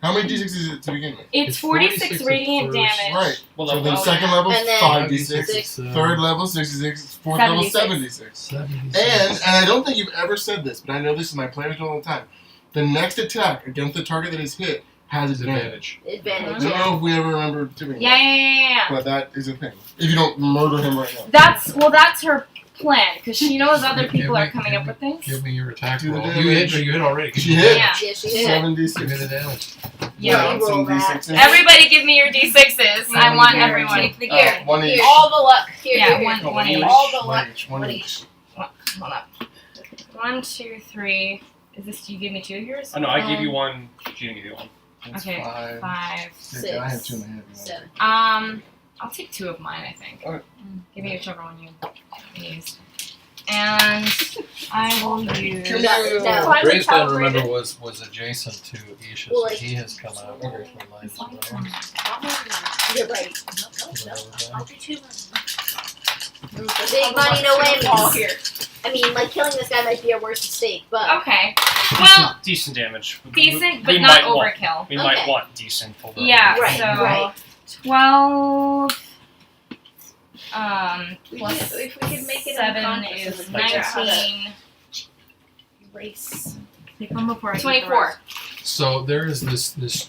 Speaker 3: How many d6 is it to begin with?
Speaker 10: It's 46
Speaker 1: at
Speaker 10: radiant
Speaker 1: first.
Speaker 10: damage.
Speaker 3: Right.
Speaker 9: Well,
Speaker 3: So then
Speaker 10: Oh,
Speaker 3: second
Speaker 10: yeah.
Speaker 3: level,
Speaker 2: And then
Speaker 3: 5d6.
Speaker 2: six.
Speaker 3: Third level, 66. Fourth level,
Speaker 10: 76.
Speaker 3: 76. And I don't think you've ever said this, but I know this is my players do all the time. The next attack against the target that is hit has advantage.
Speaker 1: Advantage.
Speaker 3: I
Speaker 2: Advantage.
Speaker 3: don't
Speaker 2: Yeah.
Speaker 3: know if we ever remember doing
Speaker 10: Yeah,
Speaker 3: that.
Speaker 10: yeah.
Speaker 3: But that is a thing. If you don't murder him right now.
Speaker 10: That's her plan, because she knows other
Speaker 1: Give
Speaker 10: people
Speaker 1: me-
Speaker 10: are coming
Speaker 1: give
Speaker 10: up
Speaker 1: me-
Speaker 10: with things.
Speaker 1: Give me your attack
Speaker 3: Do the
Speaker 1: roll.
Speaker 3: damage.
Speaker 1: You hit already.
Speaker 3: She hit.
Speaker 10: Yeah.
Speaker 2: Yeah, she did.
Speaker 3: 76.
Speaker 1: Give me the damage.
Speaker 10: Yeah.
Speaker 2: You roll that.
Speaker 3: Some d6s.
Speaker 10: Everybody give me your d6s. I want everyone.
Speaker 2: Take the gear.
Speaker 3: One each.
Speaker 8: All the luck.
Speaker 2: Here,
Speaker 10: Yeah,
Speaker 2: here, here.
Speaker 10: one each.
Speaker 8: All the
Speaker 3: One
Speaker 8: luck.
Speaker 3: each. One
Speaker 2: One
Speaker 3: each.
Speaker 10: Hold up. 1, 2, 3. Is this, you give me 2 of yours?
Speaker 9: Oh no, I gave you one. She didn't give you one.
Speaker 3: That's
Speaker 10: Okay.
Speaker 3: 5.
Speaker 10: 5.
Speaker 3: 6. I have 2 in my head.
Speaker 2: 7.
Speaker 10: I'll take 2 of mine, I think.
Speaker 3: Alright.
Speaker 10: Give me whichever one you use. And I will use...
Speaker 2: No.
Speaker 8: I'm
Speaker 1: Grayston,
Speaker 8: recalibrated.
Speaker 1: remember, was adjacent to Isha,
Speaker 2: Well,
Speaker 1: so
Speaker 2: like-
Speaker 1: he has come out for life.
Speaker 2: You're right.
Speaker 1: No,
Speaker 2: I'll do 2 Big money, no
Speaker 8: All
Speaker 2: whammies.
Speaker 8: here.
Speaker 2: I mean, like, killing this guy might be a worse mistake, but
Speaker 10: Okay. Well,
Speaker 9: Decent damage.
Speaker 10: decent, but
Speaker 9: we
Speaker 10: not
Speaker 9: might want-
Speaker 10: overkill.
Speaker 9: We might
Speaker 2: Okay.
Speaker 9: want decent over.
Speaker 10: Yeah,
Speaker 2: Right,
Speaker 10: so...
Speaker 2: right.
Speaker 10: 12...
Speaker 8: Plus, if we could make it
Speaker 10: 7
Speaker 8: unconscious,
Speaker 10: is
Speaker 8: we could figure out how to
Speaker 10: 19...
Speaker 2: race.
Speaker 4: Take one before I get the
Speaker 10: 24.
Speaker 4: rest.
Speaker 1: So there is this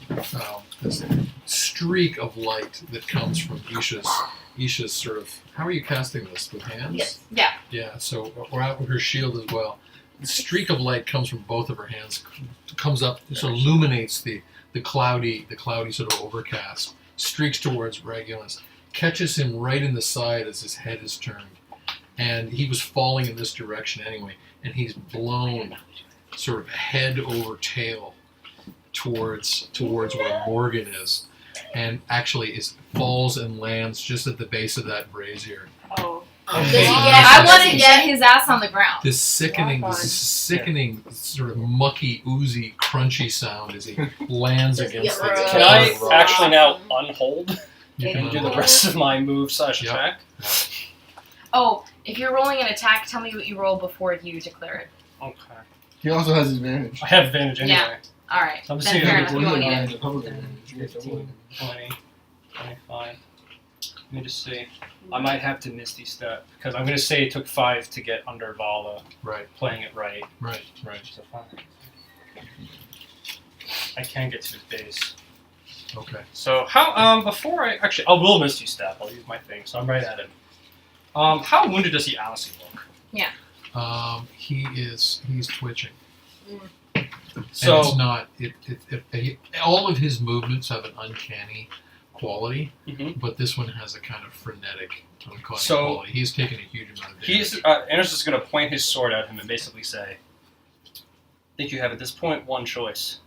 Speaker 1: streak of light that comes from Isha's sort of. How are you casting this with hands?
Speaker 2: Yes.
Speaker 10: Yeah.
Speaker 1: Yeah. So or out with her shield as well. The streak of light comes from both of her hands. Comes up, sort of illuminates the cloudy sort of overcast. Streaks towards Regulus, catches him right in the side as his head is turned, and he was falling in this direction anyway, and he's blown sort of head over tail towards where Morgan is, and actually falls and lands just at the base of that brazier.
Speaker 8: Oh.
Speaker 2: Does he get?
Speaker 10: I want to
Speaker 2: does he
Speaker 10: get his ass on the ground.
Speaker 1: This sickening, sort of mucky, oozy, crunchy sound as he lands
Speaker 2: Does he
Speaker 1: against
Speaker 2: get
Speaker 1: the.
Speaker 2: rocked?
Speaker 9: Can I
Speaker 2: Awesome.
Speaker 9: actually now unhold
Speaker 1: You
Speaker 9: and do
Speaker 1: can
Speaker 9: the rest of my move /
Speaker 1: Yep.
Speaker 9: attack?
Speaker 10: Oh, if you're rolling an attack, tell me what you roll before you declare it.
Speaker 9: Okay.
Speaker 3: He also has advantage.
Speaker 9: I have advantage anyway.
Speaker 10: Yeah. All right.
Speaker 9: I'm just
Speaker 10: Then
Speaker 9: saying
Speaker 10: fair
Speaker 9: that
Speaker 10: enough. You won't need it.
Speaker 3: 29 is a public advantage. You get double
Speaker 9: 15, 20, 25, Let me just see. I might have to Misty Step because I'm going to say it took 5 to get under Vala.
Speaker 1: Right.
Speaker 9: Playing it right.
Speaker 1: Right.
Speaker 9: So 5. I can get to his base.
Speaker 1: Okay.
Speaker 9: So how before I actually I will Misty Step. I'll use my thing. So I'm right at him. How wounded does he honestly look?
Speaker 1: He's twitching.
Speaker 9: So
Speaker 1: and it's not. All of his movements have an uncanny quality, but this one has a kind of frenetic, uncanny quality. He's taken a huge amount of damage.
Speaker 9: Anders is going to point his sword at him and basically say, "I think you have at this point one choice: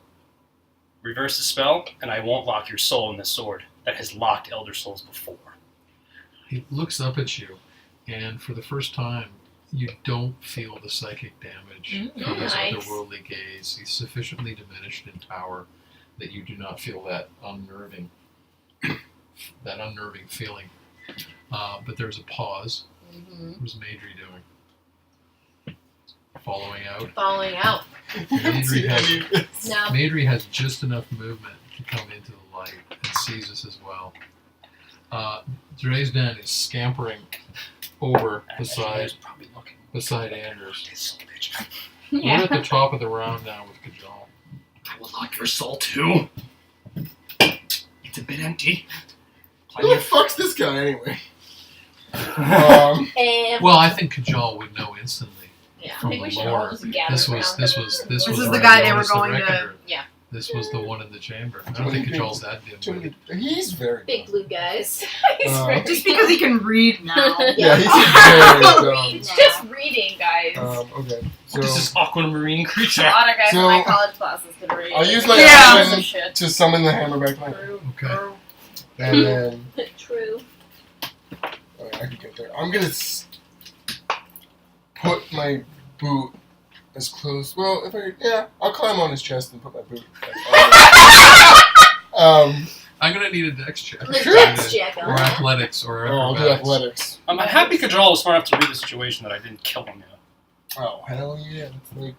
Speaker 9: reverse the spell, and I won't lock your soul in this sword that has locked Elder Souls before."
Speaker 1: He looks up at you, and for the first time, you don't feel the psychic damage from his otherworldly gaze. He's sufficiently diminished in power that you do not feel that unnerving feeling. But there's a pause. What's Maidri doing? Following out. Maidri has just enough movement to come into the light and sees us as well. Dresden is scampering over beside Anders. We're at the top of the round now with Kajal.
Speaker 9: I will lock your soul too. It's a bit empty.
Speaker 3: Who the fuck's this guy anyway?
Speaker 1: Well, I think Kajal would know instantly.
Speaker 2: Yeah,
Speaker 1: from
Speaker 2: I think we
Speaker 1: the
Speaker 2: should all
Speaker 1: lore.
Speaker 2: just gather
Speaker 1: This was
Speaker 4: This is the guy they were
Speaker 1: Ragnar's the
Speaker 4: going to-
Speaker 1: Reckoner.
Speaker 2: Yeah.
Speaker 1: This was the one in the chamber. I don't think Kajal's that dim.
Speaker 3: He's very
Speaker 2: Big blue guys.
Speaker 4: Just because he can read now.
Speaker 3: Yeah, he's very dumb.
Speaker 10: It's just reading, guys.
Speaker 3: Okay. So
Speaker 9: What is this aquamarine creature?
Speaker 10: A lot of guys
Speaker 3: so-
Speaker 10: in my college classes can read.
Speaker 3: I'll use my
Speaker 4: Yeah.
Speaker 3: action to summon the hammer back to my hand.
Speaker 1: Okay.
Speaker 3: And then
Speaker 2: True.
Speaker 3: I can get there. I'm gonna put my boot as close. Well, I'll climb on his chest and put my boot.
Speaker 1: I'm gonna need a dex check.
Speaker 2: Dex check on
Speaker 1: Or
Speaker 2: that.
Speaker 1: athletics or
Speaker 3: I'll do
Speaker 1: acrobatics.
Speaker 3: athletics.
Speaker 9: I'm happy Kajal was smart enough to read the situation that I didn't kill him yet.
Speaker 3: Oh hell yeah! That's like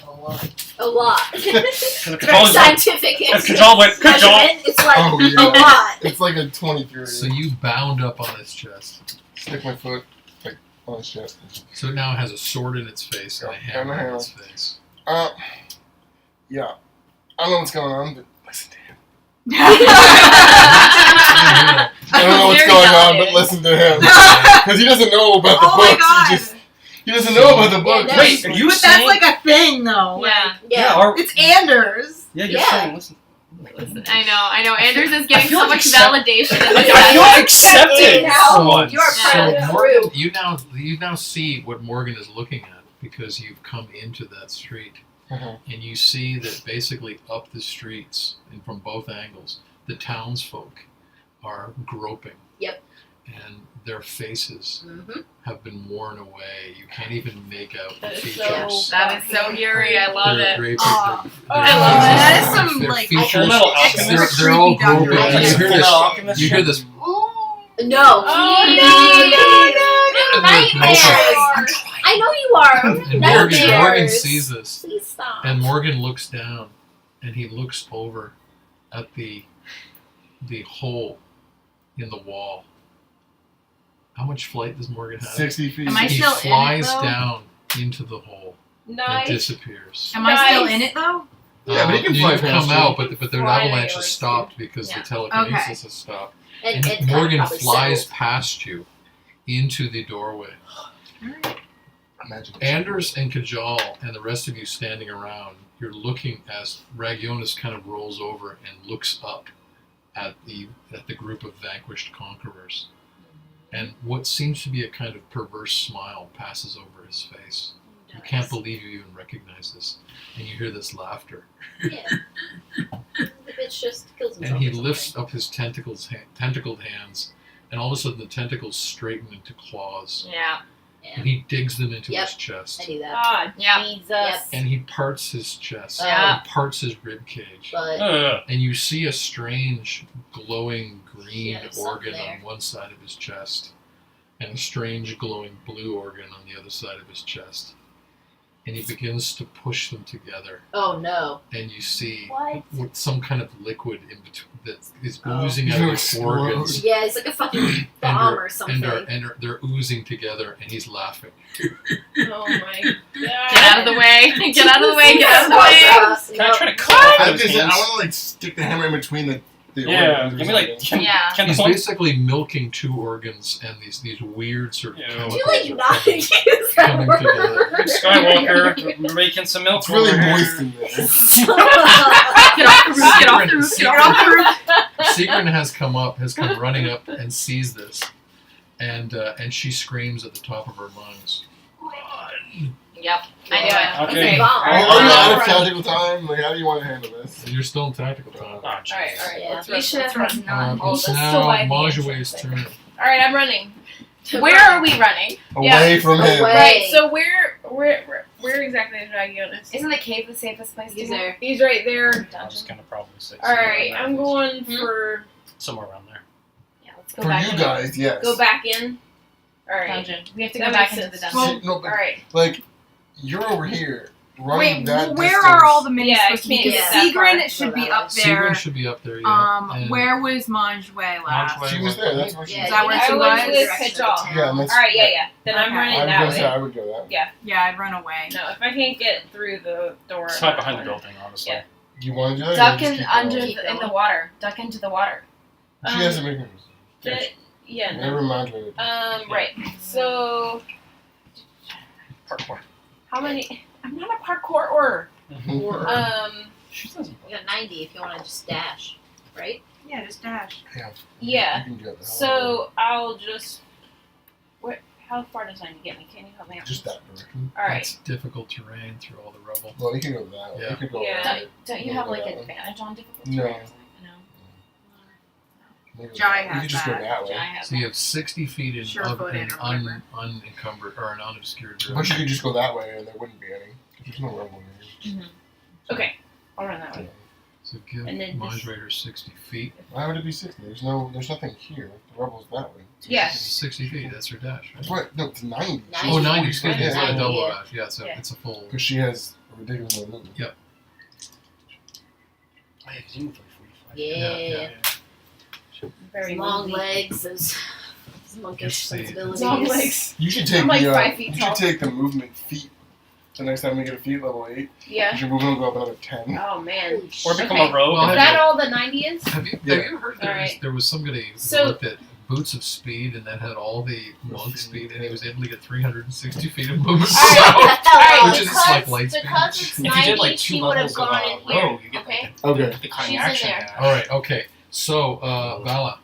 Speaker 3: a lot.
Speaker 2: A lot.
Speaker 9: Kajal
Speaker 2: Very
Speaker 9: was like,
Speaker 2: scientific
Speaker 9: if Kajal went, Kajal!
Speaker 2: measurement. It's like
Speaker 3: Oh,
Speaker 2: a
Speaker 3: yeah.
Speaker 2: lot.
Speaker 3: It's like a 23.
Speaker 1: So you bound up on its chest.
Speaker 3: Stick my foot like on his chest.
Speaker 1: So now it has a sword in its face and a
Speaker 3: Yeah,
Speaker 1: hammer
Speaker 3: and a
Speaker 1: in its face.
Speaker 3: Yeah. I don't know what's going on, but listen to him.
Speaker 1: I
Speaker 3: I don't know what's
Speaker 10: Very
Speaker 3: going on,
Speaker 10: validating.
Speaker 3: but listen to him. Because he doesn't know about the
Speaker 4: Oh my
Speaker 3: books.
Speaker 4: god!
Speaker 3: He doesn't know about the books.
Speaker 2: no.
Speaker 9: Wait, are you
Speaker 4: But
Speaker 9: saying?
Speaker 4: that's like a thing, though.
Speaker 10: Yeah.
Speaker 2: Yeah.
Speaker 4: It's Anders.
Speaker 9: Yeah, you're
Speaker 2: Yeah.
Speaker 9: saying, listen.
Speaker 7: I know. Anders is getting
Speaker 9: feel
Speaker 7: so
Speaker 9: like
Speaker 7: much
Speaker 9: accept-
Speaker 7: validation.
Speaker 9: I feel accepted
Speaker 2: Now
Speaker 9: for once.
Speaker 2: you are part of
Speaker 1: So
Speaker 2: the
Speaker 1: Morgan,
Speaker 2: crew.
Speaker 1: you now see what Morgan is looking at because you've come into that street,
Speaker 3: Mhm.
Speaker 1: and you see that basically up the streets and from both angles, the townsfolk are groping.
Speaker 2: Yep.
Speaker 1: And their faces
Speaker 2: Mm-hmm.
Speaker 1: have been worn away. You can't even make out the
Speaker 10: That is
Speaker 1: features.
Speaker 7: That is so eerie. I love
Speaker 1: They're
Speaker 7: it.
Speaker 1: draped-
Speaker 4: Oh,
Speaker 1: they're-
Speaker 7: I
Speaker 1: they're-
Speaker 7: love it.
Speaker 4: That is some,
Speaker 1: their
Speaker 4: like,
Speaker 1: features-
Speaker 9: Fullmetal
Speaker 4: extra
Speaker 9: Alchemist.
Speaker 1: they're all
Speaker 4: creepy
Speaker 1: groping.
Speaker 4: documentation.
Speaker 1: You hear
Speaker 9: Fullmetal
Speaker 1: this?
Speaker 9: Alchemist.
Speaker 1: You hear this?
Speaker 2: No.
Speaker 1: And
Speaker 2: Nightmares. I know you are.
Speaker 1: Morgan
Speaker 2: Nightmares.
Speaker 1: sees this,
Speaker 2: Please stop.
Speaker 1: and Morgan looks down, and he looks over at the hole in the wall. How much flight does Morgan have?
Speaker 3: 60 feet.
Speaker 7: Am I
Speaker 1: He
Speaker 7: still in it,
Speaker 1: flies
Speaker 7: though?
Speaker 1: down into the hole
Speaker 10: Nice.
Speaker 1: and disappears.
Speaker 4: Am I still in it, though?
Speaker 3: Yeah, but he can fly
Speaker 1: You've
Speaker 3: past
Speaker 1: come
Speaker 3: you.
Speaker 1: out, but the
Speaker 10: Fly
Speaker 1: avalanche
Speaker 10: yours,
Speaker 1: has stopped because
Speaker 2: Yeah.
Speaker 1: the telekinesis has stopped.
Speaker 2: and
Speaker 1: And Morgan
Speaker 2: probably
Speaker 1: flies
Speaker 2: settled.
Speaker 1: past you into the doorway.
Speaker 3: Imagine.
Speaker 1: Anders and Kajal and the rest of you standing around, you're looking as Ragionis kind of rolls over and looks up at the group of vanquished conquerors. And what seems to be a kind of perverse smile passes over his face. You can't believe you even recognize this. And you hear this laughter.
Speaker 2: Yeah. The bitch just kills himself.
Speaker 1: And he
Speaker 2: or
Speaker 1: lifts
Speaker 2: something.
Speaker 1: up his tentacled hands, and all of a sudden the tentacles straighten into claws.
Speaker 7: Yeah.
Speaker 2: Yeah.
Speaker 1: And he digs them into
Speaker 2: Yep.
Speaker 1: his chest.
Speaker 2: I knew that.
Speaker 10: Ah,
Speaker 7: Yeah.
Speaker 10: Jesus.
Speaker 2: Yep.
Speaker 1: And he parts his chest.
Speaker 7: Yeah.
Speaker 1: He parts his rib cage.
Speaker 2: But
Speaker 1: And you see a strange glowing green
Speaker 2: Yeah, there's
Speaker 1: organ
Speaker 2: something there.
Speaker 1: on one side of his chest, and a strange glowing blue organ on the other side of his chest. and he begins to push them together,
Speaker 2: Oh no.
Speaker 1: and you see
Speaker 8: What?
Speaker 1: with some kind of liquid in between that is
Speaker 2: Oh.
Speaker 1: oozing
Speaker 3: He's
Speaker 1: out
Speaker 3: gonna
Speaker 1: of his
Speaker 3: explode.
Speaker 1: organs.
Speaker 2: Yeah, it's like a fucking
Speaker 1: And
Speaker 2: bomb
Speaker 1: they're-
Speaker 2: or something.
Speaker 1: they're oozing together, and he's laughing.
Speaker 6: Oh my god.
Speaker 10: Get out of the way. Get out of the way. Get out of the way.
Speaker 9: Can I try to cut off
Speaker 3: I
Speaker 9: those
Speaker 3: was gonna say, I
Speaker 9: hands?
Speaker 3: want to like stick the hammer in between the
Speaker 9: Yeah,
Speaker 3: organs or
Speaker 9: give me like
Speaker 3: something.
Speaker 10: Yeah.
Speaker 9: can
Speaker 1: He's
Speaker 9: the point?
Speaker 1: basically milking two organs and these weird sort of
Speaker 9: Yeah.
Speaker 1: chemicals
Speaker 2: Do you like
Speaker 1: are
Speaker 2: not use that
Speaker 1: coming
Speaker 2: word?
Speaker 1: together.
Speaker 9: Luke Skywalker, we're making some milk.
Speaker 3: It's really
Speaker 9: over here.
Speaker 3: moist in there.
Speaker 10: Get off the roof. Get off the roof. Get off the roof.
Speaker 1: Seagrin has come running up and sees this, and she screams at the top of her lungs. Run!
Speaker 10: Yep. I knew it.
Speaker 9: Okay.
Speaker 10: Okay.
Speaker 2: Bomb.
Speaker 3: Are you
Speaker 10: Alright.
Speaker 3: out of tactical time? Like, how do you want to handle this?
Speaker 1: And you're still in tactical time.
Speaker 9: Oh, jeez.
Speaker 10: Alright.
Speaker 2: Yeah.
Speaker 10: Let's run. Let's run.
Speaker 1: It's
Speaker 10: this
Speaker 1: now
Speaker 10: still wide
Speaker 1: Majue's turn.
Speaker 7: All right, I'm running.
Speaker 10: Where are we running?
Speaker 3: Away from him.
Speaker 2: Away.
Speaker 7: Right. So where exactly is Dragionis?
Speaker 10: Isn't the cave the safest place to
Speaker 2: He's
Speaker 10: go?
Speaker 2: there.
Speaker 7: He's right there.
Speaker 9: I was gonna probably say.
Speaker 7: All right,
Speaker 9: somewhere around
Speaker 7: I'm
Speaker 9: there.
Speaker 7: going
Speaker 10: Hmm?
Speaker 7: for
Speaker 9: Somewhere around there.
Speaker 10: Yeah, let's go
Speaker 3: For
Speaker 10: back
Speaker 3: you
Speaker 10: in
Speaker 3: guys, yes.
Speaker 7: go back in. All
Speaker 10: the
Speaker 7: right.
Speaker 10: dungeon. We have to
Speaker 7: That
Speaker 10: go back
Speaker 7: makes
Speaker 10: into the
Speaker 7: sense.
Speaker 10: dungeon.
Speaker 3: See, no,
Speaker 7: All
Speaker 3: but
Speaker 7: right.
Speaker 3: like you're over here running
Speaker 4: Wait,
Speaker 3: that
Speaker 4: where
Speaker 3: distance.
Speaker 4: are all the minis
Speaker 7: Yeah, I
Speaker 4: supposed to be?
Speaker 7: can't
Speaker 4: Because
Speaker 2: get that
Speaker 4: Seagrin
Speaker 2: far.
Speaker 4: should
Speaker 2: No,
Speaker 4: be
Speaker 2: that
Speaker 4: up
Speaker 2: is.
Speaker 4: there.
Speaker 1: Seagrin should be up there, yeah. And
Speaker 4: Where was Manjue last?
Speaker 9: Manjue
Speaker 3: She was there. That's where she
Speaker 2: Yeah,
Speaker 3: was.
Speaker 4: Is that where
Speaker 7: I
Speaker 4: she
Speaker 7: was
Speaker 4: was?
Speaker 7: with
Speaker 2: Direction of the
Speaker 7: Kajal.
Speaker 2: town.
Speaker 3: Yeah, and that's,
Speaker 7: All right, yeah. Then I'm
Speaker 3: I
Speaker 7: running
Speaker 3: was
Speaker 7: that
Speaker 3: gonna say
Speaker 7: way.
Speaker 3: I would go that way.
Speaker 4: Yeah, I'd run away.
Speaker 7: No, if I can't get through the door.
Speaker 9: It's right behind the building, honestly.
Speaker 7: Yeah.
Speaker 3: You want to do that? or
Speaker 10: Duck
Speaker 3: just
Speaker 10: in
Speaker 3: keep
Speaker 10: under
Speaker 3: going?
Speaker 2: Keep
Speaker 10: in the
Speaker 2: going.
Speaker 10: water. Duck into the water.
Speaker 3: She has to make moves.
Speaker 7: The- yeah. No.
Speaker 3: Never mind what it
Speaker 7: Right. So
Speaker 9: Parkour.
Speaker 7: how many? I'm not a parkour.
Speaker 3: is.
Speaker 9: She doesn't.
Speaker 2: We got 90 if you want to just dash, right?
Speaker 4: Yeah, just dash.
Speaker 7: Yeah.
Speaker 3: You can get the hell out
Speaker 7: So I'll just. What? How far does I need to get me? Can you help me
Speaker 3: of
Speaker 7: out?
Speaker 3: it. Just that direction.
Speaker 7: All right.
Speaker 1: It's difficult terrain through all the rubble.
Speaker 3: Well, you can go that way.
Speaker 1: Yeah.
Speaker 3: You could go
Speaker 7: Yeah.
Speaker 3: around.
Speaker 10: Don't you
Speaker 3: Yeah,
Speaker 10: have like
Speaker 3: that one.
Speaker 10: advantage on difficulty?
Speaker 3: No.
Speaker 10: No.
Speaker 3: Maybe
Speaker 4: Jai
Speaker 3: you
Speaker 4: has
Speaker 3: could just go
Speaker 4: that.
Speaker 3: that way.
Speaker 10: I have.
Speaker 1: So you have 60 feet in
Speaker 4: Sure-footed or whatever.
Speaker 1: unencumbered or an unobscured
Speaker 3: But you
Speaker 1: direction.
Speaker 3: could just go that way and there wouldn't be any. There's no rubble here.
Speaker 7: Okay. I'll run that way.
Speaker 1: So give
Speaker 7: And then this-
Speaker 1: Majrator 60 feet.
Speaker 3: Why would it be 60? There's nothing here. The rubble's that way.
Speaker 7: Yeah.
Speaker 1: 60 feet, that's her dash, right?
Speaker 3: What? No, it's 90.
Speaker 2: 90.
Speaker 1: Oh, 90, excuse me, it's not a
Speaker 2: 90,
Speaker 1: double
Speaker 2: yeah.
Speaker 1: dash. Yeah,
Speaker 7: Yeah.
Speaker 1: it's a full.
Speaker 3: Because she has a ridiculous amount of movement.
Speaker 1: Yep.
Speaker 9: Oh, yeah, 'cause you moved like 45.
Speaker 2: Yeah.
Speaker 7: Very
Speaker 2: Long
Speaker 7: moving.
Speaker 2: legs, those monkish
Speaker 1: Let's see.
Speaker 2: sensibilities.
Speaker 7: Long legs.
Speaker 3: You should take
Speaker 7: I'm like
Speaker 3: the
Speaker 7: 5 feet
Speaker 3: you
Speaker 7: tall.
Speaker 3: should take the movement feat. The next time we get a feat level 8,
Speaker 7: Yeah.
Speaker 3: your movement will go up another 10.
Speaker 7: Oh man.
Speaker 2: Holy
Speaker 9: Or
Speaker 2: shit.
Speaker 9: become
Speaker 7: Okay.
Speaker 9: a rogue.
Speaker 1: Well,
Speaker 9: and
Speaker 7: Is
Speaker 1: have
Speaker 7: that all the 90 is?
Speaker 1: Have you,
Speaker 3: Yeah.
Speaker 1: have you heard
Speaker 7: Alright.
Speaker 1: there was somebody who
Speaker 7: So-
Speaker 1: looked at Boots of Speed and that had all the monk speed and he was able to get 360 feet of movement.
Speaker 7: Alright. Alright,
Speaker 1: Which is just like light speed.
Speaker 2: because it's
Speaker 9: if you
Speaker 2: 90,
Speaker 9: did like 2
Speaker 2: she would have
Speaker 9: levels of
Speaker 2: gone in here.
Speaker 9: rogue, you get
Speaker 2: Okay.
Speaker 9: like
Speaker 3: Okay.
Speaker 9: the kind
Speaker 2: She's
Speaker 9: of
Speaker 2: in
Speaker 9: action
Speaker 2: there.
Speaker 9: dash.
Speaker 1: Alright, okay. So, Vala,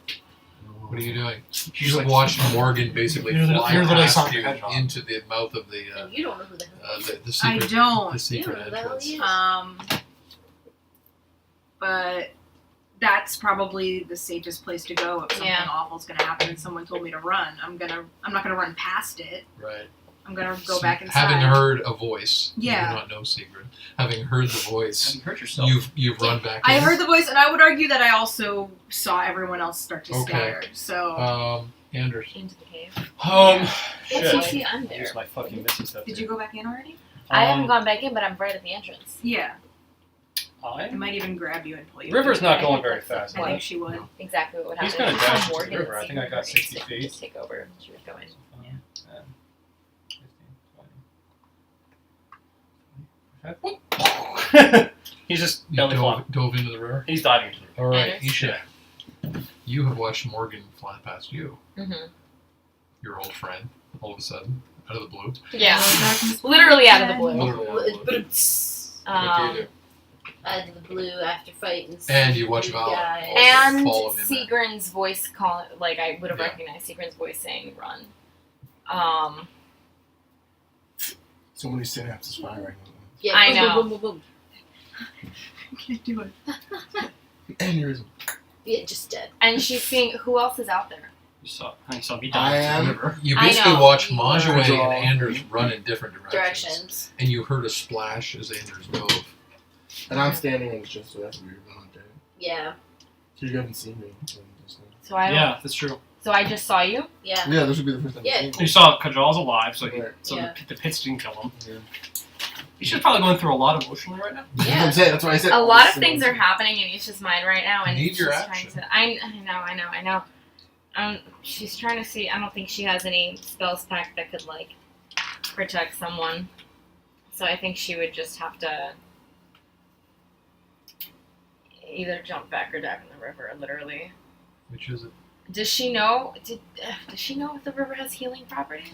Speaker 1: what are you doing?
Speaker 9: She's
Speaker 1: You
Speaker 9: like,
Speaker 1: have watched Morgan basically
Speaker 9: You're
Speaker 1: fly
Speaker 9: literally
Speaker 1: past
Speaker 9: Sonic
Speaker 1: you
Speaker 9: the Hedgehog.
Speaker 1: into the mouth of the
Speaker 2: And you don't know who the hell
Speaker 1: the
Speaker 4: I
Speaker 1: secret
Speaker 4: don't.
Speaker 1: the secret
Speaker 2: You know who the hell
Speaker 1: entrance.
Speaker 2: he is.
Speaker 4: But that's probably the safest place to go if something
Speaker 10: Yeah.
Speaker 4: awful's gonna happen and someone told me to run. I'm not gonna run past it.
Speaker 1: Right.
Speaker 4: I'm gonna go
Speaker 1: So
Speaker 4: back inside.
Speaker 1: having heard a voice,
Speaker 4: Yeah.
Speaker 1: you do not know secret. Having heard the voice,
Speaker 9: You hurt yourself.
Speaker 1: you've run back.
Speaker 4: I
Speaker 1: in.
Speaker 4: heard the voice, and I would argue that I also saw everyone else start to
Speaker 1: Okay.
Speaker 4: scatter. So,
Speaker 10: Oh.
Speaker 1: Anders.
Speaker 10: Into the cave.
Speaker 9: Shit.
Speaker 10: What's you see under?
Speaker 9: Use my fucking missy stuff.
Speaker 4: did you go back in already?
Speaker 10: I haven't gone back in, but I'm right at the entrance.
Speaker 4: Yeah,
Speaker 9: I
Speaker 4: it might even grab you and pull you.
Speaker 9: River's not
Speaker 10: I
Speaker 9: going
Speaker 10: think
Speaker 9: very
Speaker 10: that's the
Speaker 9: fast.
Speaker 4: I think she would.
Speaker 10: Exactly what would happen.
Speaker 9: He's gonna
Speaker 10: If you saw
Speaker 9: dash into the
Speaker 10: Morgan
Speaker 9: river.
Speaker 10: and
Speaker 9: I think I
Speaker 10: Seagrin
Speaker 9: got
Speaker 10: were
Speaker 9: 60
Speaker 10: instant,
Speaker 9: feet.
Speaker 10: Just take over. She was going.
Speaker 9: He's just
Speaker 1: You
Speaker 9: belly flop.
Speaker 1: dove into the river.
Speaker 9: He's diving into the river.
Speaker 1: All right,
Speaker 10: Anders.
Speaker 1: Isha. You have watched Morgan fly past you,
Speaker 10: Mm-hmm.
Speaker 1: your old friend, all of a sudden, out of the blue.
Speaker 10: Yeah. Literally out of the blue.
Speaker 1: Literally out of the blue. What do you do?
Speaker 2: Out of the blue after fighting.
Speaker 1: And you watch
Speaker 2: some
Speaker 1: Vala.
Speaker 2: guys.
Speaker 10: And
Speaker 1: Follow him in.
Speaker 10: Seagrin's voice calling, like I would have
Speaker 1: Yeah.
Speaker 10: recognized Seagrin's voice saying "run."
Speaker 3: So many synapses firing.
Speaker 2: Yeah,
Speaker 10: I
Speaker 2: boom,
Speaker 10: know.
Speaker 2: Boom, boom, boom, boom.
Speaker 4: I can't do it.
Speaker 3: Aneurysm.
Speaker 2: Yeah, just dead.
Speaker 10: And she's seeing who else is out there.
Speaker 9: You saw me
Speaker 3: I
Speaker 9: dive into
Speaker 3: am-
Speaker 9: the river.
Speaker 1: You
Speaker 10: I
Speaker 1: basically
Speaker 10: know.
Speaker 1: watch
Speaker 2: You
Speaker 1: Majue
Speaker 3: are.
Speaker 1: and Anders run in different directions.
Speaker 2: Directions.
Speaker 1: And you heard a splash as Anders dove.
Speaker 3: And I'm standing in the chest, so that's weird. I'm not dead.
Speaker 2: Yeah.
Speaker 3: So you haven't seen me.
Speaker 10: So I don't.
Speaker 9: Yeah, that's true.
Speaker 10: So I just saw you.
Speaker 2: Yeah.
Speaker 3: Yeah, this would be the first time
Speaker 2: Yeah.
Speaker 3: you've seen
Speaker 9: You
Speaker 3: me.
Speaker 9: saw Kajal's alive, so,
Speaker 3: Right.
Speaker 9: so
Speaker 2: Yeah.
Speaker 9: the pits didn't kill him.
Speaker 3: Yeah.
Speaker 9: You should probably going through a lot emotionally right now.
Speaker 3: That's what I'm saying. That's why I said
Speaker 10: A lot of things are happening in Isha's mind right now, and
Speaker 1: Need
Speaker 10: she's
Speaker 1: your
Speaker 10: trying
Speaker 1: action.
Speaker 10: to. I know. She's trying to see. I don't think she has any spells packed that could like protect someone. So I think she would just have to either jump back or dive in the river, literally.
Speaker 1: Which is it?
Speaker 10: Does she know? Does she know if the river has healing properties?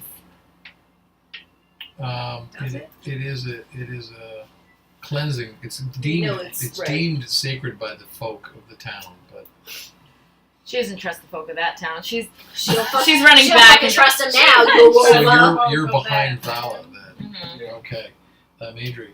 Speaker 1: It is a cleansing. It's deemed
Speaker 2: No, it's right.
Speaker 1: deemed sacred by the folk of the town, but
Speaker 10: She doesn't trust the folk of that town. She's
Speaker 2: She'll
Speaker 10: running
Speaker 2: she'll
Speaker 10: back
Speaker 2: fucking
Speaker 10: and
Speaker 2: trust him now. You'll roll
Speaker 1: so
Speaker 2: him up.
Speaker 1: you're behind Vala then.
Speaker 10: Mhm.
Speaker 3: Yeah.
Speaker 1: Okay, Madry.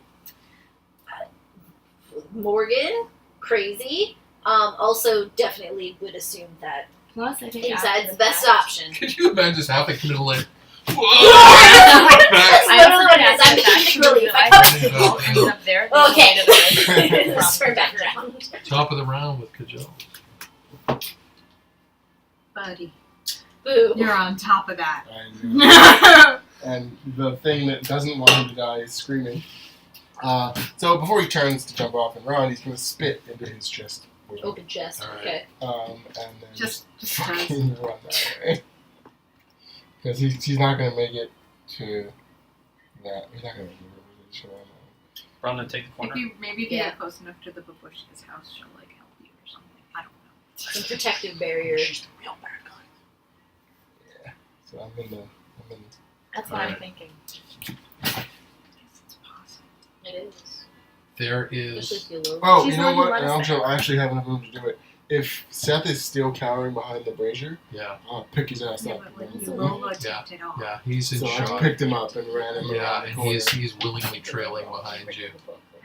Speaker 2: Morgan, crazy. Also, definitely would assume that
Speaker 10: Plus, I think
Speaker 2: inside's
Speaker 10: after
Speaker 2: the best
Speaker 10: fact-
Speaker 2: option.
Speaker 1: Could you imagine just having to like,
Speaker 2: That's
Speaker 10: I
Speaker 2: literally
Speaker 10: also
Speaker 2: what it is. I'm
Speaker 10: think
Speaker 2: making
Speaker 10: that
Speaker 2: relief. I
Speaker 10: actually
Speaker 2: come
Speaker 10: all ends up there.
Speaker 2: Okay.
Speaker 10: From
Speaker 2: Let's turn back around.
Speaker 1: top of the round with Kajal.
Speaker 4: Buddy,
Speaker 2: Boo.
Speaker 4: you're on top of that.
Speaker 3: I know. And the thing that doesn't want him to die is screaming. So before he turns to jump off and run, he's going to spit into his chest.
Speaker 2: Open chest.
Speaker 1: All right.
Speaker 2: Okay.
Speaker 3: And then
Speaker 4: Just
Speaker 3: fucking run that way. Because he's not going to make it to that. He's not going to make it to it.
Speaker 9: Run and take the corner.
Speaker 4: Maybe if you get close enough to the Babushka's house, she'll like help you or something. I don't know.
Speaker 2: Some protective barrier.
Speaker 9: She's the real bad guy.
Speaker 3: Yeah. So I'm in.
Speaker 10: That's what I'm thinking.
Speaker 2: It is.
Speaker 1: There
Speaker 2: Especially
Speaker 1: is.
Speaker 2: if you low.
Speaker 3: Oh,
Speaker 10: She's
Speaker 3: you know
Speaker 10: the one who
Speaker 3: what? And
Speaker 10: runs
Speaker 3: also, I actually have enough room to do it. If Seth is still cowering behind the brazier,
Speaker 1: Yeah,
Speaker 3: I'll pick his ass
Speaker 4: Yeah,
Speaker 3: up.
Speaker 4: but when
Speaker 3: and
Speaker 4: you
Speaker 3: then-
Speaker 4: Lola
Speaker 1: Yeah.
Speaker 4: tipped it off.
Speaker 1: yeah, he's in
Speaker 3: So I
Speaker 1: shock.
Speaker 3: picked him up and ran him
Speaker 1: Yeah,
Speaker 3: around the
Speaker 1: and
Speaker 3: corner.
Speaker 1: he's willingly trailing behind you.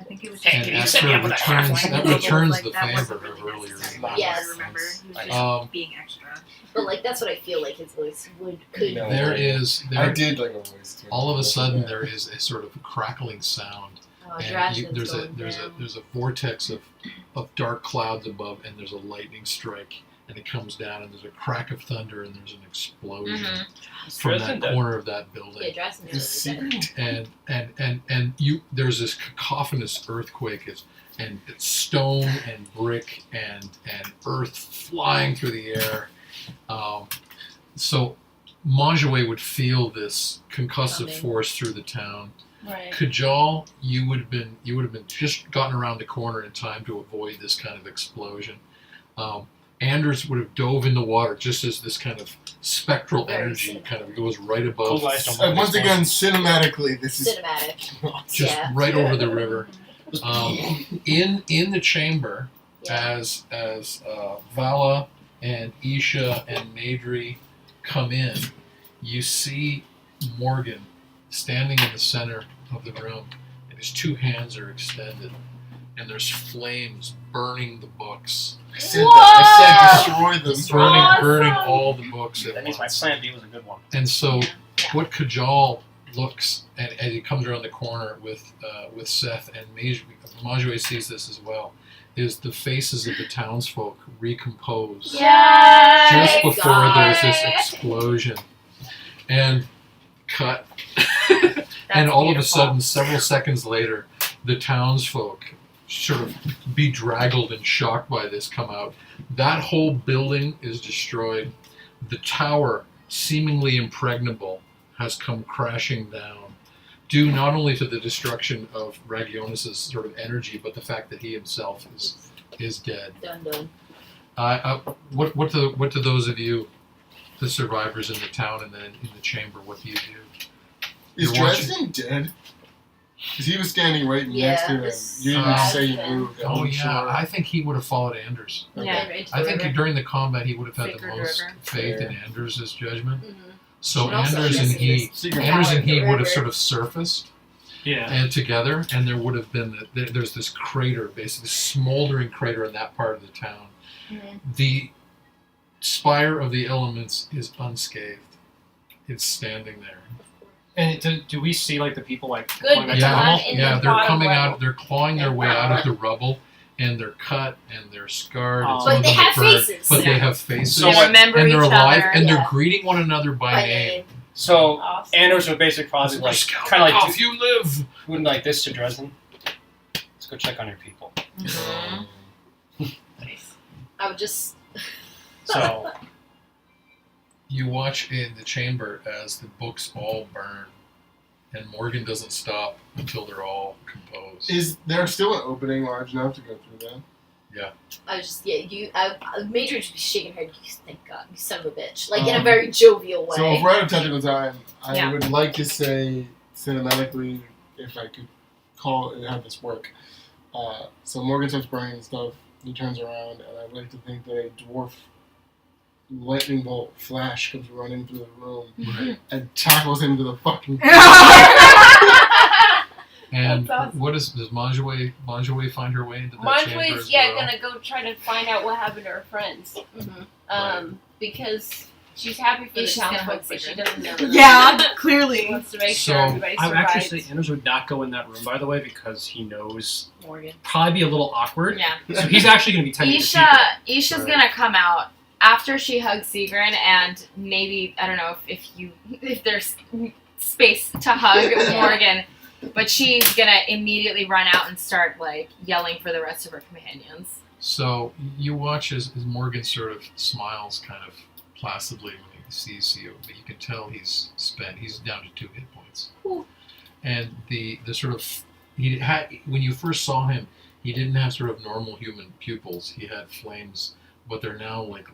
Speaker 4: I think it was
Speaker 9: Hey,
Speaker 1: And
Speaker 9: can you
Speaker 1: as
Speaker 9: set me
Speaker 1: for
Speaker 9: up with a
Speaker 1: returns,
Speaker 9: halfling?
Speaker 1: that
Speaker 4: Lola
Speaker 1: returns
Speaker 4: was
Speaker 1: the
Speaker 4: like, that
Speaker 1: favor
Speaker 4: wasn't
Speaker 1: of
Speaker 4: really
Speaker 1: earlier.
Speaker 4: necessary.
Speaker 2: Yes.
Speaker 4: I remember. He was just
Speaker 1: Um,
Speaker 4: being extra.
Speaker 2: But like that's what I feel like his voice could.
Speaker 3: No.
Speaker 1: There is
Speaker 3: I
Speaker 1: there.
Speaker 3: did like a voice too.
Speaker 1: All of a sudden, there is a sort of crackling sound.
Speaker 2: Oh,
Speaker 1: And
Speaker 2: Drashin's
Speaker 1: there's
Speaker 2: going down.
Speaker 1: a vortex of dark clouds above, and there's a lightning strike, and it comes down, and there's a crack of thunder, and there's an explosion from
Speaker 9: Dresden
Speaker 1: that
Speaker 9: dead.
Speaker 1: corner of that
Speaker 2: Yeah,
Speaker 1: building.
Speaker 2: Drashin's
Speaker 3: Is
Speaker 2: really dead.
Speaker 3: secret.
Speaker 1: And you there's this cacophonous earthquake, and it's stone and brick and earth flying through the air. So Majue would feel this concussive
Speaker 2: Coming.
Speaker 1: force through the town.
Speaker 10: Right.
Speaker 1: Kajal, you would have been just gotten around the corner in time to avoid this kind of explosion. Anders would have dove in the water just as this kind of spectral
Speaker 2: Very
Speaker 1: energy
Speaker 2: cinematic.
Speaker 1: kind of goes right above,
Speaker 9: Cool guys don't
Speaker 3: And once again, cinematically, this is
Speaker 2: Cinematic.
Speaker 1: just
Speaker 2: Yeah.
Speaker 1: right over the river. In the chamber,
Speaker 2: Yeah.
Speaker 1: as Vala and Isha and Madry come in, you see Morgan standing in the center of the room, and his two hands are extended, and there's flames burning the books,
Speaker 3: I said destroy them.
Speaker 1: burning all the books at
Speaker 9: That means my
Speaker 1: once.
Speaker 9: plan B was a good one.
Speaker 1: And so,
Speaker 2: Yeah.
Speaker 1: what Kajal looks, and as he comes around the corner with Seth, and Majue sees this as well, is the faces of the townsfolk recompose just
Speaker 2: Yay,
Speaker 1: before there's this explosion, and cut. And all of a sudden, several seconds later, the townsfolk, sort of bedraggled and shocked by this, come out. That whole building is destroyed. The tower, seemingly impregnable, has come crashing down, due not only to the destruction of Ragionis' sort of energy, but the fact that he himself is dead.
Speaker 2: Done.
Speaker 1: What to those of you, the survivors in the town and then in the chamber, what do you do?
Speaker 3: Is
Speaker 1: You're watching-
Speaker 3: Dresden dead? Because he was standing right
Speaker 2: Yeah,
Speaker 3: next to him.
Speaker 2: this-
Speaker 3: You didn't say he
Speaker 2: Dresden.
Speaker 3: moved. I
Speaker 1: Oh
Speaker 3: wasn't
Speaker 1: yeah,
Speaker 3: sure.
Speaker 1: I think he would have followed Anders.
Speaker 10: Yeah.
Speaker 2: Into
Speaker 1: I
Speaker 2: the
Speaker 1: think
Speaker 2: river.
Speaker 1: during the combat he would have had the
Speaker 10: Sacred
Speaker 1: most
Speaker 10: river.
Speaker 1: faith in
Speaker 3: Yeah.
Speaker 1: Anders' judgment.
Speaker 2: Mhm.
Speaker 1: So
Speaker 2: And also
Speaker 1: Anders and
Speaker 2: this
Speaker 1: he,
Speaker 2: is
Speaker 3: Secret
Speaker 1: Anders
Speaker 2: power
Speaker 1: and he
Speaker 2: of the
Speaker 1: would have
Speaker 2: river.
Speaker 1: sort of surfaced
Speaker 9: Yeah.
Speaker 1: and together, and there would have been there's this crater, basically smoldering crater in that part of the town.
Speaker 2: Mhm.
Speaker 1: The spire of the elements is unscathed. It's standing there.
Speaker 5: And do we see like the people like
Speaker 8: Good,
Speaker 5: going back
Speaker 8: it's
Speaker 5: to
Speaker 8: not
Speaker 5: normal?
Speaker 8: in
Speaker 1: Yeah,
Speaker 8: the
Speaker 1: they're
Speaker 8: bottom
Speaker 1: coming
Speaker 8: level.
Speaker 1: out. They're clawing their way out of the rubble, and they're cut and they're scarred. and
Speaker 5: But
Speaker 1: some of
Speaker 2: they
Speaker 1: them are
Speaker 2: have
Speaker 1: burned,
Speaker 2: faces.
Speaker 1: But they
Speaker 10: Yeah.
Speaker 1: have faces.
Speaker 9: So
Speaker 10: They
Speaker 9: what-
Speaker 10: remember
Speaker 1: and
Speaker 10: each
Speaker 1: they're alive,
Speaker 10: other.
Speaker 1: and
Speaker 2: yeah.
Speaker 1: they're greeting one another by name.
Speaker 9: So
Speaker 6: Awesome.
Speaker 9: Anders would basically probably like kind of like
Speaker 1: you live.
Speaker 9: doing like this to Dresden. Let's go check on your people.
Speaker 2: I would just.
Speaker 9: So
Speaker 1: You watch in the chamber as the books all burn, and Morgan doesn't stop until they're all composed.
Speaker 3: Is there still an opening large enough to go through that?
Speaker 2: I was just Major would just be shaking her head. You thank God, you son of a bitch, like in a very jovial way.
Speaker 3: So if we're out of technical time, I
Speaker 10: Yeah.
Speaker 3: would like to say cinematically, if I could call it and have this work. So Morgan starts burning and stuff. He turns around, and I'd like to think that a dwarf lightning bolt flash comes running through the room
Speaker 1: Right.
Speaker 3: and tackles him to the fucking.
Speaker 1: And
Speaker 10: That's awesome.
Speaker 1: what does Manjoué find her way into that chamber
Speaker 8: Manjoué's
Speaker 1: as well?
Speaker 8: gonna go try to find out what happened to her friends.
Speaker 2: Mhm.
Speaker 8: Because she's happy for the
Speaker 10: She's gonna
Speaker 8: townsfolk,
Speaker 10: hug
Speaker 8: but she
Speaker 10: Sigrid.
Speaker 8: doesn't know. That
Speaker 4: Yeah,
Speaker 8: She
Speaker 4: clearly.
Speaker 8: wants to make
Speaker 1: So,
Speaker 8: sure everybody
Speaker 9: I would
Speaker 8: survives.
Speaker 9: actually say Anders would not go in that room, by the way, because he knows
Speaker 10: Morgan.
Speaker 9: probably be a little awkward.
Speaker 10: Yeah.
Speaker 9: So he's actually going to be tending to
Speaker 10: Isha's
Speaker 9: Right.
Speaker 10: gonna come out after she hugs Sigrid, and maybe I don't know if there's space to hug Morgan, but she's gonna immediately run out and start like yelling for the rest of her companions.
Speaker 1: So you watch as Morgan sort of smiles kind of placidly when he sees you, but you can tell he's spent. He's down to 2 hit points.
Speaker 2: Ooh.
Speaker 1: And the sort of he had when you first saw him, he didn't have sort of normal human pupils. He had flames, but they're now like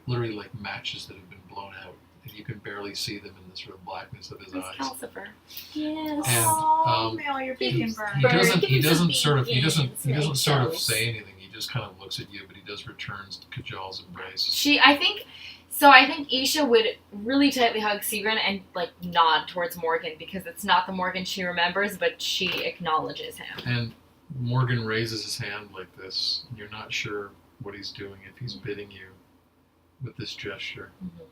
Speaker 1: literally like matches that have been blown out, and you can barely see them in the sort of blackness of his
Speaker 10: It's
Speaker 1: eyes.
Speaker 10: Calcifer.
Speaker 2: Yes.
Speaker 1: And
Speaker 4: Oh, Mel, you're being burned.
Speaker 1: he doesn't
Speaker 2: Give him some
Speaker 1: sort of
Speaker 2: beans,
Speaker 1: sort of
Speaker 2: eggshells.
Speaker 1: say anything. He just kind of looks at you, but he does returns Kajal's embrace.
Speaker 10: I think Isha would really tightly hug Sigrid and like nod towards Morgan because it's not the Morgan she remembers, but she acknowledges him.
Speaker 1: And Morgan raises his hand like this, and you're not sure what he's doing, if he's bidding you with this gesture.
Speaker 10: Mhm.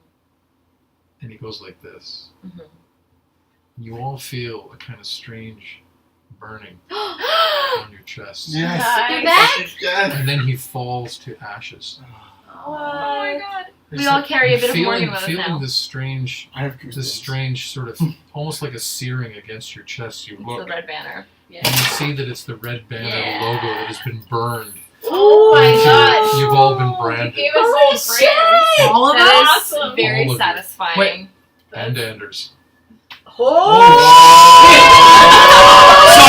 Speaker 1: And he goes like this.
Speaker 10: Mhm.
Speaker 1: You all feel a kind of strange burning on your chest.
Speaker 3: Yes.
Speaker 2: You're back?
Speaker 3: Yes.
Speaker 1: And then he falls to ashes.
Speaker 10: Oh my god.
Speaker 3: It's
Speaker 10: We all
Speaker 3: like
Speaker 10: carry a bit of
Speaker 1: feeling,
Speaker 10: Morgan with us
Speaker 1: feeling
Speaker 10: now.
Speaker 1: this strange
Speaker 3: I have goosebumps.
Speaker 1: sort of, almost like a searing against your chest. You
Speaker 10: It's
Speaker 1: look,
Speaker 10: the red banner.
Speaker 1: and you see that it's the Red Banner
Speaker 10: Yeah.
Speaker 1: logo that has been burned.
Speaker 2: Oh my
Speaker 1: into-
Speaker 2: gosh.
Speaker 1: You've all been branded.
Speaker 8: Gave us
Speaker 2: Holy
Speaker 8: little brands.
Speaker 2: shit!
Speaker 4: All of
Speaker 10: That
Speaker 4: us.
Speaker 10: is
Speaker 8: Awesome.
Speaker 10: very
Speaker 1: All of you.
Speaker 10: satisfying.
Speaker 9: Wait.
Speaker 1: And Anders.
Speaker 9: So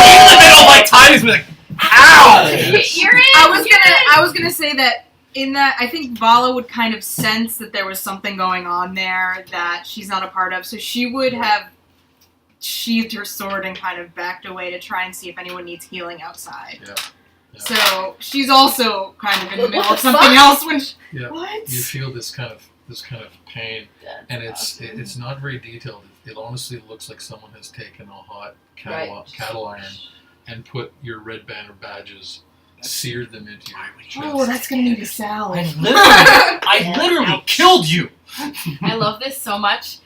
Speaker 9: he's in the middle of my time. He's like, ow!
Speaker 10: You're in.
Speaker 4: I was gonna say that in that I think Vala would kind of sense that there was something going on there that she's not a part of, so she would have sheathed her sword and kind of backed away to try and see if anyone needs healing outside.
Speaker 1: Yeah.
Speaker 4: So she's also kind of in the
Speaker 2: What
Speaker 4: middle
Speaker 2: the
Speaker 4: of something
Speaker 2: fuck?
Speaker 4: else when she,
Speaker 1: Yeah.
Speaker 4: what?
Speaker 1: You feel this kind of pain, and it's not very detailed. It honestly looks like someone has taken a hot cattle iron and put your Red Banner badges, seared them into your chest.
Speaker 4: Oh, that's gonna make a salad.
Speaker 9: I literally killed you.
Speaker 10: I love this so much.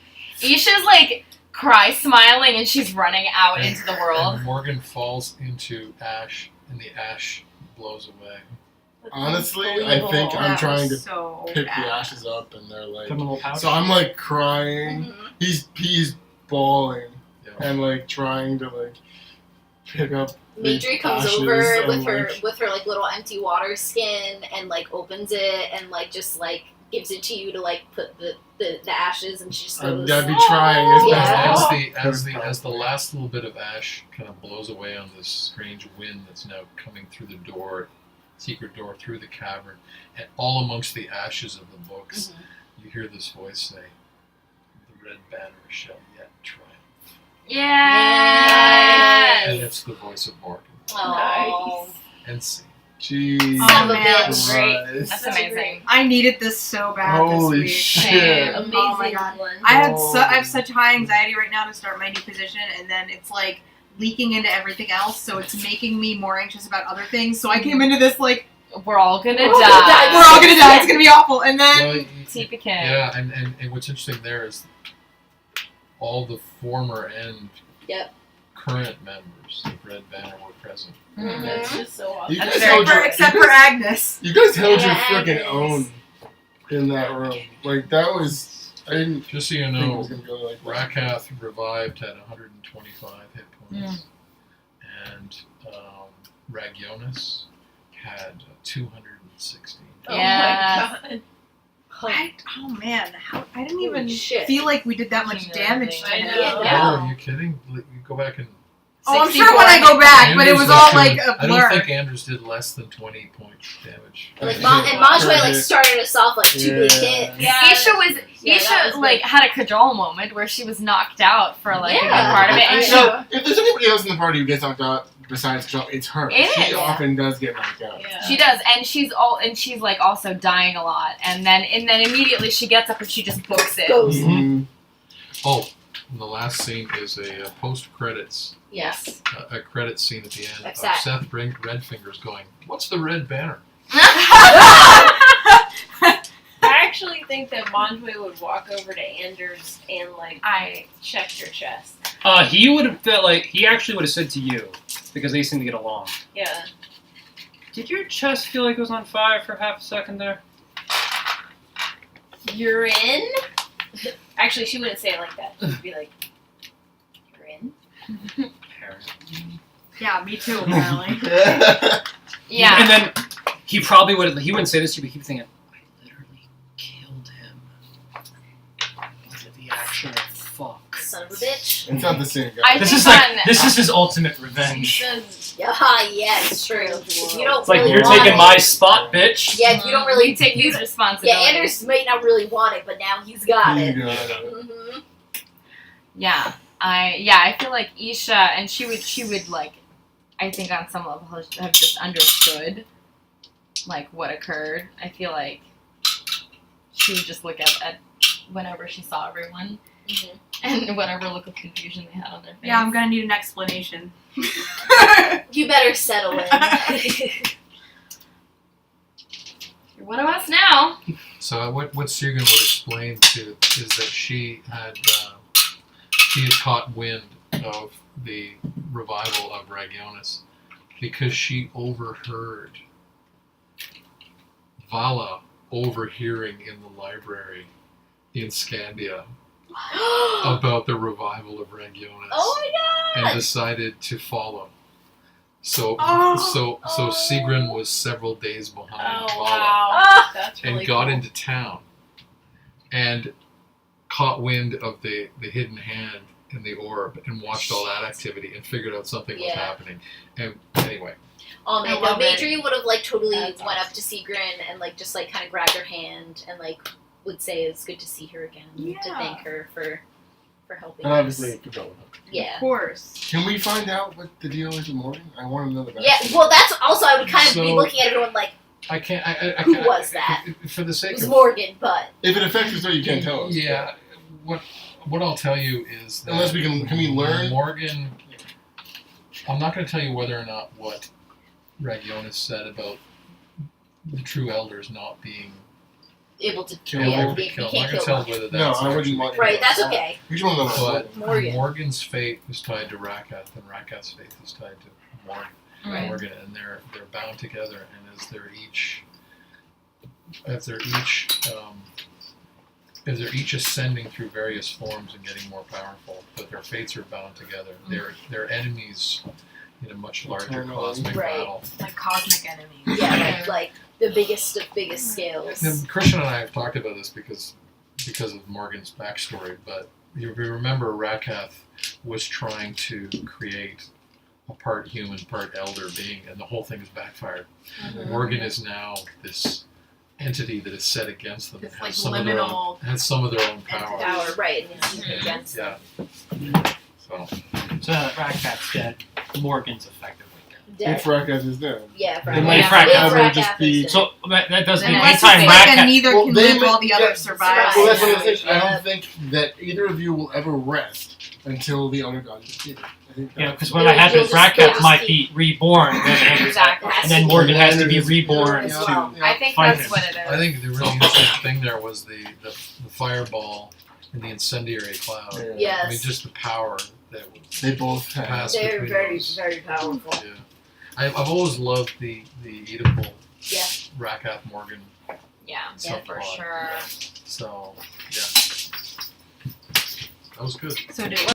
Speaker 10: Isha's like cry smiling and she's running out into the world.
Speaker 1: And Morgan falls into ash, and the ash blows away.
Speaker 3: Honestly, I think I'm
Speaker 4: That
Speaker 3: trying to
Speaker 4: was so
Speaker 3: pick the
Speaker 4: bad.
Speaker 3: ashes up, and they're like.
Speaker 9: Put him in a little pouch.
Speaker 3: So I'm like crying. He's bawling
Speaker 1: Yeah.
Speaker 3: and like trying to like pick up.
Speaker 2: Madry comes
Speaker 3: ashes
Speaker 2: over
Speaker 3: and,
Speaker 2: with her like little empty water skin and like opens it and like just like gives it to you to like put the ashes, and she just goes.
Speaker 3: I'd be trying as best
Speaker 2: Yeah.
Speaker 1: As the last little bit of ash kind of blows away on this strange wind that's now coming through the door, secret door through the cavern, and all amongst the ashes of the books, you hear this voice say, "The Red Banner shall yet triumph."
Speaker 10: Yes.
Speaker 1: And it's the voice of Morgan.
Speaker 2: Oh.
Speaker 1: And see.
Speaker 3: Jeez.
Speaker 2: Son of a
Speaker 4: man.
Speaker 2: bitch.
Speaker 10: Great. That's
Speaker 2: So
Speaker 10: amazing.
Speaker 4: I needed this so bad
Speaker 3: Holy
Speaker 4: this week.
Speaker 3: shit.
Speaker 2: Amazing
Speaker 4: Oh my God.
Speaker 2: one.
Speaker 4: I
Speaker 3: Oh.
Speaker 4: have such high anxiety right now to start my new position, and then it's like leaking into everything else, so it's making me more anxious about other things. So I came into this like
Speaker 10: We're all gonna
Speaker 2: We're all gonna die.
Speaker 10: die.
Speaker 4: we're all gonna die. It's gonna be awful, and then
Speaker 1: Well,
Speaker 10: TPK.
Speaker 1: yeah, and what's interesting there is all the former and current members of Red Banner were present.
Speaker 8: That's just so awesome.
Speaker 3: You
Speaker 10: That's
Speaker 3: guys
Speaker 10: very
Speaker 3: held your,
Speaker 4: except for Agnes.
Speaker 3: you guys held your
Speaker 2: Yeah,
Speaker 3: freaking
Speaker 2: Agnes.
Speaker 3: own in that room. Like that was I didn't
Speaker 1: Just so you
Speaker 3: think it
Speaker 1: know,
Speaker 3: was going to go like that.
Speaker 1: Rakath revived had 125 hit points, and Ragionis had 216.
Speaker 10: Yeah.
Speaker 7: Oh my god.
Speaker 4: Oh man, I didn't
Speaker 2: Holy
Speaker 4: even
Speaker 2: shit.
Speaker 4: feel like we did that much damage to
Speaker 7: I
Speaker 4: him.
Speaker 7: know.
Speaker 2: Yeah.
Speaker 1: Oh, are you kidding? You go back and.
Speaker 4: Oh, I'm sure when I go back, but it was all like a
Speaker 1: I
Speaker 4: blur.
Speaker 1: don't think Andrews did less than 20 points damage.
Speaker 2: Like, and Majway, like, started us off, like, 2 big hits.
Speaker 10: Yeah. Isha was
Speaker 2: Yeah, that was
Speaker 10: like had a cajole moment where she was knocked out for like a good
Speaker 2: Yeah.
Speaker 10: part of it, and she
Speaker 3: So, if there's anybody else in the party who gets knocked out besides Joel, it's her.
Speaker 10: It
Speaker 3: She
Speaker 10: is.
Speaker 3: often does get knocked out.
Speaker 7: Yeah.
Speaker 10: She does, and she's like also dying a lot, and then immediately she gets up and she just books it.
Speaker 2: Goes.
Speaker 3: Mhm.
Speaker 1: Oh, and the last scene is a post credits,
Speaker 2: Yes.
Speaker 1: a credit scene at the end
Speaker 2: That's
Speaker 1: of
Speaker 2: that.
Speaker 1: Seth Redfingers going, "What's the red banner?"
Speaker 7: I actually think that Montoy would walk over to Anders and like check your chest.
Speaker 9: He would have felt like he actually would have said to you because they seem to get along.
Speaker 7: Yeah.
Speaker 9: Did your chest feel like it was on fire for half a second there?
Speaker 2: You're in?
Speaker 7: Actually, she wouldn't say it like that. She'd be like,
Speaker 2: You're in?
Speaker 9: Apparently.
Speaker 4: Yeah, me too, apparently.
Speaker 10: Yeah.
Speaker 9: And then he probably would. He wouldn't say this to you, but he'd be thinking, "I literally killed him." Look at the action of fuck.
Speaker 2: Son of a bitch.
Speaker 3: It's not the same guy.
Speaker 10: I
Speaker 9: This
Speaker 10: think
Speaker 9: is like
Speaker 10: on-
Speaker 9: this is his ultimate
Speaker 7: she
Speaker 9: revenge.
Speaker 7: says,
Speaker 2: Yeah, it's true. If you don't
Speaker 9: It's like
Speaker 2: really
Speaker 9: you're
Speaker 2: want
Speaker 9: taking
Speaker 2: it,
Speaker 9: my spot, bitch.
Speaker 2: Yeah, if you don't really
Speaker 10: you take these
Speaker 2: Yeah,
Speaker 10: responsibilities.
Speaker 2: Anders may not really want it, but now he's got it.
Speaker 3: You got it.
Speaker 2: Mm-hmm.
Speaker 10: Yeah, I feel like Isha, and she would like, I think on some level have just understood, like what occurred. I feel like she would just look at whenever she saw everyone,
Speaker 2: Mhm.
Speaker 10: and whatever look of confusion they had on their face.
Speaker 4: Yeah, I'm gonna need an explanation.
Speaker 2: You better settle in.
Speaker 10: You're one of us now.
Speaker 1: So what Sigurd would explain to is that she had caught wind of the revival of Ragionis because she overheard Vala overhearing in the library in Scandia about the revival of Ragionis
Speaker 2: Oh my god!
Speaker 1: and decided to follow. So
Speaker 4: Oh.
Speaker 1: so Sigrun was several days behind
Speaker 7: oh
Speaker 1: Vala
Speaker 7: wow.
Speaker 2: Ah!
Speaker 7: That's
Speaker 1: and
Speaker 7: really
Speaker 1: got
Speaker 7: cool.
Speaker 1: into town and caught wind of the hidden hand in the orb and watched all that activity and figured out something was
Speaker 2: Yeah.
Speaker 1: happening. And anyway,
Speaker 2: Oh man,
Speaker 4: I
Speaker 2: no,
Speaker 4: love it.
Speaker 2: Madri would have like totally
Speaker 7: That's
Speaker 2: went up to Sigrun and like just like kind of grabbed her hand and like would say it's good to see her again to
Speaker 4: Yeah.
Speaker 2: thank her for helping
Speaker 3: And
Speaker 2: us.
Speaker 3: obviously, to go with her.
Speaker 2: Yeah.
Speaker 4: Of course.
Speaker 3: Can we find out what the deal is with Morgan? I want to know the backstory.
Speaker 2: Yeah, well that's also I would kind of be
Speaker 1: So-
Speaker 2: looking at everyone like
Speaker 1: I can't.
Speaker 2: Who was that?
Speaker 1: For the
Speaker 2: it
Speaker 1: sake
Speaker 2: was
Speaker 1: of
Speaker 2: Morgan, but
Speaker 3: If it affects your story, you can't tell us.
Speaker 1: yeah, what I'll tell you is that
Speaker 3: Unless we can we learn?
Speaker 1: Morgan. I'm not going to tell you whether or not what Ragionis said about the true elders not being
Speaker 2: able to
Speaker 3: Kill
Speaker 2: yeah,
Speaker 1: able to
Speaker 2: you
Speaker 1: kill. I'm
Speaker 2: can't
Speaker 1: not going
Speaker 2: kill
Speaker 1: to tell
Speaker 2: them.
Speaker 1: whether
Speaker 3: No,
Speaker 1: that's
Speaker 3: I wouldn't
Speaker 1: actually
Speaker 3: want
Speaker 2: Right, that's okay.
Speaker 3: We just want to know that.
Speaker 1: But
Speaker 2: Morgan.
Speaker 1: Morgan's fate is tied to Rakath, and Rakath's fate is tied to Morgan.
Speaker 10: Right.
Speaker 1: Morgan, and they're bound together. And as they're each ascending through various forms and getting more powerful, but their fates are bound together. They're enemies in a much larger
Speaker 3: Eternally.
Speaker 1: cosmic
Speaker 2: Right.
Speaker 1: battle.
Speaker 4: Like cosmic enemies.
Speaker 2: Yeah, like the biggest of biggest scales.
Speaker 1: Now, Christian and I have talked about this because of Morgan's backstory, but you remember Rakath was trying to create a part human, part elder being, and the whole thing has backfired.
Speaker 2: Mhm.
Speaker 1: Morgan is now this entity that is set against them.
Speaker 4: This,
Speaker 1: and
Speaker 4: like,
Speaker 1: has some of their own,
Speaker 4: liminal
Speaker 1: has some of their own power.
Speaker 2: Power, right, and it's against
Speaker 1: Yeah. So
Speaker 9: So Rakath's dead. Morgan's effectively dead.
Speaker 2: dead.
Speaker 3: If Rakath is dead.
Speaker 2: Yeah,
Speaker 3: Then
Speaker 2: right.
Speaker 3: might
Speaker 9: Rakath
Speaker 3: ever
Speaker 2: Rakath
Speaker 3: just
Speaker 2: is
Speaker 3: be.
Speaker 2: dead.
Speaker 9: So that does mean
Speaker 10: Unless
Speaker 9: anytime
Speaker 10: it's
Speaker 4: like
Speaker 9: Rakath.
Speaker 4: a neither
Speaker 3: Well,
Speaker 4: can
Speaker 3: they
Speaker 4: live
Speaker 3: may-
Speaker 4: while the
Speaker 3: yeah,
Speaker 4: others survive.
Speaker 3: Well, that's what
Speaker 2: Yeah.
Speaker 3: I'm saying. I don't think that either of you will ever rest until the Elder God is defeated. I think
Speaker 9: You know,
Speaker 3: that's-
Speaker 9: because what might happen is
Speaker 2: You'll just
Speaker 9: Rakath might be reborn,
Speaker 10: Exactly.
Speaker 9: and then Morgan has to be reborn
Speaker 2: As
Speaker 9: to
Speaker 2: well.
Speaker 3: Yeah.
Speaker 10: I think
Speaker 9: Find
Speaker 10: that's
Speaker 9: him.
Speaker 10: what it is.
Speaker 1: I think the really interesting thing there was the fireball and the incendiary cloud.
Speaker 3: Yeah.
Speaker 2: Yes.
Speaker 1: I mean, just the power that
Speaker 3: They both have.
Speaker 1: Pass.
Speaker 2: They're
Speaker 1: between
Speaker 2: very,
Speaker 1: those.
Speaker 2: very powerful.
Speaker 1: Yeah. I've always loved the Oedipal
Speaker 2: Yeah.
Speaker 1: Rakath Morgan
Speaker 10: Yeah,
Speaker 1: subplot.
Speaker 10: for sure.
Speaker 1: So yeah. That was good.
Speaker 4: So do